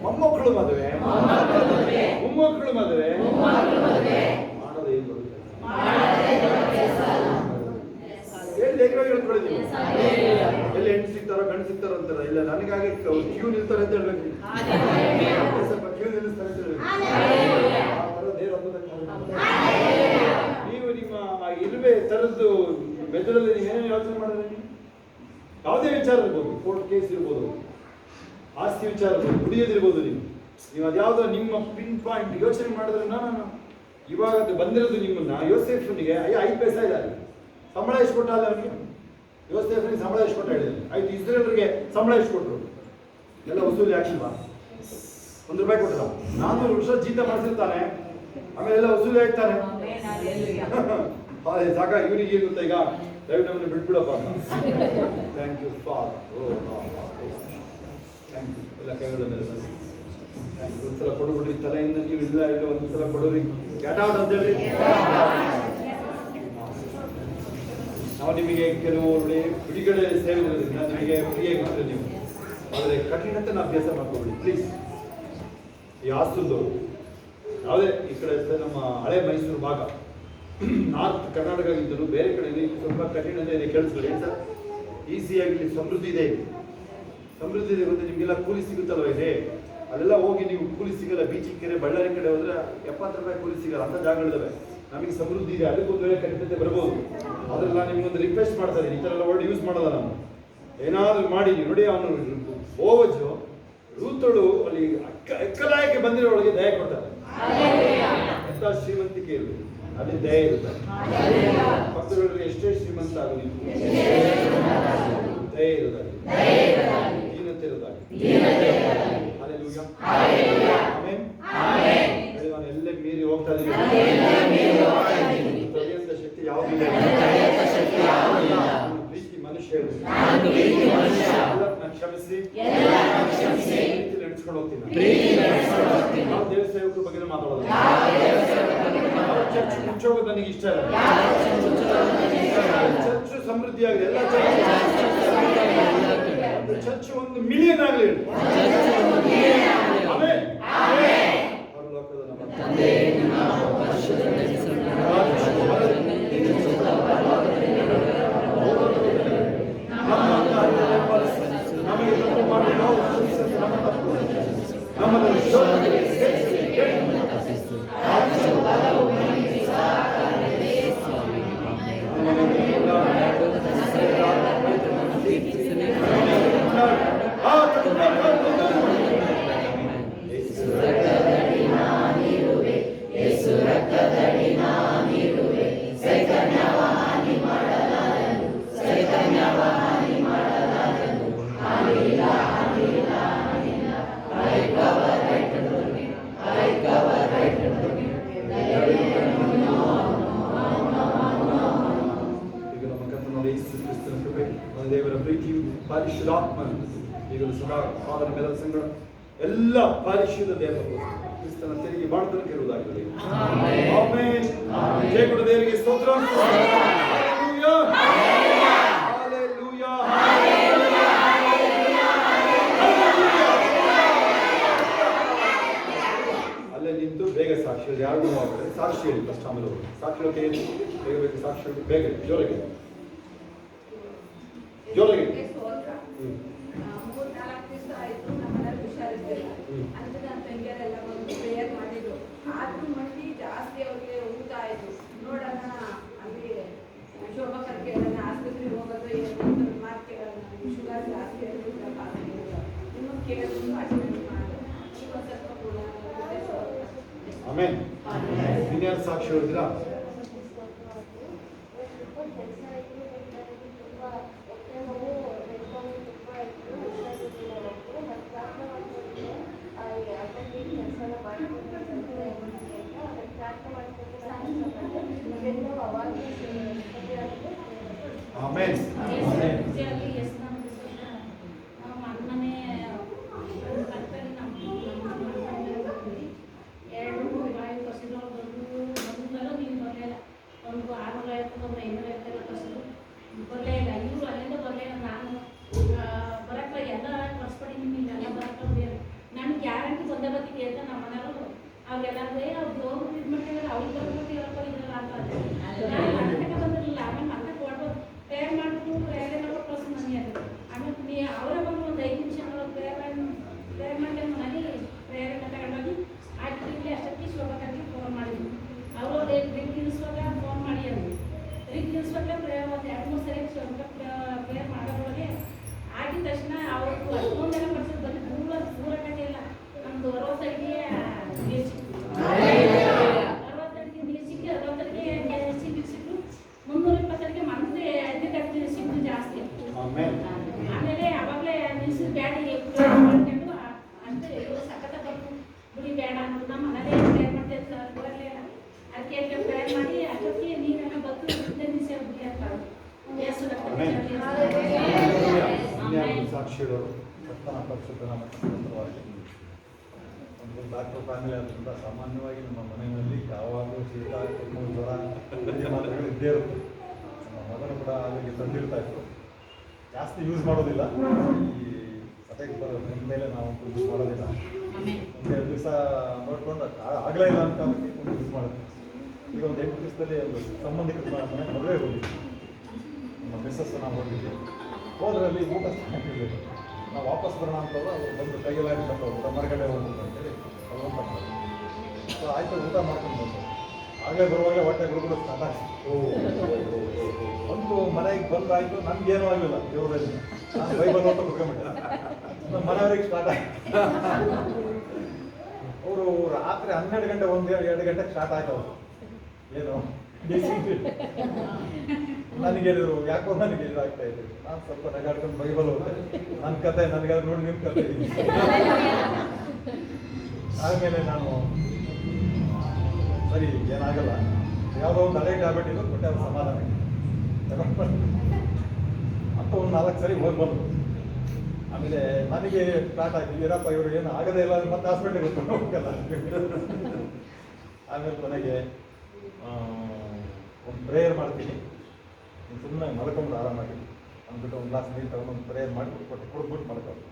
ಮೊಮ್ಮಕ್ಕಳು ಮದುವೆ, ಮೊಮ್ಮಕ್ಕಳು ಮದುವೆ ಮಾಡೋದು ಏನು ಬರುತ್ತೆ? ಎಲ್ಲಿ ಹೇಳ್ಕೊಳ್ಳಿ ನೀವು? ಎಲ್ಲಿ ಹೆಣ್ಣು ಸಿಗ್ತಾರೋ ಗಂಡು ಸಿಗ್ತಾರೋ ಅಂತಾರ? ಇಲ್ಲ, ನನಗಾಗಿ ಕ್ಯೂ ನಿಲ್ತಾರೆ ಅಂತ ಹೇಳ್ಬೇಕು, ಸ್ವಲ್ಪ ಕ್ಯೂ ನಿಲ್ಲಿಸ್ತಾರೆ ಅಂತ ಹೇಳ್ಬೇಕು. ನೀವು ನಿಮ್ಮ ಇರುವೆ ತರದ್ದು ಮೆದುಳಲ್ಲಿ ನೀವೇನೇನು ಯೋಚನೆ ಮಾಡಿದ್ರೆ ನೀವು ಯಾವುದೇ ವಿಚಾರ ಇರ್ಬೋದು, ಕೋರ್ಟ್ ಕೇಸ್ ಇರ್ಬೋದು, ಆಸ್ತಿ ವಿಚಾರ ಇರ್ಬೋದು, ದುಡಿಯೋದಿರ್ಬೋದು, ನೀವು ಅದ್ಯಾವುದೋ ನಿಮ್ಮ ಪಿನ್ ಪಾಯಿಂಟ್ ಯೋಚನೆ ಮಾಡಿದ್ರೆ ನಾನು ಇವಾಗ ಬಂದಿರೋದು ನಿಮ್ಮನ್ನ ಯೋಸೇಫನಿಗೆ 5 ಪೈಸಾ ಇಲ್ಲ, ಸಂಬಳ ಎಷ್ಟು ಕೊಟ್ಟ ಅಲ್ಲ ಅವನಿಗೆ? ಯೋಸೇಫನಿಗೆ ಸಂಬಳ ಎಷ್ಟು ಕೊಟ್ಟ ಹೇಳಿದ್ದಾನೆ? 5 ಇಸ್ರೇಲರಿಗೆ ಸಂಬಳ ಎಷ್ಟು ಕೊಟ್ಟರು? ಎಲ್ಲ ವಸೂಲಿ ಆಗಿಲ್ವಾ? ₹1 ಕೊಟ್ಟಲ್ಲ, 400 ವರ್ಷ ಜೀತ ಮಾಡಿಸಿರ್ತಾನೆ, ಆಮೇಲೆ ಎಲ್ಲ ವಸೂಲಿ ಆಗ್ತಾನೆ. ಸಾಕ ಇವನಿಗೆ ಏನು ಗೊತ್ತಾ, ಈಗ ದಯವಿಟ್ಟು ನಮ್ಮನ್ನು ಬಿಟ್ಬಿಡಪ್ಪ ಅಂತ. Thank you for thank you ಎಲ್ಲ ಕೈಗಳ ಮೇಲೆ ಒಂದ್ಸಲ ಕೊಡ್ಬಿಡ್ರಿ, ತಲೆಯಿಂದ ನೀವು ಇಲ್ಲ ಇಲ್ಲ ಒಂದ್ಸಲ ಕೊಡೋರಿ ಗೆಟ್ ಔಟ್ ಅಂತ ಹೇಳಿ. ನಾವು ನಿಮಗೆ ಕೆಲವು ಬಿಡುಗಡೆ ಸೇವೆ ಇರೋದ್ರಿಂದ ನಿಮಗೆ ಫ್ರೀಯಾಗಿ ಮಾಡ್ತೀವಿ ನೀವು, ಆದರೆ ಕಠಿಣತೆನ ಅಭ್ಯಾಸ ಮಾಡ್ಕೊಬಿಡಿ ಪ್ಲೀಸ್. ಈ ಹಾಸನದವರು ಯಾವುದೇ ಈ ಕಡೆ ನಮ್ಮ ಹಳೆ ಮೈಸೂರು ಭಾಗ, ನಾರ್ತ್ ಕರ್ನಾಟಕ ಇದ್ದರೂ ಬೇರೆ ಕಡೆ ಸ್ವಲ್ಪ ಕಠಿಣತೆ ಇದೆ, ಕೇಳಿಸ್ಕೊಳ್ಳಿ ಸರ್. ಈಸಿಯಾಗಿ ಇಲ್ಲಿ ಸಮೃದ್ಧಿ ಇದೆ, ಸಮೃದ್ಧಿ ಇದೆ ಗೊತ್ತೆ ನಿಮಗೆಲ್ಲ. ಕೂಲಿ ಸಿಗುತ್ತಲ್ವ ಇದೆ, ಅಲ್ಲೆಲ್ಲ ಹೋಗಿ ನೀವು ಕೂಲಿ ಸಿಗಲ್ಲ. ಬೀಚಿ ಕೆರೆ ಬಳ್ಳಾರಿ ಕಡೆ ಹೋದ್ರೆ ₹70 ಕೂಲಿ ಸಿಗಲ್ಲ, ಅಂತ ಜಾಗಗಳಿದಾವೆ. ನಮಗೆ ಸಮೃದ್ಧಿ ಇದೆ, ಅದಕ್ಕೊಂದು ವೇಳೆ ಕಠಿಣತೆ ಬರ್ಬೋದು. ಆದ್ರೆ ನಾನು ನಿಮ್ಗೊಂದು ರಿಕ್ವೆಸ್ಟ್ ಮಾಡ್ತಾ ಇದ್ದೀನಿ, ಈ ಥರ ಎಲ್ಲ ವರ್ಡ್ ಯೂಸ್ ಮಾಡೋಲ್ಲ ನಾನು. ಏನಾದರೂ ಮಾಡಿ ನೋಡಿ, ಅವನು ಓವಜು ರೂತಳು ಅಲ್ಲಿ ಎಕ್ಕಲಾಯಕ್ಕೆ ಬಂದಿರೋ ಒಳಗೆ ದಯ ಕೊಡ್ತಾರೆ. ಎಂತ ಶ್ರೀಮಂತಿಕೆ ಇರಲಿ, ಅಲ್ಲಿ ದಯ ಇರುತ್ತದೆ. ಭಕ್ತರಿಗೆ ಎಷ್ಟೇ ಶ್ರೀಮಂತ ಆಗಲಿ ದಯ ಇರುತ್ತದೆ, ದೀನತೆ ಇರುತ್ತದೆ. Hallelujah, amen. ನಾನು ಎಲ್ಲೇ ಮೀರಿ ಹೋಗ್ತಾ ಇದ್ದೀನಿ, ತಡೆಯುವಂತ ಶಕ್ತಿ ಯಾವುದಿಲ್ಲ. ಪ್ರೀತಿ ಮನುಷ್ಯರು ಕ್ಷಮಿಸಿ ನಡೆಸ್ಕೊಂಡು ಹೋಗ್ತೀನಿ. ನಾವು ದೇವ ಸೇವಕರ ಬಗ್ಗೆ ಮಾತಾಡೋದು, ಚರ್ಚ್ ಮುಚ್ಚೋಗೋದು ನನಗೆ ಇಷ್ಟ ಇಲ್ಲ. ಚರ್ಚ್ ಸಮೃದ್ಧಿಯಾಗಿದೆ, ಎಲ್ಲ ಚರ್ಚ್ 1 ಮಿಲಿಯನ್ ಆಗಲಿ. ಆಮೆನ್. ಪರಲೋಕದ ನಮ್ಮ ತಂದೆ, ನಮಗೆ ತಪ್ಪು ಮಾಡಿ ನಾವು ನಮ್ಮನ್ನು ದೇವರ ಪ್ರೀತಿಯು ಪರಿಶುದ್ಧಾತ್ಮನು ಈಗಲೂ ಸದಾ ಪಾದನ ಮೇಲ ಸಂಗಡ ಎಲ್ಲ ಪರಿಶುದ್ಧ ದೇವರು ಕ್ರಿಸ್ತನ ತೆರಿಗೆ ಬಾಳ್ತನಕ್ಕೆ ಇರುವುದಾಗಿದೆ. ಆಮೆನ್. ಜಯ ಕೊಡ ದೇವರಿಗೆ ಸ್ತೋತ್ರ. ಹಲ್ಲೆಲೂಯಾ, ಹಲ್ಲೆಲೂಯಾ, ಅಲ್ಲೇ ನಿಂತು ಬೇಗ ಸಾಕ್ಷಿ ಯಾರಿಗೂ ಮಾಡ್ತಾರೆ. ಸಾಕ್ಷಿ ಹೇಳಿ ಫಸ್ಟ್, ಆಮೇಲೆ ಸಾಕ್ಷಿ ಹೇಳಿ ಬೇಗ ಬೇಗ ಸಾಕ್ಷಿ ಹೇಳಿ ಬೇಗ ಜೋರಾಗಿ ಜೋರಾಗಿ. 3-4 ದಿವಸ ಆಯ್ತು ನಮ್ಮಲ್ಲಿ ಹುಷಾರಿದ್ದಿಲ್ಲ ಅಂತ ನನ್ನ ತಂಗಿಯರೆಲ್ಲ ಬಂದು ಪ್ರೇಯರ್ ಮಾಡಿದ್ರು. ಆದ್ರೂ ಮಂದಿ ಜಾಸ್ತಿ ಅವ್ರಿಗೆ ಊಟ ಆಯ್ತು. ನೋಡೋಣ ಅಲ್ಲಿ ಶೋಭಾ ಕರ್ಕೆ ಆಸ್ಪತ್ರೆಗೆ ಹೋಗೋದು ಏನು ಮಾತು ಕೇಳೋಣ, ಶುಗರ್ ಜಾಸ್ತಿ ಆಗಿರುತ್ತಪ್ಪ ಇನ್ನು ಕೇಳಿದ್ರು ಅಟೆಂಡ್ ಮಾಡೋದು. ಈಗ ಸ್ವಲ್ಪ ಕೂಡ ಆಮೆನ್. ಇನ್ಯಾರು ಸಾಕ್ಷಿ ಹೇಳಿದ್ರಾ? ಆಮೆನ್. ಒಂದು 650 ಒಂದು 550 ಕಸರು ಬರಲೇ ಇಲ್ಲ. ಇವರು ಅಲ್ಲಿಂದ ಬರಲೇ ಇಲ್ಲ. ನಾನು ಬರಕ್ಕ ಎಲ್ಲ ಕಳ್ಸ್ಕೊಡಿ ನಿಮಗೆ ಎಲ್ಲ ಬರಕ್ಕ ನಾನು ಗ್ಯಾರಂಟಿ ಬಂದೇ ಬರ್ತೀನಿ ಅಂತ ನಮ್ಮ ಮನೆಯವರು ಅವ್ರಿಗೆಲ್ಲರೂ ಅವ್ರು ದೇವ್ರು ಟ್ರೀಟ್ಮೆಂಟ್ ಮಾಡಿದ್ರೆ ಅವ್ರಿಗೆ ಬರ್ಬೇಕು ಇರಪ್ಪ ಇದ್ರಲ್ಲ ಅಂತ ನಾನು ಬಂದಿರಲಿಲ್ಲ. ಆಮೇಲೆ ಮತ್ತೆ ಕೊಡ್ಬೋದು ಪ್ರೇಯರ್ ಮಾಡಿಬಿಟ್ಟು ಪ್ರೇಯರ್ ಎಲ್ಲ ಕಳ್ಸು ನನಗೆ ಅದು. ಆಮೇಲೆ ಅವರೇ ಬಂದು ಒಂದು 5 ನಿಮಿಷ ಪ್ರೇಯರ್ ಮಾಡಿ ಮನೆಗೆ ಪ್ರೇಯರ್ ಎಲ್ಲ ತಗೊಂಡೋಗಿ ಆಯ್ತು ಇಲ್ಲಿ ಅಷ್ಟೊತ್ತಿಗೆ ಶೋಭಕರಿಗೆ ಫೋನ್ ಮಾಡಿದ್ವಿ. ಅವರು ಡ್ರಿಂಕ್ ನಿಲ್ಲಿಸುವಾಗ ಫೋನ್ ಮಾಡಿ ಅಂದರು. ಡ್ರಿಂಕ್ ನಿಲ್ಲಿಸುವಾಗ ಪ್ರೇಯರ್ ಒಂದು 2-3 ಸರಿ ಶೋಭಕ ಪ್ರೇಯರ್ ಮಾಡೋದ್ರೊಳಗೆ ಆಗಿದ ತಕ್ಷಣ ಅವ್ರದ್ದು ಅಷ್ಟೊಂದೆಲ್ಲ ಪಡಿಸಿದ್ದು ಬಂದು ದೂರ ಕಟ್ಟಿಲ್ಲ. ನಮ್ಮದು 60 ಅಡಿಗೆ ನೀರು ಸಿಕ್ತು. 60 ಅಡಿಗೆ ನೀರು ಸಿಕ್ಕಿ 60 ಅಡಿಗೆ ಸಿಕ್ಕಿಟ್ಟು 320 ಅಡಿಗೆ ಮಂದಿ ಅಡ್ಡಿ ಕಟ್ಟಿ ಸಿಕ್ತು ಜಾಸ್ತಿ. ಆಮೇಲೆ ಅವಾಗಲೇ ನಿಲ್ಸಿದ ಬ್ಯಾಡಿ ಮಾಡ್ಕೊಂಡು ಅಷ್ಟೇ ಸಖತ್ತ ಬಂತು ಗುಡಿ ಬೇಡ ಅನ್ನೋದು. ನಮ್ಮ ಮನೇಲೇ ಪ್ರೇಯರ್ ಮಾಡ್ತೇವೆ ಸರ್ ಬರಲಿಲ್ಲ. ಅದಕ್ಕೆ ಪ್ರೇಯರ್ ಮಾಡಿ ಅಷ್ಟೊತ್ತಿಗೆ ನೀವೆಲ್ಲ ಬಂದು ನಿಲ್ಲಿಸಿ ಗುಡಿ ಅಂತ ಸಾಕ್ಷಿಗಳು ಕರ್ತನ ಪರಿಶುದ್ಧ ನಾಮಕ್ಕೆ ಸ್ತೋತ್ರವಾಗಲಿ. ಒಂದು ಡಾಕ್ಟರ್ ಫ್ಯಾಮಿಲಿ ಆದ್ದರಿಂದ ಸಾಮಾನ್ಯವಾಗಿ ನಮ್ಮ ಮನೆಯಲ್ಲಿ ಯಾವಾಗಲೂ ಶೀತ ಕೆಮ್ಮು ಜ್ವರ ಈ ಮಾತ್ರೆಗಳು ಇದ್ದೇ ಇರುತ್ತೆ. ನಮ್ಮ ಮಗನು ಕೂಡ ಅಲ್ಲಿಗೆ ತಂದಿರ್ತಾ ಇತ್ತು. ಜಾಸ್ತಿ ಯೂಸ್ ಮಾಡೋದಿಲ್ಲ. ಈ ಸದ್ಯಕ್ಕೆ ನಿಮ್ಮ ಮೇಲೆ ನಾವು ಯೂಸ್ ಮಾಡೋದಿಲ್ಲ. ಒಂದು 2 ದಿವಸ ನೋಡ್ಕೊಂಡು ಆಗಲೇ ಇಲ್ಲ ಅಂತ ಒಂದು ಯೂಸ್ ಮಾಡುತ್ತೆ. ಈಗ ಒಂದು 8 ದಿವಸದಲ್ಲಿ ಒಂದು ಸಂಬಂಧಿಕರ ಮನೆ ಮದುವೆ ಹೋಗಿದ್ವಿ. ನಮ್ಮ ಮಿಸ್ಸಸ್ ನಾವು ಹೋಗಿದ್ವಿ. ಹೋದ್ರಲ್ಲಿ ಊಟ ಹಾಕಿದ್ವಿ. ನಾವು ವಾಪಸ್ ಬರೋಣ ಅಂತಂದ್ರೆ ಅವ್ರು ಬಂದು ಕೈಗೆಲ್ಲ ಊಟ ಮರಗಡೆ ಹೋಗ್ಬೇಕು ಅಂತೇಳಿ ಅವ್ರು ಊಟ ಮಾಡಿದ್ರು. ಸೊ ಆಯಿತು ಊಟ ಮಾಡ್ಕೊಂಡು ಬಂದು ಆಗಲೇ ಬರುವಾಗಲೇ ಹೊಟ್ಟೆ ಗುಡುಗುಡು ಸ್ಟಾರ್ಟ್ ಆಯಿತು. ಒಂದು ಮನೆಗೆ ಬಂದಾಯಿತು. ನನಗೇನೂ ಆಗಲಿಲ್ಲ ದೇವರಲ್ಲಿ. ನಾನು ಬೈಬಲ್ ಓದ್ತಾ ಕುತ್ಕೊಂಡ್ಬಿಟ್ಟೆ. ನಮ್ಮ ಮನೆಯವ್ರಿಗೆ ಸ್ಟಾರ್ಟ್ ಆಯಿತು. ಅವರು ರಾತ್ರಿ 12 ಗಂಟೆ 1-2 ಗಂಟೆಗೆ ಸ್ಟಾರ್ಟ್ ಆಯ್ತು. ಅವರು ಏನು ನನಗೇನಿದ್ರು ಯಾಕೋ ನನಗೆ ಇದಾಗ್ತಾ ಇದೆ. ನಾನು ಸ್ವಲ್ಪ ನಗಾಡ್ಕೊಂಡು ಬೈಬಲ್ ಹೋಗ್ತೆ. ನನ್ನ ಕತೆ ನನಗಾದ್ರೆ ನೋಡಿ ನಿಮ್ಮ ಕತೆ. ಆಮೇಲೆ ನಾನು ಸರಿ ಏನಾಗಲ್ಲ, ಯಾವುದೋ ಒಂದು ಹಳೆ ಟ್ಯಾಬ್ಲೆಟ್ ಇದ್ದು ಕೊಟ್ಟೆ ಅವ್ರ ಸಮಾಧಾನ ಅಂತ ಒಂದು 4 ಸರಿ ಹೋಗಿ ಬಂದು ಆಮೇಲೆ ನನಗೆ ಸ್ಟಾರ್ಟ್ ಆಯ್ತು. ಇರಪ್ಪ ಇವರು ಏನು ಆಗದೇ ಇಲ್ಲ ಮತ್ತೆ ಹಾಸ್ಪಿಟ್ಲಿಗೆ ಹೋಗಲ್ಲ. ಆಮೇಲೆ ಕೊನೆಗೆ ಒಂದು ಪ್ರೇಯರ್ ಮಾಡ್ತೀನಿ, ಸುಮ್ಮನೆ ಮಲ್ಕೊಂಡು ಆರಾಮಾಗಿ ಅಂದ್ಬಿಟ್ಟು ಒಂದು ಗ್ಲಾಸ್ ನೀರು ತಗೊಂಡು ಒಂದು ಪ್ರೇಯರ್ ಮಾಡಿ ಕುಡಿದ್ಬಿಟ್ಟು ಮಲ್ಕೊಂಡು.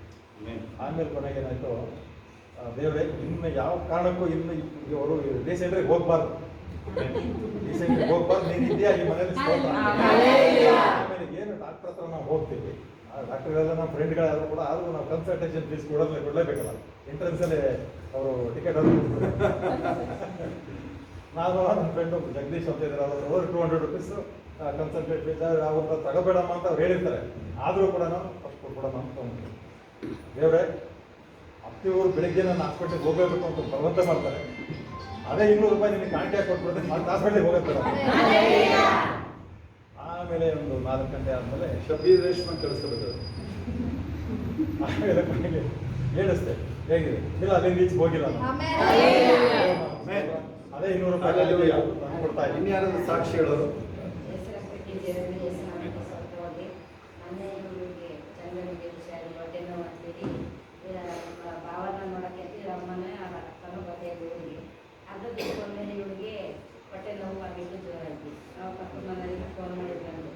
ಆಮೇಲೆ ಕೊನೆಗೆ ಏನಾಯಿತು, ದೇವರೇ ಇನ್ನು ಯಾವ ಕಾರಣಕ್ಕೂ ಇನ್ನು ಅವರು ರೀಸೆಂಟ್ರಿಗೆ ಹೋಗ್ಬಾರ್ದು, ರೀಸೆಂಟ್ರಿಗೆ ಹೋಗ್ಬಾರ್ದು, ನೀನು ಇದೆಯಾ ಈ ಮನೇಲಿ ಸ್ತೋತ್ರ. ಆಮೇಲೆ ಏನು ಡಾಕ್ಟರ್ ಹತ್ರ ನಾವು ಹೋಗ್ತೀವಿ. ಆ ಡಾಕ್ಟರ್ಗಳೆಲ್ಲ ನಮ್ಮ ಫ್ರೆಂಡ್ಗಳಾದರೂ ಕೂಡ ಆದರೂ ನಾವು ಕನ್ಸಲ್ಟೇಷನ್ ಫೀಸ್ ಕೊಡಲೇಬೇಕಲ್ಲ. ಎಂಟ್ರೆನ್ಸಲ್ಲೇ ಅವರು ಟಿಕೆಟ್ ಅದು ನಾನು ನನ್ನ ಫ್ರೆಂಡು ಜಗದೀಶ್ ಅಂತ ಇದ್ದಾರೆ. ಅವರು 200 ರುಪೀಸ್ ಕನ್ಸಲ್ಟೇಟ್ ಫೀಸ್ ಅವ್ರ ತಗೋಬೇಡಮ್ಮ ಅಂತ ಅವ್ರು ಹೇಳಿರ್ತಾರೆ. ಆದರೂ ಕೂಡ ನಾನು ಫಸ್ಟ್ ಕೊಡೋಣ ಅಂತ ಅಂದ್ಬಿಟ್ಟು ದೇವರೇ ಅತ್ತಿಯವರು ಬೆಳಿಗ್ಗೆ ನಾನು ಹಾಸ್ಪಿಟ್ಲಿಗೆ ಹೋಗಬೇಕು ಅಂತ ಬಲವಂತ ಮಾಡ್ತಾರೆ. ಅದೇ 200 ರೂಪಾಯಿ ನಿಮಗೆ ಕಾಂಟ್ಯಾಕ್ಟ್ ಕೊಟ್ಬಿಡ್ತೀನಿ, ಮತ್ತೆ ಹಾಸ್ಪಿಟ್ಲಿಗೆ ಹೋಗುತ್ತೆ. ಆಮೇಲೆ ಒಂದು 4 ಗಂಟೆ ಆದಮೇಲೆ ಶಬೀರ್ ರೇಷ್ಮೆ ಕಳಿಸ್ಕೋಬೇಕು. ಆಮೇಲೆ ಮನೆಗೆ ಹೇಳಿಸ್ತೆ ಹೇಗಿದೆ ಇಲ್ಲ ಅಲ್ಲಿಂದ ಈಚೆ ಹೋಗಿಲ್ಲ ನಾನು. ಅದೇ 200 ರೂಪಾಯಿ ನಾನು ಕೊಡ್ತಾ ಇದ್ದೀನಿ. ಇನ್ಯಾರಾದ್ರೂ ಸಾಕ್ಷಿಗಳು? ಭಾವನ ನೋಡಕ್ಕೆ ಅಮ್ಮನೇ ಅಕ್ಕನೂ ಬರ್ತೇವೆ ಊರಿಗೆ. ಅದು ಬಿಟ್ಕೊಂಡ್ಮೇಲೆ ಇವಳಿಗೆ ಹೊಟ್ಟೆ ನೋವು ಆಗಿದ್ದು ಜ್ವರ ಆಯ್ತು. ನಾವು ಪಕ್ಕದ ಮನೆಯಲ್ಲಿ ಫೋನ್ ಮಾಡಿದ್ರು.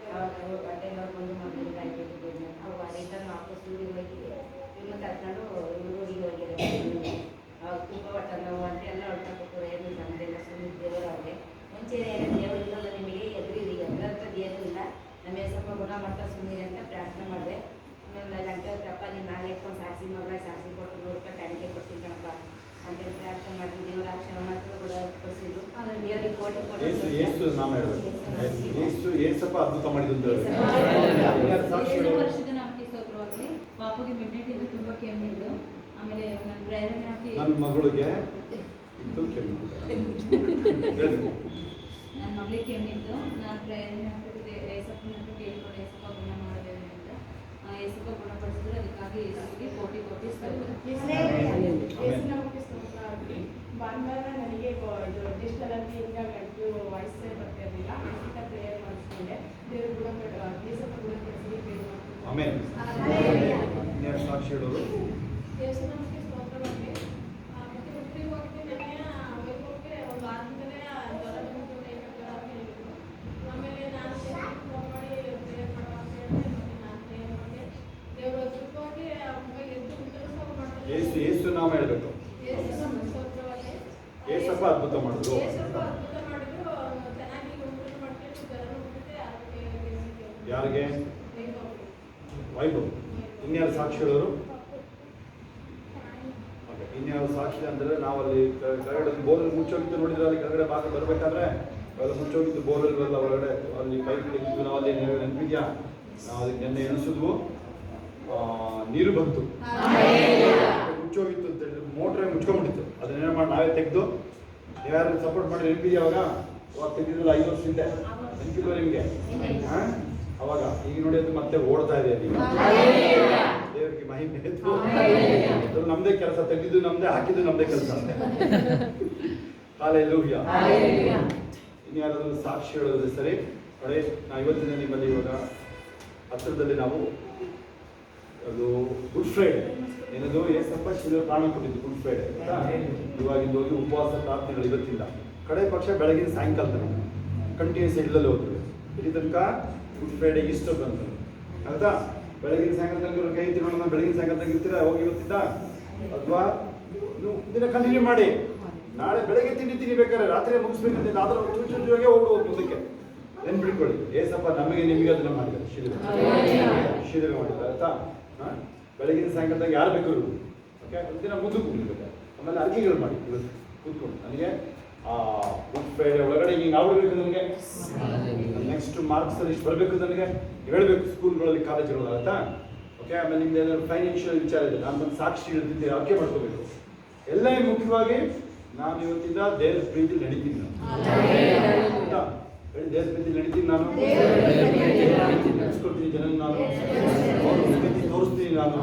ಅವಾಗ ಹೊಟ್ಟೆ ನೋವು ಬಂದು ಮಕ್ಕಳಿಗೆ ಆಗಿದ್ದು ಅವು ರಿಟರ್ನ್ ವಾಪಸ್ ಊರಿಗೆ ಹೋಗಿ ಇನ್ನು ಕರ್ಕೊಂಡು ಊರಿಗೆ ಹೋಗಿರೋದು. ಅವಾಗ ತುಂಬ ಹೊಟ್ಟೆ ನೋವು ಅಂತ ಎಲ್ಲ ಹೊಟ್ಟೆ ಕೊಟ್ಟರು. ಏನು ನಮ್ಮದೆಲ್ಲ ಸುಮ್ಮನೆ ದೇವರವ್ರಿಗೆ ಮುಂಚೆ ದೇವರು ಇಲ್ಲಲ್ಲ ನಿಮಗೆ ಎದುರಿರಿ ಎಲ್ಲಂಥದ್ದು ಏನೂ ಇಲ್ಲ, ನಮಗೆ ಸ್ವಲ್ಪ ಗುಣಮಟ್ಟ ಸುಮ್ಮನೆ ಅಂತ ಪ್ರಾರ್ಥನೆ ಮಾಡಿದೆ. ಆಮೇಲೆ ಗಂಟೆಪ್ಪ ನೀನು ನಾಳೆ ಇಟ್ಕೊಂಡು ಸಾಕ್ಷಿ ಮಗಳ ಸಾಕ್ಷಿ ಕೊಟ್ಟು 100 ರೂಪಾಯಿ ಕಾಣಿಕೆ ಕೊಡ್ತೀನಿ ಕಣಪ್ಪ ಅಂತೇಳಿ ಪ್ರಾರ್ಥನೆ ಮಾಡಿದ್ರು. ದೇವರ ಅಕ್ಷರ ಮಾತ್ರ ಕೂಡ ಕೊಡಿಸಿದ್ರು. ದೇವರಿಗೆ ಕೋಟಿ ಏಸಪ್ಪ ಅದ್ಭುತ ಮಾಡಿದ್ದು. ವರ್ಷದ ನಾಲ್ಕು ಸ್ತೋತ್ರವಾಗಲಿ. ಪಾಪುಗೆ ಮಿಡ್ನೈಟ್ ತುಂಬ ಕೆಮ್ಮಿದ್ದು. ಆಮೇಲೆ ನನ್ನ ಪ್ರೇರಣೆ ಹಾಕಿ ನನ್ನ ಮಗಳಿಗೆ ಇದ್ದು ಕೆಮ್ಮು. ನನ್ನ ಮಗಳಿಗೆ ಕೆಮ್ಮಿದ್ದು. ನಾನು ಪ್ರೇರಣೆ ಹಾಕಿದ್ರೆ ಏಸಪ್ಪನ ಕೇಳ್ಕೊಂಡು ಏಸಪ್ಪ ಗುಣ ಮಾಡಬೇಕು ಅಂತ. ಏಸಪ್ಪ ಗುಣಪಡಿಸಿದ್ರೆ ಅದಕ್ಕಾಗಿ ಏಸಪ್ಪಿಗೆ ಕೋಟಿ ಕೋಟಿ ಭಾನುವಾರ ನನಗೆ ಇದು ಡಿಜಿಟಲಲ್ಲಿ ಈಗ ಗಂಟು ವಾಯ್ಸೇ ಬರ್ತಿರಲಿಲ್ಲ. ಪ್ರೇಯರ್ ಮಾಡಿಸ್ತೀನಿ. ಮಾಡ್ಕೊಂಡೆ. ದೇವ್ರು ಕೂಡ ದೇಶದ ಕೂಡ ಕೆಲಸಕ್ಕೆ ಆಮೇಲೆ Hallelujah. ಸಾಕ್ಷಿ ಹೇಳೋರು ದೇವಸ್ಥಾನಕ್ಕೆ ಸ್ತೋತ್ರ ಮಾಡಿ ಮತ್ತೆ ಹುಟ್ಟಿಗೆ ಹೋಗಿ ನನಗೆ ವೈಭವಕ್ಕೆ ಒಂದು ಆದ್ಮೇಲೆ ಜ್ವರ ಬಂದು ಹೇಳಿದ್ರು. ಆಮೇಲೆ ನಾನು ಫೋನ್ ಮಾಡಿ ಪ್ರೇಯರ್ ಮಾಡೋ ಅಂತ ಹೇಳಿದೆ. ಮತ್ತೆ ನಾನು ಪ್ರೇಯರ್ ಮಾಡಿದೆ. ದೇವರು ಅದ್ಭುತವಾಗಿ ಎದ್ದು ಉತ್ತರಿಸೋ ಮಾಡ್ತಾರೆ. ಏಸು ನಾಮ ಹೇಳ್ಬೇಕು. ಯೇಸುವಿನ ಸ್ತೋತ್ರವಾಗಿ ಏಸಪ್ಪ ಅದ್ಭುತ ಮಾಡಿದ್ರು. ಯೇಸಪ್ಪ ಅದ್ಭುತ ಮಾಡಿದ್ರು. ಚೆನ್ನಾಗಿ ಉಂಟು ಮಾಡ್ಕೊಂಡು ಜ್ವರ ಉಂಟಿದೆ ಆರೋಗ್ಯ ಯಾರಿಗೆ? ವೈಭವಕ್ಕೆ. ವೈಭವ್. ಇನ್ಯಾರು ಸಾಕ್ಷಿ ಹೇಳೋರು? ಇನ್ಯಾರು ಸಾಕ್ಷಿ ಅಂದ್ರೆ ನಾವಲ್ಲಿ ಕೆಳಗಡೆ ಬೋರಲ್ಲಿ ಮುಚ್ಚೋಗಿದ್ದು ನೋಡಿದ್ರೆ ಅಲ್ಲಿ ಕೆಳಗಡೆ ಭಾಗ ಬರಬೇಕಾದ್ರೆ ಅವೆಲ್ಲ ಮುಚ್ಚೋಗಿದ್ದು ಬೋರಲ್ಲಿ ಬರಲ್ಲ ಒಳಗಡೆ ಅಲ್ಲಿ ಪೈಪ್ ತೆಗೆದು ನಾವು ಅಲ್ಲಿ ನೆನಪಿದ್ಯಾ? ನಾವು ಅದಕ್ಕೆ ನೆನ್ನೆ ಎಣಿಸಿದ್ವು, ನೀರು ಬಂತು, ಮುಚ್ಚೋಗಿತ್ತು ಅಂತ ಹೇಳಿದ್ರೆ ಮೋಟ್ರೇ ಮುಚ್ಕೊಂಡ್ಬಿಟ್ಟಿತ್ತು. ಅದನ್ನೇನು ಮಾಡಿ ನಾವೇ ತೆಗೆದು ಯಾರು ಸಪೋರ್ಟ್ ಮಾಡಿ ನೆನಪಿದ್ಯಾ? ಅವಾಗ ತೆಗೆದಿಲ್ಲ 5 ವರ್ಷ ಹಿಂದೆ, ನೆನಪಿಲ್ವ ನಿಮಗೆ? ಅವಾಗ ಈಗ ನೋಡಿ ಅದು ಮತ್ತೆ ಓಡ್ತಾ ಇದೆ. ಅದೀಗ ದೇವರಿಗೆ ಮಹಿಮೆ ಇತ್ತು. ಅದು ನಮ್ದೇ ಕೆಲಸ, ತೆಗೆದಿದ್ದು ನಮ್ದೇ, ಹಾಕಿದ್ದು ನಮ್ದೇ ಕೆಲಸ. ಹಲ್ಲೆಲೂಯಾ. ಇನ್ಯಾರಾದ್ರೂ ಸಾಕ್ಷಿ ಹೇಳೋದ್ರೆ ಸರಿ. ನೋಡಿ, ನಾವು ಇವತ್ತಿನ ನಿಮ್ಮಲ್ಲಿ ಇವಾಗ ಹತ್ತಿರದಲ್ಲಿ ನಾವು ಅದು ಗುಡ್ ಫ್ರೈಡೆ ಏನದು ಏಸಪ್ಪ ಶಿಲುಬೆ ಪ್ರಾಣ ಕೊಟ್ಟಿದ್ದು ಗುಡ್ ಫ್ರೈಡೆ ಆಯ್ತಾ? ಇವಾಗಿಂದ ಹೋಗಿ ಉಪವಾಸ ಪ್ರಾರ್ಥನೆಗಳು ಇವತ್ತಿಲ್ಲ, ಕಡೆ ಪಕ್ಷ ಬೆಳಗಿನ ಸಾಯಂಕಾಲ ತನಕ ಕಂಟಿನ್ಯೂಸ್ ಇಡ್ಲಲ್ಲಿ ಹೋದ್ರು. ಇಲ್ಲಿ ತನಕ ಗುಡ್ ಫ್ರೈಡೆ ಈಸ್ಟರ್ ಬಂತು ಆಯ್ತಾ? ಬೆಳಗಿನ ಸಾಯಂಕಾಲ ತನಕ ಕೈ ತಿನ್ನೋಣ, ಬೆಳಗಿನ ಸಾಯಂಕಾಲ ತನಕ ಇರ್ತೀರಾ ಹೋಗಿ ಇವತ್ತಿದ್ದ, ಅಥವಾ ನೀವು ದಿನ ಕಂಟಿನ್ಯೂ ಮಾಡಿ. ನಾಳೆ ಬೆಳಗ್ಗೆ ತಿಂಡಿ ಬೇಕಾದ್ರೆ ರಾತ್ರಿ ಮುಗಿಸ್ಬೇಕಂತ ಆದ್ರೆ ಚೂಚೂಜಾಗೆ ಹೋಗ್ಬೋದು ಮುಂದಕ್ಕೆ. ನೆನ್ಪಿಟ್ಕೊಳ್ಳಿ, ಏಸಪ್ಪ ನಮಗೆ ನಿಮಗೆ ಅದನ್ನ ಮಾಡಿದ್ದಾರೆ, ಶಿಲುಬೆ ಮಾಡಿದ್ದಾರೆ ಆಯ್ತಾ? ಬೆಳಗಿನ ಸಾಯಂಕಾಲದಾಗ ಯಾರು ಬೇಕಾದ್ರು ಓಕೆ ಒಂದಿನ ಮುಂದಕ್ಕೆ ಹೋಗ್ಬೇಕು. ಆಮೇಲೆ ಅರ್ಕೆಗಳು ಮಾಡಿ ಇವತ್ತು ಕೂತ್ಕೊಂಡು ನನಗೆ ಗುಡ್ ಫ್ರೈಡೆ ಒಳಗಡೆ ಹಿಂಗೆ ಆಗ್ಬಿಡ್ಬೇಕು, ನನಗೆ ನೆಕ್ಸ್ಟ್ ಮಾರ್ಕ್ಸ್ ಅಲ್ಲಿ ಇಷ್ಟು ಬರಬೇಕು, ನನಗೆ ಹೇಳಬೇಕು ಸ್ಕೂಲ್ಗಳಲ್ಲಿ ಕಾಲೇಜುಗಳಲ್ಲಿ ಆಯ್ತಾ? ಓಕೆ. ಆಮೇಲೆ ನಿಮ್ದು ಏನಾದ್ರು ಫೈನಾನ್ಷಿಯಲ್ ವಿಚಾರ ಇದೆ, ನಾನು ಬಂದು ಸಾಕ್ಷಿ ಹೇಳ್ತಿದ್ದೆ, ಅರ್ಕೆ ಮಾಡ್ಕೋಬೇಕು. ಎಲ್ಲ ಮುಖ್ಯವಾಗಿ ನಾನು ಇವತ್ತಿಂದ ದೇವರ ಪ್ರೀತಿ ನಡೀತೀನಿ ಆಯ್ತಾ? ಹೇಳಿ, ದೇವರ ಪ್ರೀತಿ ನಡೀತೀನಿ ನಾನು, ನಡೆಸ್ಕೊಡ್ತೀನಿ ಜನ, ನಾನು ಅವ್ರ ಪ್ರೀತಿ ತೋರಿಸ್ತೀನಿ ನಾನು.